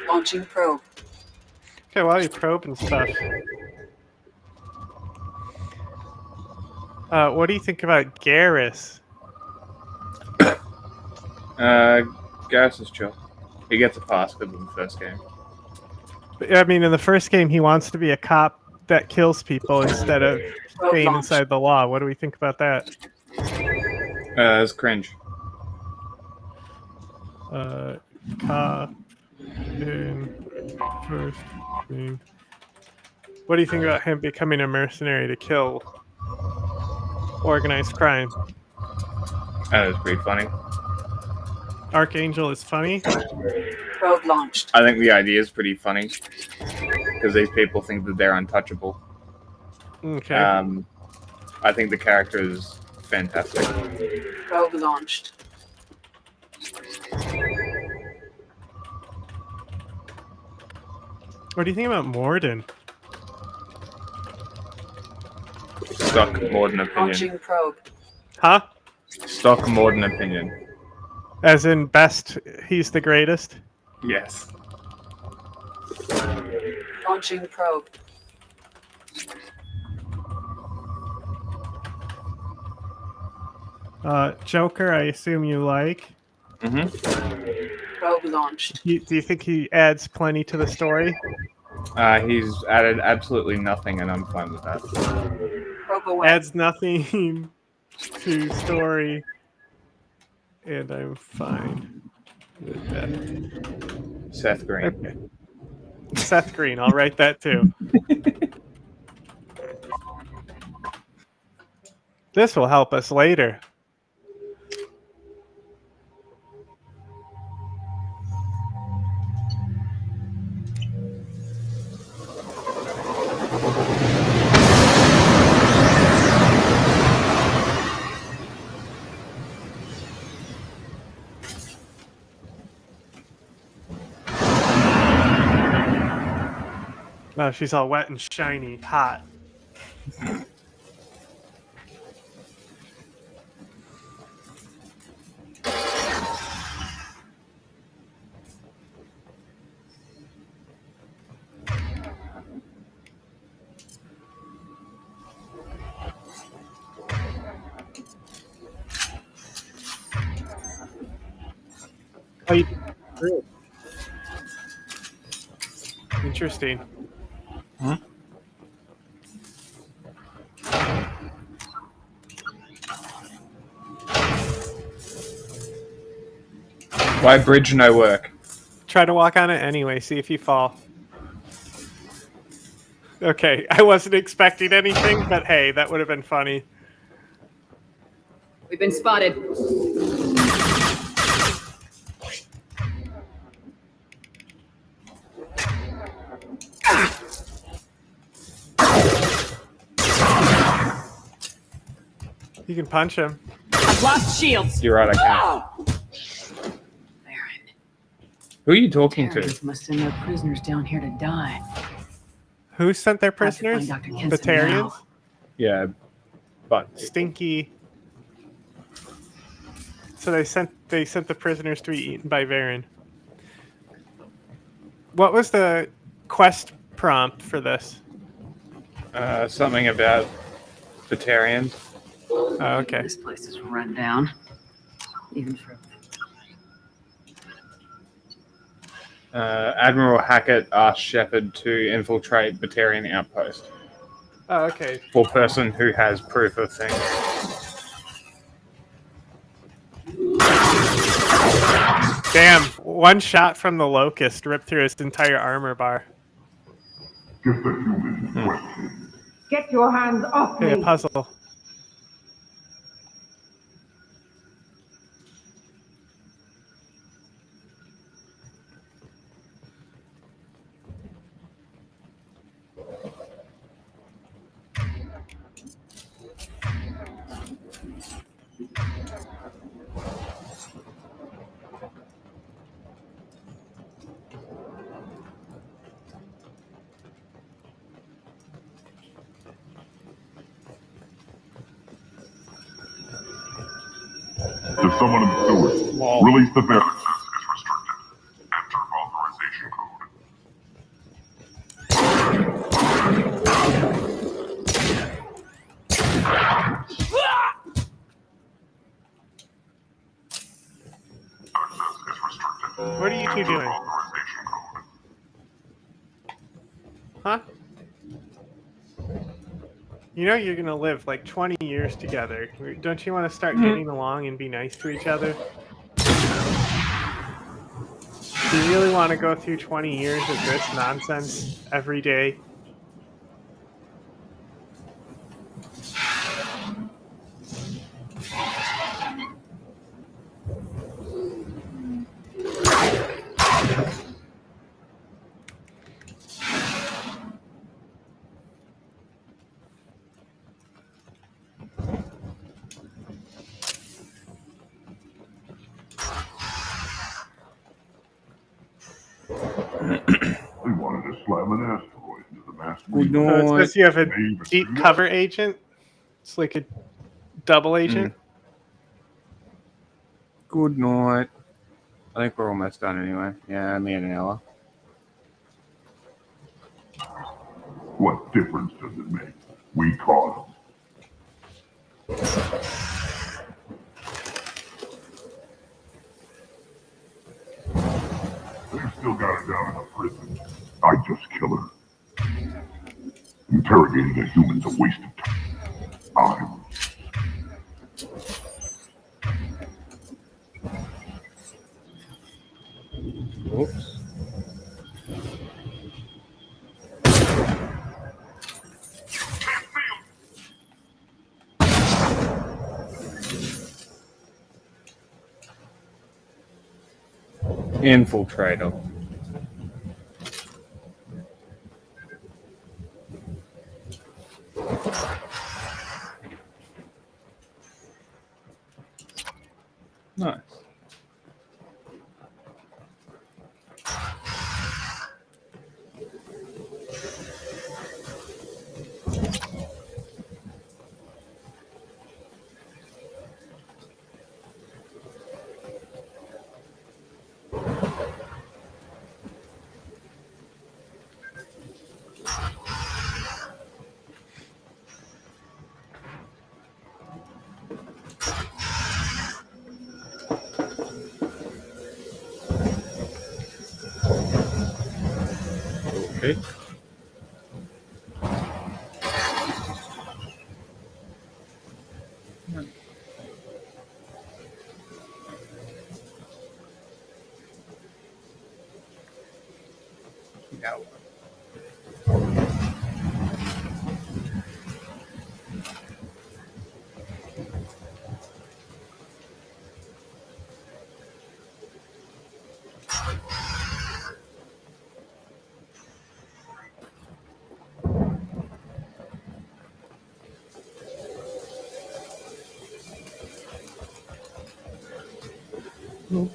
Launching probe. Okay, while you probe and stuff. What do you think about Garrus? Garrus is chill. He gets a pass because of the first game. I mean, in the first game, he wants to be a cop that kills people instead of staying inside the law. What do we think about that? It's cringe. Cop in first game. What do you think about him becoming a mercenary to kill organized crime? That was pretty funny. Archangel is funny. Probe launched. I think the idea is pretty funny because these people think that they're untouchable. Okay. I think the character is fantastic. Probe launched. What do you think about Morden? Stock Morden opinion. Launching probe. Huh? Stock Morden opinion. As in best, he's the greatest? Yes. Launching probe. Joker, I assume you like. Mm-hmm. Probe launched. Do you think he adds plenty to the story? He's added absolutely nothing, and I'm fine with that. Probe away. Adds nothing to story, and I'm fine with that. Seth Green. Okay. Seth Green, I'll write that too. This will help us later. Oh, she's all wet and shiny, hot. Oh, you really? Interesting. Huh? Why bridge no work? Try to walk on it anyway, see if you fall. Okay, I wasn't expecting anything, but hey, that would have been funny. We've been spotted. You can punch him. I've lost shields. You're right, I can. Who are you talking to? Terrans must send their prisoners down here to die. Who sent their Have to prisoners? find Dr. The Kenson Tarians? now. Yeah, but Stinky. So they sent the prisoners to be eaten by Varen. What was the quest prompt for this? Something about Batarians. Oh, okay. This place is run down. Even for Admiral Hackett asked Shepard to infiltrate Batarian outpost. Oh, okay. For person who has proof of things. Damn! One shot from the Locust ripped through his entire armor bar. Get your hands off Hey, a me! puzzle. To someone in the sewers, release the barracks is restricted. Enter authorization code. What are you two doing? Huh? You know you're gonna live like 20 years together. Don't you want to start getting along and be nice to each other? Do you really want to go through 20 years of this nonsense every day? They wanted to slam an asteroid into the mass. So it says you have a deep cover agent. It's like a double agent. Good night. I think we're almost done anyway. Yeah, me and an hour. What difference does it make? We caught them. They've still got her down in the prison. I just kill her. Interrogating a human's a waste of time. Oops. Infiltrator. Nice. Okay. No.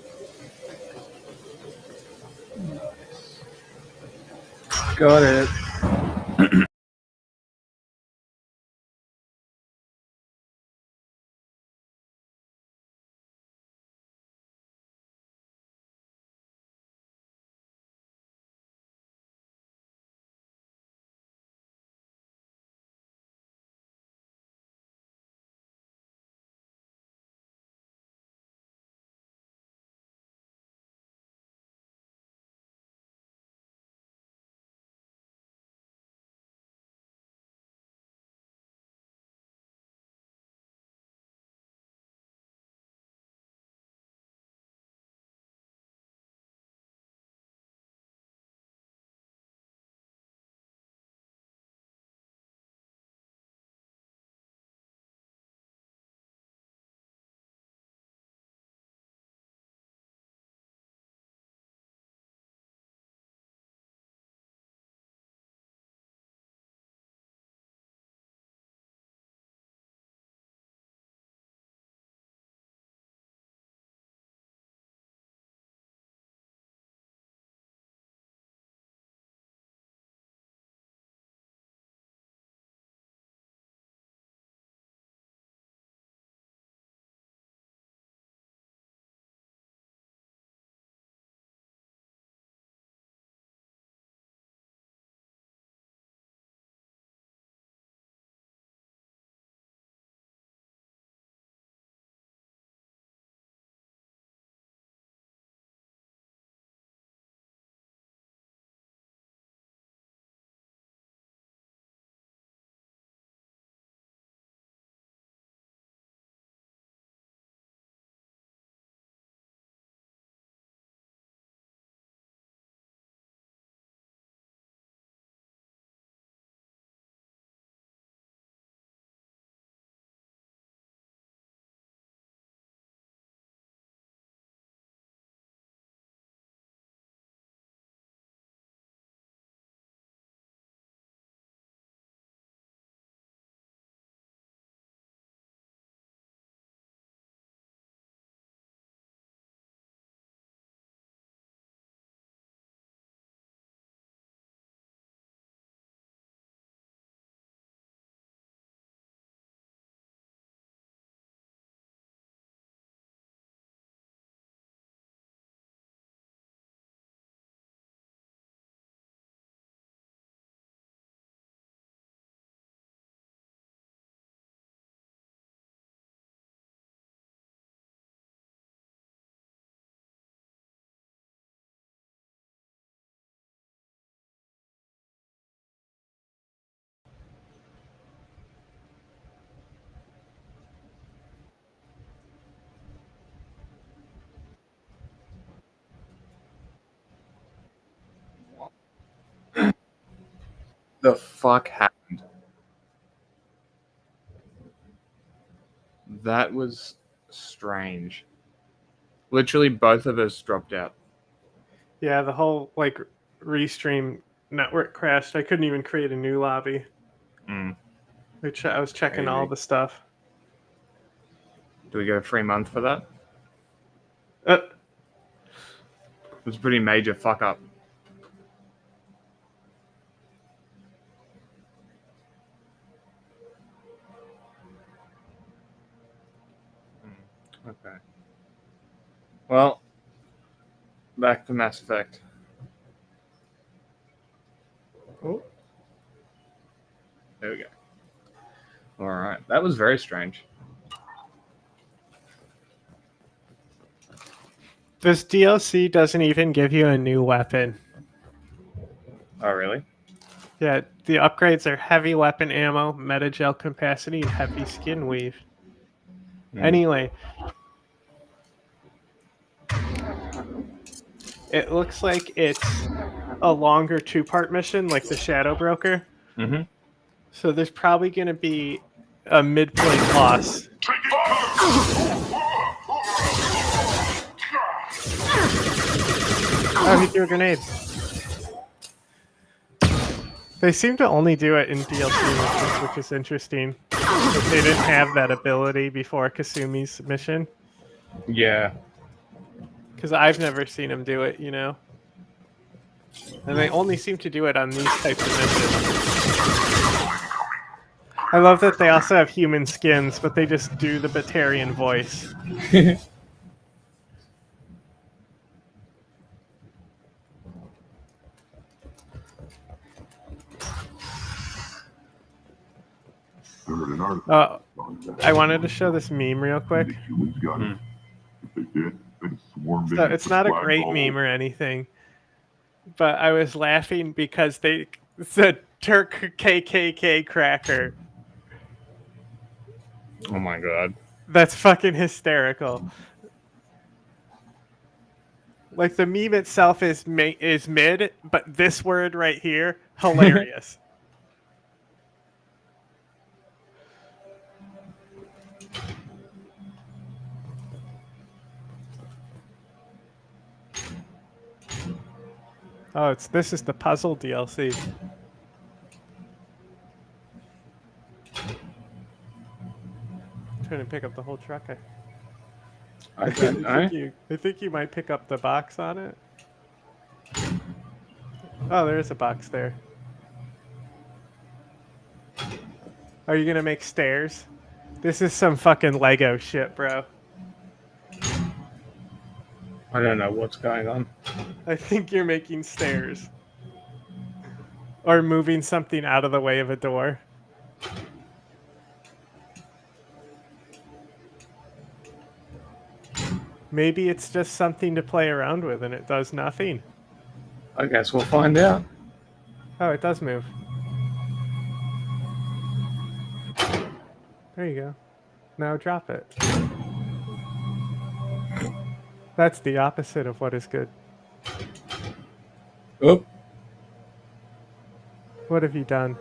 Got it. the fuck happened? That was strange. Literally, both of us dropped out. Yeah, the whole like restream network crashed. I couldn't even create a new lobby. Which I was checking all Crazy. the stuff. Do we get a free month for that? Uh, It was a pretty major fuck up. Okay. Well, back to Mass Effect. Oh. There we go. All right. That was very strange. This DLC doesn't even give you a new weapon. Oh, really? Yeah, the upgrades are heavy weapon ammo, metagel capacity, and heavy skin weave. Anyway, it looks like it's a longer two-part mission, like the Shadow Broker. Mm-hmm. So there's probably going to be a midpoint boss. Oh, he threw a grenade. They seem to only do it in DLC missions, which is interesting. But they didn't have that ability before Kasumi's mission. Yeah. Because I've never seen him do it, you know? And they only seem to do it on these types of missions. I love that they also have human skins, but they just do the Batarian voice. I wanted to show this meme real quick. So it's not a great meme or anything, but I was laughing because they said Turk KKK cracker. Oh my god. That's fucking hysterical. Like the meme itself is mid, but this word right here, hilarious. Oh, this is the puzzle DLC. I'm trying to pick up the whole truck. I think you might pick up the box on it. Oh, there is a box there. Are you gonna make stairs? This is some fucking Lego shit, bro. I don't know what's going on. I think you're making stairs. Or moving something out of the way of a door. Maybe it's just something to play around with and it does nothing. I guess we'll find out. Oh, it does move. There you go. Now drop it. That's the opposite of what is good. Oh. What have you done?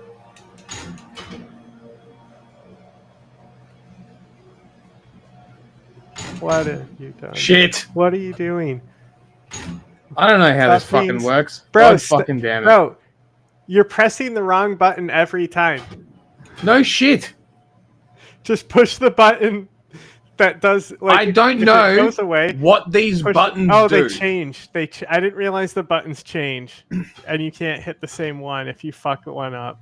What have you done? Shit. What are you doing? I don't know how this That fucking means- works. Bro, God fucking damn it. Bro, you're pressing the wrong button every time. No shit. Just push the button that does. Like, I don't if it know goes away, what these buttons Oh, do. they change. I didn't realize the buttons change, and you can't hit the same one if you fuck one up.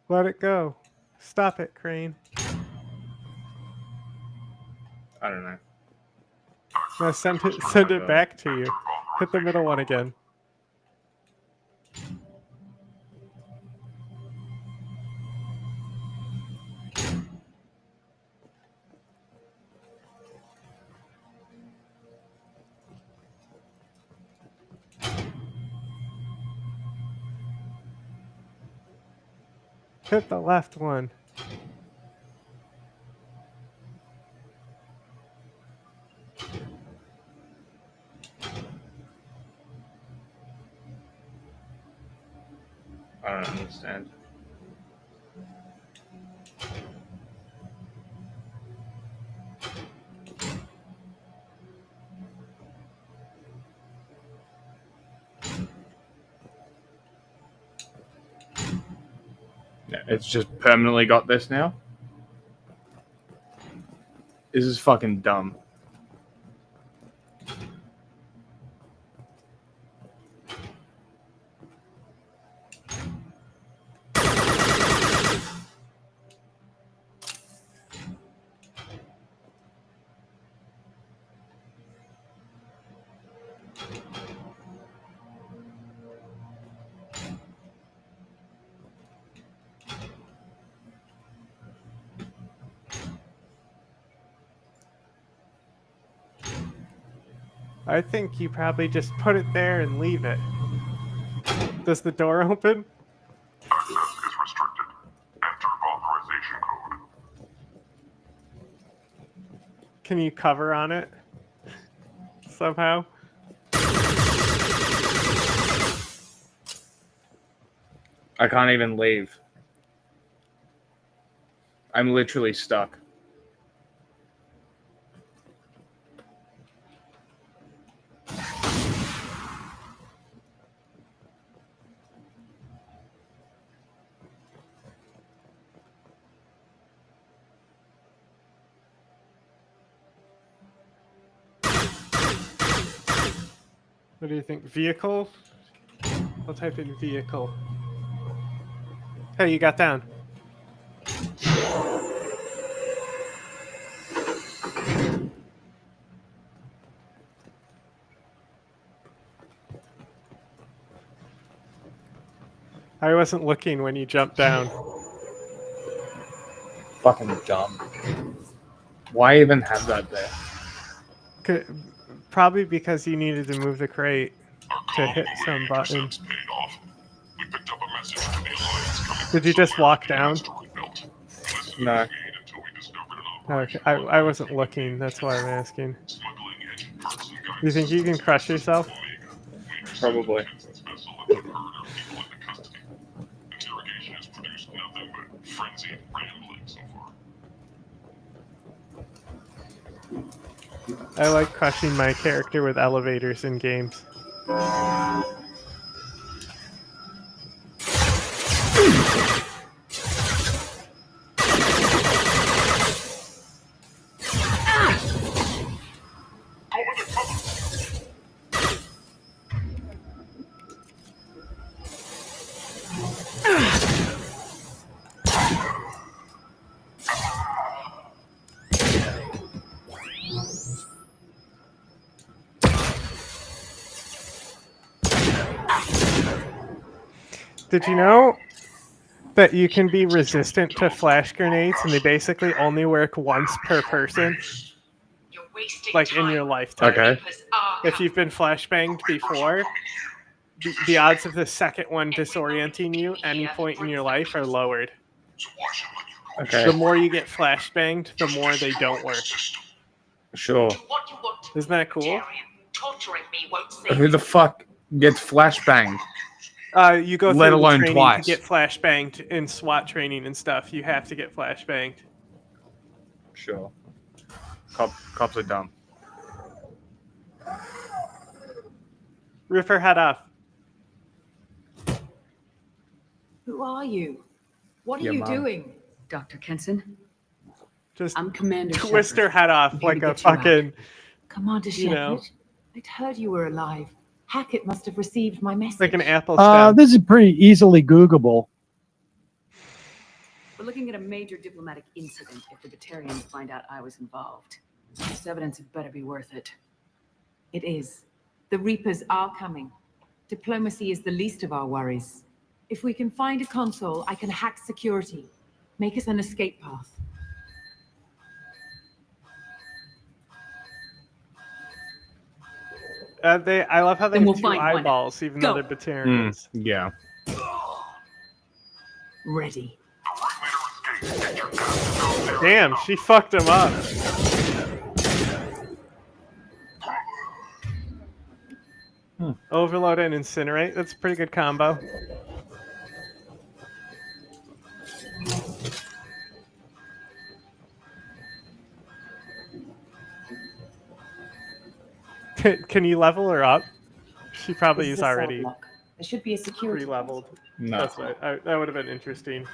Let it go. Stop it, Crane. I don't know. Now send it back to you. Hit the middle one again. Hit the left one. I don't understand. Yeah, it's just permanently got this now. This is fucking dumb. I think you probably just put it there and leave it. Does the door open? Access is restricted. Enter authorization code. Can you cover on it? Somehow? I can't even leave. I'm literally stuck. What do you think? Vehicle? I'll type in vehicle. Hey, you got down. I wasn't looking when you jumped down. Fucking dumb. Why even have that there? Probably because you needed to move the crate to hit some button. Did you just walk down? No. Okay, I wasn't looking, that's why I'm asking. You think you can crush yourself? Probably. I like crushing my character with elevators in games. Did you know that you can be resistant to flash grenades and they basically only work once per person? Like in your lifetime. Okay. If you've been flashbanged before, the odds of the second one disorienting you any point in your life are lowered. Okay. The more you get flashbanged, the more they don't work. Sure. Isn't that cool? Who the fuck gets flashbanged? You go through Let the alone training twice. to get flashbanged in SWAT training and stuff. You have to get flashbanged. Sure. Cops are dumb. Rip her head off. Who are you? What are Your you mom. doing? Dr. Kenson? Just I'm Commander twist Shepard. her head off I'm here like to a get you out. fucking, Commander you know, Shepard? I'd heard you were alive. Hackett must have received my message. like an apple stem. This is pretty easily Googleable. We're looking at a major diplomatic incident if the Batarians find out I was involved. This evidence had better be worth it. It is. The Reapers are coming. Diplomacy is the least of our worries. If we can find a console, I can hack security. Make us an escape path. I love how they Then have we'll two find one. eyeballs, even though Go. they're Batarians. Yeah. Ready. Damn, she fucked him up. Overload and incinerate. That's a pretty good combo. Can you level her up? She probably is already There should be a security. pre-leveled. No. That's what that would have been interesting.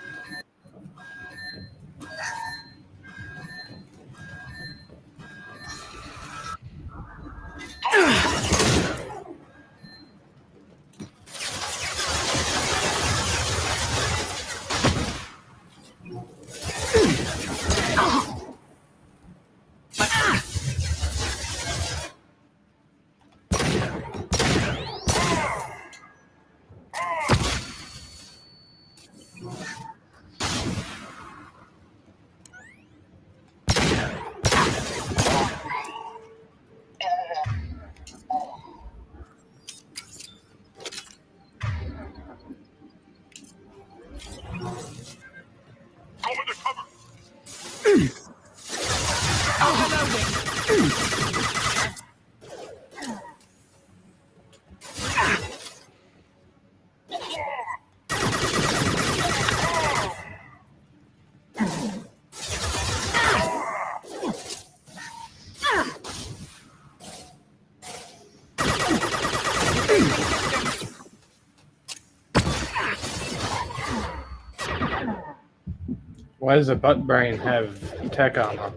Why does a butt brain have tech armor?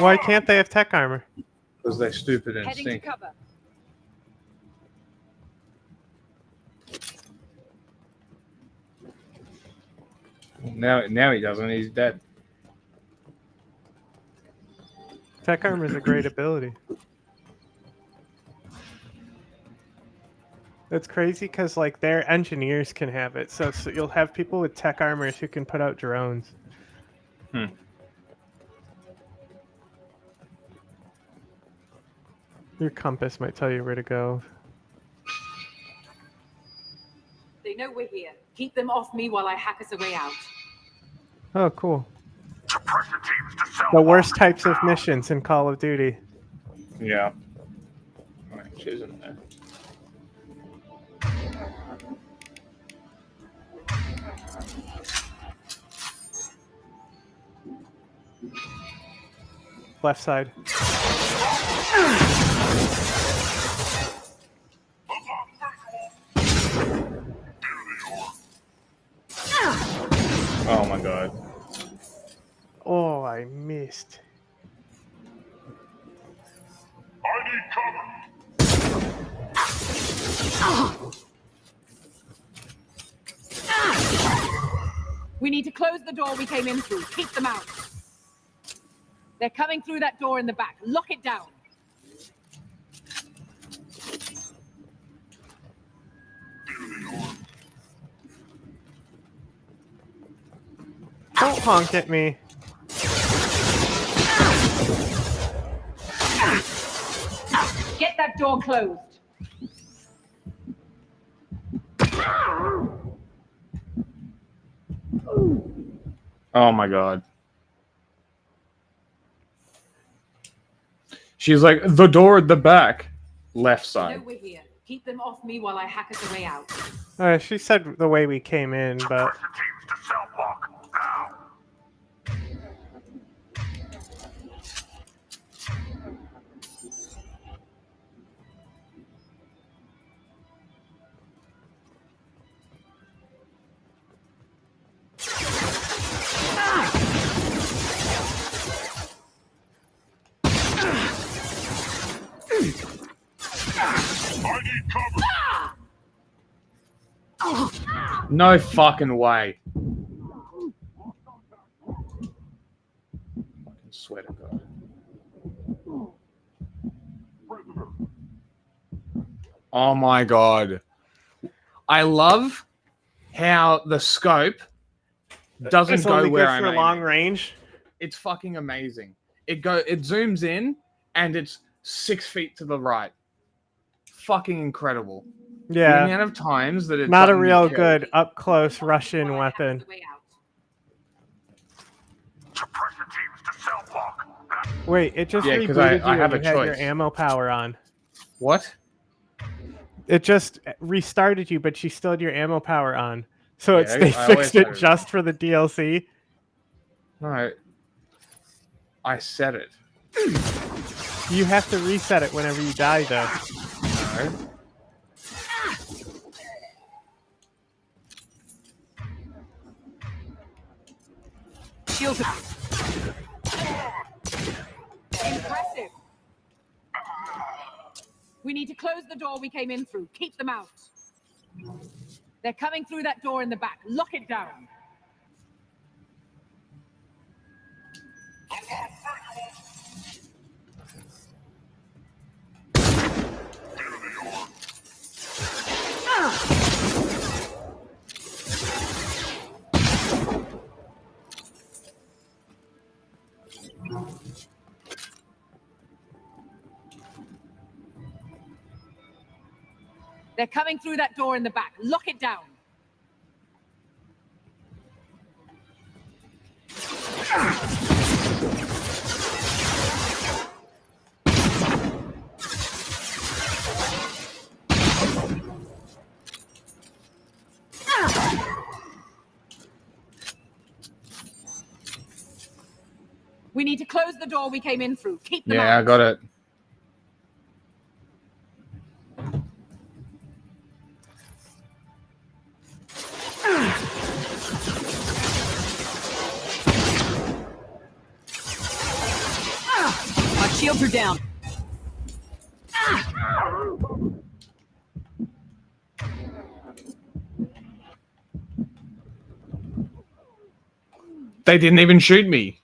Why can't they have tech armor? Because they're stupid and Heading to stink. cover. Now he doesn't. He's dead. Tech armor is a great ability. It's crazy because like their engineers can have it, so you'll have people with tech armors who can put out drones. Your compass might tell you where to go. They know we're here. Keep them off me while I hack us a way out. Oh, cool. The worst types of missions in Call of Duty. Yeah. Alright, she's in there. Left side. Oh my god. Oh, I missed. We need to close the door we came in through. Keep them out. They're coming through that door in the back. Lock it down. Don't honk at me. Get that door closed. Oh my god. She's like, the door at the back. Left They side. know we're here. Keep them off me while I hack us a way out. She said the way we came in, but No fucking way. I swear to God. Oh my god. I love how the scope doesn't it's go only where good I'm for aiming. long range. It's fucking amazing. It zooms in and it's 6 feet to the right. Fucking incredible. The Yeah. amount of times that it's Not a gotten me real killed. good up close Russian weapon. Wait, it just Yeah, 'cause rebooted you I have and a you had your choice. ammo power on. What? It just restarted you, but you still had your ammo power on. So Yeah, they I always fixed it had it. just for the DLC. No, I said it. You have to reset it whenever you die, though. No. Shield. Impressive. We need to close the door we came in through. Keep them out. They're coming through that door in the back. Lock it down. They're coming through that door in the back. Lock it down. We need to close the door we came in through. Keep them out. Yeah, I got it. Our shields are down. They didn't even shoot me.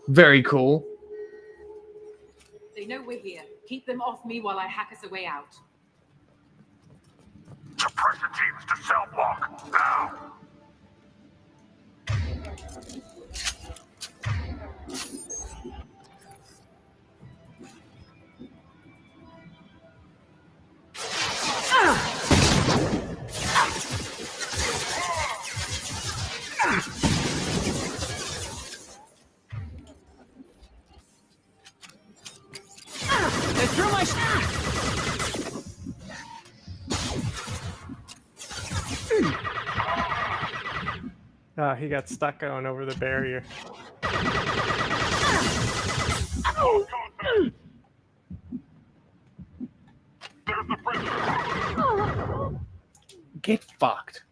Very cool. They know we're here. Keep them off me while I hack us a way out. Suppressor teams to cell block now. They're through my Oh, he got stuck going over the barrier. Get fucked.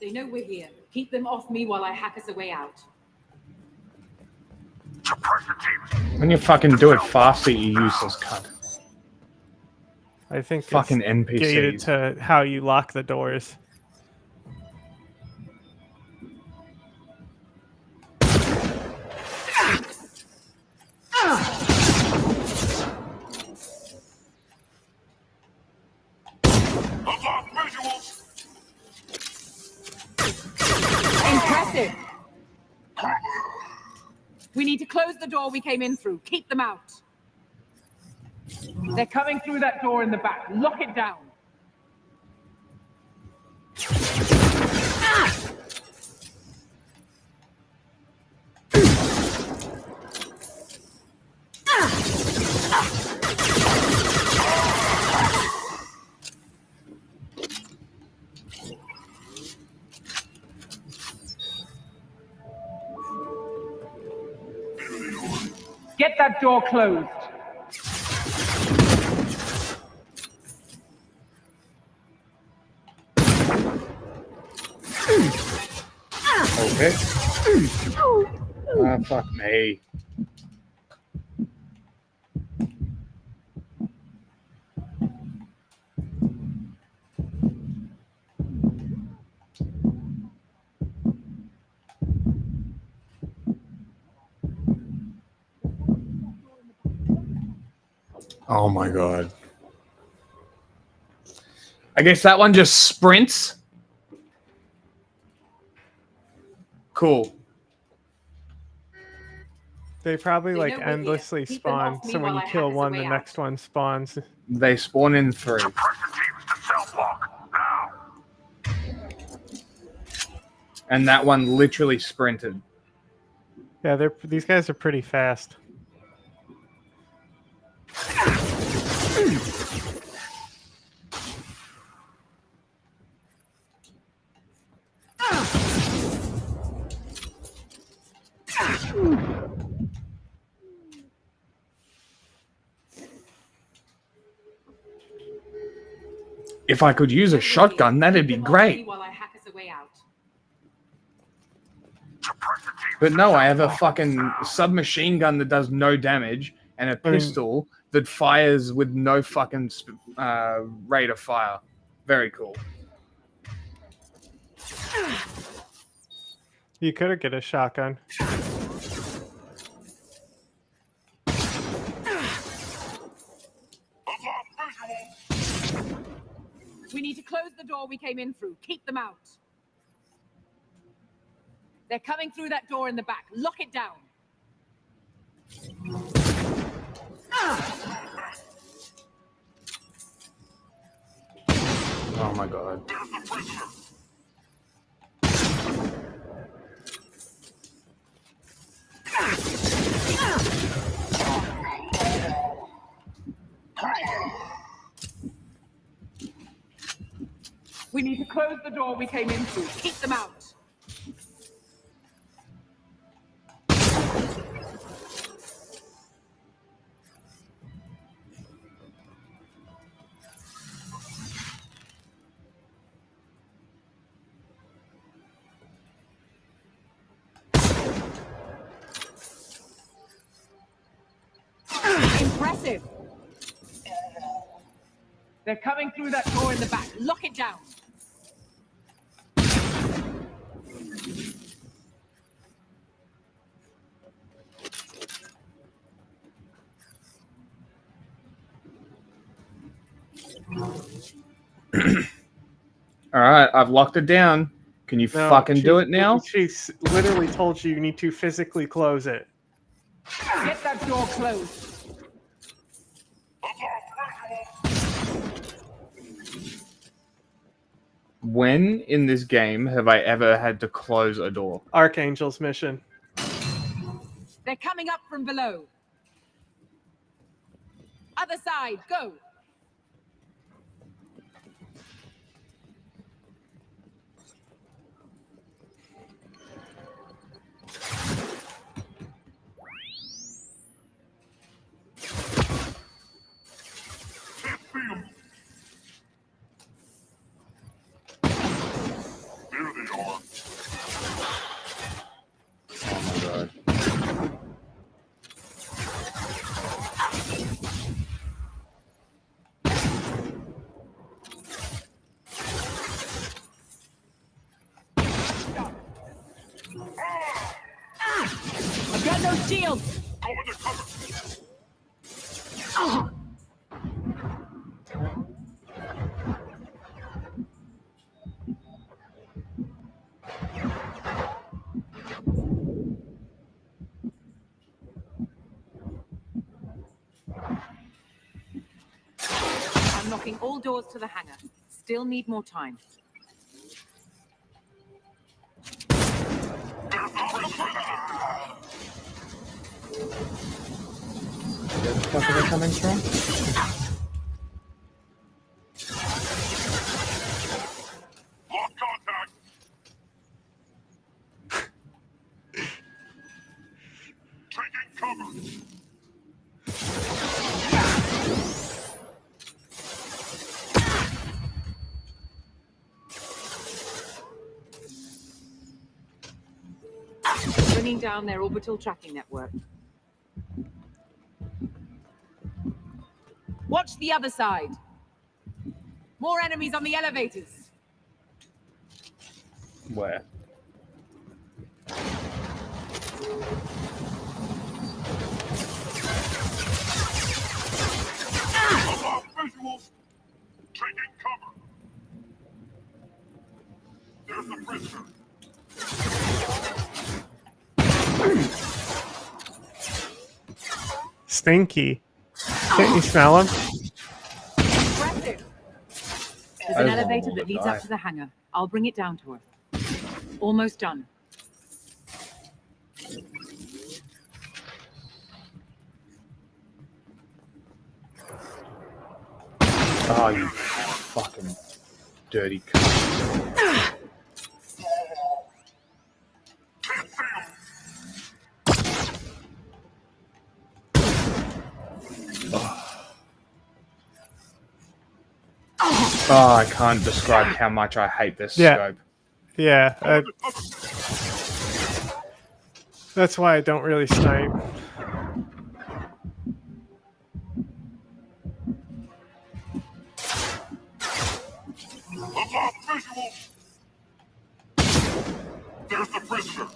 They know we're here. Keep them off me while I hack us a way out. When you fucking do it faster, you useless cunt. I think Fucking it's gated NPCs. to how you lock the doors. Impressive. We need to close the door we came in through. Keep them out. They're coming through that door in the back. Lock it down. Get that door closed. Okay. Ah, fuck me. Oh my god. I guess that one just sprints. Cool. They probably They like know we're here. endlessly Keep them spawn, off me so when while you I kill hack us one, away the out. next one spawns. They spawn in 3. And that one literally sprinted. Yeah, these guys are pretty fast. If I could use a shotgun, that'd be great. While I hack us away out. But no, I have a fucking submachine gun that does no damage and a pistol that fires with no fucking rate of fire. Very cool. You could have get a shotgun. We need to close the door we came in through. Keep them out. They're coming through that door in the back. Lock it down. Oh my god. We need to close the door we came in through. Keep them out. Impressive. They're coming through that door in the back. Lock it down. All right, I've locked it down. Can you fucking do it now? She literally told you need to physically close it. Get that door closed. When in this game have I ever had to close a door? Archangel's mission. They're coming up from below. Other side, go. There they are. Oh my god. I've got no shields. I'm knocking all doors to the hangar. Still need more time. Where the fuck are they coming from? Lost contact. Taking cover. Bringing down their orbital tracking network. Watch the other side. More enemies on the elevators. Where? Visual. Taking cover. There's the prisoner. stinky. Can't you smell them? There's an elevator that leads up to the hangar. I'll bring it down to her. Almost done. Oh, you fucking dirty cunt. Oh, I can't describe how much I hate this scope. Yeah. That's why I don't really snipe. Above visual! There's the prisoner!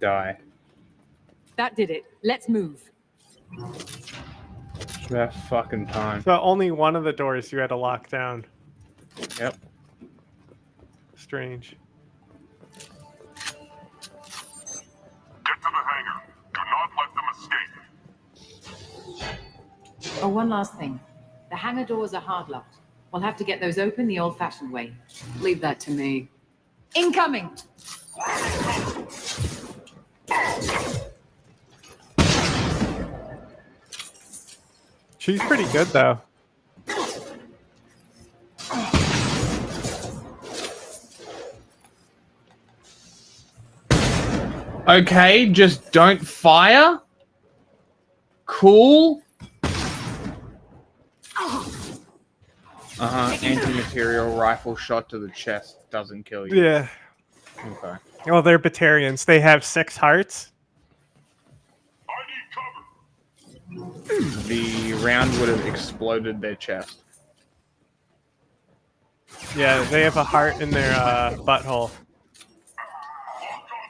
Die. That did it. Let's move. That fucking time. So only one of the doors you had to lock down. Yep. Strange. Get to the hangar. Do not let them escape. Oh, one last thing. The hangar doors are hard locked. We'll have to get those open the old-fashioned way. Leave that to me. Incoming! She's pretty good, though. Okay, just don't fire. Cool. Anti-material rifle shot to the chest doesn't kill you. Yeah. Okay. Well, they're Batarians. They have 6 hearts. The round would have exploded their chest. Yeah, they have a heart in their butthole.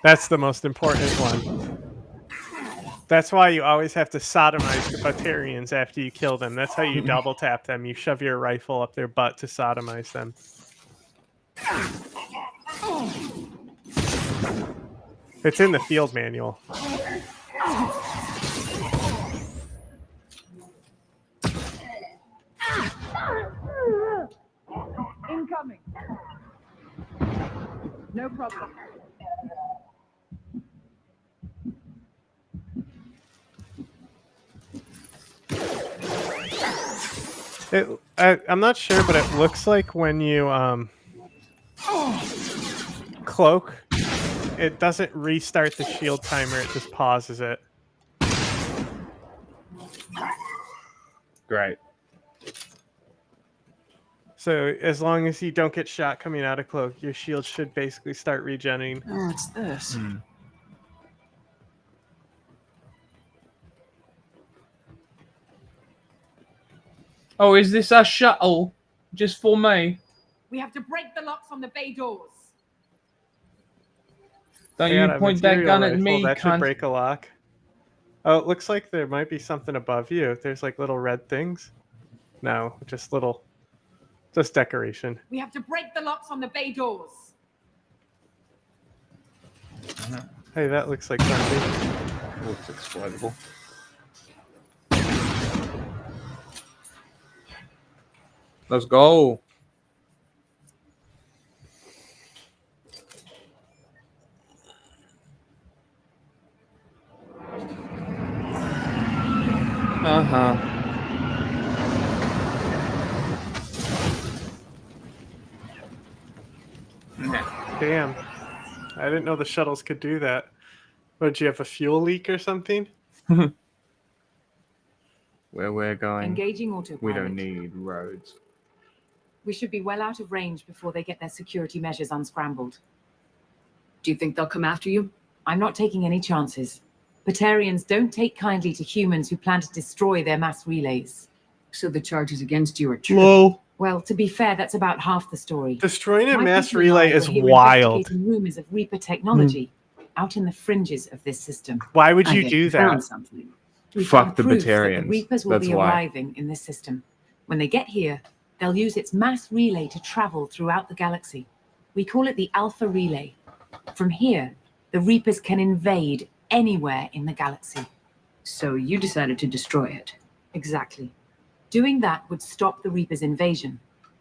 That's the most important one. That's why you always have to sodomize the Batarians after you kill them. That's how you double tap them. You shove your rifle up their butt to sodomize them. It's in the field manual. Incoming! No problem. I'm not sure, but it looks like when you cloak, it doesn't restart the shield timer, it just pauses it. Great. So as long as you don't get shot coming out of cloak, your shield should basically start regenerating. Oh, what's this? Oh, is this a shuttle just for me? We have to break the locks on the bay doors. Don't Yeah, you a point that material gun at rifle, me, that should cunt. break a lock. Oh, it looks like there might be something above you. There's like little red things. No, just decoration. We have to break the locks on the bay doors. Hey, that looks like something. Looks explodable. Let's go. Damn. I didn't know the shuttles could do that. What, did you have a fuel leak or something? Where we're going, Engaging autopilot. we don't need roads. We should be well out of range before they get their security measures unscrambled. Do you think they'll come after you? I'm not taking any chances. Batarians don't take kindly to humans who plan to destroy their mass relays. So the charges against you are true. Whoa. Well, to be fair, that's about half the story. Destroying a My mass people and I relay is were here wild. investigating rumors of Reaper technology out in the fringes of this system. Why would I you bet do you that? found something. We Fuck found the proof that Batarians. The Reapers will That's be why. arriving in this system. When they get here, They'll use its mass relay to travel throughout the galaxy. We call it the Alpha Relay. From here, the Reapers can invade anywhere in the galaxy. So you decided to destroy it. Exactly. Doing that would stop the Reapers' invasion.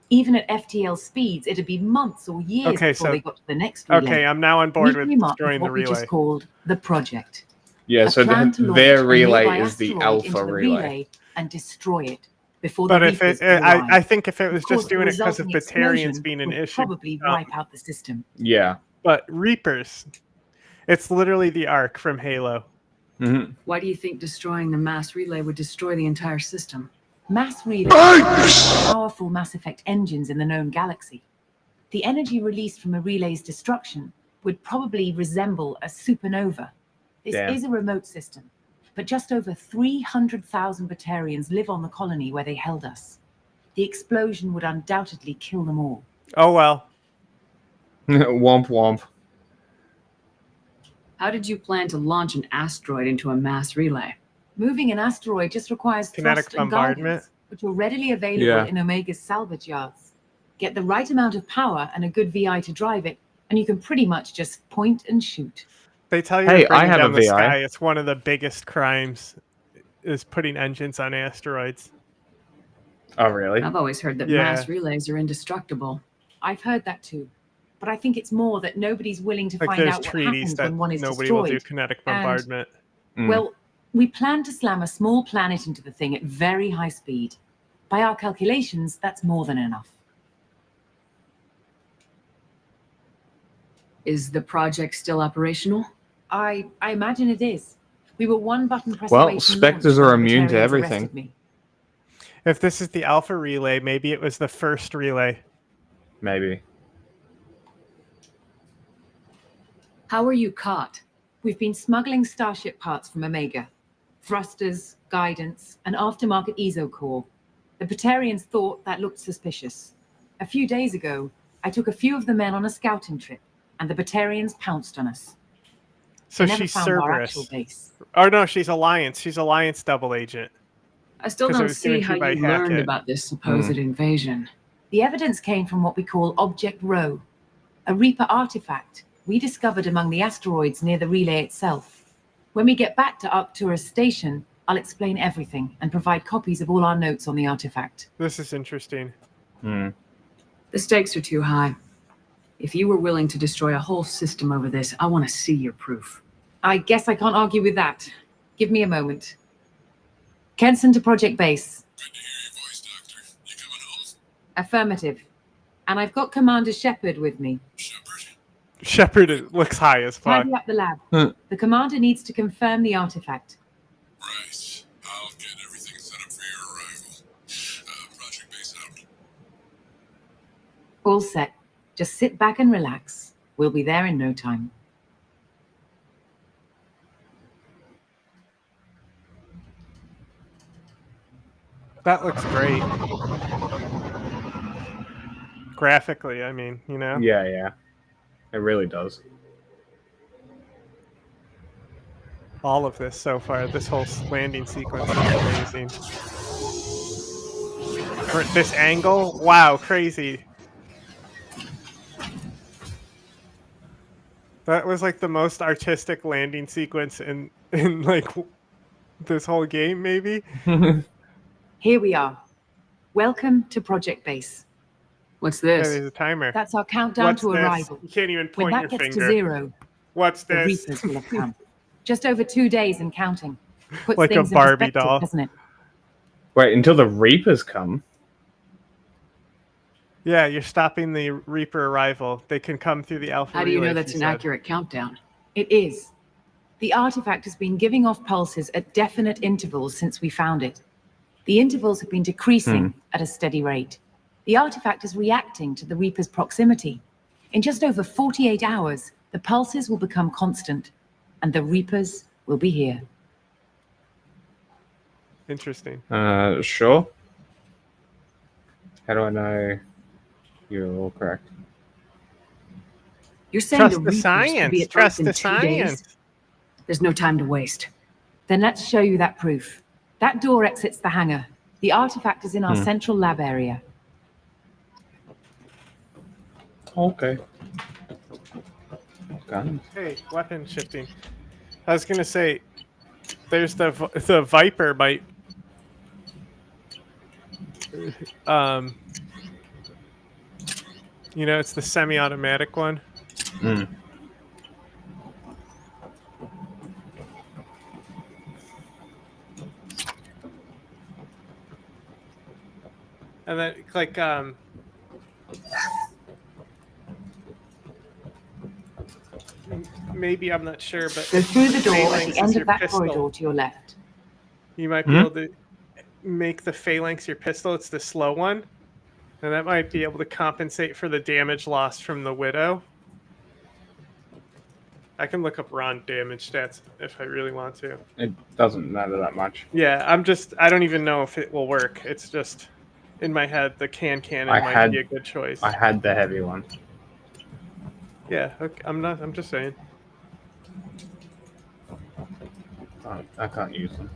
Even at FTL speeds, it'd be months or years Okay, before so- they got to the next relay. Okay, I'm now on board We with came up destroying the what we relay. just called the project. Yeah, A so plan to launch their a relay nearby is the asteroid Alpha into the relay. and destroy it before But the if Reapers it, could arrive. I think if it was Of course, just doing the it because of resulting Batarians explosion being an would issue, probably wipe out the system. Yeah. but Reapers, it's literally the Ark from Halo. Mm-hmm. Why do you think destroying the mass relay would destroy the entire system? Mass relays are the most powerful Mass Effect engines in the known galaxy. The energy released from a relay's destruction would probably resemble a supernova. This Damn. is a remote system, but just over 300,000 Batarians live on the colony where they held us. The explosion would undoubtedly kill them all. Oh well. Womp womp. How did you plan to launch an asteroid into a mass relay? Moving an asteroid just requires Kinetic thrust and bombardment? guidance, which are readily available Yeah. in Omega's salvage yards. Get the right amount of power and a good VI to drive it, and you can pretty much just point and shoot. They tell you Hey, to bring I have down a the VI. sky. It's one of the biggest crimes, is putting engines on asteroids. Oh, really? I've always heard that Yeah. mass relays are indestructible. I've heard that too. But I think it's more that nobody's willing to Like find there's out what treaties happens that when one is nobody destroyed. will do kinetic And, bombardment. Well, we plan to slam a small planet into the thing at very high speed. By our calculations, that's more than enough. Is the project still operational? I imagine it is. We were one button press Well, away from Spectres launch are when the immune to Batarians everything. arrested me. If this is the Alpha relay, maybe it was the first relay. Maybe. How were you caught? We've been smuggling Starship parts from Omega. Thrusters, guidance, and aftermarket ESO core. The Batarians thought that looked suspicious. A few days ago, I took a few of the men on a scouting trip, and the Batarians pounced on us. So They never she's found our actual Cerberus. base. Or no, she's Alliance. She's Alliance double agent. I still 'Cause it don't was see given to how you by you learned Hackett. about this supposed invasion. The evidence came from what we call Object Rho, a Reaper artifact we discovered among the asteroids near the relay itself. When we get back to Arcturus Station, I'll explain everything and provide copies of all our notes on the artifact. This is interesting. The stakes are too high. If you were willing to destroy a whole system over this, I want to see your proof. I guess I can't argue with that. Give me a moment. Kenson to Project Base. Affirmative. And I've got Commander Shepard with me. Shepard looks high as fuck. Tidy up the lab. The commander needs to confirm the artifact. Right. I'll get everything set up for your arrival. Project Base out. All set. Just sit back and relax. We'll be there in no time. That looks great. Graphically, I mean, you know? Yeah, yeah. It really does. All of this so far, this whole landing sequence is amazing. For this angle, wow, crazy. That was like the most artistic landing sequence in like this whole game, maybe. Here we are. Welcome to Project Base. What's Yeah, this? there's a timer. That's our countdown What's to this? arrival. You can't even When point that your gets finger. to 0, What's the this? Reapers will have come. Just over 2 days and counting. Puts Like a things in Barbie perspective, doll. doesn't it? Wait, until the Reapers come? Yeah, you're stopping the Reaper arrival. They can come through the Alpha How do you relay, know that's she an said. accurate countdown? It is. The artifact has been giving off pulses at definite intervals since we found it. The intervals have been decreasing at a steady rate. The artifact is reacting to the Reaper's proximity. In just over 48 hours, the pulses will become constant, and the Reapers will be here. Interesting. Sure. How do I know you're all correct? You're saying Trust the the Reapers science. could be at Trust Earth in the 2 science. days? There's no time to waste. Then let's show you that proof. That door exits the hangar. The artifact is in our central lab area. Okay. Guns. Hey, weapon shifting. I was gonna say, there's the Viper might. You know, it's the semi-automatic one. Mm. And then, like, maybe I'm not sure, but Go through the door at phalanx the is end your of that pistol. corridor to your left. You might be able to make the phalanx your pistol. It's the slow one, and that might be able to compensate for the damage lost from the widow. I can look up Ron damage stats if I really want to. It doesn't matter that much. Yeah, I don't even know if it will work. It's just in my head. The cannon might be a good choice. I had the heavy one. Yeah, okay, I'm just saying. I can't use them.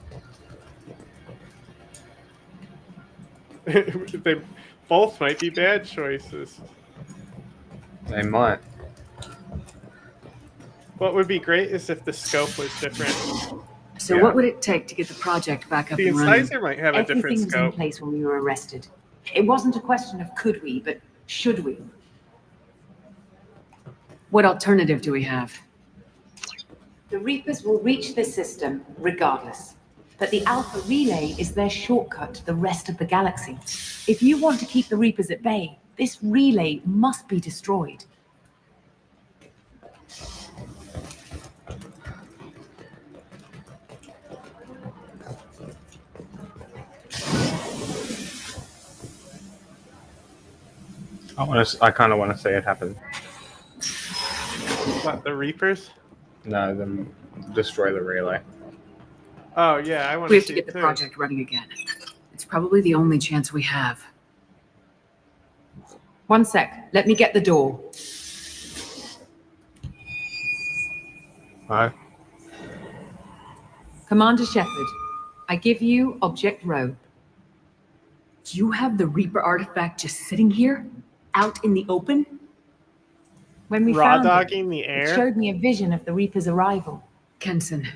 They both might be bad choices. They might. What would be great is if the scope was different. So what would it take to get the project back up The and running? incisor might have a different Everything was in scope. place when we were arrested. It wasn't a question of could we, but should we? What alternative do we have? The Reapers will reach this system regardless. But the Alpha Relay is their shortcut to the rest of the galaxy. If you want to keep the Reapers at bay, this relay must be destroyed. I kind of want to say it happened. What, the Reapers? No, them destroy the relay. Oh yeah, I want We to have see to get it the too. project running again. It's probably the only chance we have. One sec. Let me get the door. Hi. Commander Shepard, I give you Object Row. Do you have the Reaper artifact just sitting here? Out in the open? When we Raw found dogging the it air? showed me a vision of the Reaper's arrival. Kenson,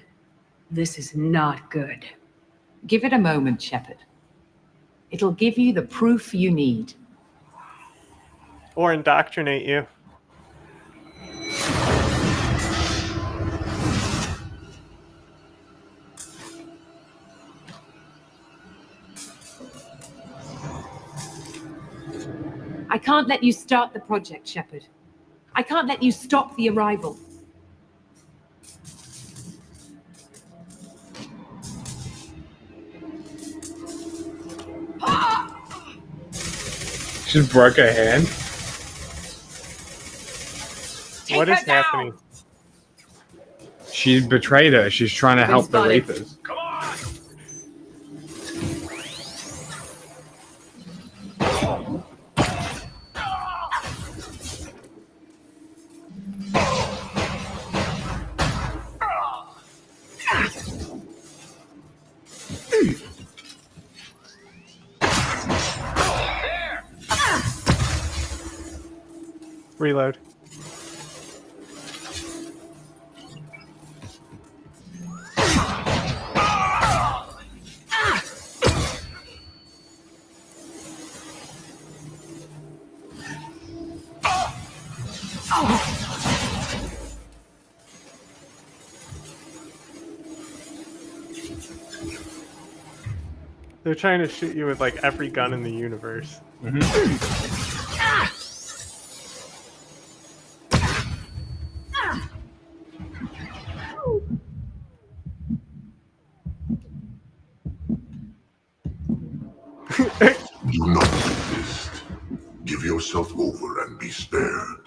this is not good. Give it a moment, Shepard. It'll give you the proof you need. Or indoctrinate you. I can't let you start the project, Shepard. I can't let you stop the arrival. She just broke her hand. What is happening? She betrayed her. She's trying to help the spotted. Reapers. Reload. They're trying to shoot you with like every gun in the universe. Do not resist. Give yourself over and be spared.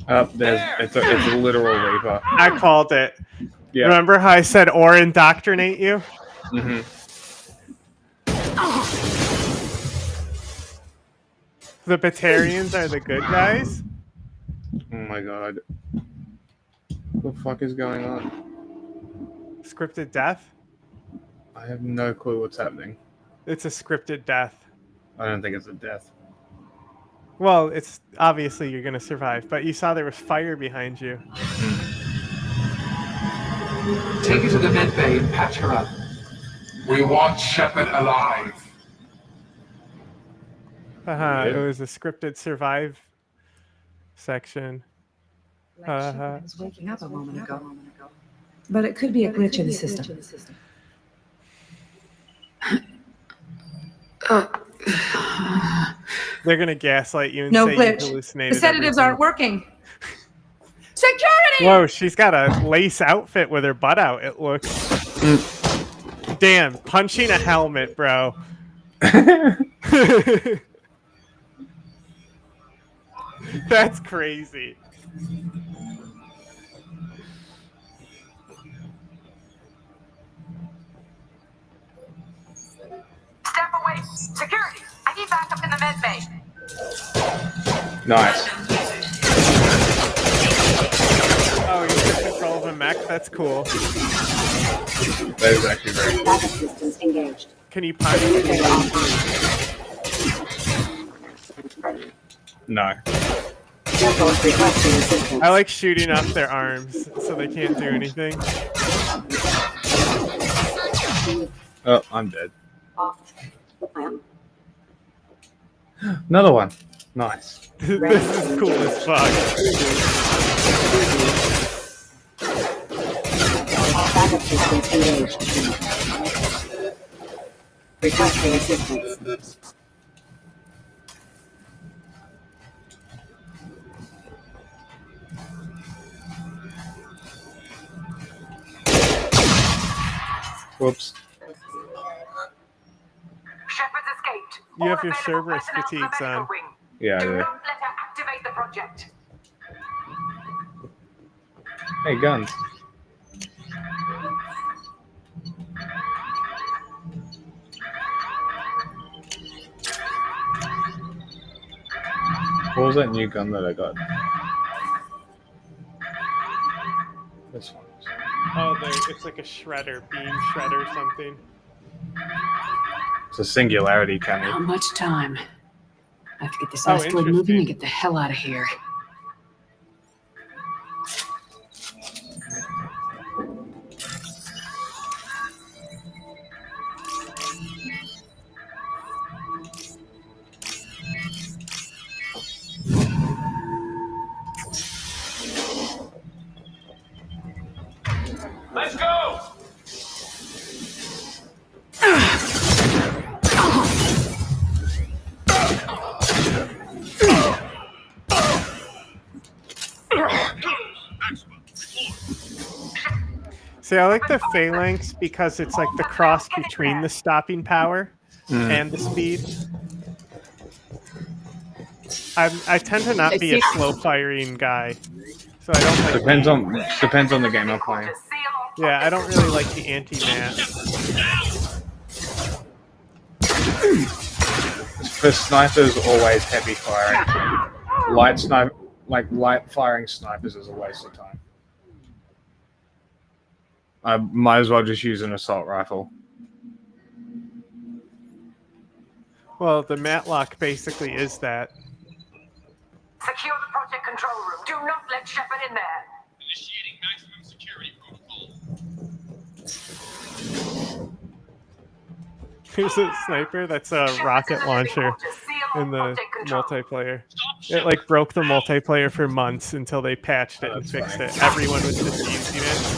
It's a literal Reaper. I called it. Yeah. Remember how I said or indoctrinate you? Mm-hmm. The Batarians are the good guys? Oh my god. What the fuck is going on? Scripted death? I have no clue what's happening. It's a scripted death. I don't think it's a death. Well, it's obviously you're gonna survive, but you saw there was fire behind you. Take her to the med bay and patch her up. We want Shepard alive. It was a scripted survive section. I was waking up a moment ago. But it could be a glitch in the system. They're gonna gaslight you and No say glitch. you hallucinated. The sedatives everything. aren't working. Security! Whoa, she's got a lace outfit with her butt out, it looks. Damn, punching a helmet, bro. That's crazy. Step away. Security. I need backup in the med bay. Nice. Oh, you took control of a mech? That's cool. That is actually very cool. Backup systems engaged. Can you punch? No. I like shooting off their arms so they can't do anything. Oh, I'm dead. Another one. Nice. This is cool as fuck. Backup systems engaged. Requesting assistance. Whoops. Shepard's escaped. You have your Cerberus fatigues on. Yeah, Do yeah. not let her activate the project. Hey, guns. What was that new gun that I got? This one. Oh, it's like a shredder, beam shredder something. It's a singularity cannon. Not much time. I have to get this Oh, asteroid moving interesting. and get the hell out of here. Let's go! See, I like the phalanx because it's like the cross between the stopping power and the speed. I tend to not be a slow firing guy, so I don't like. Depends on the game I'm playing. Yeah, I don't really like the anti-mat. For snipers, always heavy firing. Light firing snipers is a waste of time. I might as well just use an assault rifle. Well, the Matlock basically is that. Secure the project control room. Do not let Shepard in there. Initiating maximum security protocol. Here's a sniper that's a rocket launcher in the multiplayer. It like broke the multiplayer for months until they patched it and fixed it. Everyone was just using it.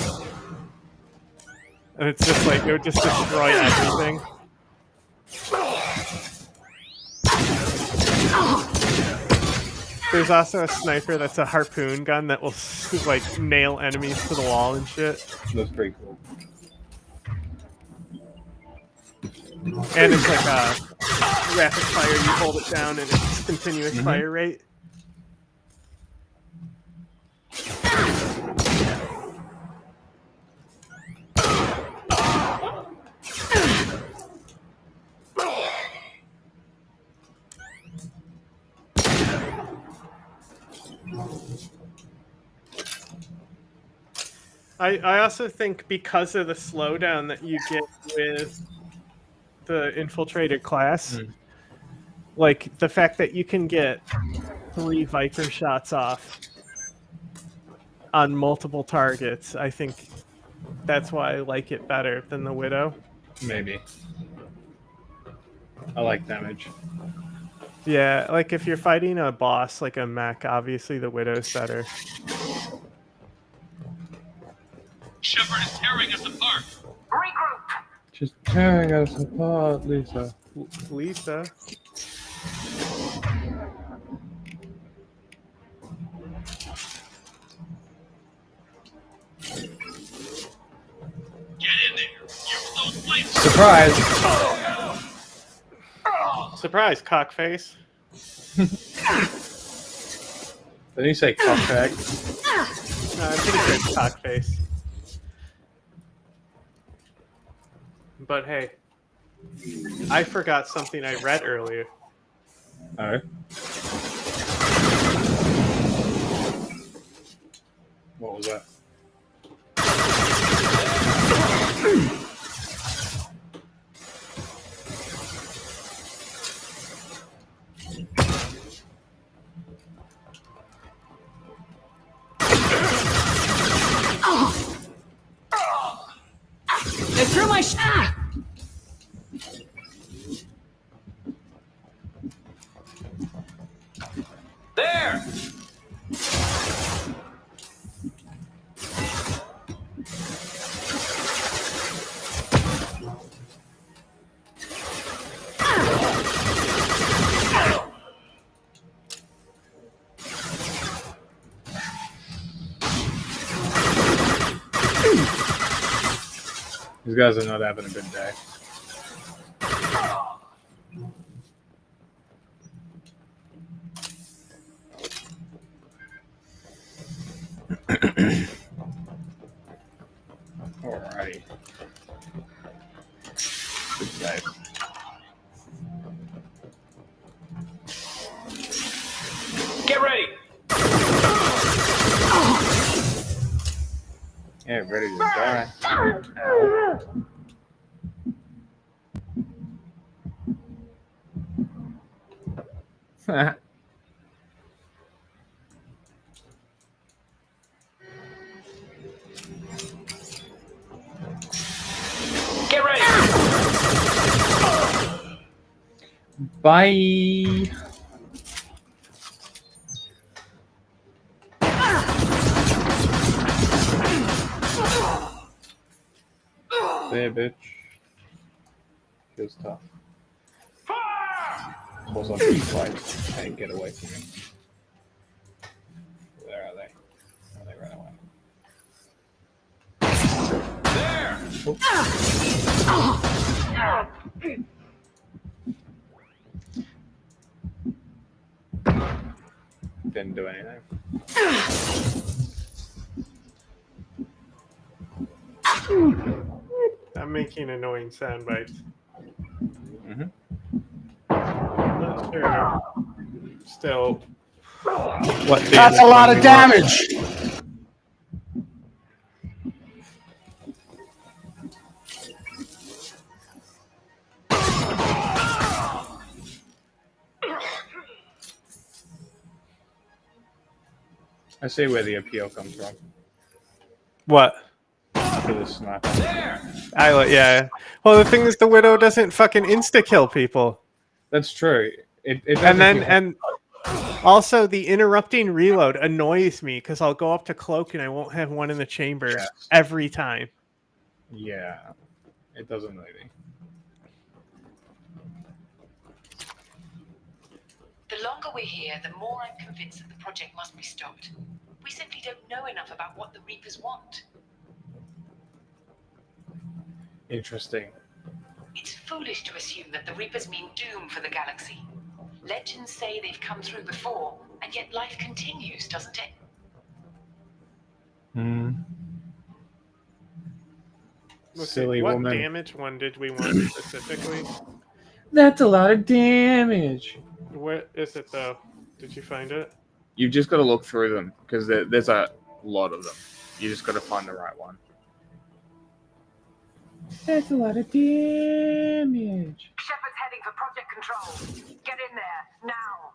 And it's just like, it would just destroy everything. There's also a sniper that's a harpoon gun that will like nail enemies to the wall and shit. That's pretty cool. And it's like a rapid fire, you hold it down and it's continuous fire rate. I also think because of the slowdown that you get with the infiltrated class, Like the fact that you can get 3 Viper shots off on multiple targets, I think that's why I like it better than the Widow. Maybe. I like damage. Yeah, like if you're fighting a boss like a mech, obviously the Widow's better. Shepard is tearing us apart. Regroup. Just tearing us apart, Lisa. Lisa. Get in there. Use those blades. Surprise! Surprise, cockface. Did he say cockbag? I'm pretty sure it's cockface. But hey, I forgot something I read earlier. Oh. What was that? They threw my shot! There! These guys are not having a good day. Alrighty. Good save. Get ready! Yeah, ready to die. Get ready! Bye. There, bitch. Feels tough. Was on two flights. Hey, get away from me. Where are they? Oh, they ran away. There! Didn't do anything. I'm making annoying sound bites. Mm-hmm. Not sure. Still. What? That's a lot of damage. I see where the appeal comes from. What? For this sniper. Yeah. Well, the thing is, the Widow doesn't fucking insta kill people. That's true. It And also the interrupting reload annoys me because I'll go up to cloak and I won't have one in the chamber every time. Yeah, it doesn't really. The longer we're here, the more I'm convinced that the project must be stopped. We simply don't know enough about what the Reapers want. Interesting. It's foolish to assume that the Reapers mean doom for the galaxy. Legends say they've come through before, and yet life continues, doesn't it? Hmm. Silly what woman. Damage one did we want specifically? That's a lot of damage. Where is it though? Did you find it? You've just got to look through them because there's a lot of them. You just got to find the right one. That's a lot of damage. Shepard's heading for Project Control. Get in there, now.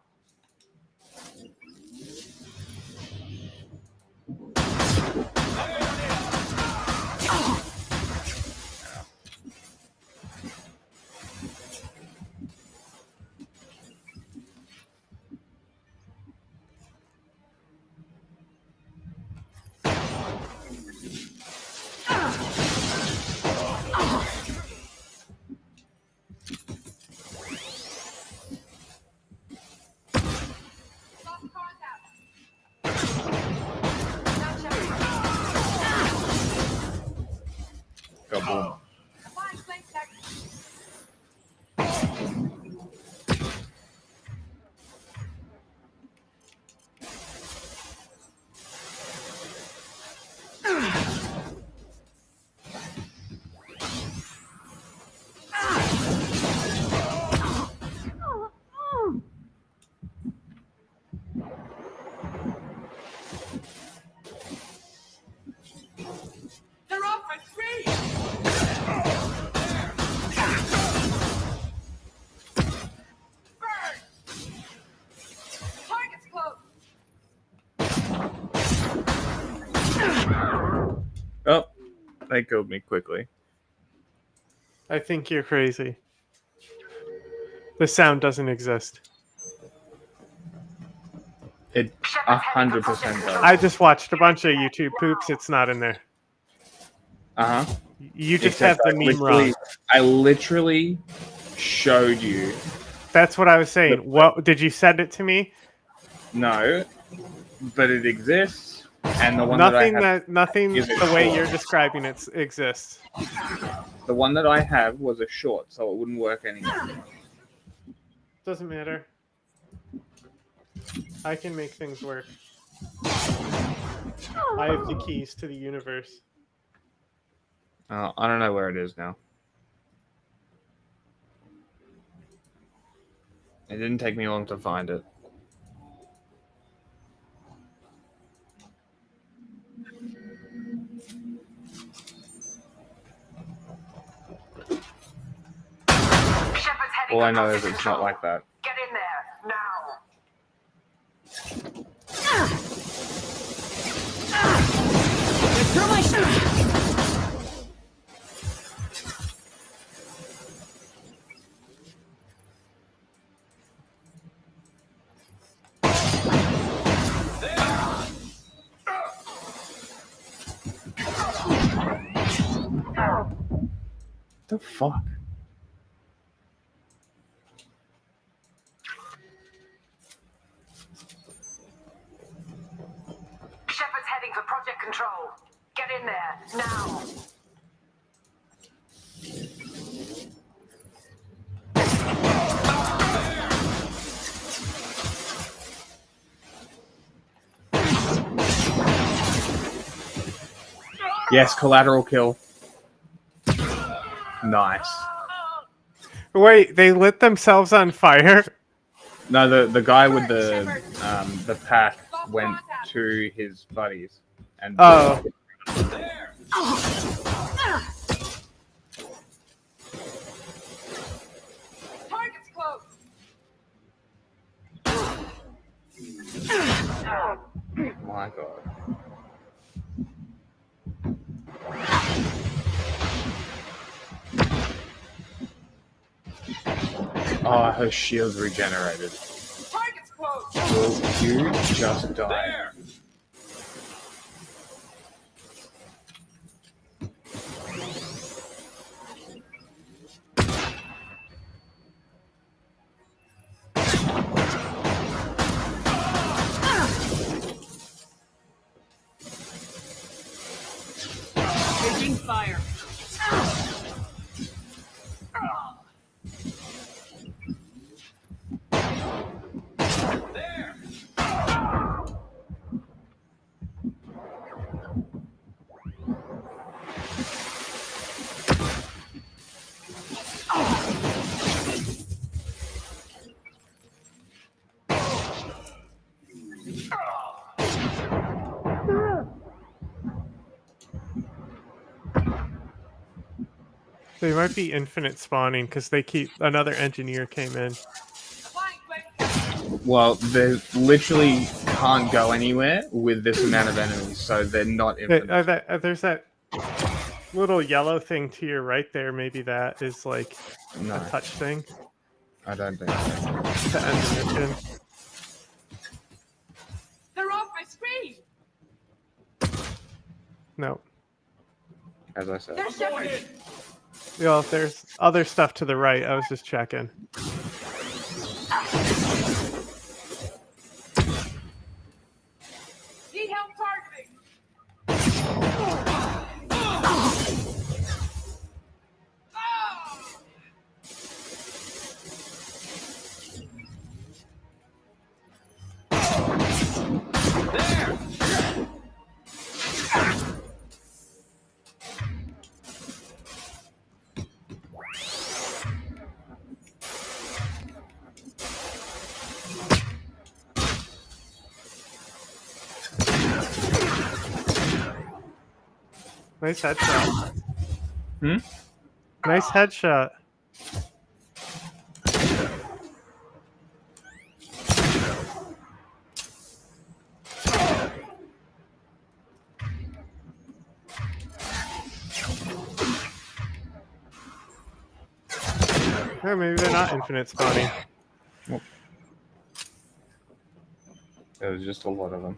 Go boom. They're off my tree! Burn! Target's close! Oh, they killed me quickly. I think you're crazy. The sound doesn't exist. It 100% does. I just watched a bunch of YouTube poops. It's not in there. Uh huh. You just have the meme wrong. I literally showed you. That's what I was saying. What did you send it to me? No, but it exists, and the one Nothing that I have nothing is a the way short. you're describing it exists. The one that I have was a short, so it wouldn't work anymore. Doesn't matter. I can make things work. I have the keys to the universe. I don't know where it is now. It didn't take me long to find it. All I know is it's not like that. Get in there, now. Throw my shot. The fuck? Shepard's heading for Project Control. Get in there, now. Yes, collateral kill. Nice. Wait, they lit themselves on fire? No, the guy with the pack went to his buddies and Oh. Target's close! My god. Oh, her shield's regenerated. Target's close! Will you just die? Taking fire. They might be infinite spawning because they keep another engineer came in. Well, they literally can't go anywhere with this amount of enemies, so they're not infinite. There's that little yellow thing to your right there. Maybe that is like a touch thing. I don't think so. To end the mission. They're off my screen! No. As I said. They're shepherded! Well, there's other stuff to the right. I was just checking. Need help targeting! Nice headshot. Hmm? Nice headshot. Yeah, maybe they're not infinite spawning. There was just a lot of them.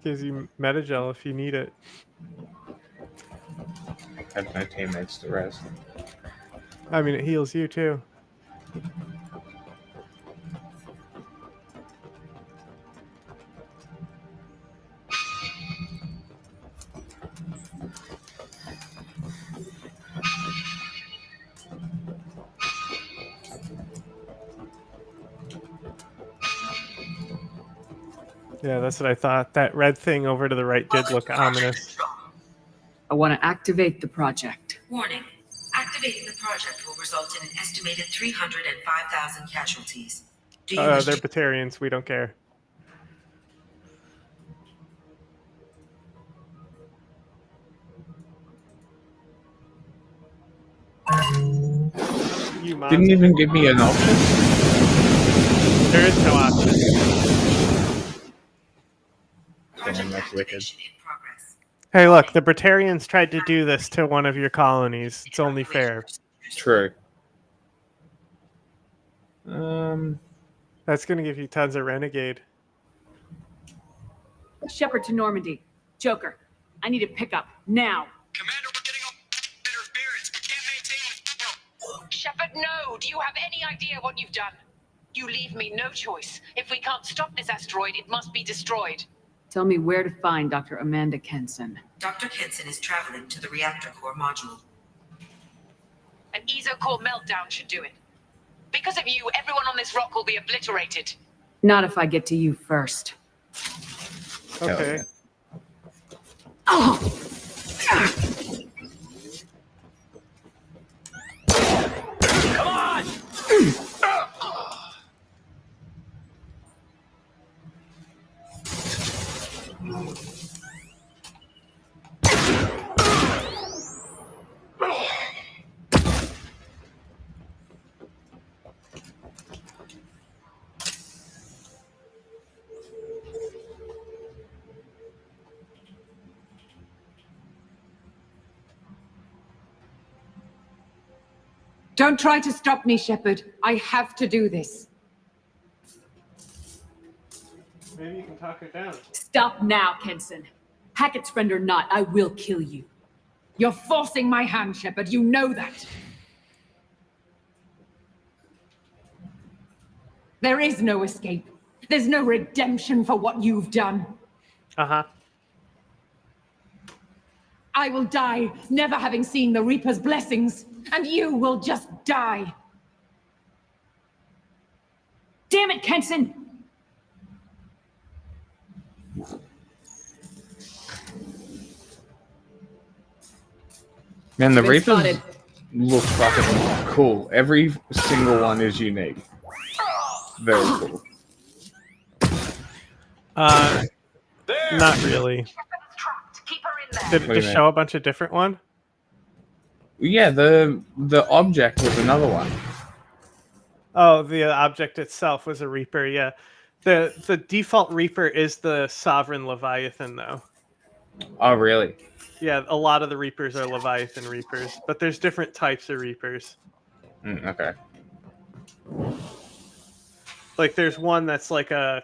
Gives you metagel if you need it. I have no teammates to rest. I mean, it heals you too. Yeah, that's what I thought. That red thing over to the right did look ominous. I want to activate the project. Warning. Activating the project will result in an estimated 305,000 casualties. Do you They're Batarians. We don't care. You Didn't even give me an option. There is no option. Damn, that's wicked. Hey, look, the Batarians tried to do this to one of your colonies. It's only fair. True. That's gonna give you tons of renegade. Shepard to Normandy. Joker, I need a pickup now. Shepard, no! Do you have any idea what you've done? You leave me no choice. If we can't stop this asteroid, it must be destroyed. Tell me where to find Dr. Amanda Kenson. Dr. Kenson is traveling to the reactor core module. An ESO-core meltdown should do it. Because of you, everyone on this rock will be obliterated. Not if I get to you first. Okay. Oh! Come on! Don't try to stop me, Shepard. I have to do this. Maybe you can talk it down. Stop now, Kenson. Hackett's friend or not, I will kill you. You're forcing my hand, Shepard. You know that. There is no escape. There's no redemption for what you've done. Uh-huh. I will die, never having seen the Reaper's blessings, and you will just die. Damn it, Kenson! Man, the Been Reapers spotted. look fucking cool. Every single one is unique. Very cool. Not really. Did What do it you just mean? show a bunch of different ones? Yeah, the object was another one. Oh, the object itself was a Reaper, yeah. The default Reaper is the Sovereign Leviathan, though. Oh, really? Yeah, a lot of the Reapers are Leviathan Reapers, but there's different types of Reapers. Okay. Like, there's one that's like a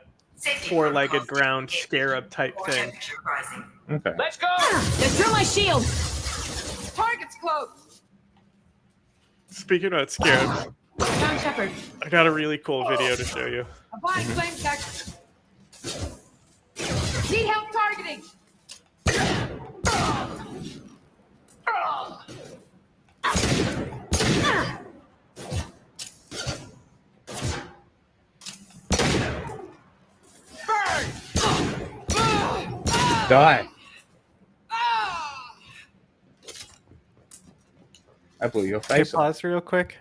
four-legged ground scarab type thing. Okay. Let's go! They're through my shield! Target's close! Speaking about scarabs, John Shepard. I got a really cool video to show you. Applying flame tech. Need help targeting! Die. I blew your Hey, face off. pause real quick.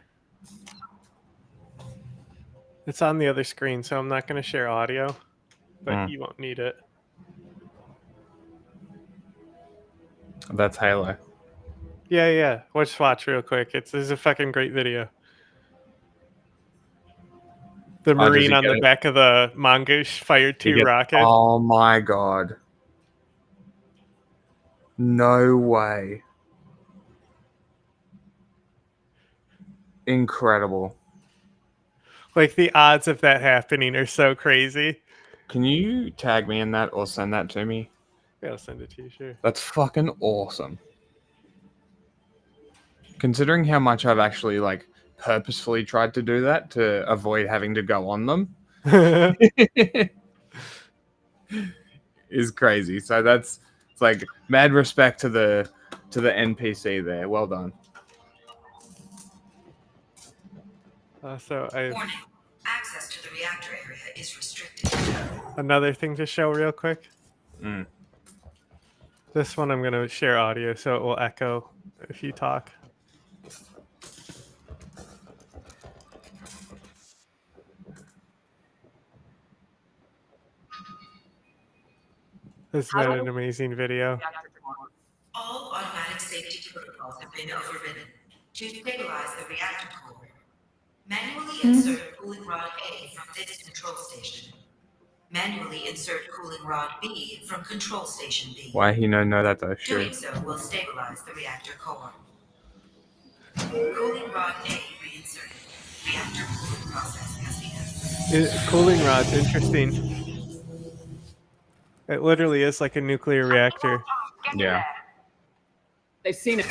It's on the other screen, so I'm not going to share audio, but you won't need it. That's Halo. Yeah. Just watch real quick. This is a fucking great video. The Oh, does Marine he on get the it? back of the Mongoose fired You two get- rockets. Oh my god. No way. Incredible. Like, the odds of that happening are so crazy. Can you tag me in that or send that to me? Yeah, I'll send it to you, sure. That's fucking awesome. Considering how much I've actually like purposefully tried to do that to avoid having to go on them is crazy. So it's like mad respect to the NPC there. Well done. So I Warning. Access to the reactor area is restricted. another thing to show real quick. Mm. This one I'm going to share audio so it will echo if you talk. Isn't that an amazing video? All automatic safety protocols have been overridden. To stabilize the reactor core, manually insert cooling rod A from this control station. Manually insert cooling rod B from control station B. Why he know that though? Sure. Doing so will stabilize the reactor core. Cooling rod A reinserted. Reactor cooling process has begun. Cooling rod's interesting. It literally is like a nuclear reactor. Yeah. They've seen it.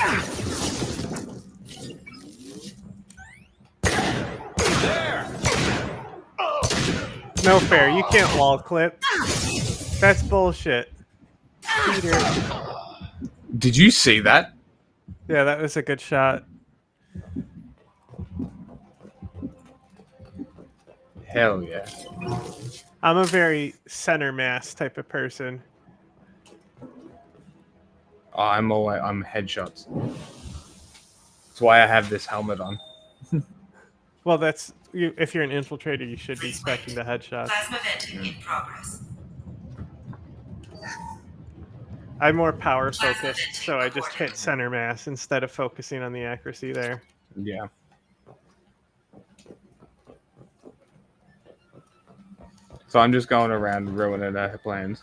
No fair. You can't wall clip. That's bullshit. Peter. Did you see that? Yeah, that was a good shot. Hell yeah. I'm a very center mass type of person. Oh, I'm headshots. That's why I have this helmet on. Well, that's you. If you're an infiltrator, you should be expecting the headshots. Plasma venting in progress. I'm more power focused, so I just hit center mass instead of focusing on the accuracy there. Yeah. So I'm just going around ruining her plans.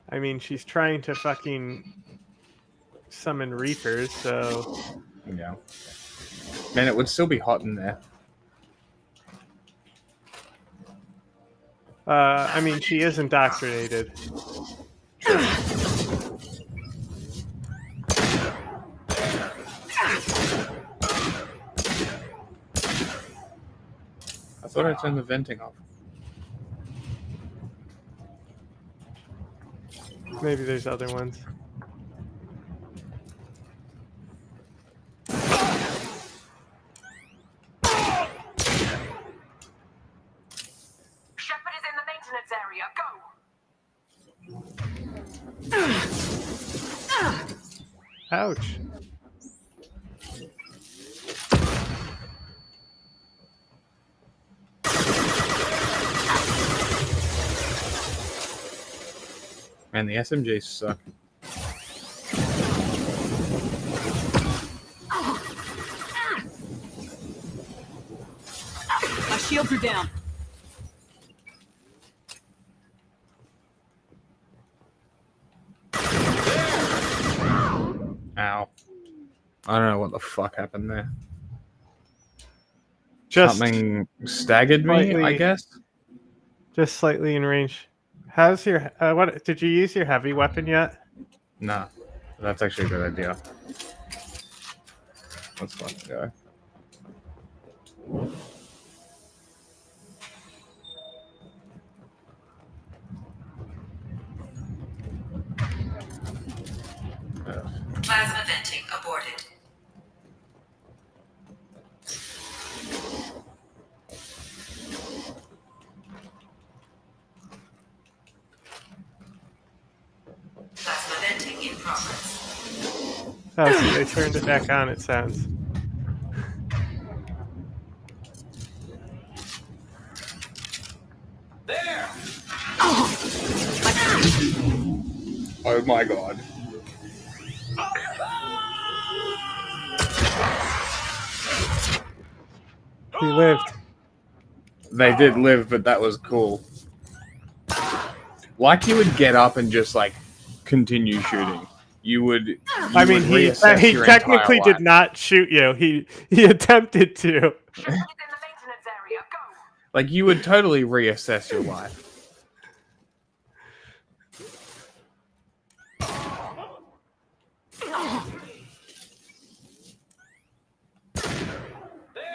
I mean, she's trying to fucking summon Reapers, so... Yeah. Man, it would still be hot in there. I mean, she is indoctrinated. I thought I turned the venting off. Maybe there's other ones. Shepard is in the maintenance area. Go! Ouch. Man, the SMGs suck. My shields are down. Ow. I don't know what the fuck happened there. Just Something staggered me, I slightly- guess. Just slightly in range. How's your what? Did you use your heavy weapon yet? Nah, that's actually a good idea. Let's fucking go. Plasma venting aborted. Plasma venting in progress. Oh, so they turned it back on. It sounds. There! Oh my god. He lived. They did live, but that was cool. Like you would get up and just like continue shooting. You would. I mean, he technically did not shoot you. He attempted to. Like you would totally reassess your life.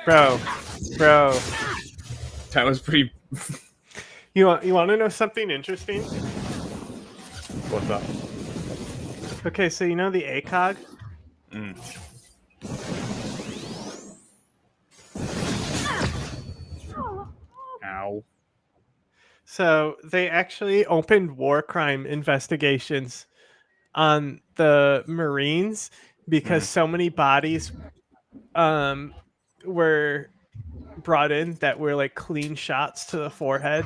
Bro. That was pretty. You want to know something interesting? What's up? Okay, so you know the ACOG? Ow. So they actually opened war crime investigations on the Marines because so many bodies were brought in that were like clean shots to the forehead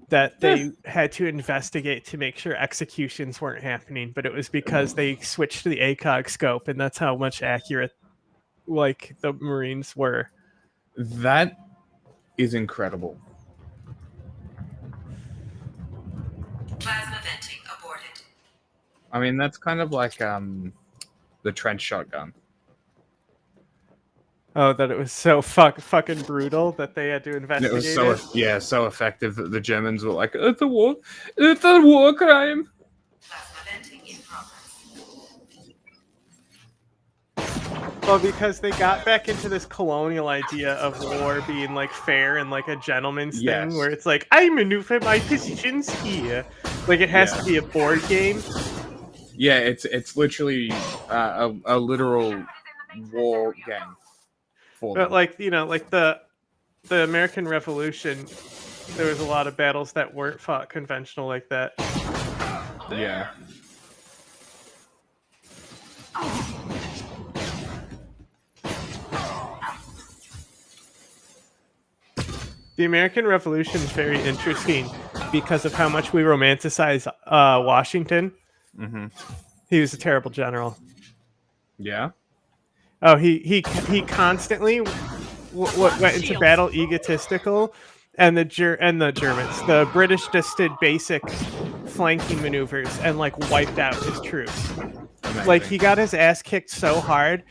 that they had to investigate to make sure executions weren't happening, but it was because they switched to the ACOG scope, and that's how much accurate like the Marines were. That is incredible. Plasma venting aborted. I mean, that's kind of like the trench shotgun. Oh, that it was so fucking brutal that they had to And investigate it was so effective that the Germans were like, it's a war crime. Plasma venting in progress. Well, because they got back into this colonial idea of war being like fair and like a gentleman's Yes. thing, where it's like I maneuver my positions here, like it has to be a board game. Yeah, it's literally a literal war game. For But them. like like the American Revolution, there was a lot of battles that weren't fought conventional like that. Yeah. The American Revolution is very interesting because of how much we romanticize Washington. Mm-hmm. He was a terrible general. Yeah. Oh, he constantly went into battle egotistical, and the Germans, the British just did basic flanking maneuvers and like wiped out his troops. Amazing. Like he got his ass kicked so hard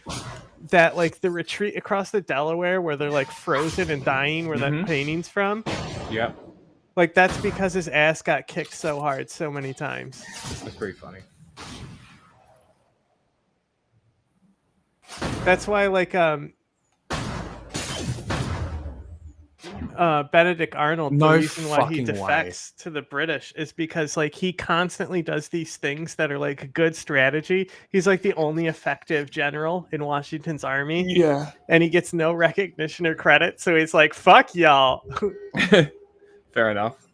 that like the retreat across the Delaware where they're like frozen and dying, where that painting's from. Yep. Like that's because his ass got kicked so hard so many times. That's pretty funny. That's why like Benedict Arnold, No the reason why he fucking defects to the British is because like he constantly does these things that are like good strategy. He's like the only effective general in Washington's army. Yeah. And he gets no recognition or credit, so he's like, fuck y'all. Fair enough.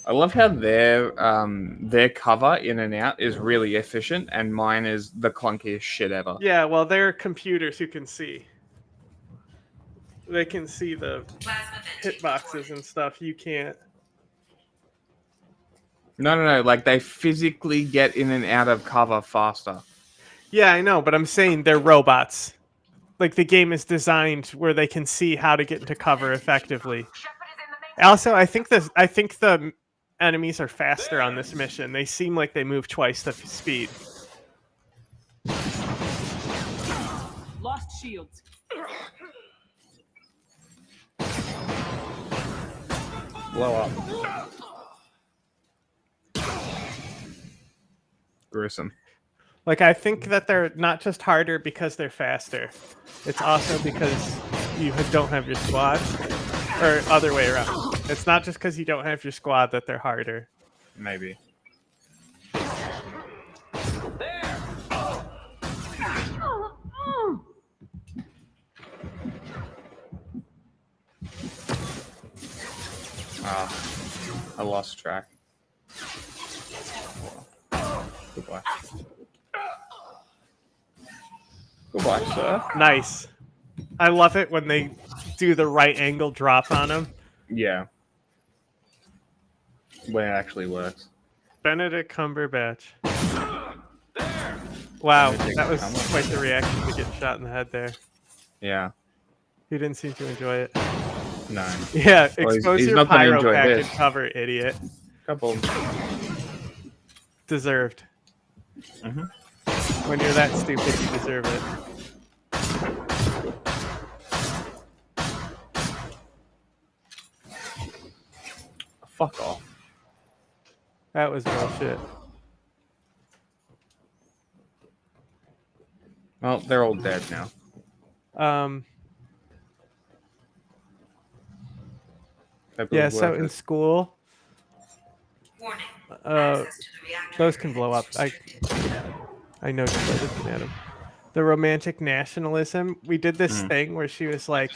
I love how their cover in and out is really efficient, and mine is the clunkiest shit ever. Yeah, well, they're computers who can see. They can see the hitboxes and stuff. You can't. No. Like they physically get in and out of cover faster. Yeah, I know, but I'm saying they're robots. Like the game is designed where they can see how to get into cover effectively. Also, I think the enemies are faster on this mission. They seem like they move twice the speed. Lost shields. Blow up. Gruesome. Like, I think that they're not just harder because they're faster. It's also because you don't have your squad. Or other way around. It's not just because you don't have your squad that they're harder. Maybe. I lost track. Goodbye. Goodbye, sir. Nice. I love it when they do the right angle drop on him. Yeah. When it actually works. Benedict Cumberbatch. Wow, that was quite the reaction to getting shot in the head there. Yeah. He didn't seem to enjoy it. No. Yeah, Well, expose he's your not gonna pyro enjoy pack this. and cover, idiot. Couple. Deserved. Mm-hmm. When you're that stupid, you deserve it. Fuck off. That was bullshit. Well, they're all dead now. Yeah, so in school, those can blow up. I know just by looking at them. The romantic nationalism. We did this thing where she was like,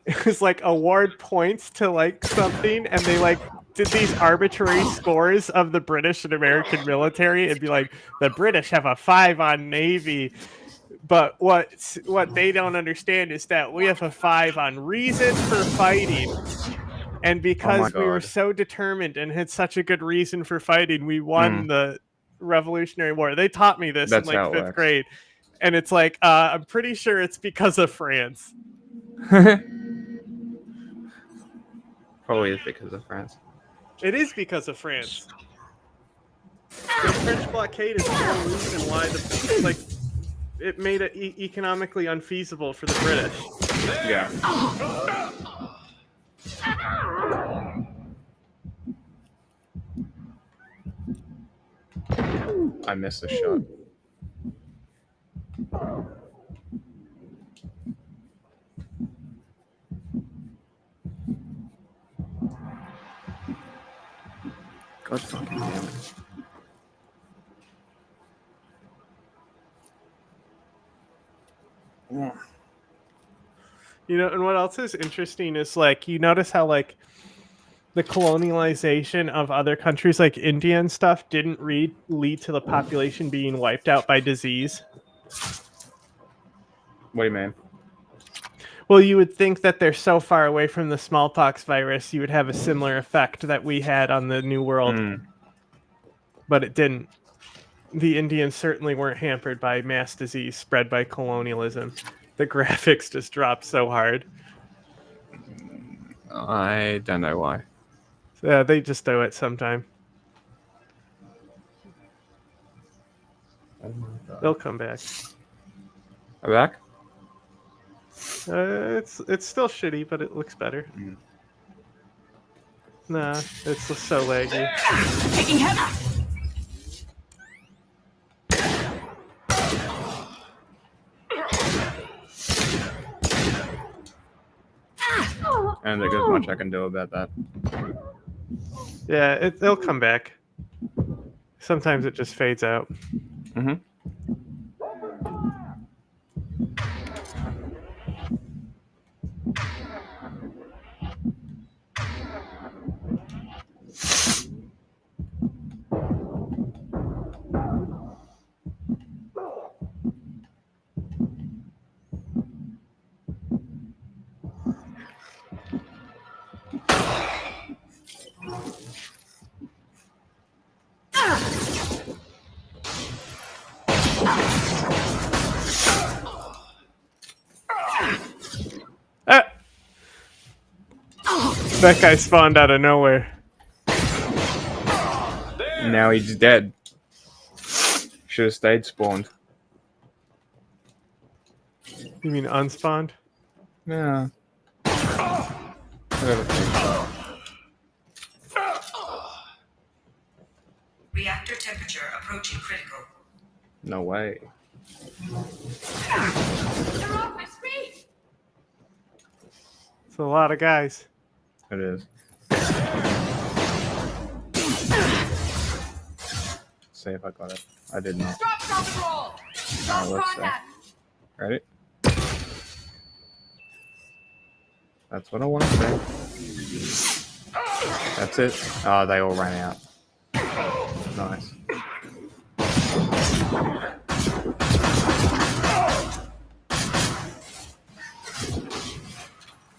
it was like award points to like something, and they like did these arbitrary scores of the British and American military. It'd be like the British have a 5 on Navy. But what they don't understand is that we have a 5 on reason for fighting. And because we were so determined and had such a good reason for fighting, we won the Revolutionary War. They taught me this in like 5th grade. And it's like, I'm pretty sure it's because of France. Probably is because of France. It is because of France. The French blockade is the whole reason why it made it economically unfeasible for the British. Yeah. I missed a shot. God fucking damn it. Yeah. You know, and what else is interesting is like you notice how like the colonialization of other countries like India and stuff didn't lead to the population being wiped out by disease. What do you mean? Well, you would think that they're so far away from the smallpox virus, you would have a similar effect that we had on the New World. But it didn't. The Indians certainly weren't hampered by mass disease spread by colonialism. The graphics just dropped so hard. I don't know why. Yeah, they just do it sometime. Oh my God. They'll come back. Are they back? It's still shitty, but it looks better. Nah, it's just so laggy. Taking heavy. And there's much I can do about that. Yeah, they'll come back. Sometimes it just fades out. Mm-hmm. That guy spawned out of nowhere. Now he's dead. Should have stayed spawned. You mean unspawned? Yeah. Reactor temperature approaching critical. No way. They're off my speed! It's a lot of guys. It is. See if I got it. I did not. Stop and roll! Stop Let's see. contact! Ready? That's what I want to see. That's it. Oh, they all ran out. Nice.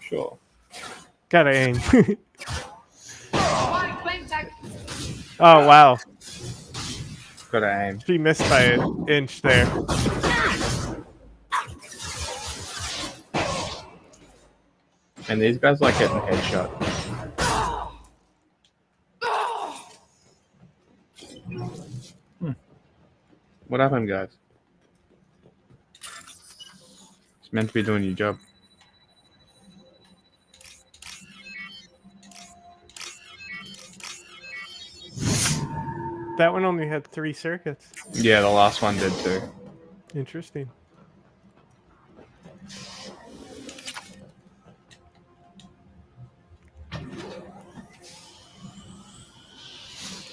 Sure. Gotta aim. Oh, wow. Gotta aim. She missed by an inch there. And these guys like getting headshot. What happened, guys? It's meant to be doing your job. That one only had 3 circuits. Yeah, the last one did too. Interesting.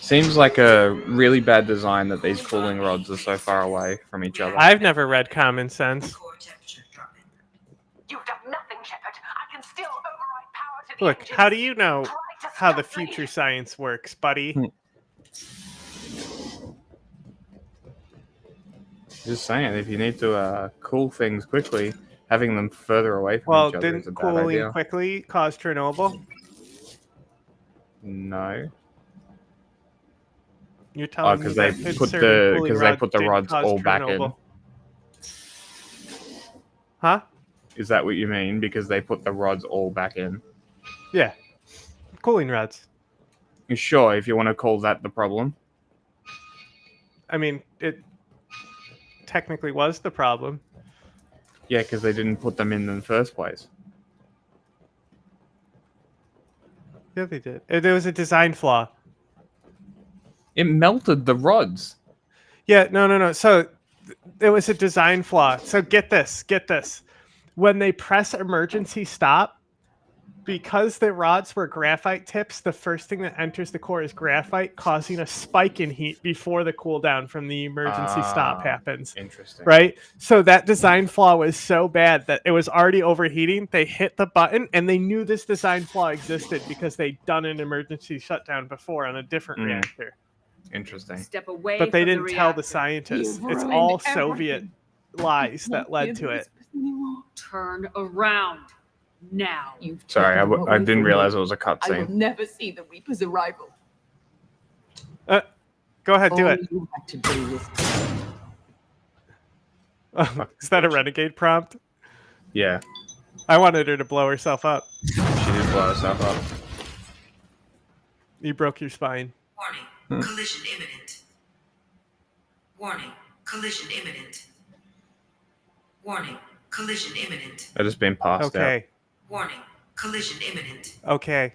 Seems like a really bad design that these cooling rods are so far away from each other. I've never read Common Sense. You've done nothing, Shepard. I can still override power to the Look, engines. how do you know how the future science works, buddy? Just saying, if you need to cool things quickly, having them further away from Well, each other is a didn't bad cooling idea. quickly cause Chernobyl? No. You're Oh, telling me because that they good put certain the cooling because they put the didn't rods cause all back in. Chernobyl. Huh? Is that what you mean? Because they put the rods all back in. Yeah. Cooling rods. Sure, if you want to call that the problem. I mean, it technically was the problem. Yeah, because they didn't put them in the first place. Yeah, they did. There was a design flaw. It melted the rods. Yeah, no. So there was a design flaw. So get this. When they press emergency stop, because the rods were graphite tips, the first thing that enters the core is graphite, causing a spike in heat before the cooldown from the emergency stop happens. Interesting. Right? So that design flaw was so bad that it was already overheating. They hit the button, and they knew this design flaw existed because they'd done an emergency shutdown before on a different reactor. Interesting. Step away But they from the didn't tell the reactor. scientists. You've It's ruined all everything. Soviet lies that led to it. Turn around now. Sorry, I didn't realize it was a I will cutscene. never see the Reaper's arrival. Go ahead, do All it. you had to do was Is that a renegade prompt? Yeah, I wanted her to blow herself up. she did blow herself up. You broke your spine. Warning, collision imminent. Warning, collision imminent. Warning, collision imminent. I just been passed Okay. Warning, collision imminent. Okay.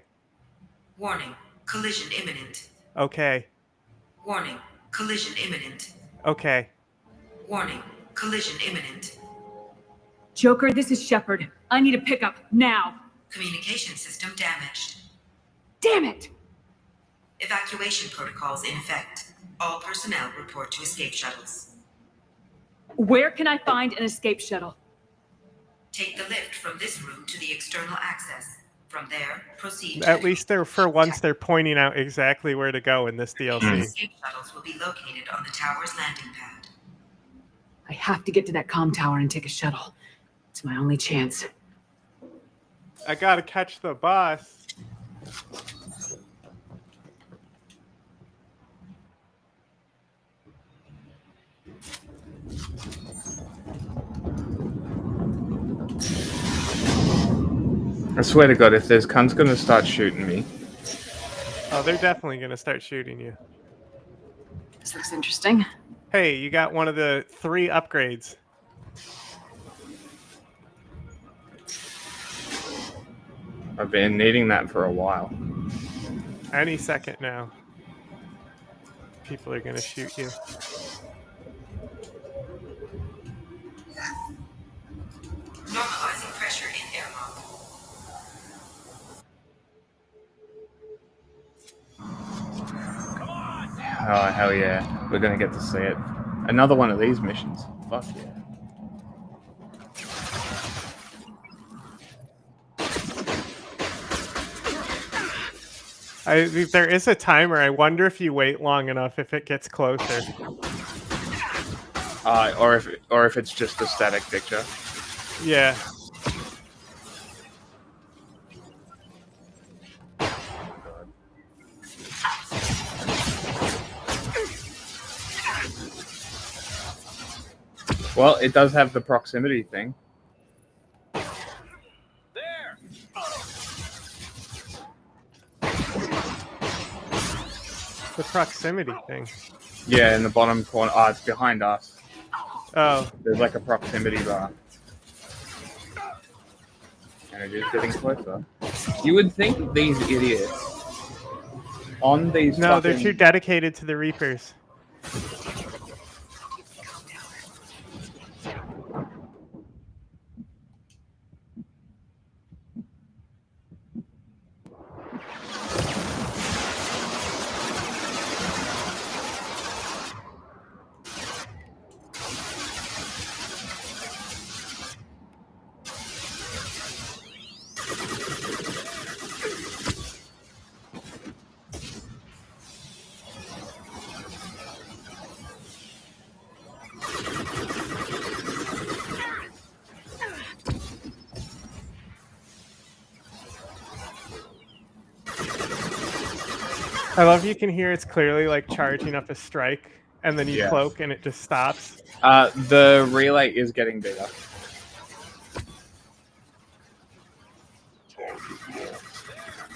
Warning, collision imminent. Okay. Warning, collision imminent. Okay. Warning, collision imminent. Joker, this is Shepard. I need a pickup now. Communication system damaged. Damn it! Evacuation protocols in effect. All personnel report to escape shuttles. Where can I find an escape shuttle? Take the lift from this room to the external access. From there, proceed to At least they're for once they're pointing out exactly where to go in this DLC. escape shuttles will be located on the tower's landing pad. I have to get to that comm tower and take a shuttle. It's my only chance. I gotta catch the bus. I swear to God, if there's cunts gonna start shooting me, Oh, they're definitely gonna start shooting you. This looks interesting. Hey, you got one of the 3 upgrades. I've been needing that for a while. Any second now. People are gonna shoot you. Normalizing pressure in airlock. Oh, hell yeah. We're gonna get to see it. Another one of these missions. Fuck yeah. If there is a timer, I wonder if you wait long enough if it gets closer. Or if it's just a static picture. Yeah. Well, it does have the proximity thing. The proximity thing. Yeah, in the bottom corner. Oh, it's behind us. Oh. There's like a proximity bar. And it is getting closer. You would think these idiots on these No, they're fucking- too dedicated to the Reapers. I love you can hear it's clearly like charging up a strike, and then you Yes. cloak and it just stops. The relay is getting bigger.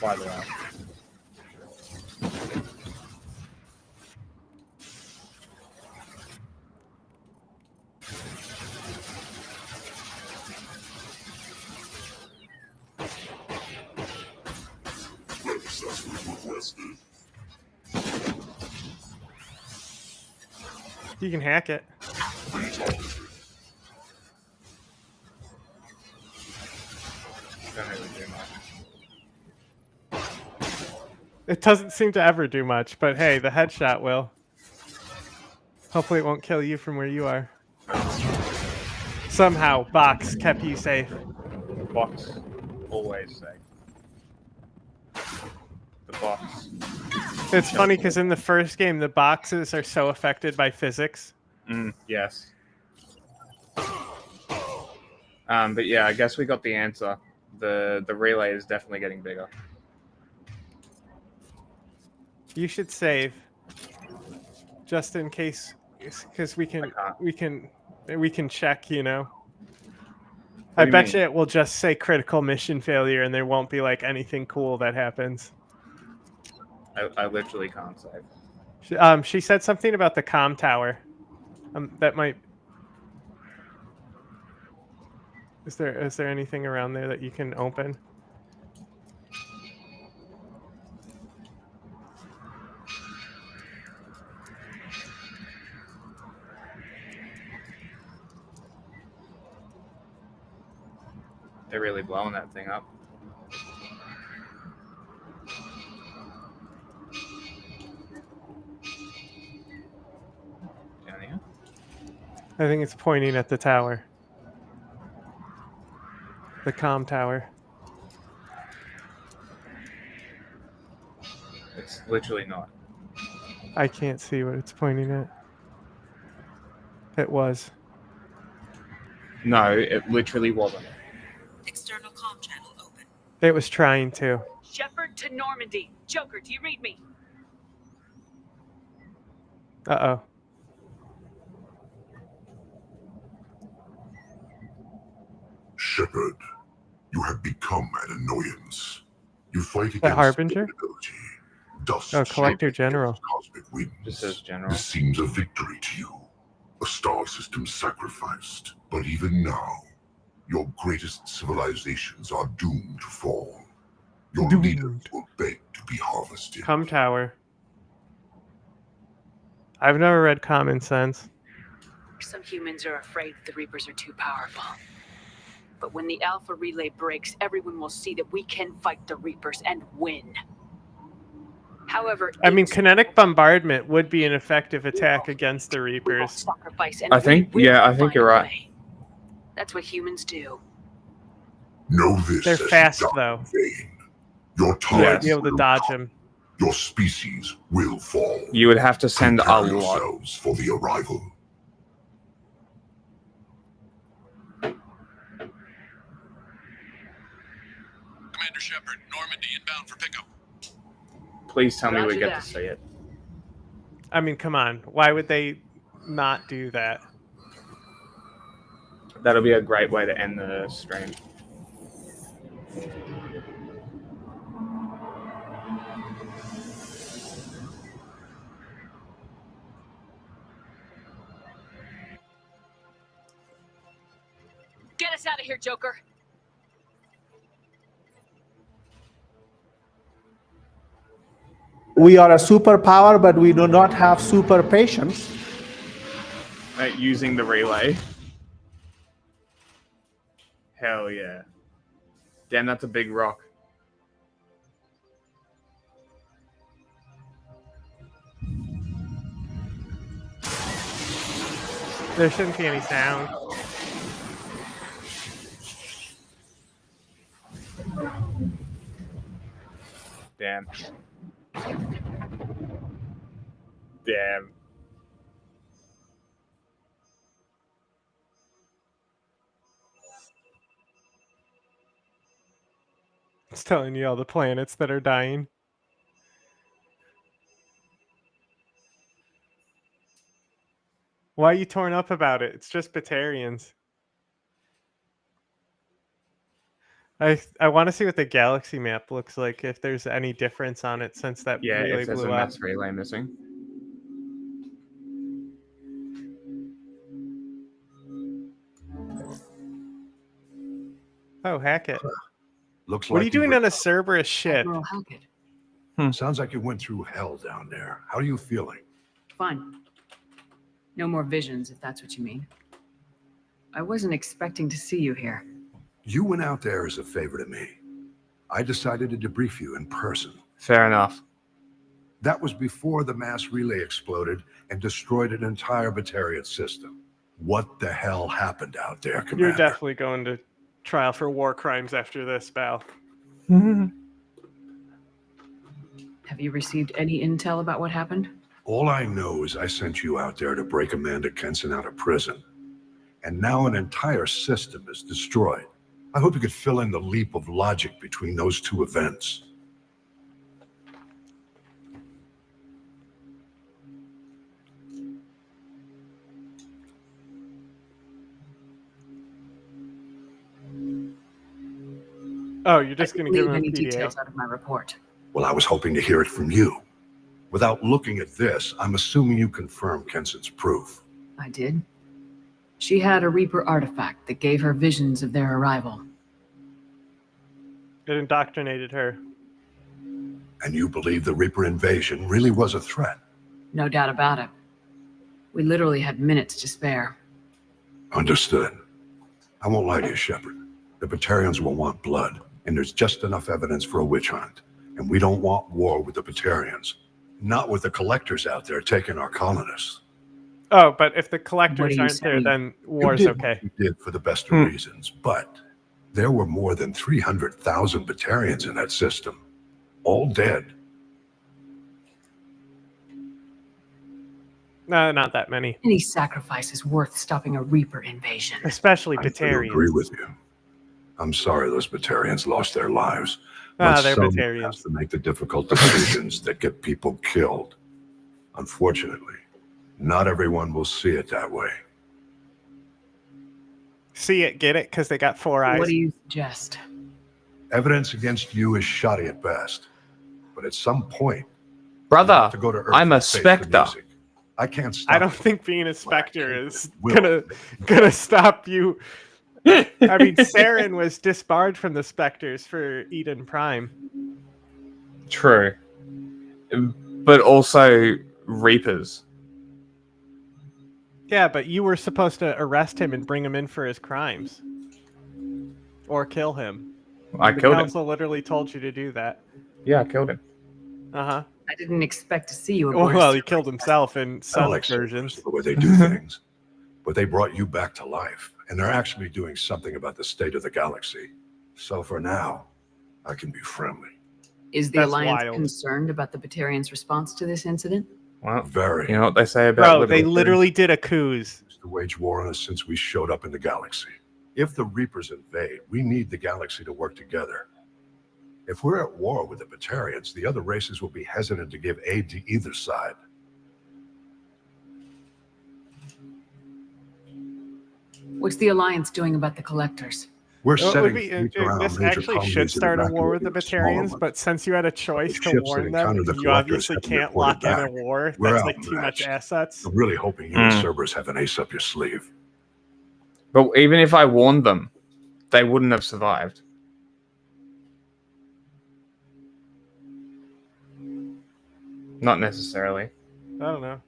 By the way. You can hack it. Don't really do much. It doesn't seem to ever do much, but hey, the headshot will. Hopefully it won't kill you from where you are. Somehow, Box kept you safe. Box. Always safe. The box. It's funny because in the first game, the boxes are so affected by physics. Yes. But yeah, I guess we got the answer. The relay is definitely getting bigger. You should save, just in case, because we can check. You know. I do you bet mean? you it will just say critical mission failure, and there won't be like anything cool that happens. I literally can't save. She said something about the comm tower. That might. Is there anything around there that you can open? They're really blowing that thing up. Down here? I think it's pointing at the tower. The comm tower. It's literally not. I can't see what it's pointing at. It was. No, it literally wasn't. External comm channel open. It was trying to. Shepard to Normandy. Joker, do you read me? Uh-oh. Shepard, You have become an annoyance. You fight The against Harbinger? inevitability. Dust Oh, Collector General. cosmic winds. Just says general. This seems a victory to you. A star system sacrificed. But even now, your greatest civilizations are doomed to fall. Your leaders will beg to be harvested. Come Tower. I've never read Common Sense. Some humans are afraid the Reapers are too powerful. But when the Alpha Relay breaks, everyone will see that we can fight the Reapers and win. However, I mean, kinetic bombardment would be an effective attack against the Reapers. sacrifice and I think, we will yeah, I think find you're a right. way. That's what humans do. Know this. They're as you fast, die though. in vain. Your Yeah, tides be able to will dodge come. him. Your species will fall. You would have to send a Prepare lot. yourselves for the arrival. Commander Shepard, Normandy inbound for pickup. Please tell me we Roger get that. to see it. I mean, come on. Why would they not do that? That'll be a great way to end the stream. Get us out of here, Joker. We are a superpower, but we do not have super patience. Using the relay. Hell yeah. Damn, that's a big rock. There shouldn't be any sound. Damn. Damn. It's telling you all the planets that are dying. Why are you torn up about it? It's just Batarians. I want to see what the galaxy map looks like, if there's any difference on it since that Yeah, relay if there's a blew up. mass relay missing. Oh, Hackett. Looks What are like you doing were- on a Cerberus ship? Admiral Hackett. Sounds like you went through hell down there. How are you feeling? Fine. No more visions, if that's what you mean. I wasn't expecting to see you here. You went out there as a favor to me. I decided to debrief you in person. Fair enough. That was before the mass relay exploded and destroyed an entire Batarian system. What the hell happened out there, Commander? You're definitely going to trial for war crimes after this, Val. Have you received any intel about what happened? All I know is I sent you out there to break Amanda Kenson out of prison. And now an entire system is destroyed. I hope you could fill in the leap of logic between those two events. Oh, you're just going to give Leave him a any PDA. details out of my report. Well, I was hoping to hear it from you. Without looking at this, I'm assuming you confirm Kenson's proof. I did. She had a Reaper artifact that gave her visions of their arrival. It indoctrinated her. And you believe the Reaper invasion really was a threat? No doubt about it. We literally had minutes to spare. Understood. I won't lie to you, Shepard. The Batarians will want blood, and there's just enough evidence for a witch hunt. And we don't want war with the Batarians. Not with the collectors out there taking our colonists. Oh, but if the What are collectors you aren't there, saying? then You war's did okay. what you did for the best of reasons, but there were more than 300,000 Batarians in that system. All dead. No, not that many. Any sacrifice is worth stopping a Reaper invasion. Especially I do Batarians. agree with you. I'm sorry those Batarians lost their lives. Ah, but they're someone Batarians. has to make the difficult decisions that get people killed. Unfortunately, not everyone will see it that way. See it, get it, because they got 4 eyes. What do you suggest? Evidence against you is shoddy at best, but at some point, Brother, to go to Earth I'm a and face the Spectre. music. I can't stop. I don't think being a Spectre is gonna stop you. I mean, Saren was disbarred from the Spectres for Eden Prime. True. But also Reapers. Yeah, but you were supposed to arrest him and bring him in for his crimes. Or kill him. I the killed him. council literally told you to do that. Yeah, I killed him. Uh-huh. I didn't expect to see you aboard. Well, he killed himself in I some don't like versions. the way they do things, but they brought you back to life, and they're actually doing something about the state of the galaxy. So for now, I can be friendly. Is the That's Alliance wild. concerned about the Batarians' response to this incident? Well, Very. You know what they say about Bro, little they things? literally did a coup. To wage war on us since we showed up in the galaxy. If the Reapers invade, we need the galaxy to work together. If we're at war with the Batarians, the other races will be hesitant to give aid to either side. What's the Alliance doing about the Collectors? We're Well, it setting would be- fleets it- around this major actually colonies should and start a war with the evacuating smaller Batarians, ones. but since you had a choice to ships that warn them, encountered the you Collectors obviously have been can't reported lock in a back. war. We're That's like too outmatched. much assets. I'm really hoping you and Cerberus have an ace up your sleeve. But even if I warned them, they wouldn't have survived. Not necessarily. I don't know.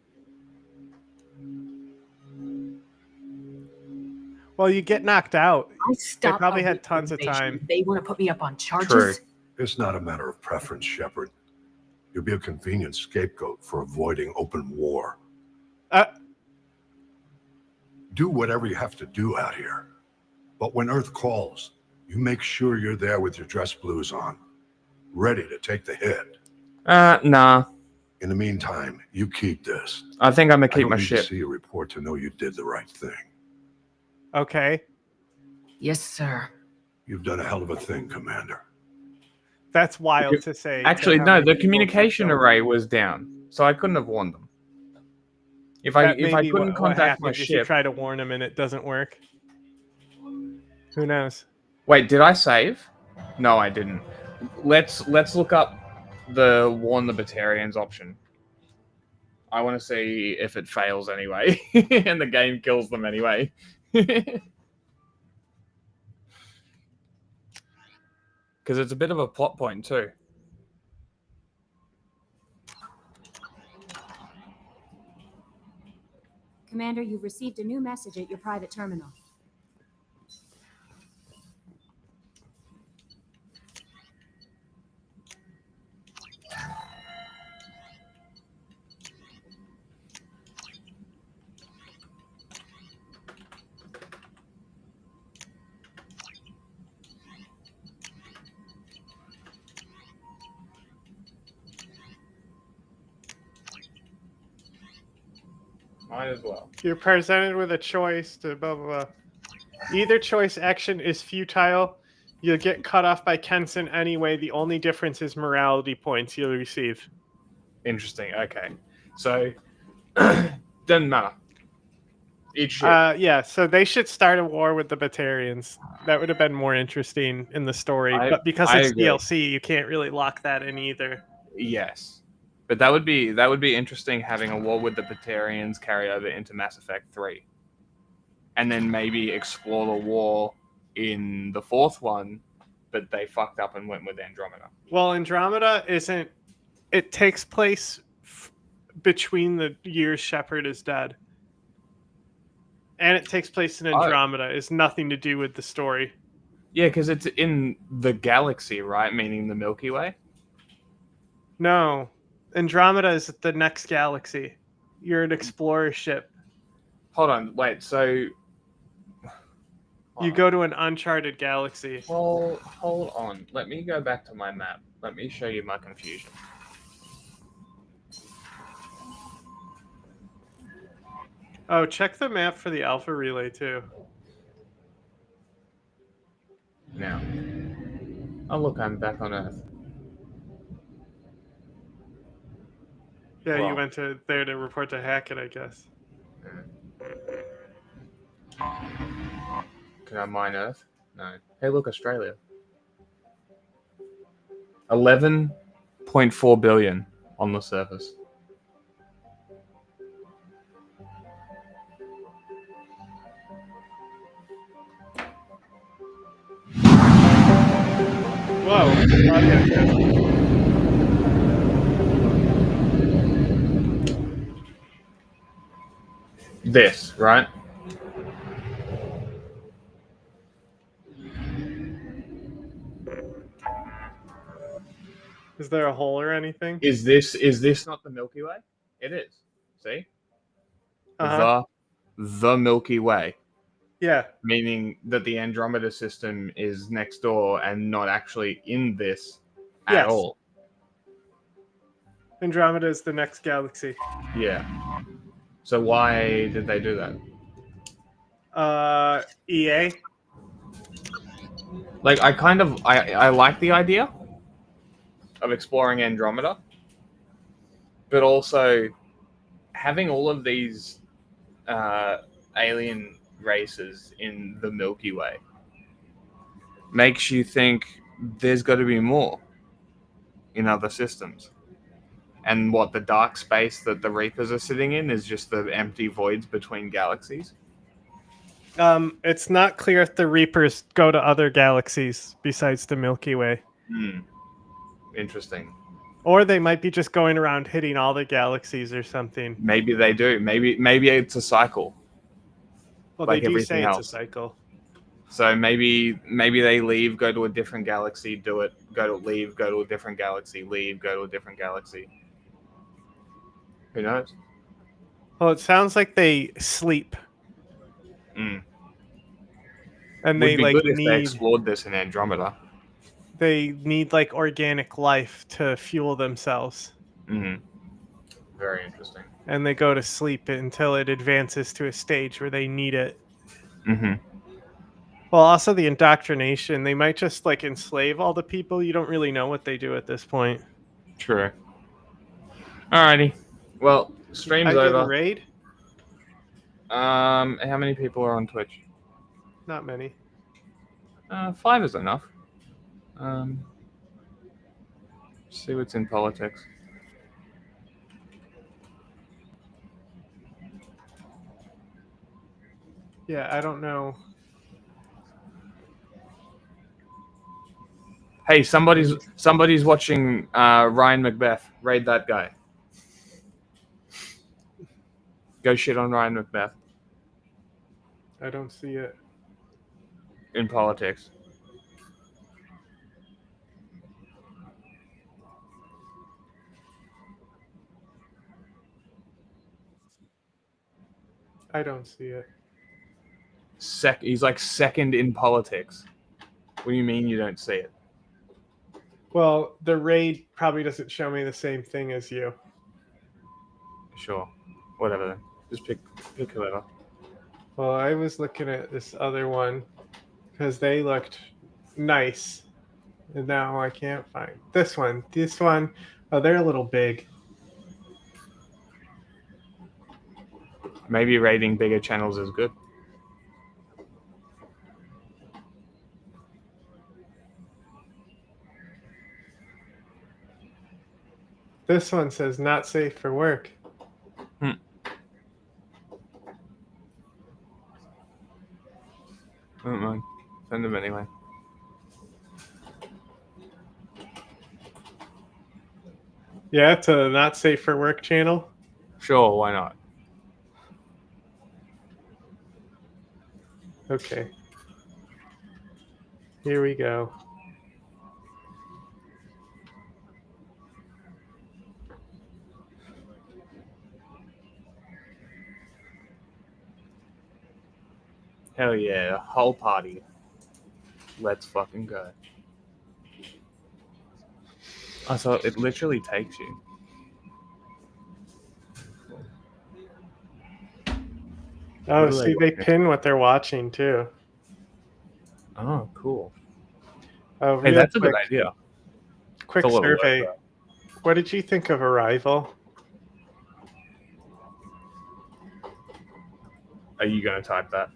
Well, you get knocked out. I They stopped probably a had Reaper tons of invasion. time. They want to put me up on charges. It's not a matter of preference, Shepard. You'll be a convenient scapegoat for avoiding open war. Do whatever you have to do out here. But when Earth calls, you make sure you're there with your dress blues on, ready to take the hit. Nah. In the meantime, you keep this. I think I'm gonna keep I my don't need ship. to see a report to know you did the right thing. Okay. Yes, sir. You've done a hell of a thing, Commander. That's wild to say. Actually, how no. many The people communication killed. array was down, so I couldn't have warned them. If I That may be couldn't what contact my happens if you ship. try to warn them and it doesn't work. Who knows? Wait, did I save? No, I didn't. Let's look up the warn the Batarians option. I want to see if it fails anyway, and the game kills them anyway. Because it's a bit of a plot point too. Commander, you've received a new message at your private terminal. Might as well. You're presented with a choice to blah blah blah. Either choice action is futile. You'll get cut off by Kenson anyway. The only difference is morality points you'll receive. Interesting. Okay, so doesn't matter. Each ship. Yeah, so they should start a war with the Batarians. That would have been more interesting in the story. But because I it's agree. DLC, you can't really lock that in either. Yes, but that would be interesting having a war with the Batarians carry over into Mass Effect 3, and then maybe explore the war in the fourth one, but they fucked up and went with Andromeda. Well, Andromeda isn't. It takes place between the years Shepard is dead, and it takes place in Andromeda. It's nothing to do with the story. Yeah, because it's in the galaxy, right? Meaning the Milky Way. No, Andromeda is the next galaxy. You're an explorer ship. Hold on, wait. So you go to an uncharted galaxy. Hold on. Let me go back to my map. Let me show you my confusion. Oh, check the map for the Alpha Relay too. Now. Oh look, I'm back on Earth. Yeah, you Well. went to there to report to Hackett, I guess. Can I mine Earth? No. Hey, look, Australia. 11.4 billion on the surface. Whoa. Okay. This, right? Is there a hole or anything? Is this not the Milky Way? It is. See? Uh-huh. The Milky Way. Yeah. Meaning that the Andromeda system is next door and not actually in this at Yes. all. Andromeda is the next galaxy. Yeah. So why did they do that? EA. Like, I like the idea of exploring Andromeda, but also having all of these alien races in the Milky Way makes you think there's got to be more in other systems. And what the dark space that the Reapers are sitting in is just the empty voids between galaxies. It's not clear if the Reapers go to other galaxies besides the Milky Way. Interesting. Or they might be just going around hitting all the galaxies or something. Maybe they do. Maybe it's a cycle. Well, like they do everything say else. it's a cycle. So maybe they leave, go to a different galaxy, do it, go to a different galaxy, leave, go to a different galaxy. Who knows? Well, it sounds like they sleep. Mm. And Would they be like good if they need explored this in Andromeda. they need like organic life to fuel themselves. Mm-hmm. Very interesting. And they go to sleep until it advances to a stage where they need it. Mm-hmm. Well, also the indoctrination. They might just like enslave all the people. You don't really know what they do at this point. True. Alrighty. Well, stream's I did a over. raid. How many people are on Twitch? Not many. 5 is enough. See what's in politics. Yeah, I don't know. Hey, somebody's watching Ryan Macbeth. Raid that guy. Go shit on Ryan Macbeth I don't see it. in politics. I don't see it. He's like second in politics. What do you mean you don't see it? Well, the raid probably doesn't show me the same thing as you. Sure. Whatever then. Just pick whoever. Well, I was looking at this other one because they looked nice. And now I can't find this one. This one, oh, they're a little big. Maybe raiding bigger channels is good. This one says not safe for work. I don't mind. Send them anyway. Yeah, it's a not safe for work channel. Sure, why not? Okay. Here we go. Hell yeah, whole party. Let's fucking go. Oh, so it literally takes you. Oh, What do see, they they pin what they're watching too. Oh, cool. Oh, Hey, real that's a good quick- idea. Quick It's a little survey. work, What did you think of Arrival? Are you going to type that?